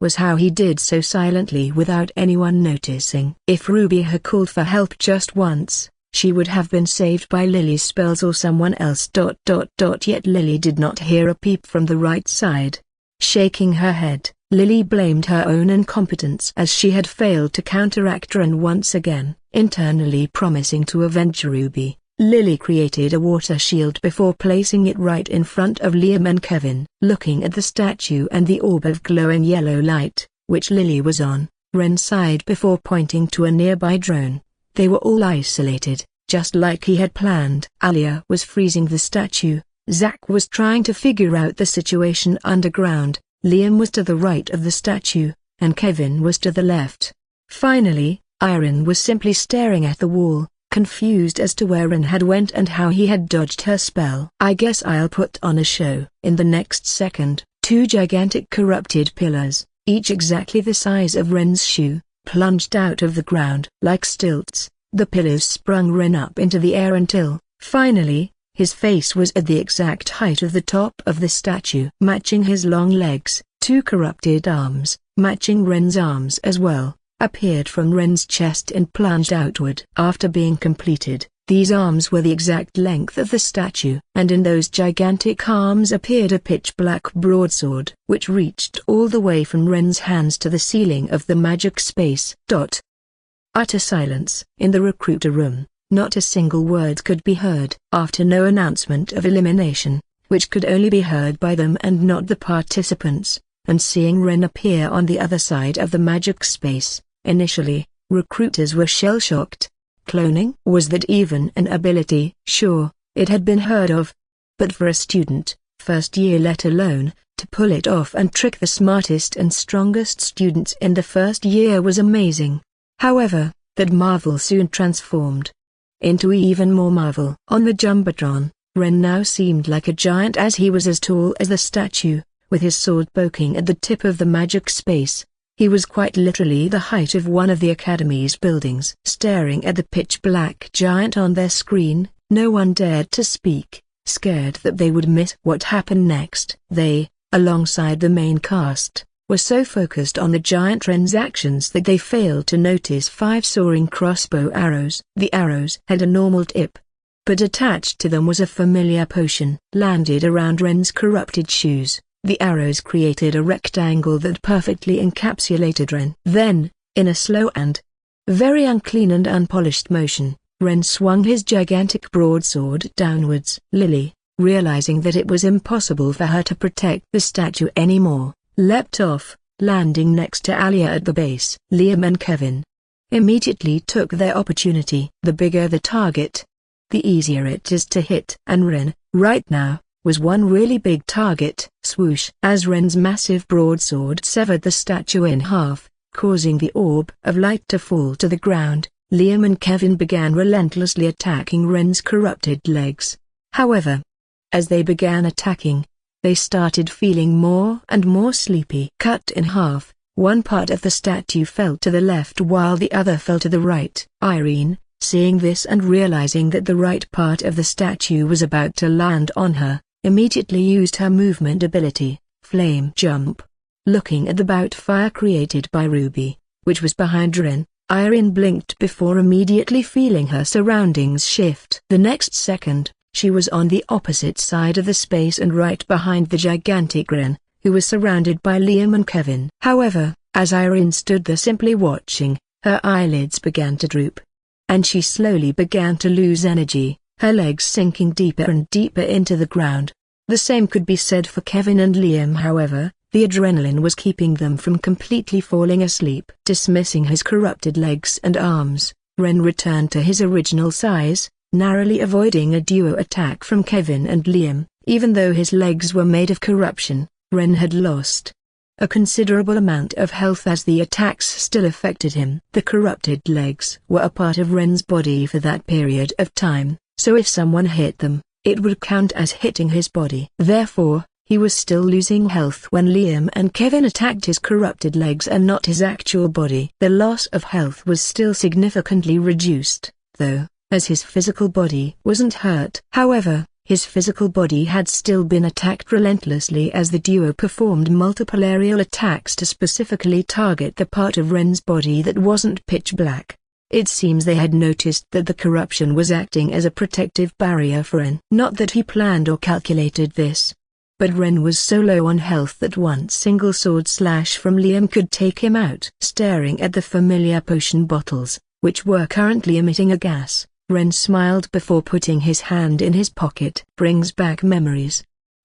was how he did so silently without anyone noticing. If Ruby had called for help just once, she would have been saved by Lily's spells or someone else. Yet Lily did not hear a peep from the right side. Shaking her head, Lily blamed her own incompetence as she had failed to counteract Ren once again. Internally promising to avenge Ruby, Lily created a water shield before placing it right in front of Liam and Kevin. Looking at the statue and the orb of glowing yellow light, which Lily was on, Ren sighed before pointing to a nearby drone. They were all isolated, just like he had planned. Alia was freezing the statue, Zack was trying to figure out the situation underground, Liam was to the right of the statue, and Kevin was to the left. Finally, Irene was simply staring at the wall, confused as to where Ren had went and how he had dodged her spell. I guess I'll put on a show. In the next second, two gigantic corrupted pillars, each exactly the size of Ren's shoe, plunged out of the ground. Like stilts, the pillars sprung Ren up into the air until, finally, his face was at the exact height of the top of the statue. Matching his long legs, two corrupted arms, matching Ren's arms as well, appeared from Ren's chest and plunged outward. After being completed, these arms were the exact length of the statue, and in those gigantic arms appeared a pitch-black broadsword, which reached all the way from Ren's hands to the ceiling of the magic space. Utter silence. In the recruiter room, not a single word could be heard. After no announcement of elimination, which could only be heard by them and not the participants, and seeing Ren appear on the other side of the magic space, initially, recruiters were shell-shocked. Cloning? Was that even an ability? Sure, it had been heard of. But for a student, first year let alone, to pull it off and trick the smartest and strongest students in the first year was amazing. However, that marvel soon transformed into even more marvel. On the Jumbotron, Ren now seemed like a giant as he was as tall as the statue, with his sword poking at the tip of the magic space. He was quite literally the height of one of the Academy's buildings. Staring at the pitch-black giant on their screen, no one dared to speak, scared that they would miss what happened next. They, alongside the main cast, were so focused on the giant Ren's actions that they failed to notice 5 soaring crossbow arrows. The arrows had a normal tip, but attached to them was a familiar potion. Landed around Ren's corrupted shoes, the arrows created a rectangle that perfectly encapsulated Ren. Then, in a slow and very unclean and unpolished motion, Ren swung his gigantic broadsword downwards. Lily, realizing that it was impossible for her to protect the statue anymore, leapt off, landing next to Alia at the base. Liam and Kevin immediately took their opportunity. The bigger the target, the easier it is to hit. And Ren, right now, was one really big target. Swoosh! As Ren's massive broadsword severed the statue in half, causing the orb of light to fall to the ground, Liam and Kevin began relentlessly attacking Ren's corrupted legs. However, as they began attacking, they started feeling more and more sleepy. Cut in half, one part of the statue fell to the left while the other fell to the right. Irene, seeing this and realizing that the right part of the statue was about to land on her, immediately used her movement ability, Flame Jump. Looking at the bout fire created by Ruby, which was behind Ren, Irene blinked before immediately feeling her surroundings shift. The next second, she was on the opposite side of the space and right behind the gigantic Ren, who was surrounded by Liam and Kevin. However, as Irene stood there simply watching, her eyelids began to droop, and she slowly began to lose energy, her legs sinking deeper and deeper into the ground. The same could be said for Kevin and Liam. However, the adrenaline was keeping them from completely falling asleep. Dismissing his corrupted legs and arms, Ren returned to his original size, narrowly avoiding a duo attack from Kevin and Liam. Even though his legs were made of corruption, Ren had lost a considerable amount of health as the attacks still affected him. The corrupted legs were a part of Ren's body for that period of time, so if someone hit them, it would count as hitting his body. Therefore, He was still losing health when Liam and Kevin attacked his corrupted legs and not his actual body. The loss of health was still significantly reduced, though, as his physical body wasn't hurt. However, his physical body had still been attacked relentlessly as the duo performed multiple aerial attacks to specifically target the part of Ren's body that wasn't pitch black. It seems they had noticed that the corruption was acting as a protective barrier for Ren. Not that he planned or calculated this. But Ren was so low on health that one single sword slash from Liam could take him out. Staring at the familiar potion bottles, which were currently emitting a gas, Ren smiled before putting his hand in his pocket. Brings back memories,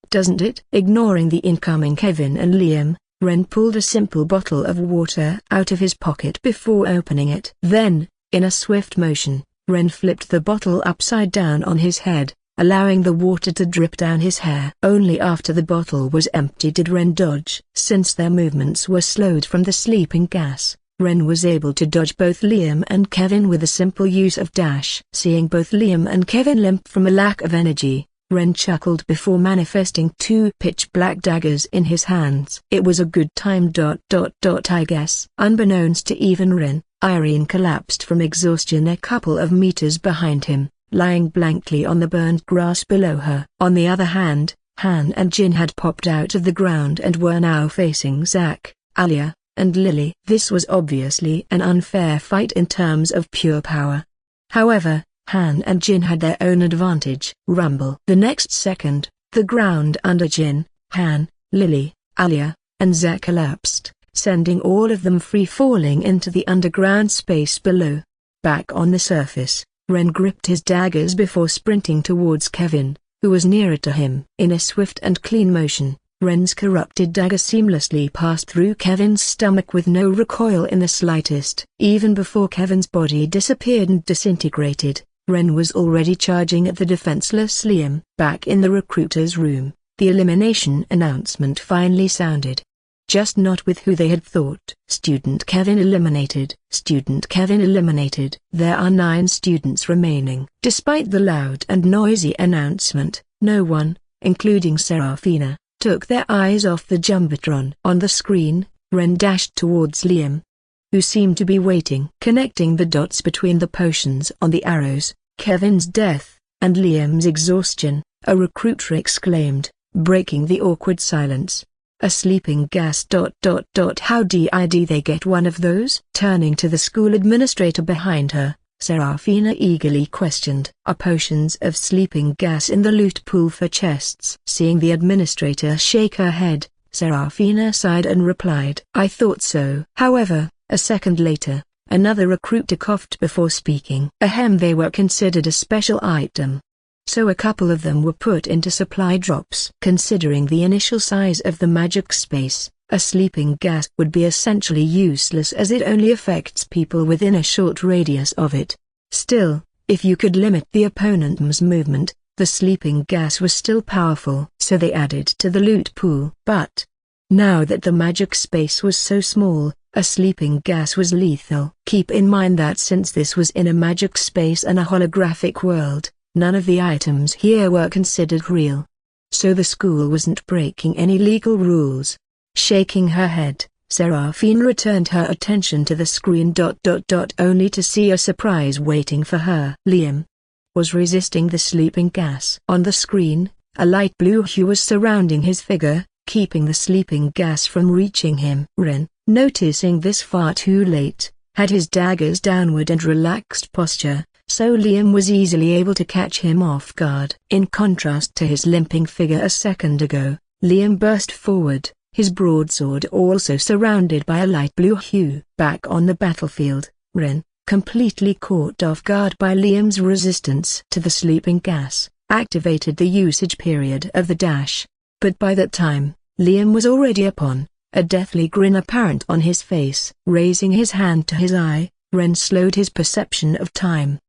doesn't it? Ignoring the incoming Kevin and Liam, Ren pulled a simple bottle of water out of his pocket before opening it. Then, in a swift motion, Ren flipped the bottle upside down on his head, allowing the water to drip down his hair. Only after the bottle was empty did Ren dodge. Since their movements were slowed from the sleeping gas, Ren was able to dodge both Liam and Kevin with a simple use of dash. Seeing both Liam and Kevin limp from a lack of energy, Ren chuckled before manifesting two pitch-black daggers in his hands. It was a good time. I guess. Unbeknownst to even Ren, Irene collapsed from exhaustion a couple of meters behind him, lying blankly on the burned grass below her. On the other hand, Han and Jin had popped out of the ground and were now facing Zack, Alia, and Lily. This was obviously an unfair fight in terms of pure power. However, Han and Jin had their own advantage. Rumble. The next second, the ground under Jin, Han, Lily, Alia, and Zack collapsed, sending all of them free-falling into the underground space below. Back on the surface, Ren gripped his daggers before sprinting towards Kevin, who was nearer to him. In a swift and clean motion, Ren's corrupted dagger seamlessly passed through Kevin's stomach with no recoil in the slightest. Even before Kevin's body disappeared and disintegrated, Ren was already charging at the defenseless Liam. Back in the recruiter's room, the elimination announcement finally sounded. Just not with who they had thought. Student Kevin eliminated. Student Kevin eliminated. There are 9 students remaining. Despite the loud and noisy announcement, no one, including Serafina, took their eyes off the Jumbotron. On the screen, Ren dashed towards Liam, who seemed to be waiting. Connecting the dots between the potions on the arrows, Kevin's death, and Liam's exhaustion, a recruiter exclaimed, breaking the awkward silence. A sleeping gas. How did they get one of those? Turning to the school administrator behind her, Serafina eagerly questioned. Are potions of sleeping gas in the loot pool for chests? Seeing the administrator shake her head, Serafina sighed and replied, I thought so. However, a second later, another recruiter coughed before speaking. They were considered a special item. So a couple of them were put into supply drops. Considering the initial size of the magic space, a sleeping gas would be essentially useless as it only affects people within a short radius of it. Still, if you could limit the opponent's movement, the sleeping gas was still powerful. So they added to the loot pool. But now that the magic space was so small, a sleeping gas was lethal. Keep in mind that since this was in a magic space and a holographic world, none of the items here were considered real. So the school wasn't breaking any legal rules. Shaking her head, Serafina returned her attention to the screen. Only to see a surprise waiting for her. Liam was resisting the sleeping gas. On the screen, a light blue hue was surrounding his figure, keeping the sleeping gas from reaching him. Ren, noticing this far too late, had his daggers downward and relaxed posture, so Liam was easily able to catch him off guard. In contrast to his limping figure a second ago, Liam burst forward, his broadsword also surrounded by a light blue hue. Back on the battlefield, Ren, completely caught off guard by Liam's resistance to the sleeping gas, activated the usage period of the dash. But by that time, Liam was already upon, a deathly grin apparent on his face. Raising his hand to his eye, Ren slowed his perception of time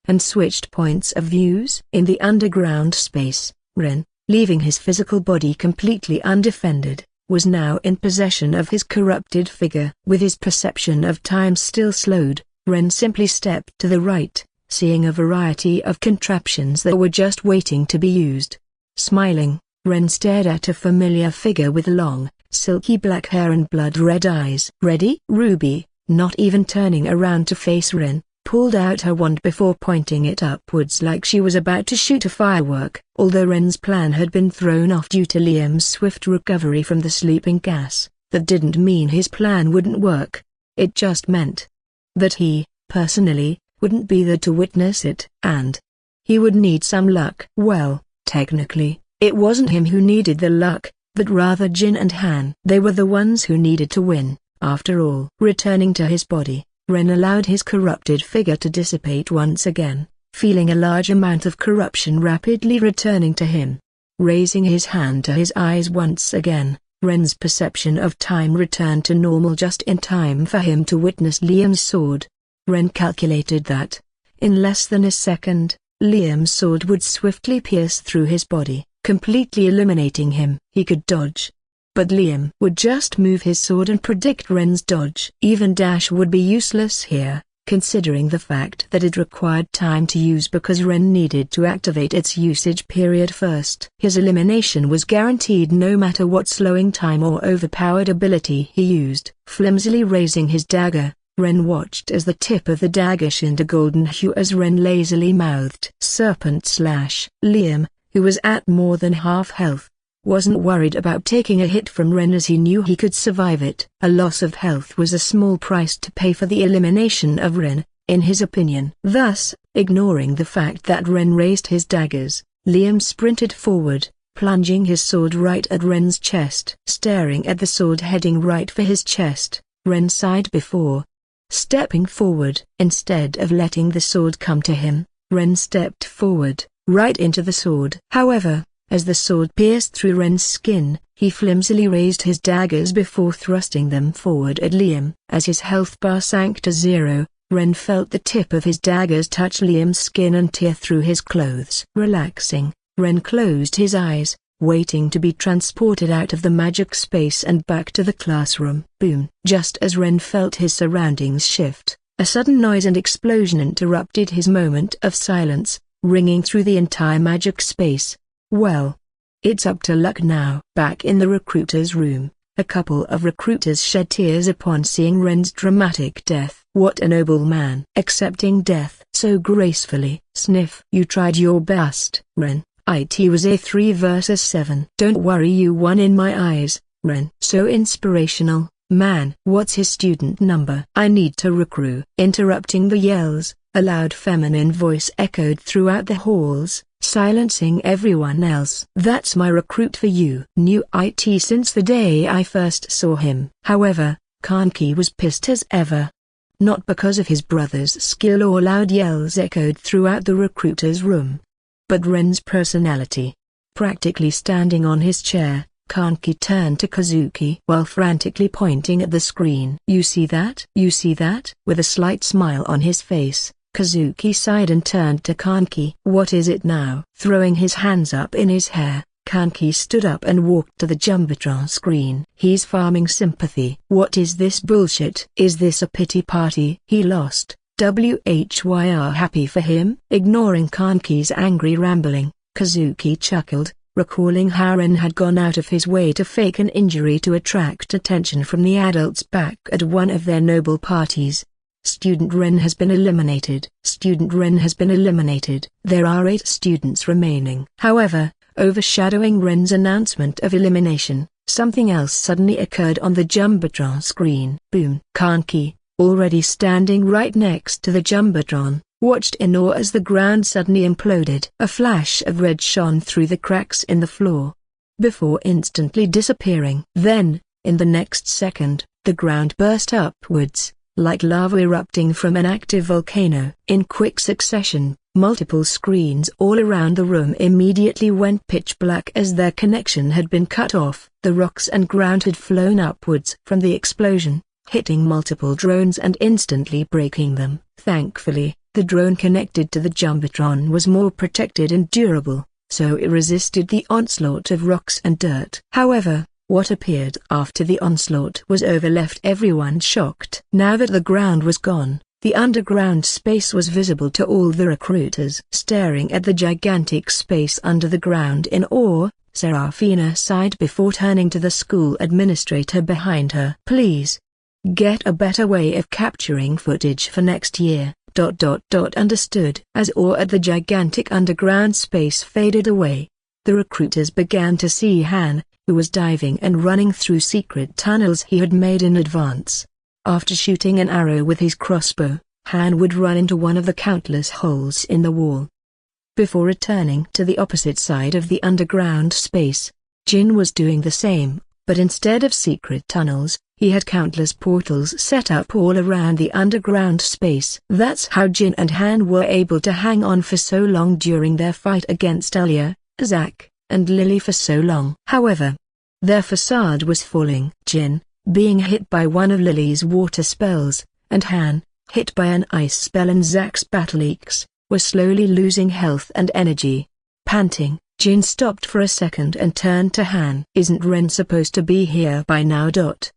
and switched points of views. In the underground space, Ren, leaving his physical body completely undefended, was now in possession of his corrupted figure. With his perception of time still slowed, Ren simply stepped to the right, seeing a variety of contraptions that were just waiting to be used. Smiling, Ren stared at a familiar figure with long, silky black hair and blood-red eyes. "Ready?" Ruby, not even turning around to face Ren, pulled out her wand before pointing it upwards like she was about to shoot a firework. Although Ren's plan had been thrown off due to Liam's swift recovery from the sleeping gas, that didn't mean his plan wouldn't work. It just meant that he, personally, wouldn't be there to witness it, and he would need some luck. Well, technically, it wasn't him who needed the luck, but rather Jin and Han. They were the ones who needed to win, after all. Returning to his body, Ren allowed his corrupted figure to dissipate once again, feeling a large amount of corruption rapidly returning to him. Raising his hand to his eyes once again, Ren's perception of time returned to normal just in time for him to witness Liam's sword. Ren calculated that, in less than a second, Liam's sword would swiftly pierce through his body, completely eliminating him. He could dodge, but Liam would just move his sword and predict Ren's dodge. Even dash would be useless here, considering the fact that it required time to use because Ren needed to activate its usage period first. His elimination was guaranteed no matter what slowing time or overpowered ability he used. Flimsily raising his dagger, Ren watched as the tip of the dagger shined a golden hue as Ren lazily mouthed "Serpent Slash." Liam, who was at more than half health, wasn't worried about taking a hit from Ren as he knew he could survive it. A loss of health was a small price to pay for the elimination of Ren, in his opinion. Thus, ignoring the fact that Ren raised his daggers, Liam sprinted forward, plunging his sword right at Ren's chest. Staring at the sword heading right for his chest, Ren sighed before stepping forward. Instead of letting the sword come to him, Ren stepped forward, right into the sword. However, as the sword pierced through Ren's skin, he flimsily raised his daggers before thrusting them forward at Liam. As his health bar sank to 0, Ren felt the tip of his daggers touch Liam's skin and tear through his clothes. Relaxing, Ren closed his eyes, waiting to be transported out of the magic space and back to the classroom. Boom! Just as Ren felt his surroundings shift, a sudden noise and explosion interrupted his moment of silence, ringing through the entire magic space. Well, it's up to luck now. Back in the recruiter's room, a couple of recruiters shed tears upon seeing Ren's dramatic death. What a noble man, accepting death so gracefully. Sniff. You tried your best, Ren. It was a 3 versus 7. Don't worry, you won in my eyes, Ren. So inspirational, man. What's his student number? I need to recruit. Interrupting the yells, a loud feminine voice echoed throughout the halls, silencing everyone else. That's my recruit for you. Knew it since the day I first saw him. However, Kanki was pissed as ever. Not because of his brother's skill or loud yells echoed throughout the recruiter's room, but Ren's personality. Practically standing on his chair, Kanki turned to Kazuki while frantically pointing at the screen. You see that? You see that? With a slight smile on his face, Kazuki sighed and turned to Kanki. What is it now? Throwing his hands up in his hair, Kanki stood up and walked to the Jumbotron screen. He's farming sympathy. What is this bullshit? Is this a pity party? He lost. WHYR happy for him? Ignoring Kanki's angry rambling, Kazuki chuckled, recalling how Ren had gone out of his way to fake an injury to attract attention from the adults back at one of their noble parties. Student Ren has been eliminated. Student Ren has been eliminated. There are 8 students remaining. However, overshadowing Ren's announcement of elimination, something else suddenly occurred on the Jumbotron screen. Boom! Kanki, already standing right next to the Jumbotron, watched in awe as the ground suddenly imploded. A flash of red shone through the cracks in the floor, before instantly disappearing. Then, in the next second, the ground burst upwards, like lava erupting from an active volcano. In quick succession, multiple screens all around the room immediately went pitch black as their connection had been cut off. The rocks and ground had flown upwards from the explosion, hitting multiple drones and instantly breaking them. Thankfully, the drone connected to the Jumbotron was more protected and durable, so it resisted the onslaught of rocks and dirt. However, what appeared after the onslaught was over left everyone shocked. Now that the ground was gone, the underground space was visible to all the recruiters. Staring at the gigantic space under the ground in awe, Serafina sighed before turning to the school administrator behind her. Please get a better way of capturing footage for next year. Understood. As awe at the gigantic underground space faded away, the recruiters began to see Han, who was diving and running through secret tunnels he had made in advance. After shooting an arrow with his crossbow, Han would run into one of the countless holes in the wall. Before returning to the opposite side of the underground space, Jin was doing the same, but instead of secret tunnels, he had countless portals set up all around the underground space. That's how Jin and Han were able to hang on for so long during their fight against Alia, Zack, and Lily for so long. However, their facade was falling. Jin, being hit by one of Lily's water spells, and Han, hit by an ice spell and Zack's battle axe, were slowly losing health and energy. Panting, Jin stopped for a second and turned to Han. Isn't Ren supposed to be here by now?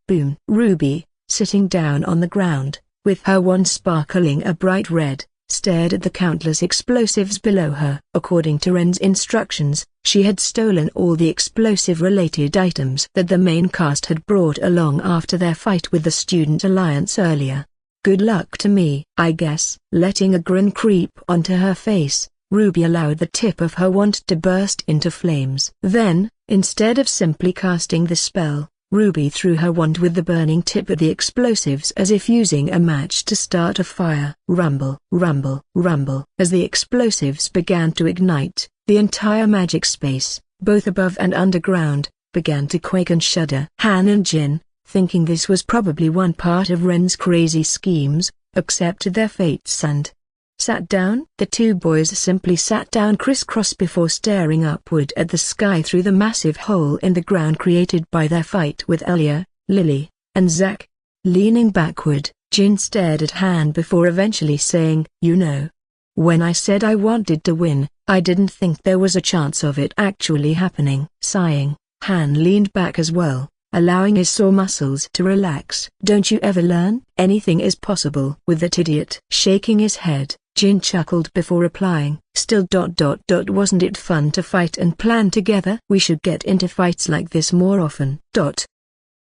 Boom. Ruby, sitting down on the ground, with her wand sparkling a bright red, stared at the countless explosives below her. According to Ren's instructions, she had stolen all the explosive-related items that the main cast had brought along after their fight with the Student Alliance earlier. Good luck to me, I guess. Letting a grin creep onto her face, Ruby allowed the tip of her wand to burst into flames. Then, instead of simply casting the spell, Ruby threw her wand with the burning tip at the explosives as if using a match to start a fire. Rumble, rumble, rumble. As the explosives began to ignite, the entire magic space, both above and underground, began to quake and shudder. Han and Jin, thinking this was probably one part of Ren's crazy schemes, accepted their fates and sat down. The two boys simply sat down crisscross before staring upward at the sky through the massive hole in the ground created by their fight with Alia, Lily, and Zack. Leaning backward, Jin stared at Han before eventually saying, "You know, when I said I wanted to win, I didn't think there was a chance of it actually happening." Sighing, Han leaned back as well, allowing his sore muscles to relax. "Don't you ever learn? Anything is possible with that idiot." Shaking his head, Jin chuckled before replying, "Still wasn't it fun to fight and plan together? We should get into fights like this more often."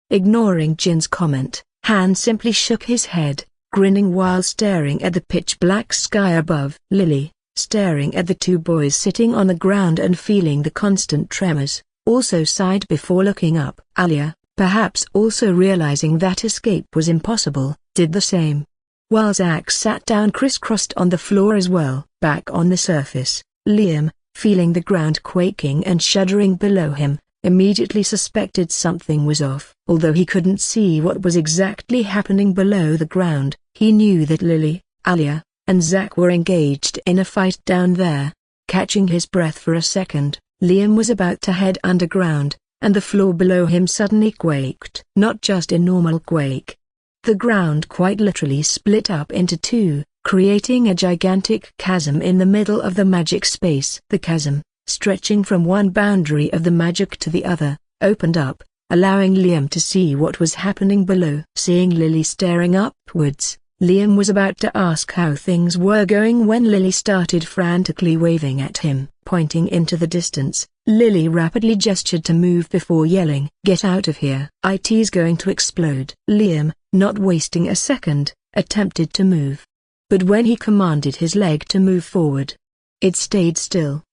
Ignoring Jin's comment, Han simply shook his head, grinning while staring at the pitch-black sky above. Lily, staring at the two boys sitting on the ground and feeling the constant tremors, also sighed before looking up. Alia, perhaps also realizing that escape was impossible, did the same. While Zack sat down crisscrossed on the floor as well. Back on the surface, Liam, feeling the ground quaking and shuddering below him, immediately suspected something was off. Although he couldn't see what was exactly happening below the ground, he knew that Lily, Alia, and Zack were engaged in a fight down there. Catching his breath for a second, Liam was about to head underground, and the floor below him suddenly quaked. Not just a normal quake. The ground quite literally split up into two, creating a gigantic chasm in the middle of the magic space. The chasm, stretching from one boundary of the magic to the other, opened up, allowing Liam to see what was happening below. Seeing Lily staring upwards, Liam was about to ask how things were going when Lily started frantically waving at him. Pointing into the distance, Lily rapidly gestured to move before yelling, "Get out of here! It's going to explode!" Liam, not wasting a second, attempted to move. But when he commanded his leg to move forward, it stayed still.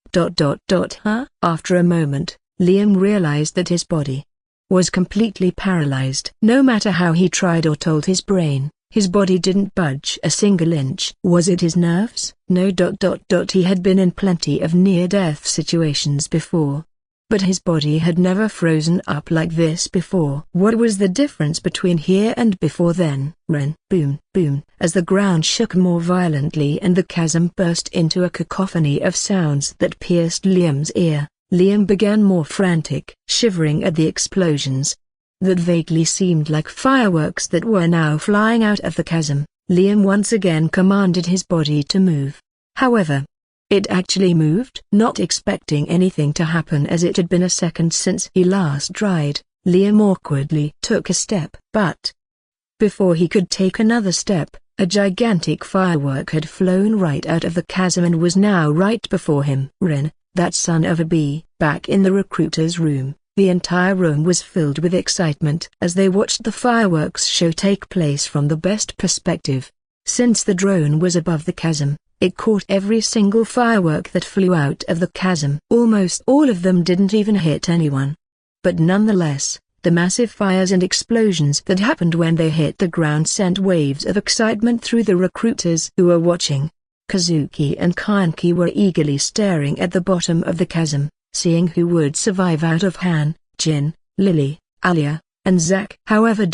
After a moment, Liam realized that his body was completely paralyzed. No matter how he tried or told his brain, his body didn't budge a single inch. Was it his nerves? No. He had been in plenty of near-death situations before, but his body had never frozen up like this before. What was the difference between here and before then? Ren, boom, boom. As the ground shook more violently and the chasm burst into a cacophony of sounds that pierced Liam's ear, Liam began more frantic, shivering at the explosions that vaguely seemed like fireworks that were now flying out of the chasm. Liam once again commanded his body to move. However, it actually moved. Not expecting anything to happen as it had been a second since he last tried, Liam awkwardly took a step. But before he could take another step, a gigantic firework had flown right out of the chasm and was now right before him. Ren, that son of a bee, Back in the recruiter's room, the entire room was filled with excitement as they watched the fireworks show take place from the best perspective. Since the drone was above the chasm, it caught every single firework that flew out of the chasm. Almost all of them didn't even hit anyone. But nonetheless, the massive fires and explosions that happened when they hit the ground sent waves of excitement through the recruiters who were watching. Kazuki and Kanki were eagerly staring at the bottom of the chasm, seeing who would survive out of Han, Jin, Lily, Alia, and Zack. However,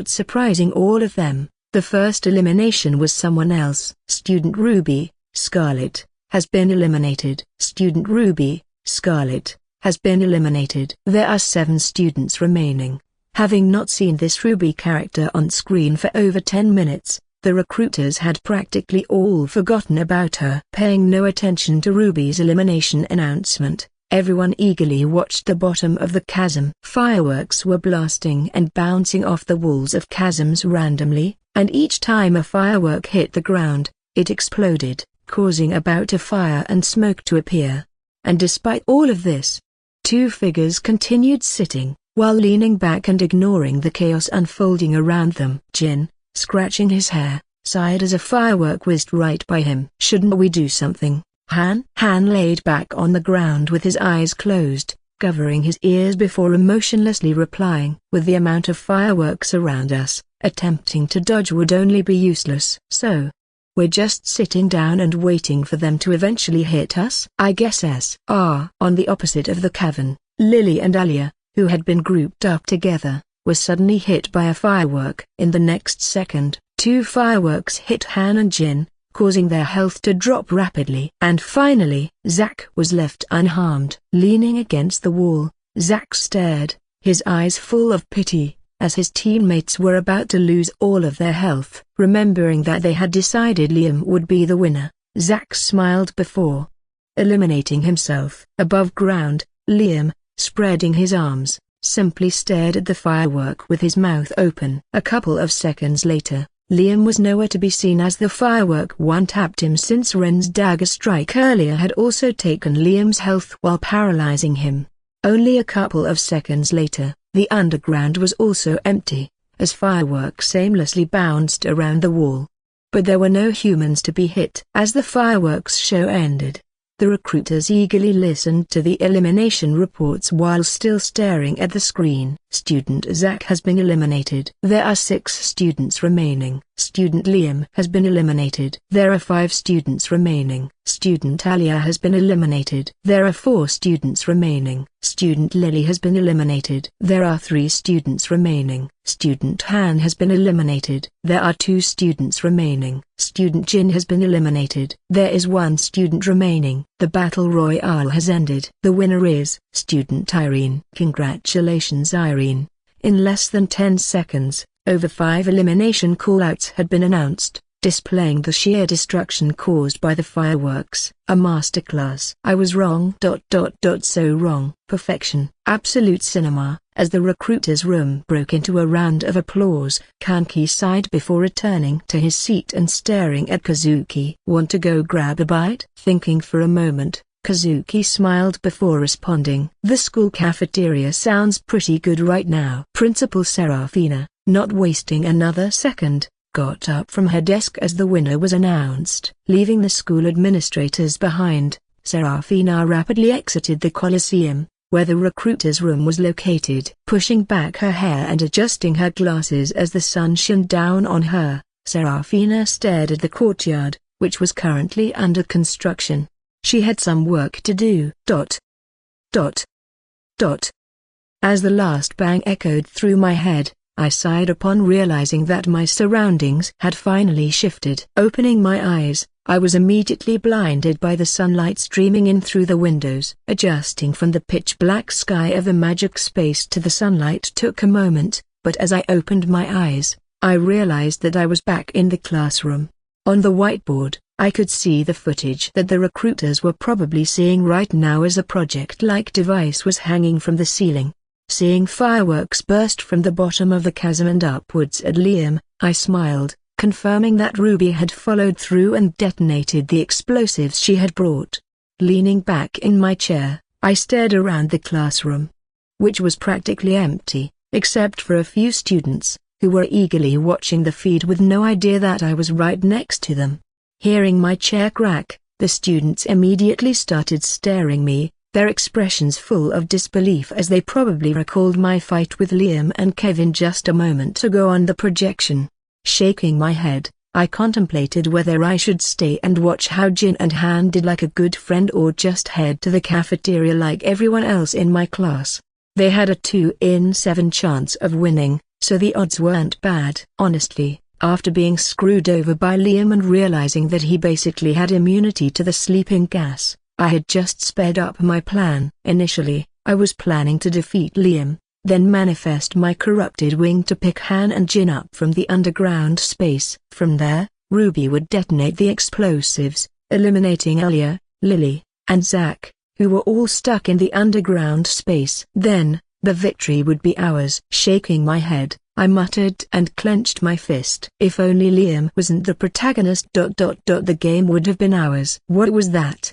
surprising all of them, the first elimination was someone else. Student Ruby, Scarlet, has been eliminated. Student Ruby, Scarlet, has been eliminated. There are 7 students remaining. Having not seen this Ruby character on screen for over 10 minutes, the recruiters had practically all forgotten about her. Paying no attention to Ruby's elimination announcement, everyone eagerly watched the bottom of the chasm. Fireworks were blasting and bouncing off the walls of chasms randomly, and each time a firework hit the ground, it exploded, causing a bout of fire and smoke to appear. And despite all of this, 2 figures continued sitting, while leaning back and ignoring the chaos unfolding around them. Jin, scratching his hair, sighed as a firework whizzed right by him. "Shouldn't we do something, Han?" Han laid back on the ground with his eyes closed, covering his ears before emotionlessly replying. "With the amount of fireworks around us, attempting to dodge would only be useless. So, we're just sitting down and waiting for them to eventually hit us, I guess." On the opposite of the cavern, Lily and Alia, who had been grouped up together, was suddenly hit by a firework. In the next second, 2 fireworks hit Han and Jin, causing their health to drop rapidly. And finally, Zack was left unharmed. Leaning against the wall, Zack stared, his eyes full of pity, as his teammates were about to lose all of their health. Remembering that they had decided Liam would be the winner, Zack smiled before eliminating himself. Above ground, Liam, spreading his arms, simply stared at the firework with his mouth open. A couple of seconds later, Liam was nowhere to be seen as the firework one-tapped him, since Ren's dagger strike earlier had also taken Liam's health while paralyzing him. Only a couple of seconds later, the underground was also empty, as fireworks aimlessly bounced around the wall. But there were no humans to be hit. As the fireworks show ended, the recruiters eagerly listened to the elimination reports while still staring at the screen. Student Zack has been eliminated. There are 6 students remaining. Student Liam has been eliminated. There are 5 students remaining. Student Alia has been eliminated. There are 4 students remaining. Student Lily has been eliminated. There are 3 students remaining. Student Han has been eliminated. There are 2 students remaining. Student Jin has been eliminated. There is 1 student remaining. The battle royale has ended. The winner is Student Irene. Congratulations, Irene. In less than 10 seconds, over 5 elimination callouts had been announced, displaying the sheer destruction caused by the fireworks. A masterclass. I was wrong. So wrong. Perfection. Absolute cinema. As the recruiter's room broke into a round of applause, Kanki sighed before returning to his seat and staring at Kazuki. "Want to go grab a bite?" Thinking for a moment, Kazuki smiled before responding. "The school cafeteria sounds pretty good right now." Principal Serafina, not wasting another second, got up from her desk as the winner was announced. Leaving the school administrators behind, Serafina rapidly exited the Coliseum, where the recruiter's room was located. Pushing back her hair and adjusting her glasses as the sun shone down on her, Serafina stared at the courtyard, which was currently under construction. She had some work to do. As the last bang echoed through my head, I sighed upon realizing that my surroundings had finally shifted. Opening my eyes, I was immediately blinded by the sunlight streaming in through the windows. Adjusting from the pitch-black sky of a magic space to the sunlight took a moment, but as I opened my eyes, I realized that I was back in the classroom. On the whiteboard, I could see the footage that the recruiters were probably seeing right now as a project-like device was hanging from the ceiling. Seeing fireworks burst from the bottom of the chasm and upwards at Liam, I smiled, confirming that Ruby had followed through and detonated the explosives she had brought. Leaning back in my chair, I stared around the classroom, which was practically empty, except for a few students, who were eagerly watching the feed with no idea that I was right next to them. Hearing my chair crack, the students immediately started staring me, their expressions full of disbelief as they probably recalled my fight with Liam and Kevin just a moment ago on the projection. Shaking my head, I contemplated whether I should stay and watch how Jin and Han did like a good friend or just head to the cafeteria like everyone else in my class. They had a 2 in 7 chance of winning, so the odds weren't bad. Honestly, after being screwed over by Liam and realizing that he basically had immunity to the sleeping gas, I had just sped up my plan. Initially, I was planning to defeat Liam, then manifest my corrupted wing to pick Han and Jin up from the underground space. From there, Ruby would detonate the explosives, eliminating Elia, Lily, and Zack, who were all stuck in the underground space. Then, the victory would be ours. Shaking my head, I muttered and clenched my fist. If only Liam wasn't the protagonist. The game would have been ours. What was that?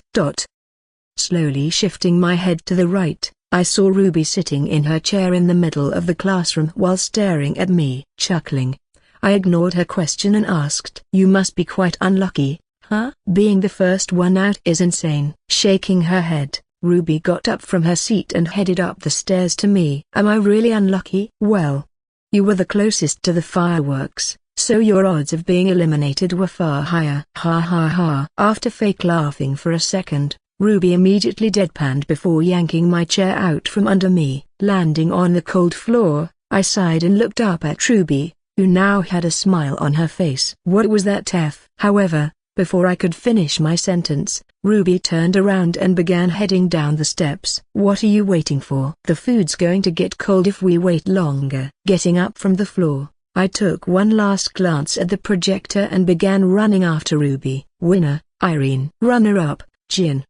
Slowly shifting my head to the right, I saw Ruby sitting in her chair in the middle of the classroom while staring at me. Chuckling, I ignored her question and asked, "You must be quite unlucky, huh? Being the first one out is insane." Shaking her head, Ruby got up from her seat and headed up the stairs to me. "Am I really unlucky?" "Well, you were the closest to the fireworks, so your odds of being eliminated were far higher." Ha ha ha. After fake laughing for a second, Ruby immediately deadpanned before yanking my chair out from under me. Landing on the cold floor, I sighed and looked up at Ruby, who now had a smile on her face. "What was that, Tef?" However, before I could finish my sentence, Ruby turned around and began heading down the steps. "What are you waiting for? The food's going to get cold if we wait longer." Getting up from the floor, I took one last glance at the projector and began running after Ruby. Winner, Irene. Runner-up, Jin.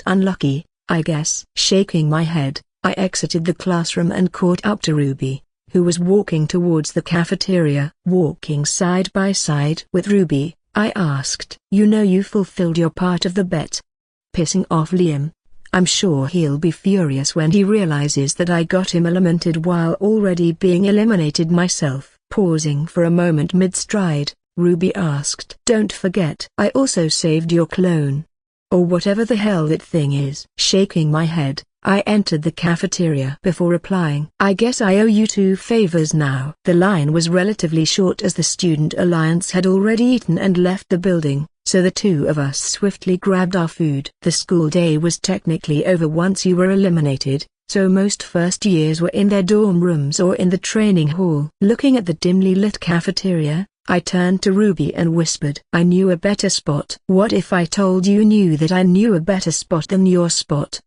Unlucky, I guess. Shaking my head, I exited the classroom and caught up to Ruby, who was walking towards the cafeteria. Walking side by side with Ruby, I asked, "You know you fulfilled your part of the bet?" Pissing off Liam. I'm sure he'll be furious when he realizes that I got him eliminated while already being eliminated myself. Pausing for a moment mid-stride, Ruby asked, "Don't forget, I also saved your clone. Or whatever the hell that thing is." Shaking my head, I entered the cafeteria before replying, "I guess I owe you 2 favors now." The line was relatively short as the Student Alliance had already eaten and left the building, so the 2 of us swiftly grabbed our food. The school day was technically over once you were eliminated, so most first years were in their dorm rooms or in the training hall. Looking at the dimly lit cafeteria, I turned to Ruby and whispered, "I knew a better spot." "What if I told you knew that I knew a better spot than your spot?"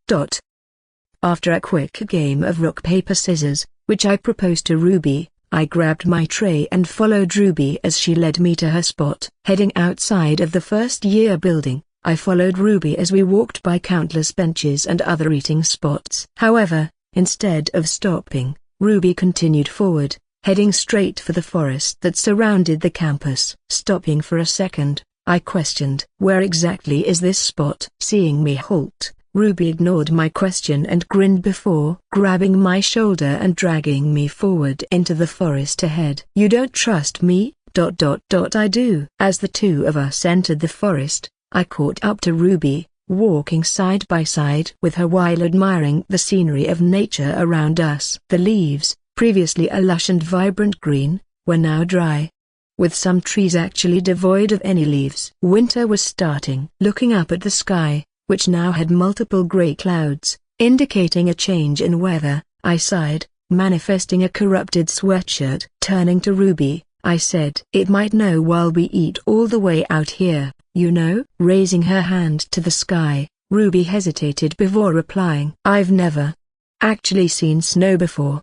After a quick game of rock paper scissors, which I proposed to Ruby, I grabbed my tray and followed Ruby as she led me to her spot. Heading outside of the first year building, I followed Ruby as we walked by countless benches and other eating spots. However, instead of stopping, Ruby continued forward, heading straight for the forest that surrounded the campus. Stopping for a second, I questioned, "Where exactly is this spot?" Seeing me halt, Ruby ignored my question and grinned before grabbing my shoulder and dragging me forward into the forest ahead. "You don't trust me? I do." As the 2 of us entered the forest, I caught up to Ruby, walking side by side with her while admiring the scenery of nature around us. The leaves, previously a lush and vibrant green, were now dry, with some trees actually devoid of any leaves. Winter was starting. Looking up at the sky, which now had multiple gray clouds, indicating a change in weather, I sighed, manifesting a corrupted sweatshirt. Turning to Ruby, I said, "It might snow while we eat all the way out here, you know." Raising her hand to the sky, Ruby hesitated before replying, "I've never actually seen snow before."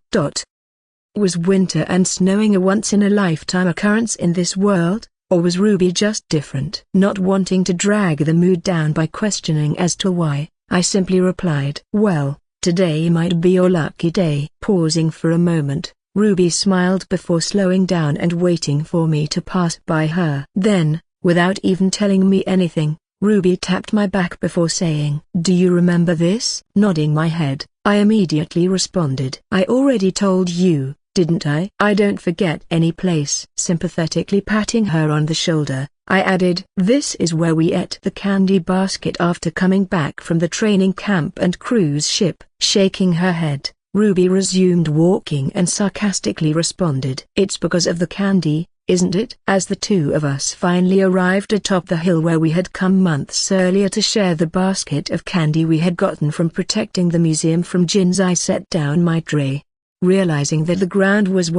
Was winter and snowing a once-in-a-lifetime occurrence in this world, or was Ruby just different? Not wanting to drag the mood down by questioning as to why, I simply replied, "Well, today might be your lucky day." Pausing for a moment, Ruby smiled before slowing down and waiting for me to pass by her. Then, without even telling me anything, Ruby tapped my back before saying, "Do you remember this?" Nodding my head, I immediately responded, "I already told you, didn't I?" "I don't forget any place." Sympathetically patting her on the shoulder, I added, "This is where we ate the candy basket after coming back from the training camp and cruise ship." Shaking her head, Ruby resumed walking and sarcastically responded, "It's because of the candy, isn't it?" As the two of us finally arrived atop the hill where we had come months earlier to share the basket of candy we had gotten from protecting the museum from djinns, I set down my tray. Realizing that the ground was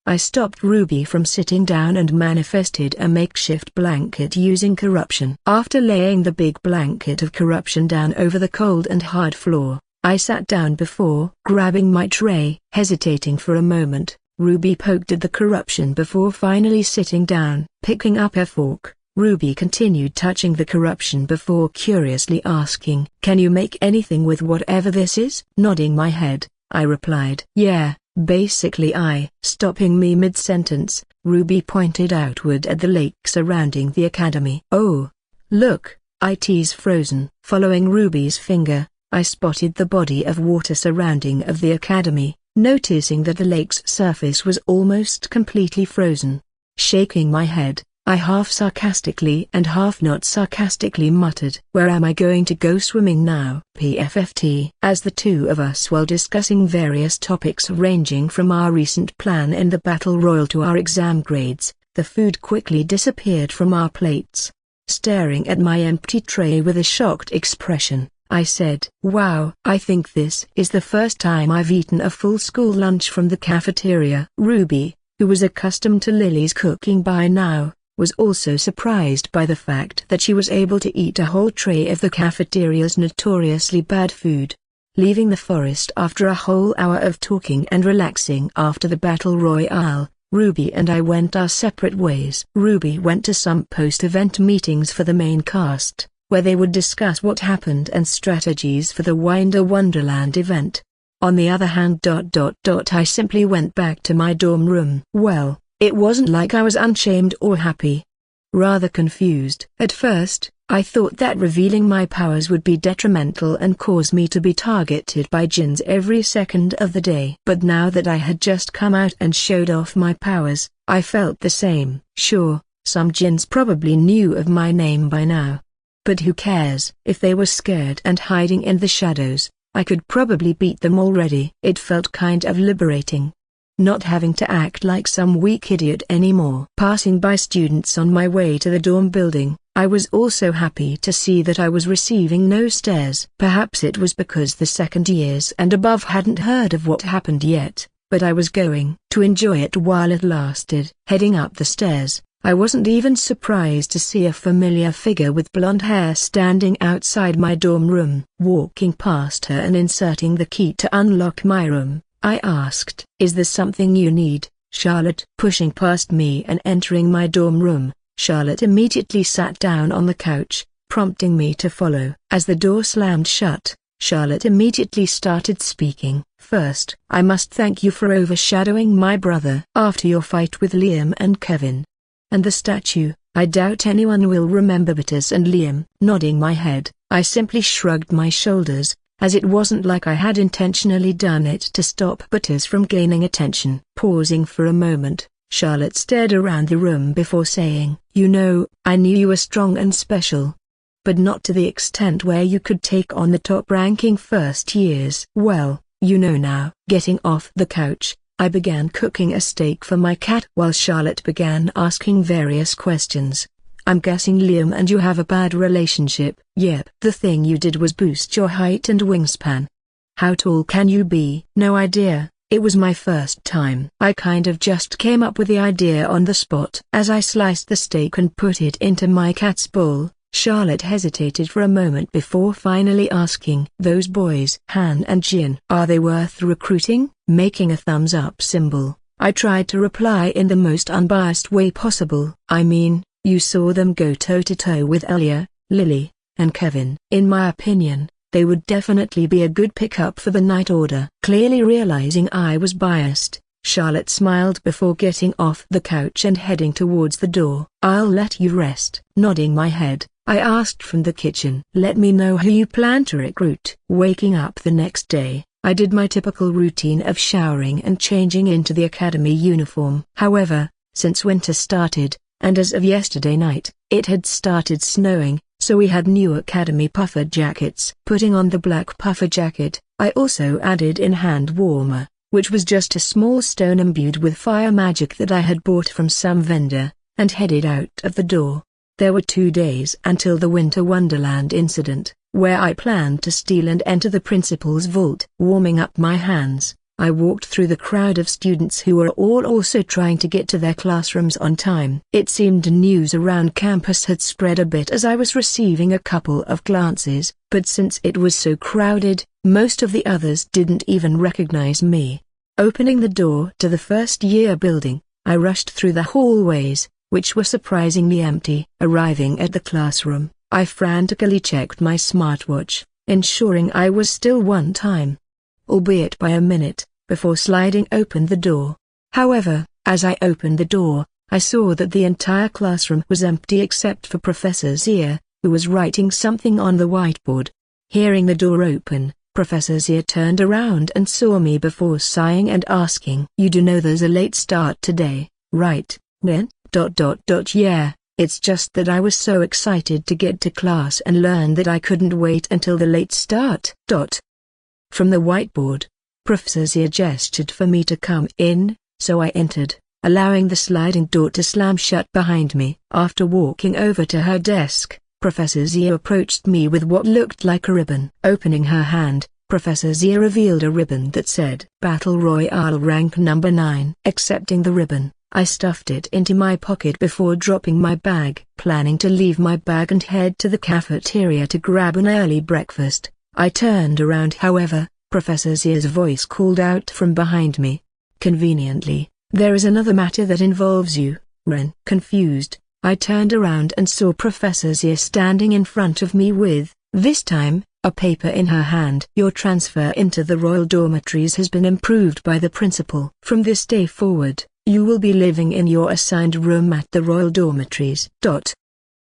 I stopped Ruby from sitting down and manifested a makeshift blanket using corruption. After laying the big blanket of corruption down over the cold and hard floor, I sat down before grabbing my tray. Hesitating for a moment, Ruby poked at the corruption before finally sitting down. Picking up her fork, Ruby continued touching the corruption before curiously asking, "Can you make anything with whatever this is?" Nodding my head, I replied, "Yeah, basically." Stopping me mid-sentence, Ruby pointed outward at the lake surrounding the academy. "Oh, look, it's frozen." Following Ruby's finger, I spotted the body of water surrounding of the academy, noticing that the lake's surface was almost completely frozen. Shaking my head, I half sarcastically and half not sarcastically muttered, "Where am I going to go swimming now?" PFFT. As the two of us were discussing various topics ranging from our recent plan in the battle royal to our exam grades, the food quickly disappeared from our plates. Staring at my empty tray with a shocked expression, I said, "Wow, I think this is the first time I've eaten a full school lunch from the cafeteria." Ruby, who was accustomed to Lily's cooking by now, was also surprised by the fact that she was able to eat a whole tray of the cafeteria's notoriously bad food. Leaving the forest after a whole hour of talking and relaxing after the battle royale, Ruby and I went our separate ways. Ruby went to some post-event meetings for the main cast, where they would discuss what happened and strategies for the Winder Wonderland event. On the other hand, I simply went back to my dorm room. Well, it wasn't like I was unshamed or happy. Rather confused. At first, I thought that revealing my powers would be detrimental and cause me to be targeted by djinns every second of the day. But now that I had just come out and showed off my powers, I felt the same. Sure, some djinns probably knew of my name by now. But who cares? If they were scared and hiding in the shadows, I could probably beat them already. It felt kind of liberating, not having to act like some weak idiot anymore. Passing by students on my way to the dorm building, I was also happy to see that I was receiving no stares. Perhaps it was because the second years and above hadn't heard of what happened yet, but I was going to enjoy it while it lasted. Heading up the stairs, I wasn't even surprised to see a familiar figure with blonde hair standing outside my dorm room. Walking past her and inserting the key to unlock my room, I asked, "Is there something you need, Charlotte?" Pushing past me and entering my dorm room, Charlotte immediately sat down on the couch, prompting me to follow. As the door slammed shut, Charlotte immediately started speaking. "First, I must thank you for overshadowing my brother after your fight with Liam and Kevin. And the statue, I doubt anyone will remember Butters and Liam." Nodding my head, I simply shrugged my shoulders, as it wasn't like I had intentionally done it to stop Butters from gaining attention. Pausing for a moment, Charlotte stared around the room before saying, "You know, I knew you were strong and special, but not to the extent where you could take on the top-ranking first years." "Well, you know now." Getting off the couch, I began cooking a steak for my cat while Charlotte began asking various questions. "I'm guessing Liam and you have a bad relationship." "Yep. The thing you did was boost your height and wingspan. How tall can you be?" "No idea. It was my first time. I kind of just came up with the idea on the spot." As I sliced the steak and put it into my cat's bowl, Charlotte hesitated for a moment before finally asking, "Those boys, Han and Jin, are they worth recruiting?" Making a thumbs up symbol, I tried to reply in the most unbiased way possible. "I mean, you saw them go toe-to-toe with Elia, Lily, and Kevin. In my opinion, they would definitely be a good pickup for the Night Order." Clearly realizing I was biased, Charlotte smiled before getting off the couch and heading towards the door. "I'll let you rest." Nodding my head, I asked from the kitchen. Let me know who you plan to recruit. Waking up the next day, I did my typical routine of showering and changing into the academy uniform. However, since winter started, and as of yesterday night, it had started snowing, so we had new academy puffer jackets. Putting on the black puffer jacket, I also added in hand warmer, which was just a small stone imbued with fire magic that I had bought from some vendor, and headed out of the door. There were 2 days until the Winter Wonderland incident, where I planned to steal and enter the principal's vault. Warming up my hands, I walked through the crowd of students who were all also trying to get to their classrooms on time. It seemed news around campus had spread a bit as I was receiving a couple of glances, but since it was so crowded, most of the others didn't even recognize me. Opening the door to the first-year building, I rushed through the hallways, which were surprisingly empty. Arriving at the classroom, I frantically checked my smartwatch, ensuring I was still on time, albeit by a minute, before sliding open the door. However, as I opened the door, I saw that the entire classroom was empty except for Professor Zia, who was writing something on the whiteboard. Hearing the door open, Professor Zia turned around and saw me before sighing and asking, "You do know there's a late start today, right, Ren? Yeah, it's just that I was so excited to get to class and learn that I couldn't wait until the late start. From the whiteboard, Professor Zia gestured for me to come in, so I entered, allowing the sliding door to slam shut behind me. After walking over to her desk, Professor Zia approached me with what looked like a ribbon. Opening her hand, Professor Zia revealed a ribbon that said Battle Royale rank number 9. Accepting the ribbon, I stuffed it into my pocket before dropping my bag. Planning to leave my bag and head to the cafeteria to grab an early breakfast, I turned around. However, Professor Zia's voice called out from behind me. "Conveniently, there is another matter that involves you, Ren." Confused, I turned around and saw Professor Zia standing in front of me with, this time, a paper in her hand. "Your transfer into the royal dormitories has been approved by the principal. From this day forward, you will be living in your assigned room at the royal dormitories."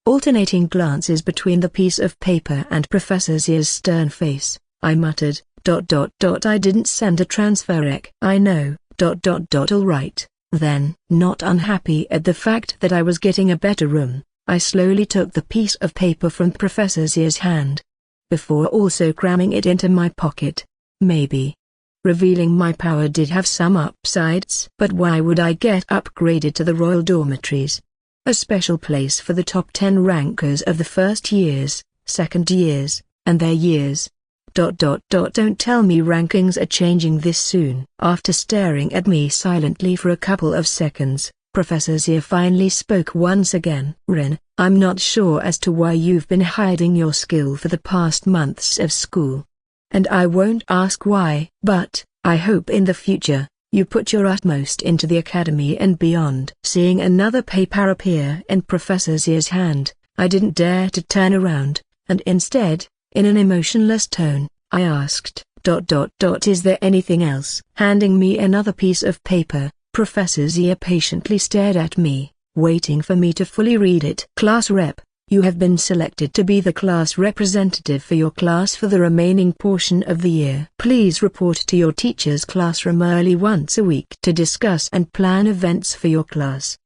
Alternating glances between the piece of paper and Professor Zia's stern face, I muttered, "I didn't send a transfer rec." "I know, all right, then." Not unhappy at the fact that I was getting a better room, I slowly took the piece of paper from Professor Zia's hand, before also cramming it into my pocket. Maybe revealing my power did have some upsides. But why would I get upgraded to the royal dormitories? A special place for the top 10 rankers of the first years, second years, and their years. Don't tell me rankings are changing this soon. After staring at me silently for a couple of seconds, Professor Zia finally spoke once again. "Ren, I'm not sure as to why you've been hiding your skill for the past months of school. And I won't ask why. But, I hope in the future, you put your utmost into the academy and beyond." Seeing another paper appear in Professor Zia's hand, I didn't dare to turn around, and instead, in an emotionless tone, I asked, "Is there anything else?" Handing me another piece of paper, Professor Zia patiently stared at me, waiting for me to fully read it. "Class rep, you have been selected to be the class representative for your class for the remaining portion of the year. Please report to your teacher's classroom early once a week to discuss and plan events for your class."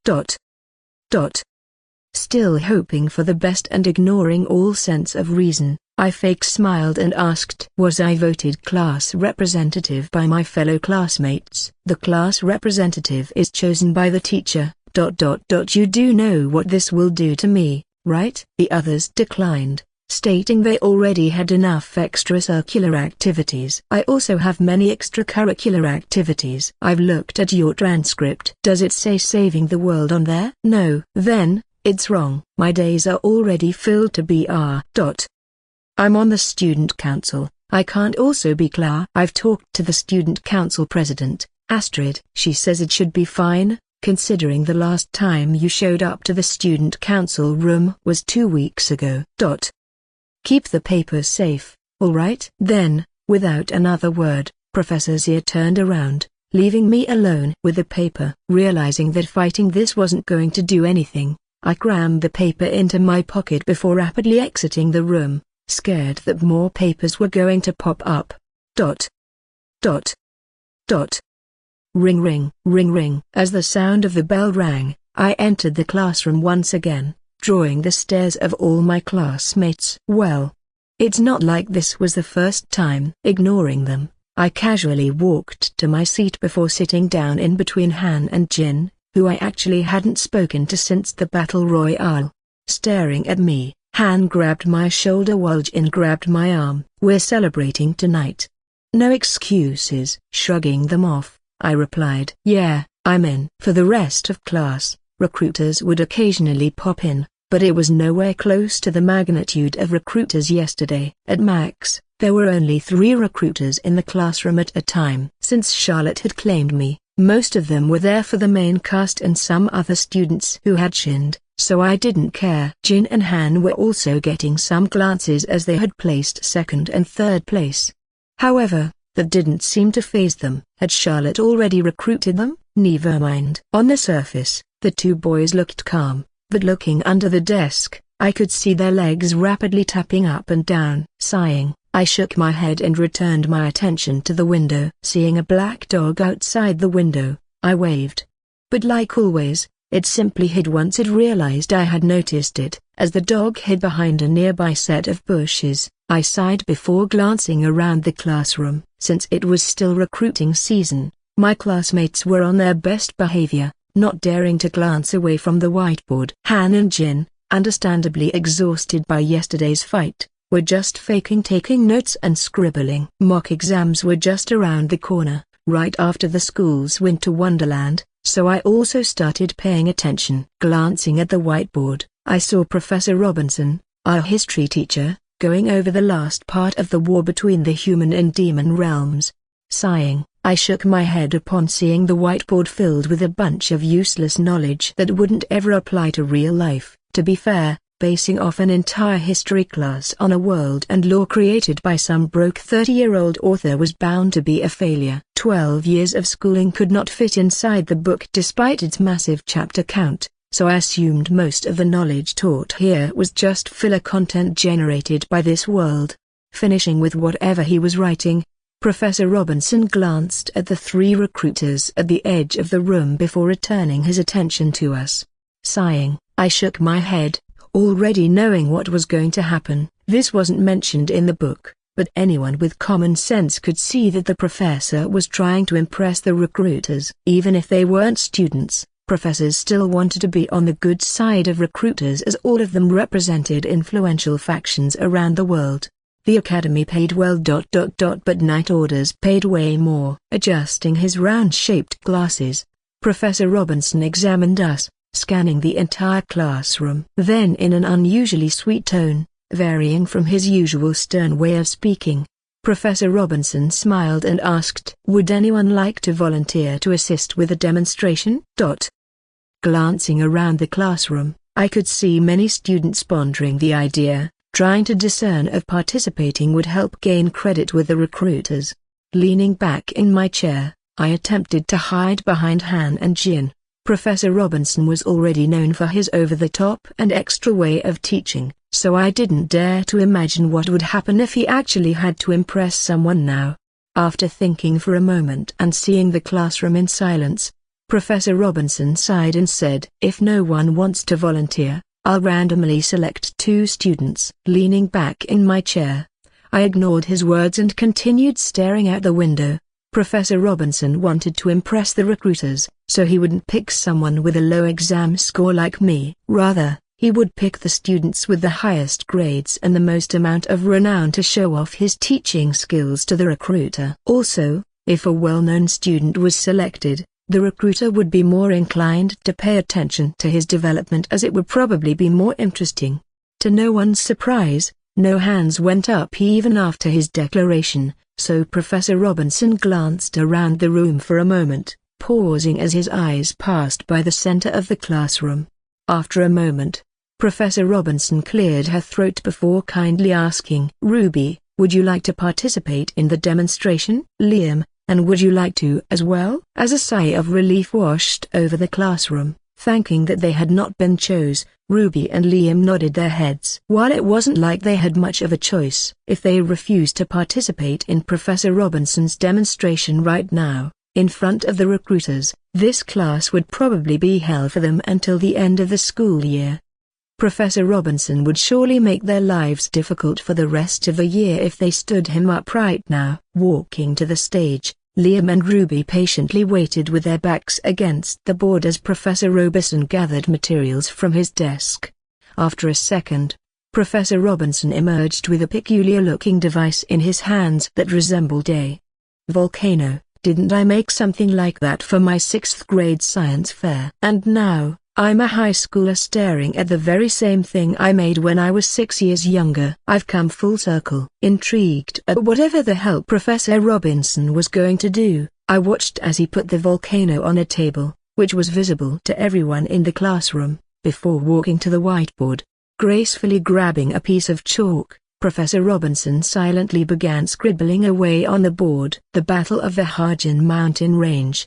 Still hoping for the best and ignoring all sense of reason, I fake smiled and asked, "Was I voted class representative by my fellow classmates?" "The class representative is chosen by the teacher. You do know what this will do to me, right?" The others declined, stating they already had enough extracurricular activities. "I also have many extracurricular activities." "I've looked at your transcript. Does it say saving the world on there?" "No." "Then, it's wrong. My days are already filled to br. I'm on the student council. I can't also be Clara." "I've talked to the student council president, Astrid. She says it should be fine, considering the last time you showed up to the student council room was 2 weeks ago. Keep the papers safe, all right?" Then, without another word, Professor Zia turned around, leaving me alone with the paper. Realizing that fighting this wasn't going to do anything, I crammed the paper into my pocket before rapidly exiting the room, scared that more papers were going to pop up. Dot. Dot. Dot. Ring ring, ring ring. As the sound of the bell rang, I entered the classroom once again, drawing the stares of all my classmates. Well, it's not like this was the first time. Ignoring them, I casually walked to my seat before sitting down in between Han and Jin, who I actually hadn't spoken to since the battle royale. Staring at me, Han grabbed my shoulder while Jin grabbed my arm. We're celebrating tonight. No excuses. Shrugging them off, I replied. Yeah, I'm in. For the rest of class, recruiters would occasionally pop in, but it was nowhere close to the magnitude of recruiters yesterday. At max, there were only 3 recruiters in the classroom at a time. Since Charlotte had claimed me, most of them were there for the main cast and some other students who had shinned, so I didn't care. Jin and Han were also getting some glances as they had placed 2nd and 3rd place. However, that didn't seem to faze them. Had Charlotte already recruited them? Never mind. On the surface, the 2 boys looked calm, but looking under the desk, I could see their legs rapidly tapping up and down. Sighing, I shook my head and returned my attention to the window. Seeing a black dog outside the window, I waved. But like always, it simply hid once it realized I had noticed it. As the dog hid behind a nearby set of bushes, I sighed before glancing around the classroom. Since it was still recruiting season, my classmates were on their best behavior, not daring to glance away from the whiteboard. Han and Jin, understandably exhausted by yesterday's fight, were just faking taking notes and scribbling. Mock exams were just around the corner, right after the school's winter wonderland, so I also started paying attention. Glancing at the whiteboard, I saw Professor Robinson, our history teacher, going over the last part of the war between the human and demon realms. Sighing, I shook my head upon seeing the whiteboard filled with a bunch of useless knowledge that wouldn't ever apply to real life. To be fair, basing off an entire history class on a world and lore created by some broke 30-year-old author was bound to be a failure. 12 years of schooling could not fit inside the book despite its massive chapter count, so I assumed most of the knowledge taught here was just filler content generated by this world. Finishing with whatever he was writing, Professor Robinson glanced at the 3 recruiters at the edge of the room before returning his attention to us. Sighing, I shook my head, already knowing what was going to happen. This wasn't mentioned in the book, but anyone with common sense could see that the professor was trying to impress the recruiters. Even if they weren't students, professors still wanted to be on the good side of recruiters as all of them represented influential factions around the world. The academy paid well. But night orders paid way more. Adjusting his round-shaped glasses, Professor Robinson examined us, scanning the entire classroom. Then in an unusually sweet tone, varying from his usual stern way of speaking, Professor Robinson smiled and asked, "Would anyone like to volunteer to assist with a demonstration?" Glancing around the classroom, I could see many students pondering the idea, trying to discern if participating would help gain credit with the recruiters. Leaning back in my chair, I attempted to hide behind Han and Jin. Professor Robinson was already known for his over-the-top and extra way of teaching, so I didn't dare to imagine what would happen if he actually had to impress someone now. After thinking for a moment and seeing the classroom in silence, Professor Robinson sighed and said, "If no one wants to volunteer, I'll randomly select 2 students." Leaning back in my chair, I ignored his words and continued staring out the window. Professor Robinson wanted to impress the recruiters, so he wouldn't pick someone with a low exam score like me. Rather, he would pick the students with the highest grades and the most amount of renown to show off his teaching skills to the recruiter. Also, if a well-known student was selected, the recruiter would be more inclined to pay attention to his development as it would probably be more interesting. To no one's surprise, no hands went up even after his declaration, so Professor Robinson glanced around the room for a moment, pausing as his eyes passed by the center of the classroom. After a moment, Professor Robinson cleared her throat before kindly asking, "Ruby, would you like to participate in the demonstration?" "Liam, and would you like to as well?" As a sigh of relief washed over the classroom, Thanking that they had not been chose, Ruby and Liam nodded their heads. While it wasn't like they had much of a choice, if they refused to participate in Professor Robinson's demonstration right now, in front of the recruiters, this class would probably be hell for them until the end of the school year. Professor Robinson would surely make their lives difficult for the rest of the year if they stood him up right now. Walking to the stage, Liam and Ruby patiently waited with their backs against the board as Professor Robinson gathered materials from his desk. After a second, Professor Robinson emerged with a peculiar-looking device in his hands that resembled a volcano. Didn't I make something like that for my 6th grade science fair? And now, I'm a high schooler staring at the very same thing I made when I was 6 years younger. I've come full circle. Intrigued at whatever the hell Professor Robinson was going to do, I watched as he put the volcano on a table, which was visible to everyone in the classroom, before walking to the whiteboard. Gracefully grabbing a piece of chalk, Professor Robinson silently began scribbling away on the board. The Battle of the Harjan Mountain Range.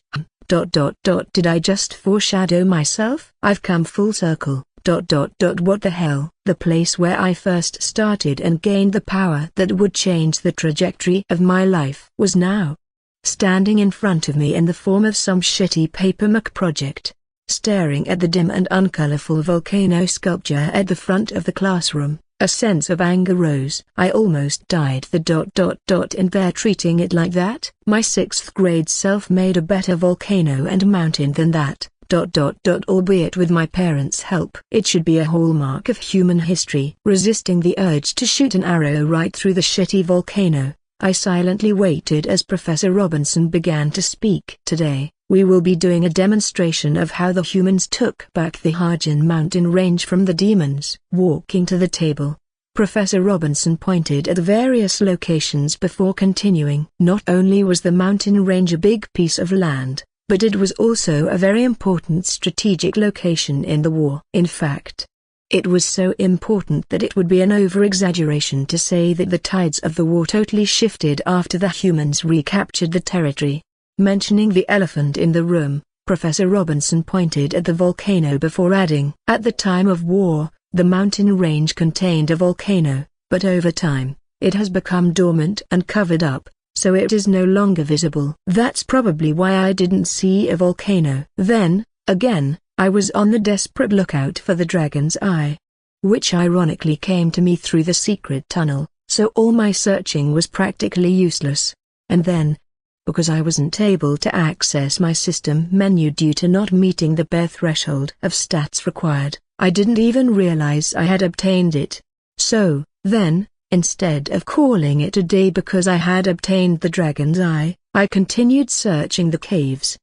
Did I just foreshadow myself? I've come full circle. What the hell? The place where I first started and gained the power that would change the trajectory of my life was now standing in front of me in the form of some shitty paperwork project. Staring at the dim and uncolorful volcano sculpture at the front of the classroom, a sense of anger rose. I almost died. And they're treating it like that? My 6th grade self made a better volcano and mountain than that. Albeit with my parents' help. It should be a hallmark of human history. Resisting the urge to shoot an arrow right through the shitty volcano, I silently waited as Professor Robinson began to speak. Today, we will be doing a demonstration of how the humans took back the Harjan mountain range from the demons. Walking to the table, Professor Robinson pointed at various locations before continuing. Not only was the mountain range a big piece of land, but it was also a very important strategic location in the war. In fact, it was so important that it would be an over-exaggeration to say that the tides of the war totally shifted after the humans recaptured the territory. Mentioning the elephant in the room, Professor Robinson pointed at the volcano before adding, at the time of war, the mountain range contained a volcano, but over time, it has become dormant and covered up, so it is no longer visible. That's probably why I didn't see a volcano. Then, again, I was on the desperate lookout for the dragon's eye, which ironically came to me through the secret tunnel, so all my searching was practically useless. And then, because I wasn't able to access my system menu due to not meeting the bare threshold of stats required, I didn't even realize I had obtained it. So, then, instead of calling it a day because I had obtained the dragon's eye, I continued searching the caves,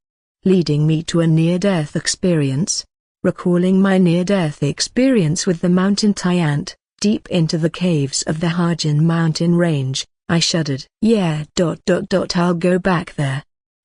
leading me to a near-death experience. Recalling my near-death experience with the mountain giant, deep into the caves of the Harjan mountain range, I shuddered. Yeah. I'll go back there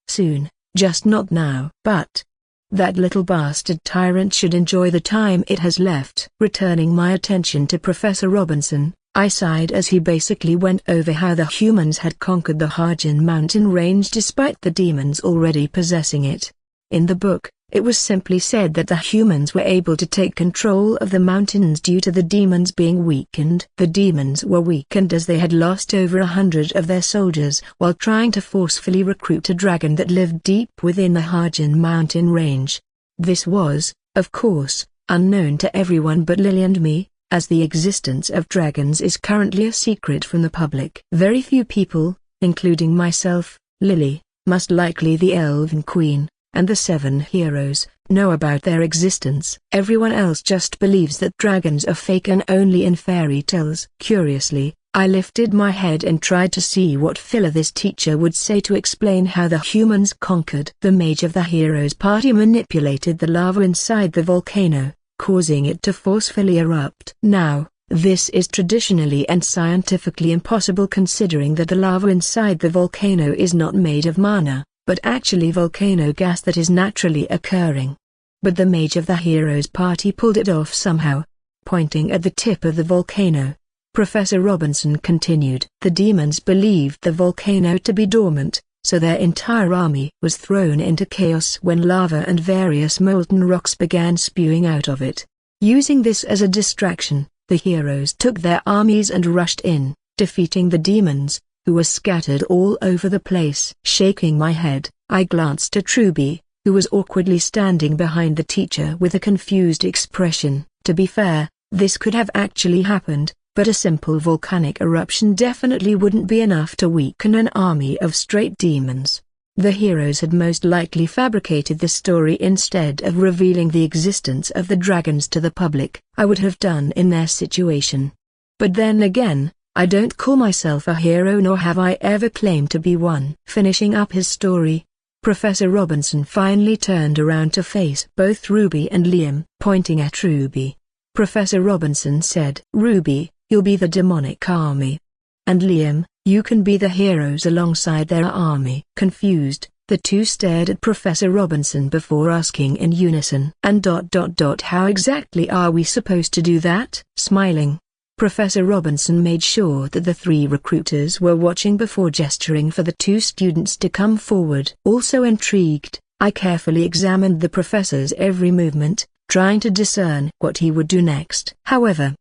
soon, just not now. But that little bastard tyrant should enjoy the time it has left. Returning my attention to Professor Robinson, I sighed as he basically went over how the humans had conquered the Harjan mountain range despite the demons already possessing it. In the book, it was simply said that the humans were able to take control of the mountains due to the demons being weakened. The demons were weakened as they had lost over 100 of their soldiers while trying to forcefully recruit a dragon that lived deep within the Harjan mountain range. This was, of course, unknown to everyone but Lily and me, as the existence of dragons is currently a secret from the public. Very few people, including myself, Lily, most likely the Elven Queen, and the 7 heroes, know about their existence. Everyone else just believes that dragons are fake and only in fairy tales. Curiously, I lifted my head and tried to see what filler this teacher would say to explain how the humans conquered. The mage of the heroes party manipulated the lava inside the volcano, causing it to forcefully erupt. Now, this is traditionally and scientifically impossible considering that the lava inside the volcano is not made of mana, but actually volcano gas that is naturally occurring. But the mage of the heroes party pulled it off somehow. Pointing at the tip of the volcano, Professor Robinson continued. The demons believed the volcano to be dormant, so their entire army was thrown into chaos when lava and various molten rocks began spewing out of it. Using this as a distraction, the heroes took their armies and rushed in, defeating the demons, who were scattered all over the place. Shaking my head, I glanced at Ruby, who was awkwardly standing behind the teacher with a confused expression. To be fair, this could have actually happened, but a simple volcanic eruption definitely wouldn't be enough to weaken an army of straight demons. The heroes had most likely fabricated the story instead of revealing the existence of the dragons to the public. I would have done in their situation. But then again, I don't call myself a hero, nor have I ever claimed to be one. Finishing up his story, Professor Robinson finally turned around to face both Ruby and Liam. Pointing at Ruby, Professor Robinson said, "Ruby, you'll be the demonic army. And Liam, you can be the heroes alongside their army." Confused, the two stared at Professor Robinson before asking in unison, "And how exactly are we supposed to do that?" Smiling, Professor Robinson made sure that the three recruiters were watching before gesturing for the two students to come forward. Also intrigued, I carefully examined the professor's every movement, trying to discern what he would do next. However,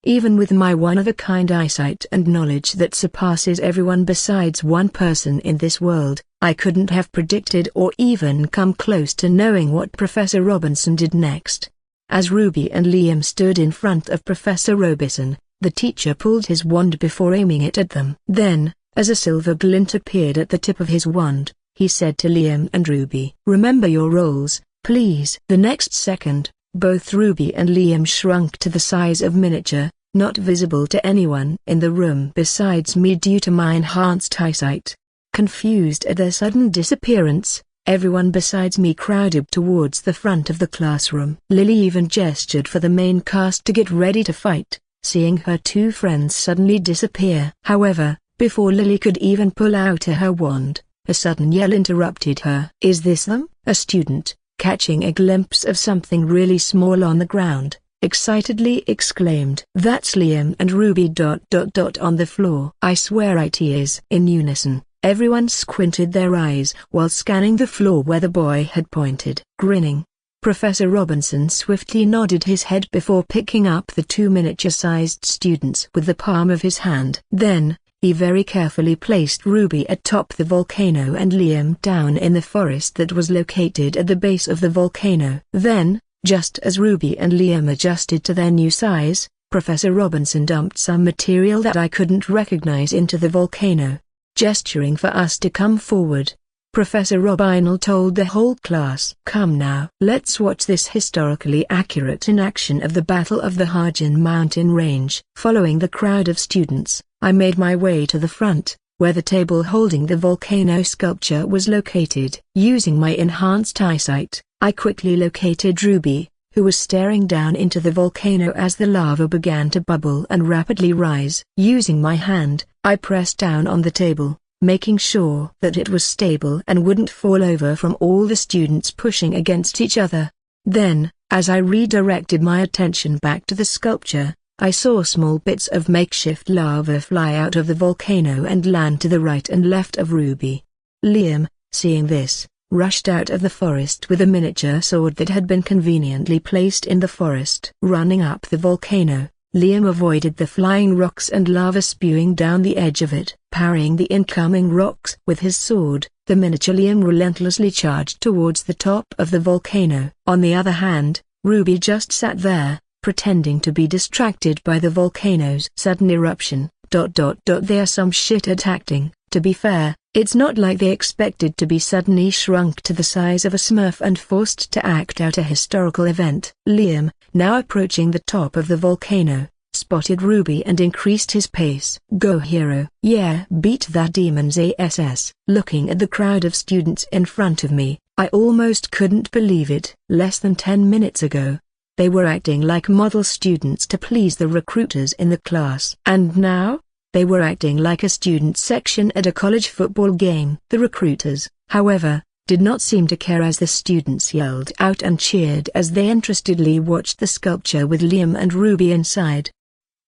even with my one-of-a-kind eyesight and knowledge that surpasses everyone besides one person in this world, I couldn't have predicted or even come close to knowing what Professor Robinson did next. As Ruby and Liam stood in front of Professor Robinson, the teacher pulled his wand before aiming it at them. Then, as a silver glint appeared at the tip of his wand, he said to Liam and Ruby, "Remember your roles, please." The next second, both Ruby and Liam shrunk to the size of miniature, not visible to anyone in the room besides me due to my enhanced eyesight. Confused at their sudden disappearance, everyone besides me crowded towards the front of the classroom. Lily even gestured for the main cast to get ready to fight, seeing her two friends suddenly disappear. However, before Lily could even pull out her wand, a sudden yell interrupted her. "Is this them?" A student, catching a glimpse of something really small on the ground, excitedly exclaimed. "That's Liam and Ruby on the floor." "I swear it is." In unison, everyone squinted their eyes while scanning the floor where the boy had pointed. Grinning, Professor Robinson swiftly nodded his head before picking up the two miniature-sized students with the palm of his hand. Then, he very carefully placed Ruby atop the volcano and Liam down in the forest that was located at the base of the volcano. Then, just as Ruby and Liam adjusted to their new size, Professor Robinson dumped some material that I couldn't recognize into the volcano. Gesturing for us to come forward, Professor Robinson told the whole class, "Come now, let's watch this historically accurate enaction of the Battle of the Harjan mountain range." Following the crowd of students, I made my way to the front, where the table holding the volcano sculpture was located. Using my enhanced eyesight, I quickly located Ruby, who was staring down into the volcano as the lava began to bubble and rapidly rise. Using my hand, I pressed down on the table, making sure that it was stable and wouldn't fall over from all the students pushing against each other. Then, as I redirected my attention back to the sculpture, I saw small bits of makeshift lava fly out of the volcano and land to the right and left of Ruby. Liam, seeing this, rushed out of the forest with a miniature sword that had been conveniently placed in the forest. Running up the volcano, Liam avoided the flying rocks and lava spewing down the edge of it. Parrying the incoming rocks with his sword, the miniature Liam relentlessly charged towards the top of the volcano. On the other hand, Ruby just sat there, pretending to be distracted by the volcano's sudden eruption. They are some shit at acting. To be fair, it's not like they expected to be suddenly shrunk to the size of a smurf and forced to act out a historical event. Liam, now approaching the top of the volcano, spotted Ruby and increased his pace. "Go hero." "Yeah, beat that demon's ass." Looking at the crowd of students in front of me, I almost couldn't believe it. Less than 10 minutes ago, they were acting like model students to please the recruiters in the class. And now, they were acting like a student section at a college football game. The recruiters, however, did not seem to care as the students yelled out and cheered as they interestedly watched the sculpture with Liam and Ruby inside.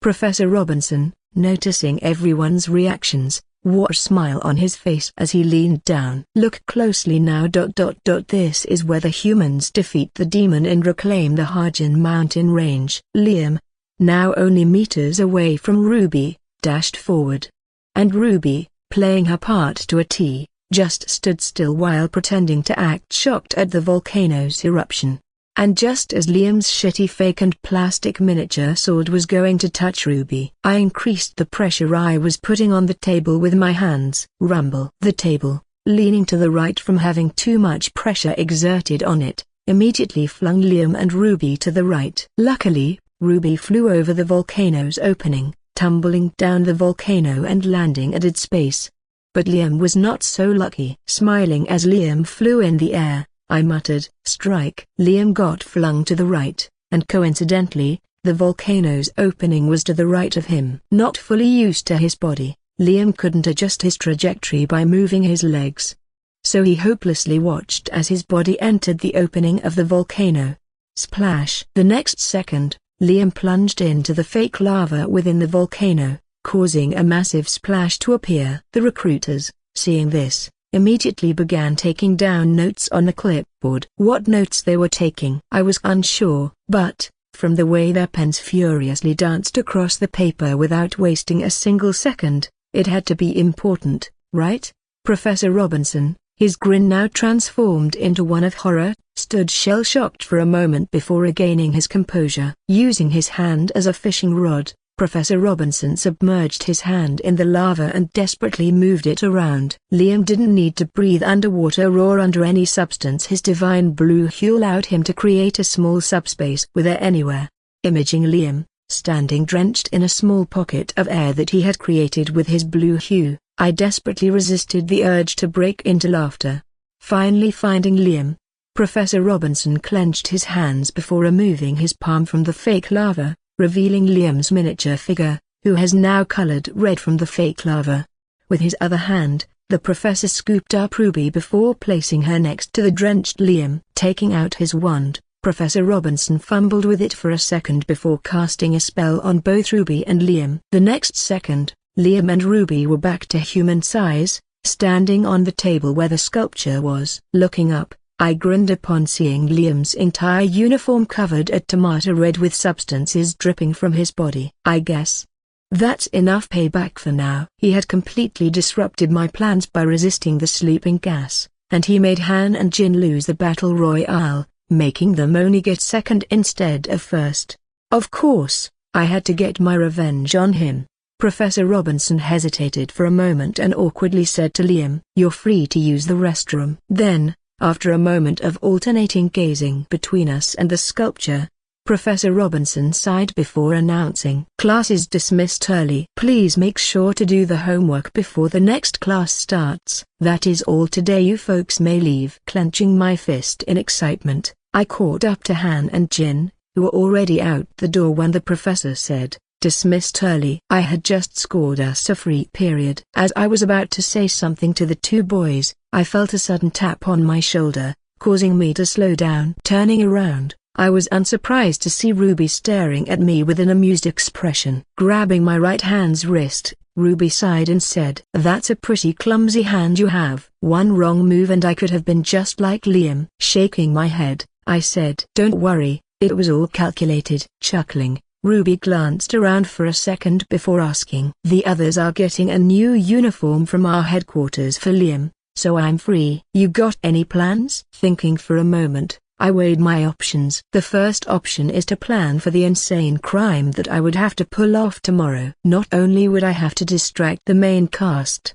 Professor Robinson, noticing everyone's reactions, a smile on his face as he leaned down. Look closely now. This is where the humans defeat the demon and reclaim the Harjan mountain range. Liam, now only meters away from Ruby, dashed forward. And Ruby, playing her part to a T, just stood still while pretending to act shocked at the volcano's eruption. And just as Liam's shitty fake and plastic miniature sword was going to touch Ruby, I increased the pressure I was putting on the table with my hands. Rumble. The table, leaning to the right from having too much pressure exerted on it, immediately flung Liam and Ruby to the right. Luckily, Ruby flew over the volcano's opening, tumbling down the volcano and landing at its base. But Liam was not so lucky. Smiling as Liam flew in the air, I muttered, "Strike." Liam got flung to the right, and coincidentally, the volcano's opening was to the right of him. Not fully used to his body, Liam couldn't adjust his trajectory by moving his legs. So he hopelessly watched as his body entered the opening of the volcano. Splash! The next second, Liam plunged into the fake lava within the volcano, causing a massive splash to appear. The recruiters, seeing this, immediately began taking down notes on the clipboard. What notes they were taking I was unsure, but, from the way their pens furiously danced across the paper without wasting a single second, it had to be important, right? Professor Robinson, his grin now transformed into one of horror, stood shell-shocked for a moment before regaining his composure. Using his hand as a fishing rod, Professor Robinson submerged his hand in the lava and desperately moved it around. Liam didn't need to breathe underwater or under any substance. His divine blue hue allowed him to create a small subspace with air anywhere. Imaging Liam, standing drenched in a small pocket of air that he had created with his blue hue, I desperately resisted the urge to break into laughter. Finally finding Liam, Professor Robinson clenched his hands before removing his palm from the fake lava, revealing Liam's miniature figure, who has now colored red from the fake lava. With his other hand, the professor scooped up Ruby before placing her next to the drenched Liam. Taking out his wand, Professor Robinson fumbled with it for a second before casting a spell on both Ruby and Liam. The next second, Liam and Ruby were back to human size, standing on the table where the sculpture was. Looking up, I grinned upon seeing Liam's entire uniform covered at tomato red with substances dripping from his body. I guess that's enough payback for now. He had completely disrupted my plans by resisting the sleeping gas, and he made Han and Jin lose the battle royale, making them only get second instead of first. Of course, I had to get my revenge on him. Professor Robinson hesitated for a moment and awkwardly said to Liam, "You're free to use the restroom." Then, after a moment of alternating gazing between us and the sculpture, Professor Robinson sighed before announcing, "Class is dismissed early. Please make sure to do the homework before the next class starts. That is all today. You folks may leave." Clenching my fist in excitement, I caught up to Han and Jin, who were already out the door when the professor said, "Dismissed early." I had just scored us a free period. As I was about to say something to the two boys, I felt a sudden tap on my shoulder, causing me to slow down. Turning around, I was unsurprised to see Ruby staring at me with an amused expression. Grabbing my right hand's wrist, Ruby sighed and said, "That's a pretty clumsy hand you have. One wrong move and I could have been just like Liam." Shaking my head, I said, "Don't worry, it was all calculated." Chuckling, Ruby glanced around for a second before asking, "The others are getting a new uniform from our headquarters for Liam, so I'm free. You got any plans?" Thinking for a moment, I weighed my options. The first option is to plan for the insane crime that I would have to pull off tomorrow. Not only would I have to distract the main cast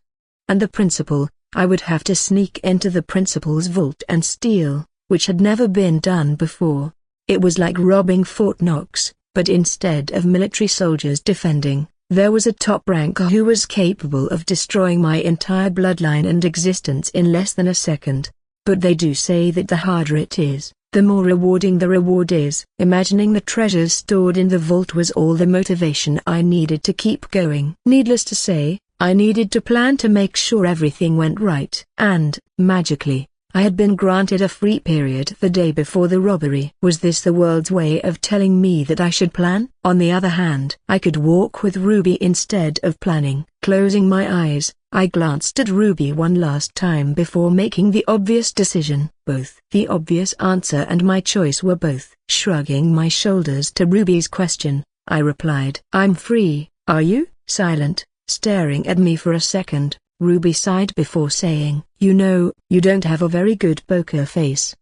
and the principal, I would have to sneak into the principal's vault and steal, which had never been done before. It was like robbing Fort Knox, but instead of military soldiers defending, there was a top ranker who was capable of destroying my entire bloodline and existence in less than a second. But they do say that the harder it is, the more rewarding the reward is. Imagining the treasures stored in the vault was all the motivation I needed to keep going. Needless to say, I needed to plan to make sure everything went right. And, magically, I had been granted a free period the day before the robbery. Was this the world's way of telling me that I should plan? On the other hand, I could walk with Ruby instead of planning. Closing my eyes, I glanced at Ruby one last time before making the obvious decision. Both the obvious answer and my choice were both. Shrugging my shoulders to Ruby's question, I replied, "I'm free, are you?" Silent, staring at me for a second, Ruby sighed before saying, "You know, you don't have a very good poker face."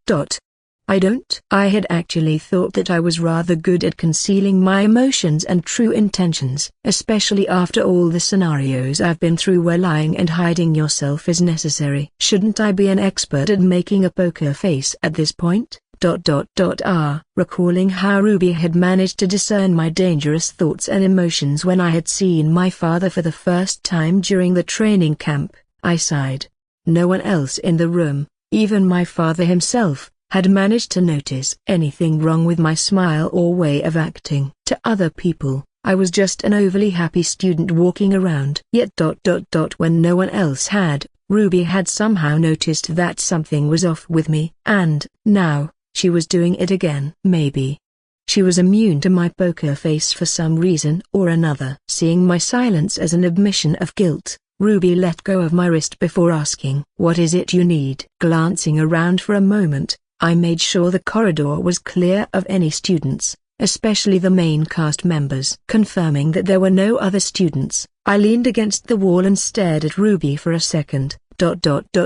I don't? I had actually thought that I was rather good at concealing my emotions and true intentions, especially after all the scenarios I've been through where lying and hiding yourself is necessary. Shouldn't I be an expert at making a poker face at this point? Recalling how Ruby had managed to discern my dangerous thoughts and emotions when I had seen my father for the first time during the training camp, I sighed. No one else in the room, even my father himself, had managed to notice anything wrong with my smile or way of acting. To other people, I was just an overly happy student walking around. Yet when no one else had, Ruby had somehow noticed that something was off with me. And, now, she was doing it again. Maybe she was immune to my poker face for some reason or another. Seeing my silence as an admission of guilt, Ruby let go of my wrist before asking, "What is it you need?" Glancing around for a moment, I made sure the corridor was clear of any students, especially the main cast members. Confirming that there were no other students, I leaned against the wall and stared at Ruby for a second.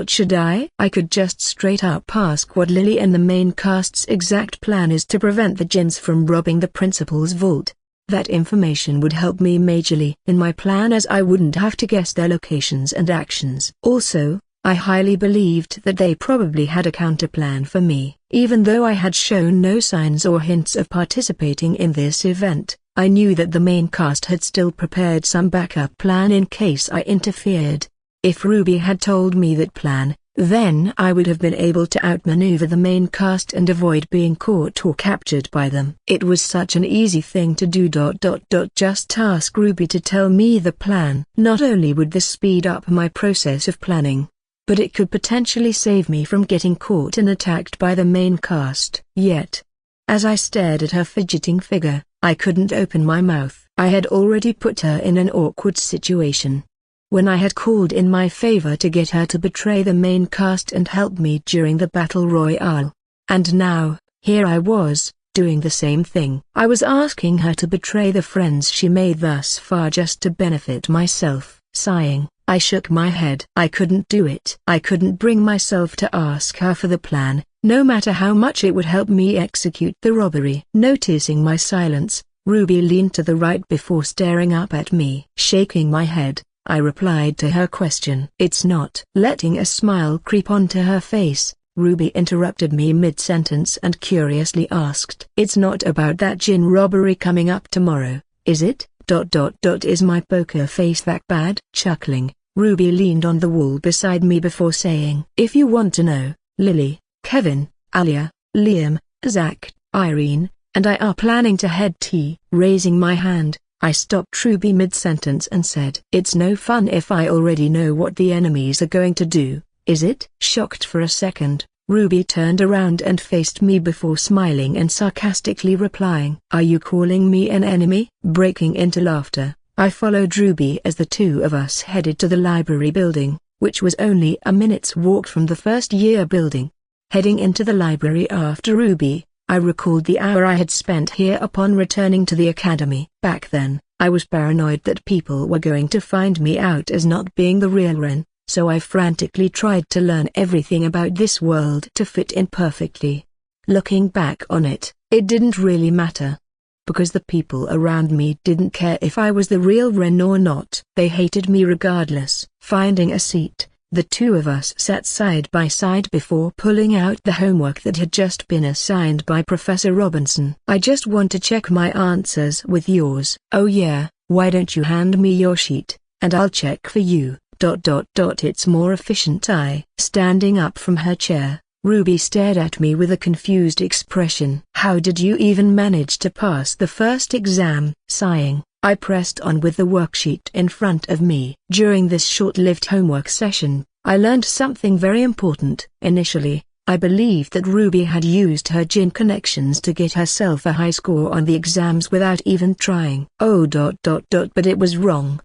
Should I? I could just straight up ask what Lily and the main cast's exact plan is to prevent the Jinns from robbing the principal's vault. That information would help me majorly in my plan, as I wouldn't have to guess their locations and actions. Also, I highly believed that they probably had a counterplan for me. Even though I had shown no signs or hints of participating in this event, I knew that the main cast had still prepared some backup plan in case I interfered. If Ruby had told me that plan, then I would have been able to outmaneuver the main cast and avoid being caught or captured by them. It was such an easy thing to do. Just ask Ruby to tell me the plan. Not only would this speed up my process of planning, but it could potentially save me from getting caught and attacked by the main cast. Yet, as I stared at her fidgeting figure, I couldn't open my mouth. I had already put her in an awkward situation when I had called in my favor to get her to betray the main cast and help me during the battle royale. And now, here I was, doing the same thing. I was asking her to betray the friends she made thus far just to benefit myself. Sighing, I shook my head. I couldn't do it. I couldn't bring myself to ask her for the plan, no matter how much it would help me execute the robbery. Noticing my silence, Ruby leaned to the right before staring up at me. Shaking my head, I replied to her question. "It's not." Letting a smile creep onto her face, Ruby interrupted me mid-sentence and curiously asked, "It's not about that Jinn robbery coming up tomorrow, is it? Is my poker face that bad?" Chuckling, Ruby leaned on the wall beside me before saying, "If you want to know, Lily, Kevin, Alia, Liam, Zach, Irene, and I are planning to head tea." Raising my hand, I stopped Ruby mid-sentence and said, "It's no fun if I already know what the enemies are going to do, is it?" Shocked for a second, Ruby turned around and faced me before smiling and sarcastically replying, "Are you calling me an enemy?" Breaking into laughter, I followed Ruby as the two of us headed to the library building, which was only a minute's walk from the first-year building. Heading into the library after Ruby, I recalled the hour I had spent here upon returning to the academy. Back then, I was paranoid that people were going to find me out as not being the real Ren, so I frantically tried to learn everything about this world to fit in perfectly. Looking back on it, it didn't really matter, because the people around me didn't care if I was the real Ren or not. They hated me regardless. Finding a seat, the two of us sat side by side before pulling out the homework that had just been assigned by Professor Robinson. "I just want to check my answers with yours." "Oh yeah, why don't you hand me your sheet, and I'll check for you. It's more efficient." Standing up from her chair, Ruby stared at me with a confused expression. "How did you even manage to pass the first exam?" Sighing, I pressed on with the worksheet in front of me. During this short-lived homework session, I learned something very important. Initially, I believed that Ruby had used her Jinn connections to get herself a high score on the exams without even trying. But it was wrong.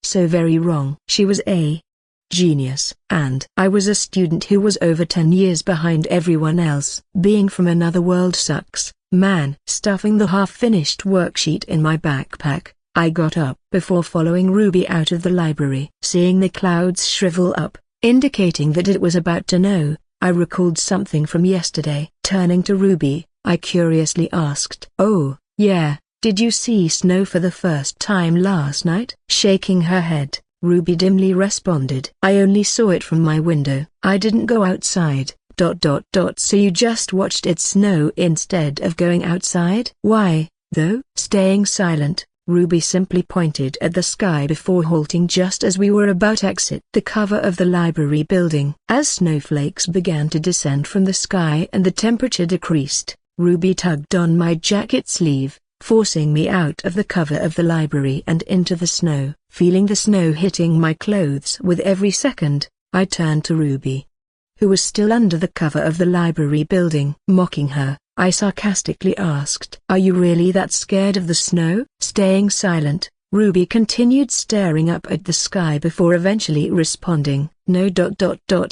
So very wrong. She was a Genius. And I was a student who was over 10 years behind everyone else. Being from another world sucks, man. Stuffing the half-finished worksheet in my backpack, I got up before following Ruby out of the library. Seeing the clouds shrivel up, indicating that it was about to snow, I recalled something from yesterday. Turning to Ruby, I curiously asked, "Oh, yeah, did you see snow for the first time last night?" Shaking her head, Ruby dimly responded, "I only saw it from my window. I didn't go outside. So you just watched it snow instead of going outside? Why, though?" Staying silent, Ruby simply pointed at the sky before halting just as we were about to exit the cover of the library building. As snowflakes began to descend from the sky and the temperature decreased, Ruby tugged on my jacket sleeve, forcing me out of the cover of the library and into the snow. Feeling the snow hitting my clothes with every second, I turned to Ruby, who was still under the cover of the library building. Mocking her, I sarcastically asked, "Are you really that scared of the snow?" Staying silent, Ruby continued staring up at the sky before eventually responding, "No.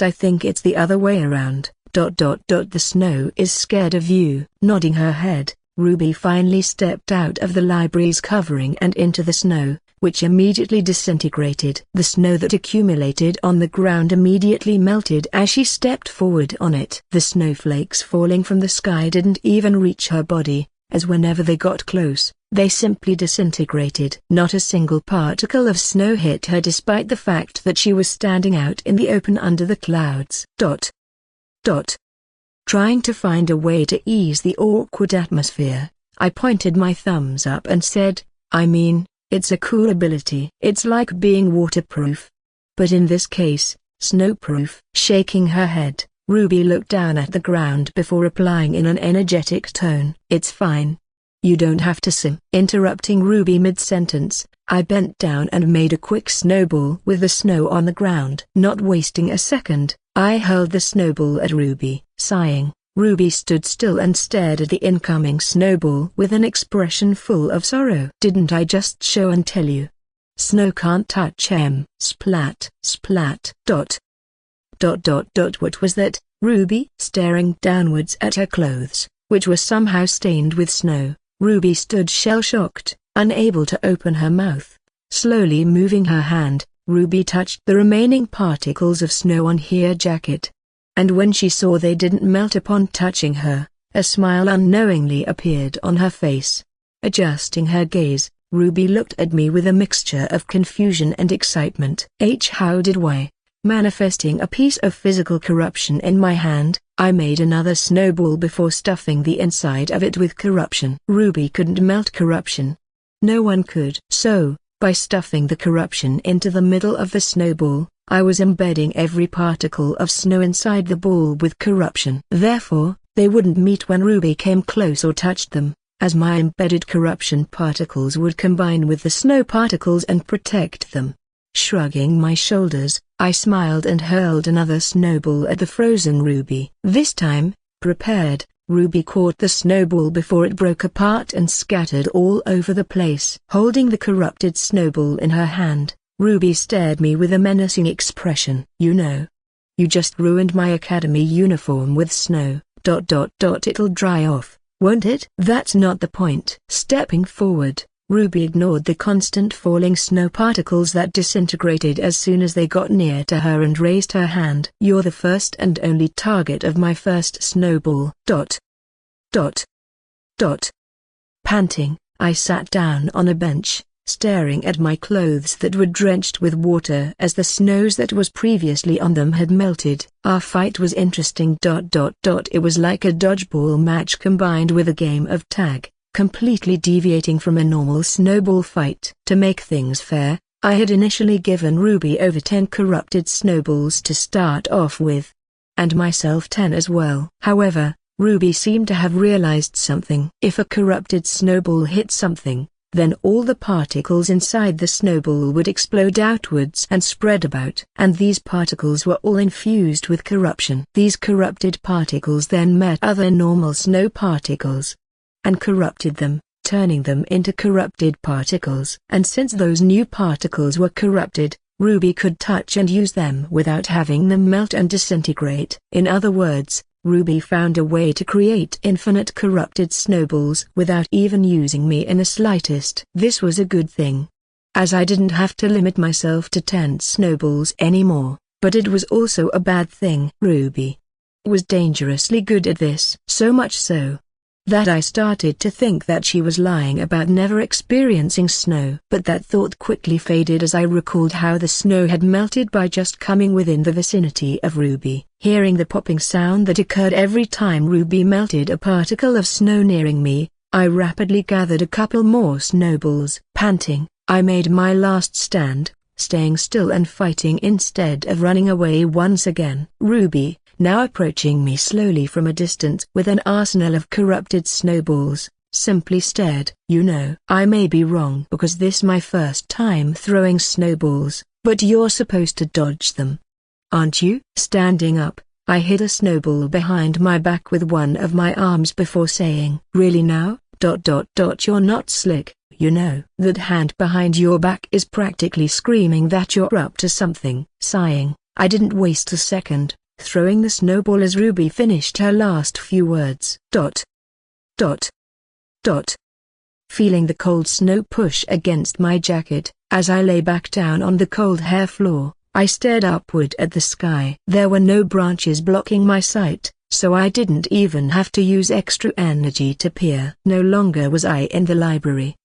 I think it's the other way around. The snow is scared of you." Nodding her head, Ruby finally stepped out of the library's covering and into the snow, which immediately disintegrated. The snow that accumulated on the ground immediately melted as she stepped forward on it. The snowflakes falling from the sky didn't even reach her body, as whenever they got close, they simply disintegrated. Not a single particle of snow hit her despite the fact that she was standing out in the open under the clouds. Trying to find a way to ease the awkward atmosphere, I pointed my thumbs up and said, "I mean, it's a cool ability. It's like being waterproof. But in this case, snowproof." Shaking her head, Ruby looked down at the ground before replying in an energetic tone, "It's fine. You don't have to sim." Interrupting Ruby mid-sentence, I bent down and made a quick snowball with the snow on the ground. Not wasting a second, I hurled the snowball at Ruby. Sighing, Ruby stood still and stared at the incoming snowball with an expression full of sorrow. "Didn't I just show and tell you? Snow can't touch em." Splat, splat. What was that, Ruby? Staring downwards at her clothes, which were somehow stained with snow, Ruby stood shell-shocked, unable to open her mouth. Slowly moving her hand, Ruby touched the remaining particles of snow on her jacket. And when she saw they didn't melt upon touching her, a smile unknowingly appeared on her face. Adjusting her gaze, Ruby looked at me with a mixture of confusion and excitement. How did why? Manifesting a piece of physical corruption in my hand, I made another snowball before stuffing the inside of it with corruption. Ruby couldn't melt corruption. No one could. So, by stuffing the corruption into the middle of the snowball, I was embedding every particle of snow inside the ball with corruption. Therefore, they wouldn't meet when Ruby came close or touched them, as my embedded corruption particles would combine with the snow particles and protect them. Shrugging my shoulders, I smiled and hurled another snowball at the frozen Ruby. This time, prepared, Ruby caught the snowball before it broke apart and scattered all over the place. Holding the corrupted snowball in her hand, Ruby stared me with a menacing expression. You just ruined my academy uniform with snow. It'll dry off, won't it?" "That's not the point." Stepping forward, Ruby ignored the constant falling snow particles that disintegrated as soon as they got near to her and raised her hand. "You're the first and only target of my first snowball." Panting, I sat down on a bench, staring at my clothes that were drenched with water as the snows that was previously on them had melted. Our fight was interesting. It was like a dodgeball match combined with a game of tag, completely deviating from a normal snowball fight. To make things fair, I had initially given Ruby over 10 corrupted snowballs to start off with, and myself 10 as well. However, Ruby seemed to have realized something. If a corrupted snowball hit something, then all the particles inside the snowball would explode outwards and spread about. And these particles were all infused with corruption. These corrupted particles then met other normal snow particles and corrupted them, turning them into corrupted particles. And since those new particles were corrupted, Ruby could touch and use them without having them melt and disintegrate. In other words, Ruby found a way to create infinite corrupted snowballs without even using me in the slightest. This was a good thing, as I didn't have to limit myself to 10 snowballs anymore, but it was also a bad thing. Ruby was dangerously good at this. So much so that I started to think that she was lying about never experiencing snow. But that thought quickly faded as I recalled how the snow had melted by just coming within the vicinity of Ruby. Hearing the popping sound that occurred every time Ruby melted a particle of snow nearing me, I rapidly gathered a couple more snowballs. Panting, I made my last stand, staying still and fighting instead of running away once again. Ruby, now approaching me slowly from a distance with an arsenal of corrupted snowballs, simply stared. You know, I may be wrong because this my first time throwing snowballs, but you're supposed to dodge them, aren't you? Standing up, I hid a snowball behind my back with one of my arms before saying, really now? You're not slick, you know. That hand behind your back is practically screaming that you're up to something. Sighing, I didn't waste a second, throwing the snowball as Ruby finished her last few words. Feeling the cold snow push against my jacket, as I lay back down on the cold hair floor, I stared upward at the sky. There were no branches blocking my sight, so I didn't even have to use extra energy to peer. No longer was I in the library,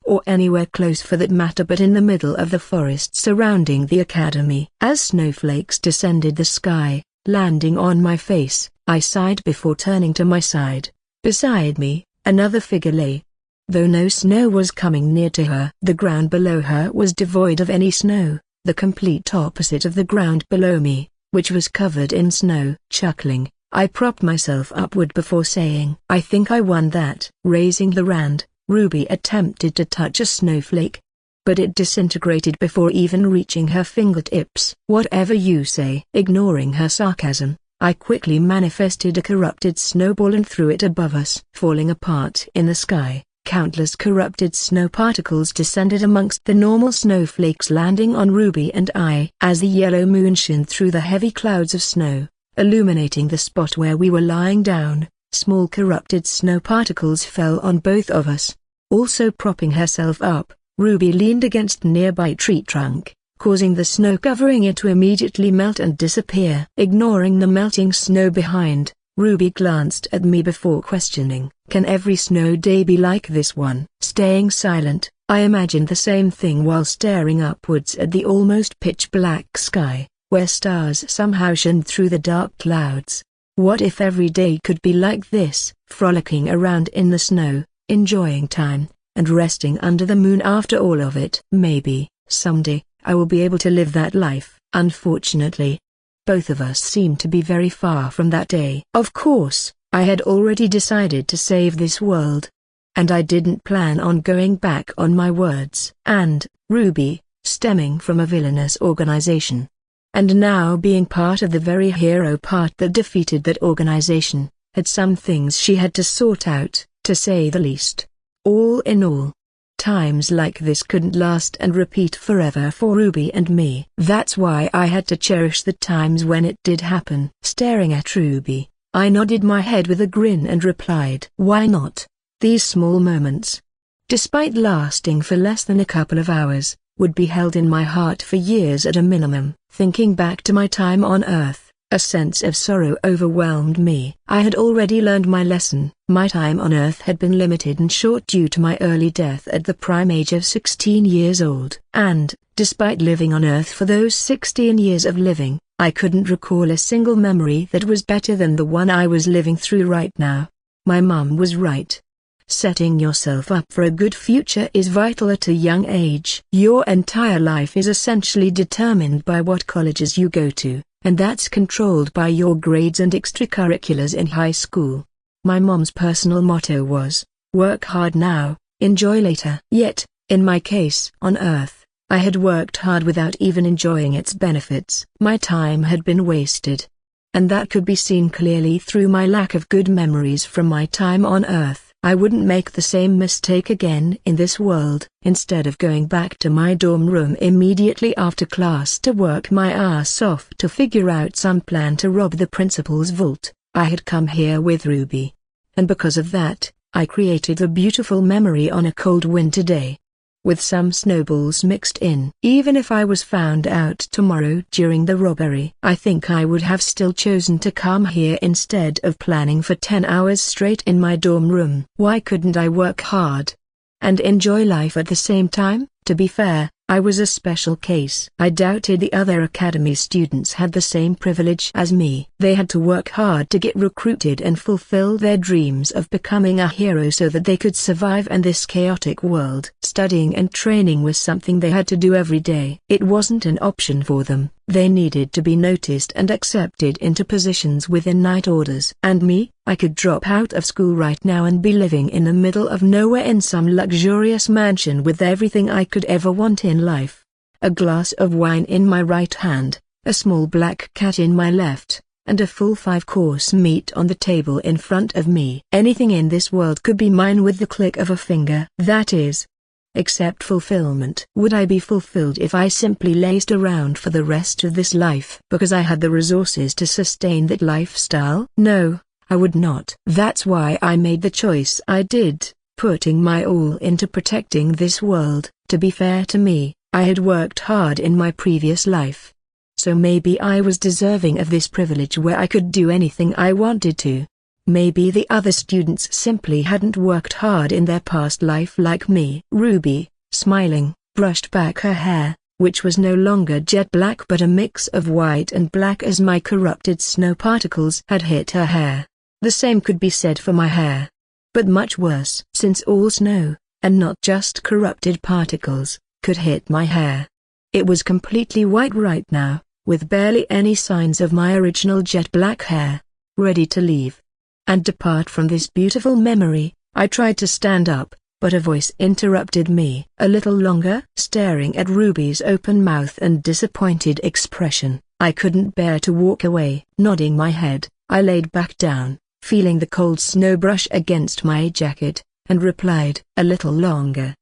or anywhere close for that matter, but in the middle of the forest surrounding the academy. As snowflakes descended the sky, landing on my face, I sighed before turning to my side. Beside me, another figure lay. Though no snow was coming near to her, the ground below her was devoid of any snow, the complete opposite of the ground below me, which was covered in snow. Chuckling, I propped myself upward before saying, I think I won that. Raising the hand, Ruby attempted to touch a snowflake, but it disintegrated before even reaching her fingertips. Whatever you say. Ignoring her sarcasm, I quickly manifested a corrupted snowball and threw it above us. Falling apart in the sky, countless corrupted snow particles descended amongst the normal snowflakes, landing on Ruby and I. As the yellow moon shone through the heavy clouds of snow, illuminating the spot where we were lying down, small corrupted snow particles fell on both of us. Also propping herself up, Ruby leaned against a nearby tree trunk, causing the snow covering it to immediately melt and disappear. Ignoring the melting snow behind, Ruby glanced at me before questioning, can every snow day be like this one? Staying silent, I imagined the same thing while staring upwards at the almost pitch-black sky, where stars somehow shone through the dark clouds. What if every day could be like this? Frolicking around in the snow, enjoying time, and resting under the moon after all of it. Maybe, someday, I will be able to live that life. Unfortunately, both of us seemed to be very far from that day. Of course, I had already decided to save this world, and I didn't plan on going back on my words. And, Ruby, stemming from a villainous organization, and now being part of the very hero part that defeated that organization, had some things she had to sort out, to say the least. All in all, times like this couldn't last and repeat forever for Ruby and me. That's why I had to cherish the times when it did happen. Staring at Ruby, I nodded my head with a grin and replied, why not? These small moments, despite lasting for less than a couple of hours, would be held in my heart for years at a minimum. Thinking back to my time on Earth, a sense of sorrow overwhelmed me. I had already learned my lesson. My time on Earth had been limited and short due to my early death at the prime age of 16 years old. And, despite living on Earth for those 16 years of living, I couldn't recall a single memory that was better than the one I was living through right now. My mum was right. Setting yourself up for a good future is vital at a young age. Your entire life is essentially determined by what colleges you go to, and that's controlled by your grades and extracurriculars in high school. My mom's personal motto was, work hard now, enjoy later. Yet, in my case on Earth, I had worked hard without even enjoying its benefits. My time had been wasted, and that could be seen clearly through my lack of good memories from my time on Earth. I wouldn't make the same mistake again in this world. Instead of going back to my dorm room immediately after class to work my ass off to figure out some plan to rob the principal's vault, I had come here with Ruby. And because of that, I created a beautiful memory on a cold winter day, with some snowballs mixed in. Even if I was found out tomorrow during the robbery, I think I would have still chosen to come here instead of planning for 10 hours straight in my dorm room. Why couldn't I work hard and enjoy life at the same time? To be fair, I was a special case. I doubted the other academy students had the same privilege as me. They had to work hard to get recruited and fulfill their dreams of becoming a hero so that they could survive in this chaotic world. Studying and training was something they had to do every day. It wasn't an option for them. They needed to be noticed and accepted into positions within night orders. And me, I could drop out of school right now and be living in the middle of nowhere in some luxurious mansion with everything I could ever want in life. A glass of wine in my right hand, a small black cat in my left, and a full 5-course meat on the table in front of me. Anything in this world could be mine with the click of a finger. That is, except fulfillment. Would I be fulfilled if I simply lazed around for the rest of this life because I had the resources to sustain that lifestyle? No, I would not. That's why I made the choice I did, putting my all into protecting this world. To be fair to me, I had worked hard in my previous life. So maybe I was deserving of this privilege where I could do anything I wanted to. Maybe the other students simply hadn't worked hard in their past life like me. Ruby, smiling, brushed back her hair, which was no longer jet black but a mix of white and black as my corrupted snow particles had hit her hair. The same could be said for my hair. But much worse, since all snow, and not just corrupted particles, could hit my hair. It was completely white right now, with barely any signs of my original jet black hair. Ready to leave and depart from this beautiful memory, I tried to stand up, but a voice interrupted me. A little longer? Staring at Ruby's open mouth and disappointed expression, I couldn't bear to walk away. Nodding my head, I laid back down, feeling the cold snow brush against my jacket, and replied, "A little longer."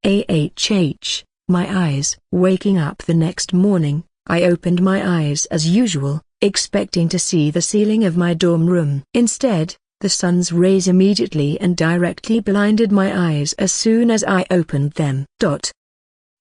My eyes. Waking up the next morning, I opened my eyes as usual, expecting to see the ceiling of my dorm room. Instead, the sun's rays immediately and directly blinded my eyes as soon as I opened them.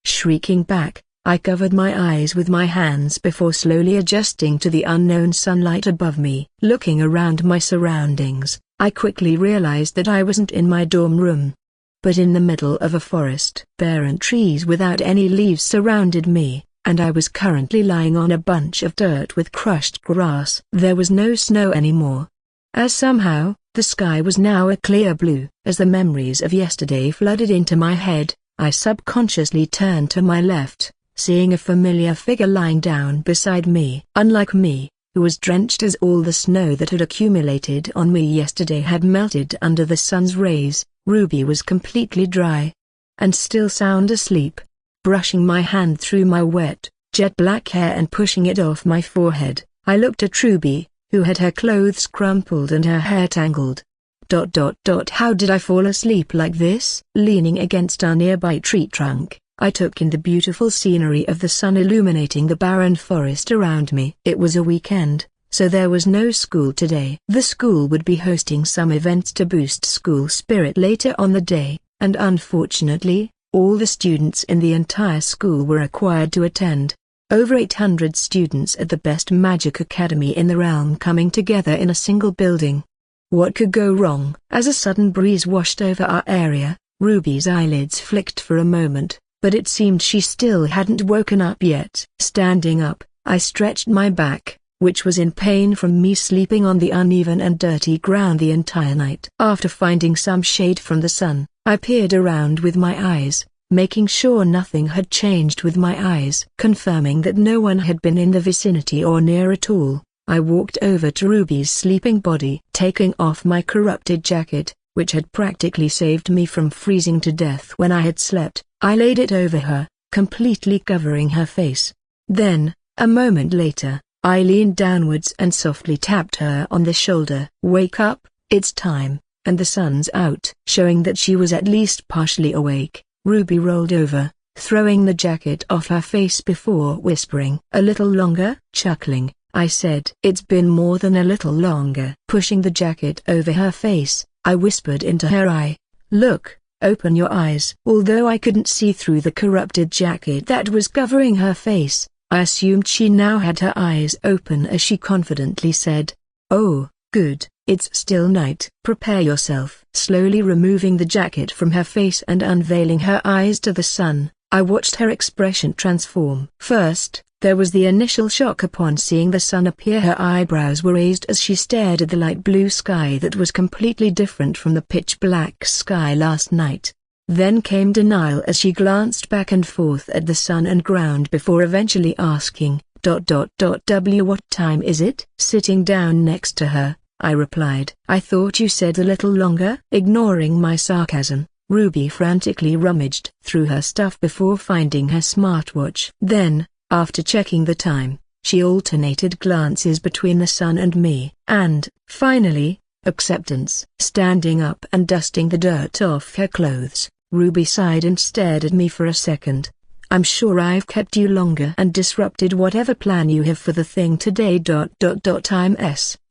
Shrieking back, I covered my eyes with my hands before slowly adjusting to the unknown sunlight above me. Looking around my surroundings, I quickly realized that I wasn't in my dorm room, but in the middle of a forest. Barren trees without any leaves surrounded me, and I was currently lying on a bunch of dirt with crushed grass. There was no snow anymore, as somehow, the sky was now a clear blue. As the memories of yesterday flooded into my head, I subconsciously turned to my left, seeing a familiar figure lying down beside me. Unlike me, who was drenched as all the snow that had accumulated on me yesterday had melted under the sun's rays, Ruby was completely dry and still sound asleep. Brushing my hand through my wet, jet black hair and pushing it off my forehead, I looked at Ruby, who had her clothes crumpled and her hair tangled. How did I fall asleep like this? Leaning against a nearby tree trunk, I took in the beautiful scenery of the sun illuminating the barren forest around me. It was a weekend, so there was no school today. The school would be hosting some events to boost school spirit later on the day, and unfortunately, all the students in the entire school were required to attend. Over 800 students at the best magic academy in the realm coming together in a single building. What could go wrong? As a sudden breeze washed over our area, Ruby's eyelids flicked for a moment, but it seemed she still hadn't woken up yet. Standing up, I stretched my back, which was in pain from me sleeping on the uneven and dirty ground the entire night. After finding some shade from the sun, I peered around with my eyes, making sure nothing had changed with my eyes. Confirming that no one had been in the vicinity or near at all, I walked over to Ruby's sleeping body. Taking off my corrupted jacket, which had practically saved me from freezing to death when I had slept, I laid it over her, completely covering her face. Then, a moment later, I leaned downwards and softly tapped her on the shoulder. "Wake up, it's time," and the sun's out." Showing that she was at least partially awake, Ruby rolled over, throwing the jacket off her face before whispering, "A little longer?" Chuckling, I said, "It's been more than a little longer." Pushing the jacket over her face, I whispered into her eye, "Look, open your eyes." Although I couldn't see through the corrupted jacket that was covering her face, I assumed she now had her eyes open as she confidently said, "Oh, good, it's still night." "Prepare yourself." Slowly removing the jacket from her face and unveiling her eyes to the sun, I watched her expression transform. First, there was the initial shock upon seeing the sun appear. Her eyebrows were raised as she stared at the light blue sky that was completely different from the pitch-black sky last night. Then came denial as she glanced back and forth at the sun and ground before eventually asking, "What time is it?" Sitting down next to her, I replied, "I thought you said a little longer." Ignoring my sarcasm, Ruby frantically rummaged through her stuff before finding her smartwatch. Then, after checking the time, she alternated glances between the sun and me, and, finally, acceptance. Standing up and dusting the dirt off her clothes, Ruby sighed and stared at me for a second. "I'm sure I've kept you longer and disrupted whatever plan you have for the thing today.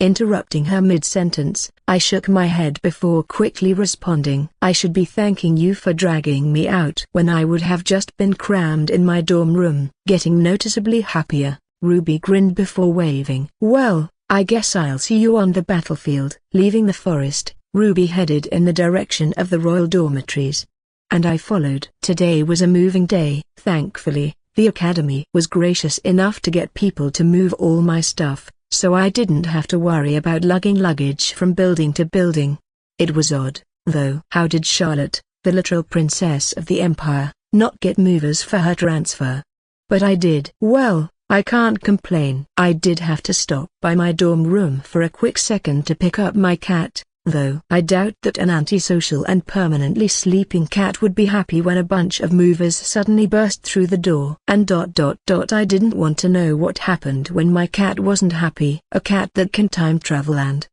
Interrupting her mid-sentence, I shook my head before quickly responding, "I should be thanking you for dragging me out when I would have just been crammed in my dorm room." Getting noticeably happier, Ruby grinned before waving. "Well, I guess I'll see you on the battlefield." Leaving the forest, Ruby headed in the direction of the royal dormitories, and I followed. Today was a moving day. Thankfully, the academy was gracious enough to get people to move all my stuff, so I didn't have to worry about lugging luggage from building to building. It was odd, though. How did Charlotte, the literal princess of the empire, not get movers for her transfer? But I did. Well, I can't complain. I did have to stop by my dorm room for a quick second to pick up my cat, though I doubt that an antisocial and permanently sleeping cat would be happy when a bunch of movers suddenly burst through the door. And I didn't want to know what happened when my cat wasn't happy. A cat that can time travel and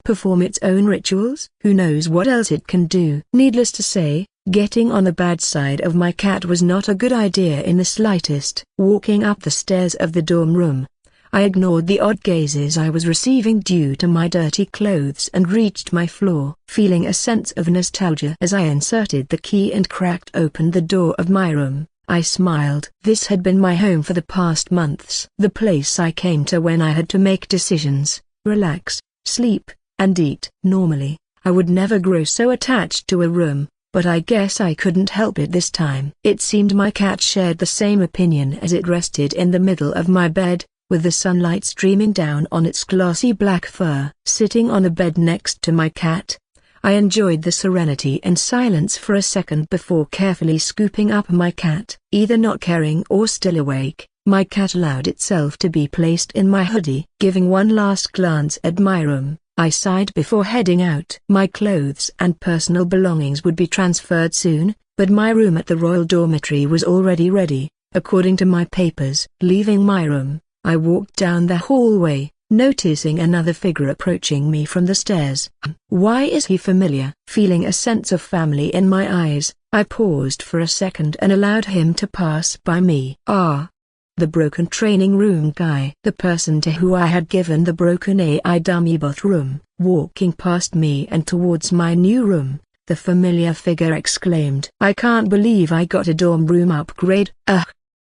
perform its own rituals? Who knows what else it can do? Needless to say, getting on the bad side of my cat was not a good idea in the slightest. Walking up the stairs of the dorm room, I ignored the odd gazes I was receiving due to my dirty clothes and reached my floor. Feeling a sense of nostalgia as I inserted the key and cracked open the door of my room, I smiled. This had been my home for the past months. The place I came to when I had to make decisions, relax, sleep, and eat. Normally, I would never grow so attached to a room, but I guess I couldn't help it this time. It seemed my cat shared the same opinion as it rested in the middle of my bed, with the sunlight streaming down on its glossy black fur. Sitting on the bed next to my cat, I enjoyed the serenity and silence for a second before carefully scooping up my cat. Either not caring or still awake, my cat allowed itself to be placed in my hoodie. Giving one last glance at my room, I sighed before heading out. My clothes and personal belongings would be transferred soon, but my room at the royal dormitory was already ready, according to my papers. Leaving my room, I walked down the hallway, noticing another figure approaching me from the stairs. Why is he familiar? Feeling a sense of family in my eyes, I paused for a second and allowed him to pass by me. Ah! The broken training room guy. The person to who I had given the broken AI dummy bathroom. Walking past me and towards my new room, the familiar figure exclaimed, "I can't believe I got a dorm room upgrade."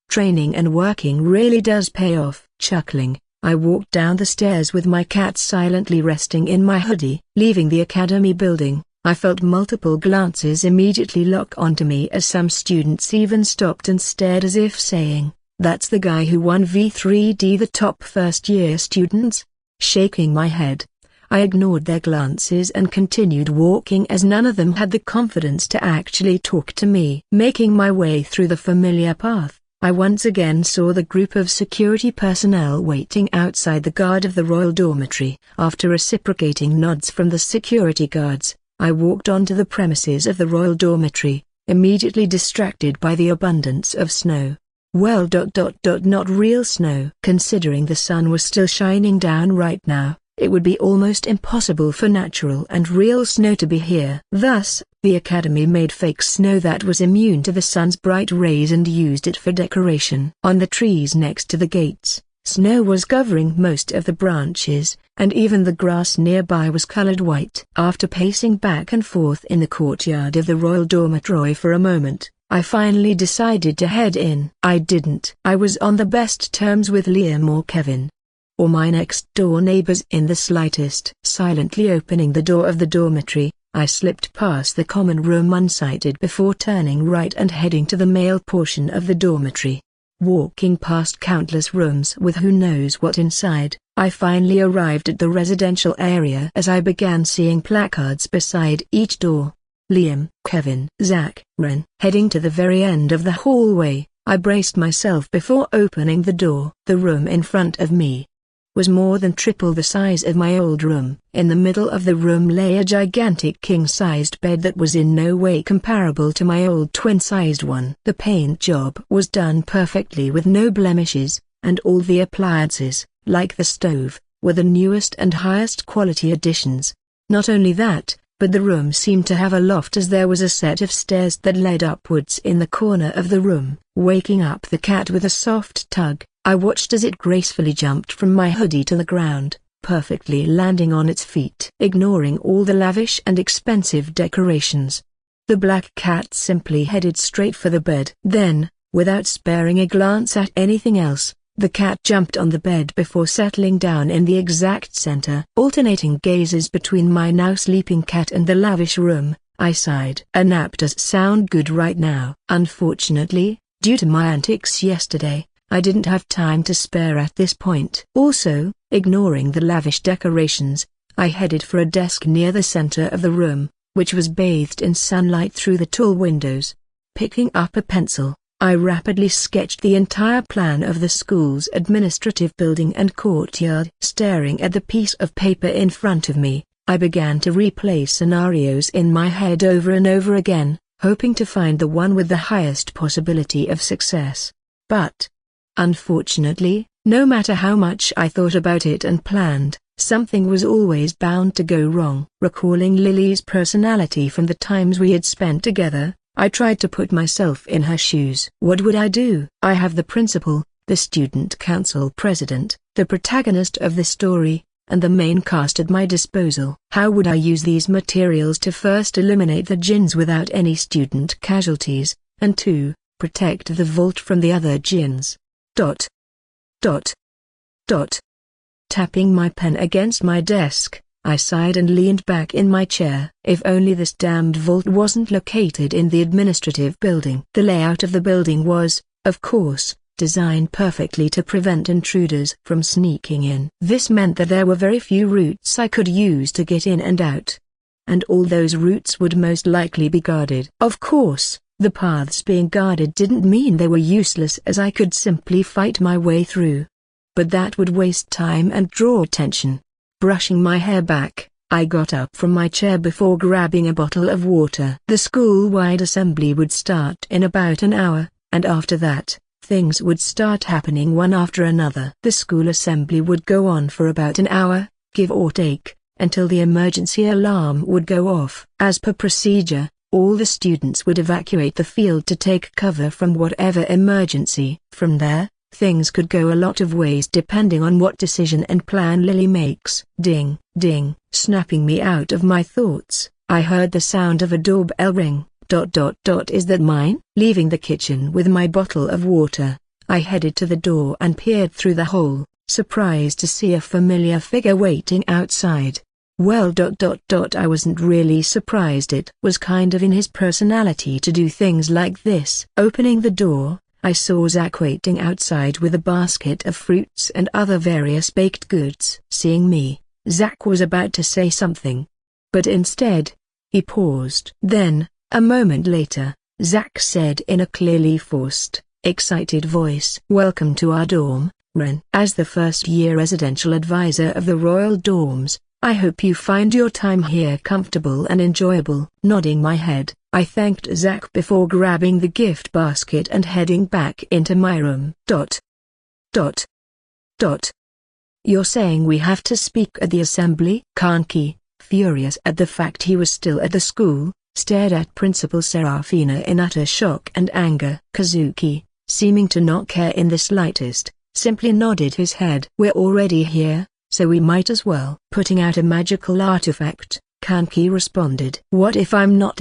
Training and working really does pay off. Chuckling, I walked down the stairs with my cat silently resting in my hoodie. Leaving the academy building, I felt multiple glances immediately lock onto me as some students even stopped and stared as if saying, "That's the guy who won V3D the top first-year students?" Shaking my head, I ignored their glances and continued walking as none of them had the confidence to actually talk to me. Making my way through the familiar path, I once again saw the group of security personnel waiting outside the guard of the royal dormitory. After reciprocating nods from the security guards, I walked onto the premises of the royal dormitory, immediately distracted by the abundance of snow. Well, not real snow. Considering the sun was still shining down right now, it would be almost impossible for natural and real snow to be here. Thus, the Academy made fake snow that was immune to the sun's bright rays and used it for decoration. On the trees next to the gates, snow was covering most of the branches, and even the grass nearby was colored white. After pacing back and forth in the courtyard of the Royal Dormitory for a moment, I finally decided to head in. I didn't. I was on the best terms with Liam or Kevin, or my next-door neighbors in the slightest. Silently opening the door of the dormitory, I slipped past the common room unsighted before turning right and heading to the male portion of the dormitory. Walking past countless rooms with who knows what inside, I finally arrived at the residential area as I began seeing placards beside each door. Liam, Kevin, Zach, Ren. Heading to the very end of the hallway, I braced myself before opening the door. The room in front of me was more than triple the size of my old room. In the middle of the room lay a gigantic king-sized bed that was in no way comparable to my old twin-sized one. The paint job was done perfectly with no blemishes, and all the appliances, like the stove, were the newest and highest quality additions. Not only that, but the room seemed to have a loft as there was a set of stairs that led upwards in the corner of the room. Waking up the cat with a soft tug, I watched as it gracefully jumped from my hoodie to the ground, perfectly landing on its feet. Ignoring all the lavish and expensive decorations, the black cat simply headed straight for the bed. Then, without sparing a glance at anything else, the cat jumped on the bed before settling down in the exact center. Alternating gazes between my now sleeping cat and the lavish room, I sighed. A nap does sound good right now. Unfortunately, due to my antics yesterday, I didn't have time to spare at this point. Also, ignoring the lavish decorations, I headed for a desk near the center of the room, which was bathed in sunlight through the tall windows. Picking up a pencil, I rapidly sketched the entire plan of the school's administrative building and courtyard. Staring at the piece of paper in front of me, I began to replay scenarios in my head over and over again, hoping to find the one with the highest possibility of success. But, unfortunately, no matter how much I thought about it and planned, something was always bound to go wrong. Recalling Lily's personality from the times we had spent together, I tried to put myself in her shoes. What would I do? I have the principal, the student council president, the protagonist of the story, and the main cast at my disposal. How would I use these materials to first eliminate the jinns without any student casualties, and to protect the vault from the other jinns? ... Tapping my pen against my desk, I sighed and leaned back in my chair. If only this damned vault wasn't located in the administrative building. The layout of the building was, of course, designed perfectly to prevent intruders from sneaking in. This meant that there were very few routes I could use to get in and out. And all those routes would most likely be guarded. Of course, the paths being guarded didn't mean they were useless, as I could simply fight my way through. But that would waste time and draw attention. Brushing my hair back, I got up from my chair before grabbing a bottle of water. The school-wide assembly would start in about an hour, and after that, things would start happening one after another. The school assembly would go on for about an hour, give or take, until the emergency alarm would go off. As per procedure, all the students would evacuate the field to take cover from whatever emergency. From there, things could go a lot of ways depending on what decision and plan Lily makes. Ding, ding. Snapping me out of my thoughts, I heard the sound of a doorbell ring. Is that mine? Leaving the kitchen with my bottle of water, I headed to the door and peered through the hole, surprised to see a familiar figure waiting outside. Well, I wasn't really surprised. It was kind of in his personality to do things like this. Opening the door, I saw Zach waiting outside with a basket of fruits and other various baked goods. Seeing me, Zach was about to say something, but instead, he paused. Then, a moment later, Zach said in a clearly forced, excited voice, "Welcome to our dorm, Ren." As the first-year residential advisor of the Royal Dorms, I hope you find your time here comfortable and enjoyable. Nodding my head, I thanked Zach before grabbing the gift basket and heading back into my room. You're saying we have to speak at the assembly? Kanki, furious at the fact he was still at the school, stared at Principal Serafina in utter shock and anger. Kazuki, seeming to not care in the slightest, simply nodded his head. We're already here, so we might as well. Putting out a magical artifact, Kanki responded. What if I'm not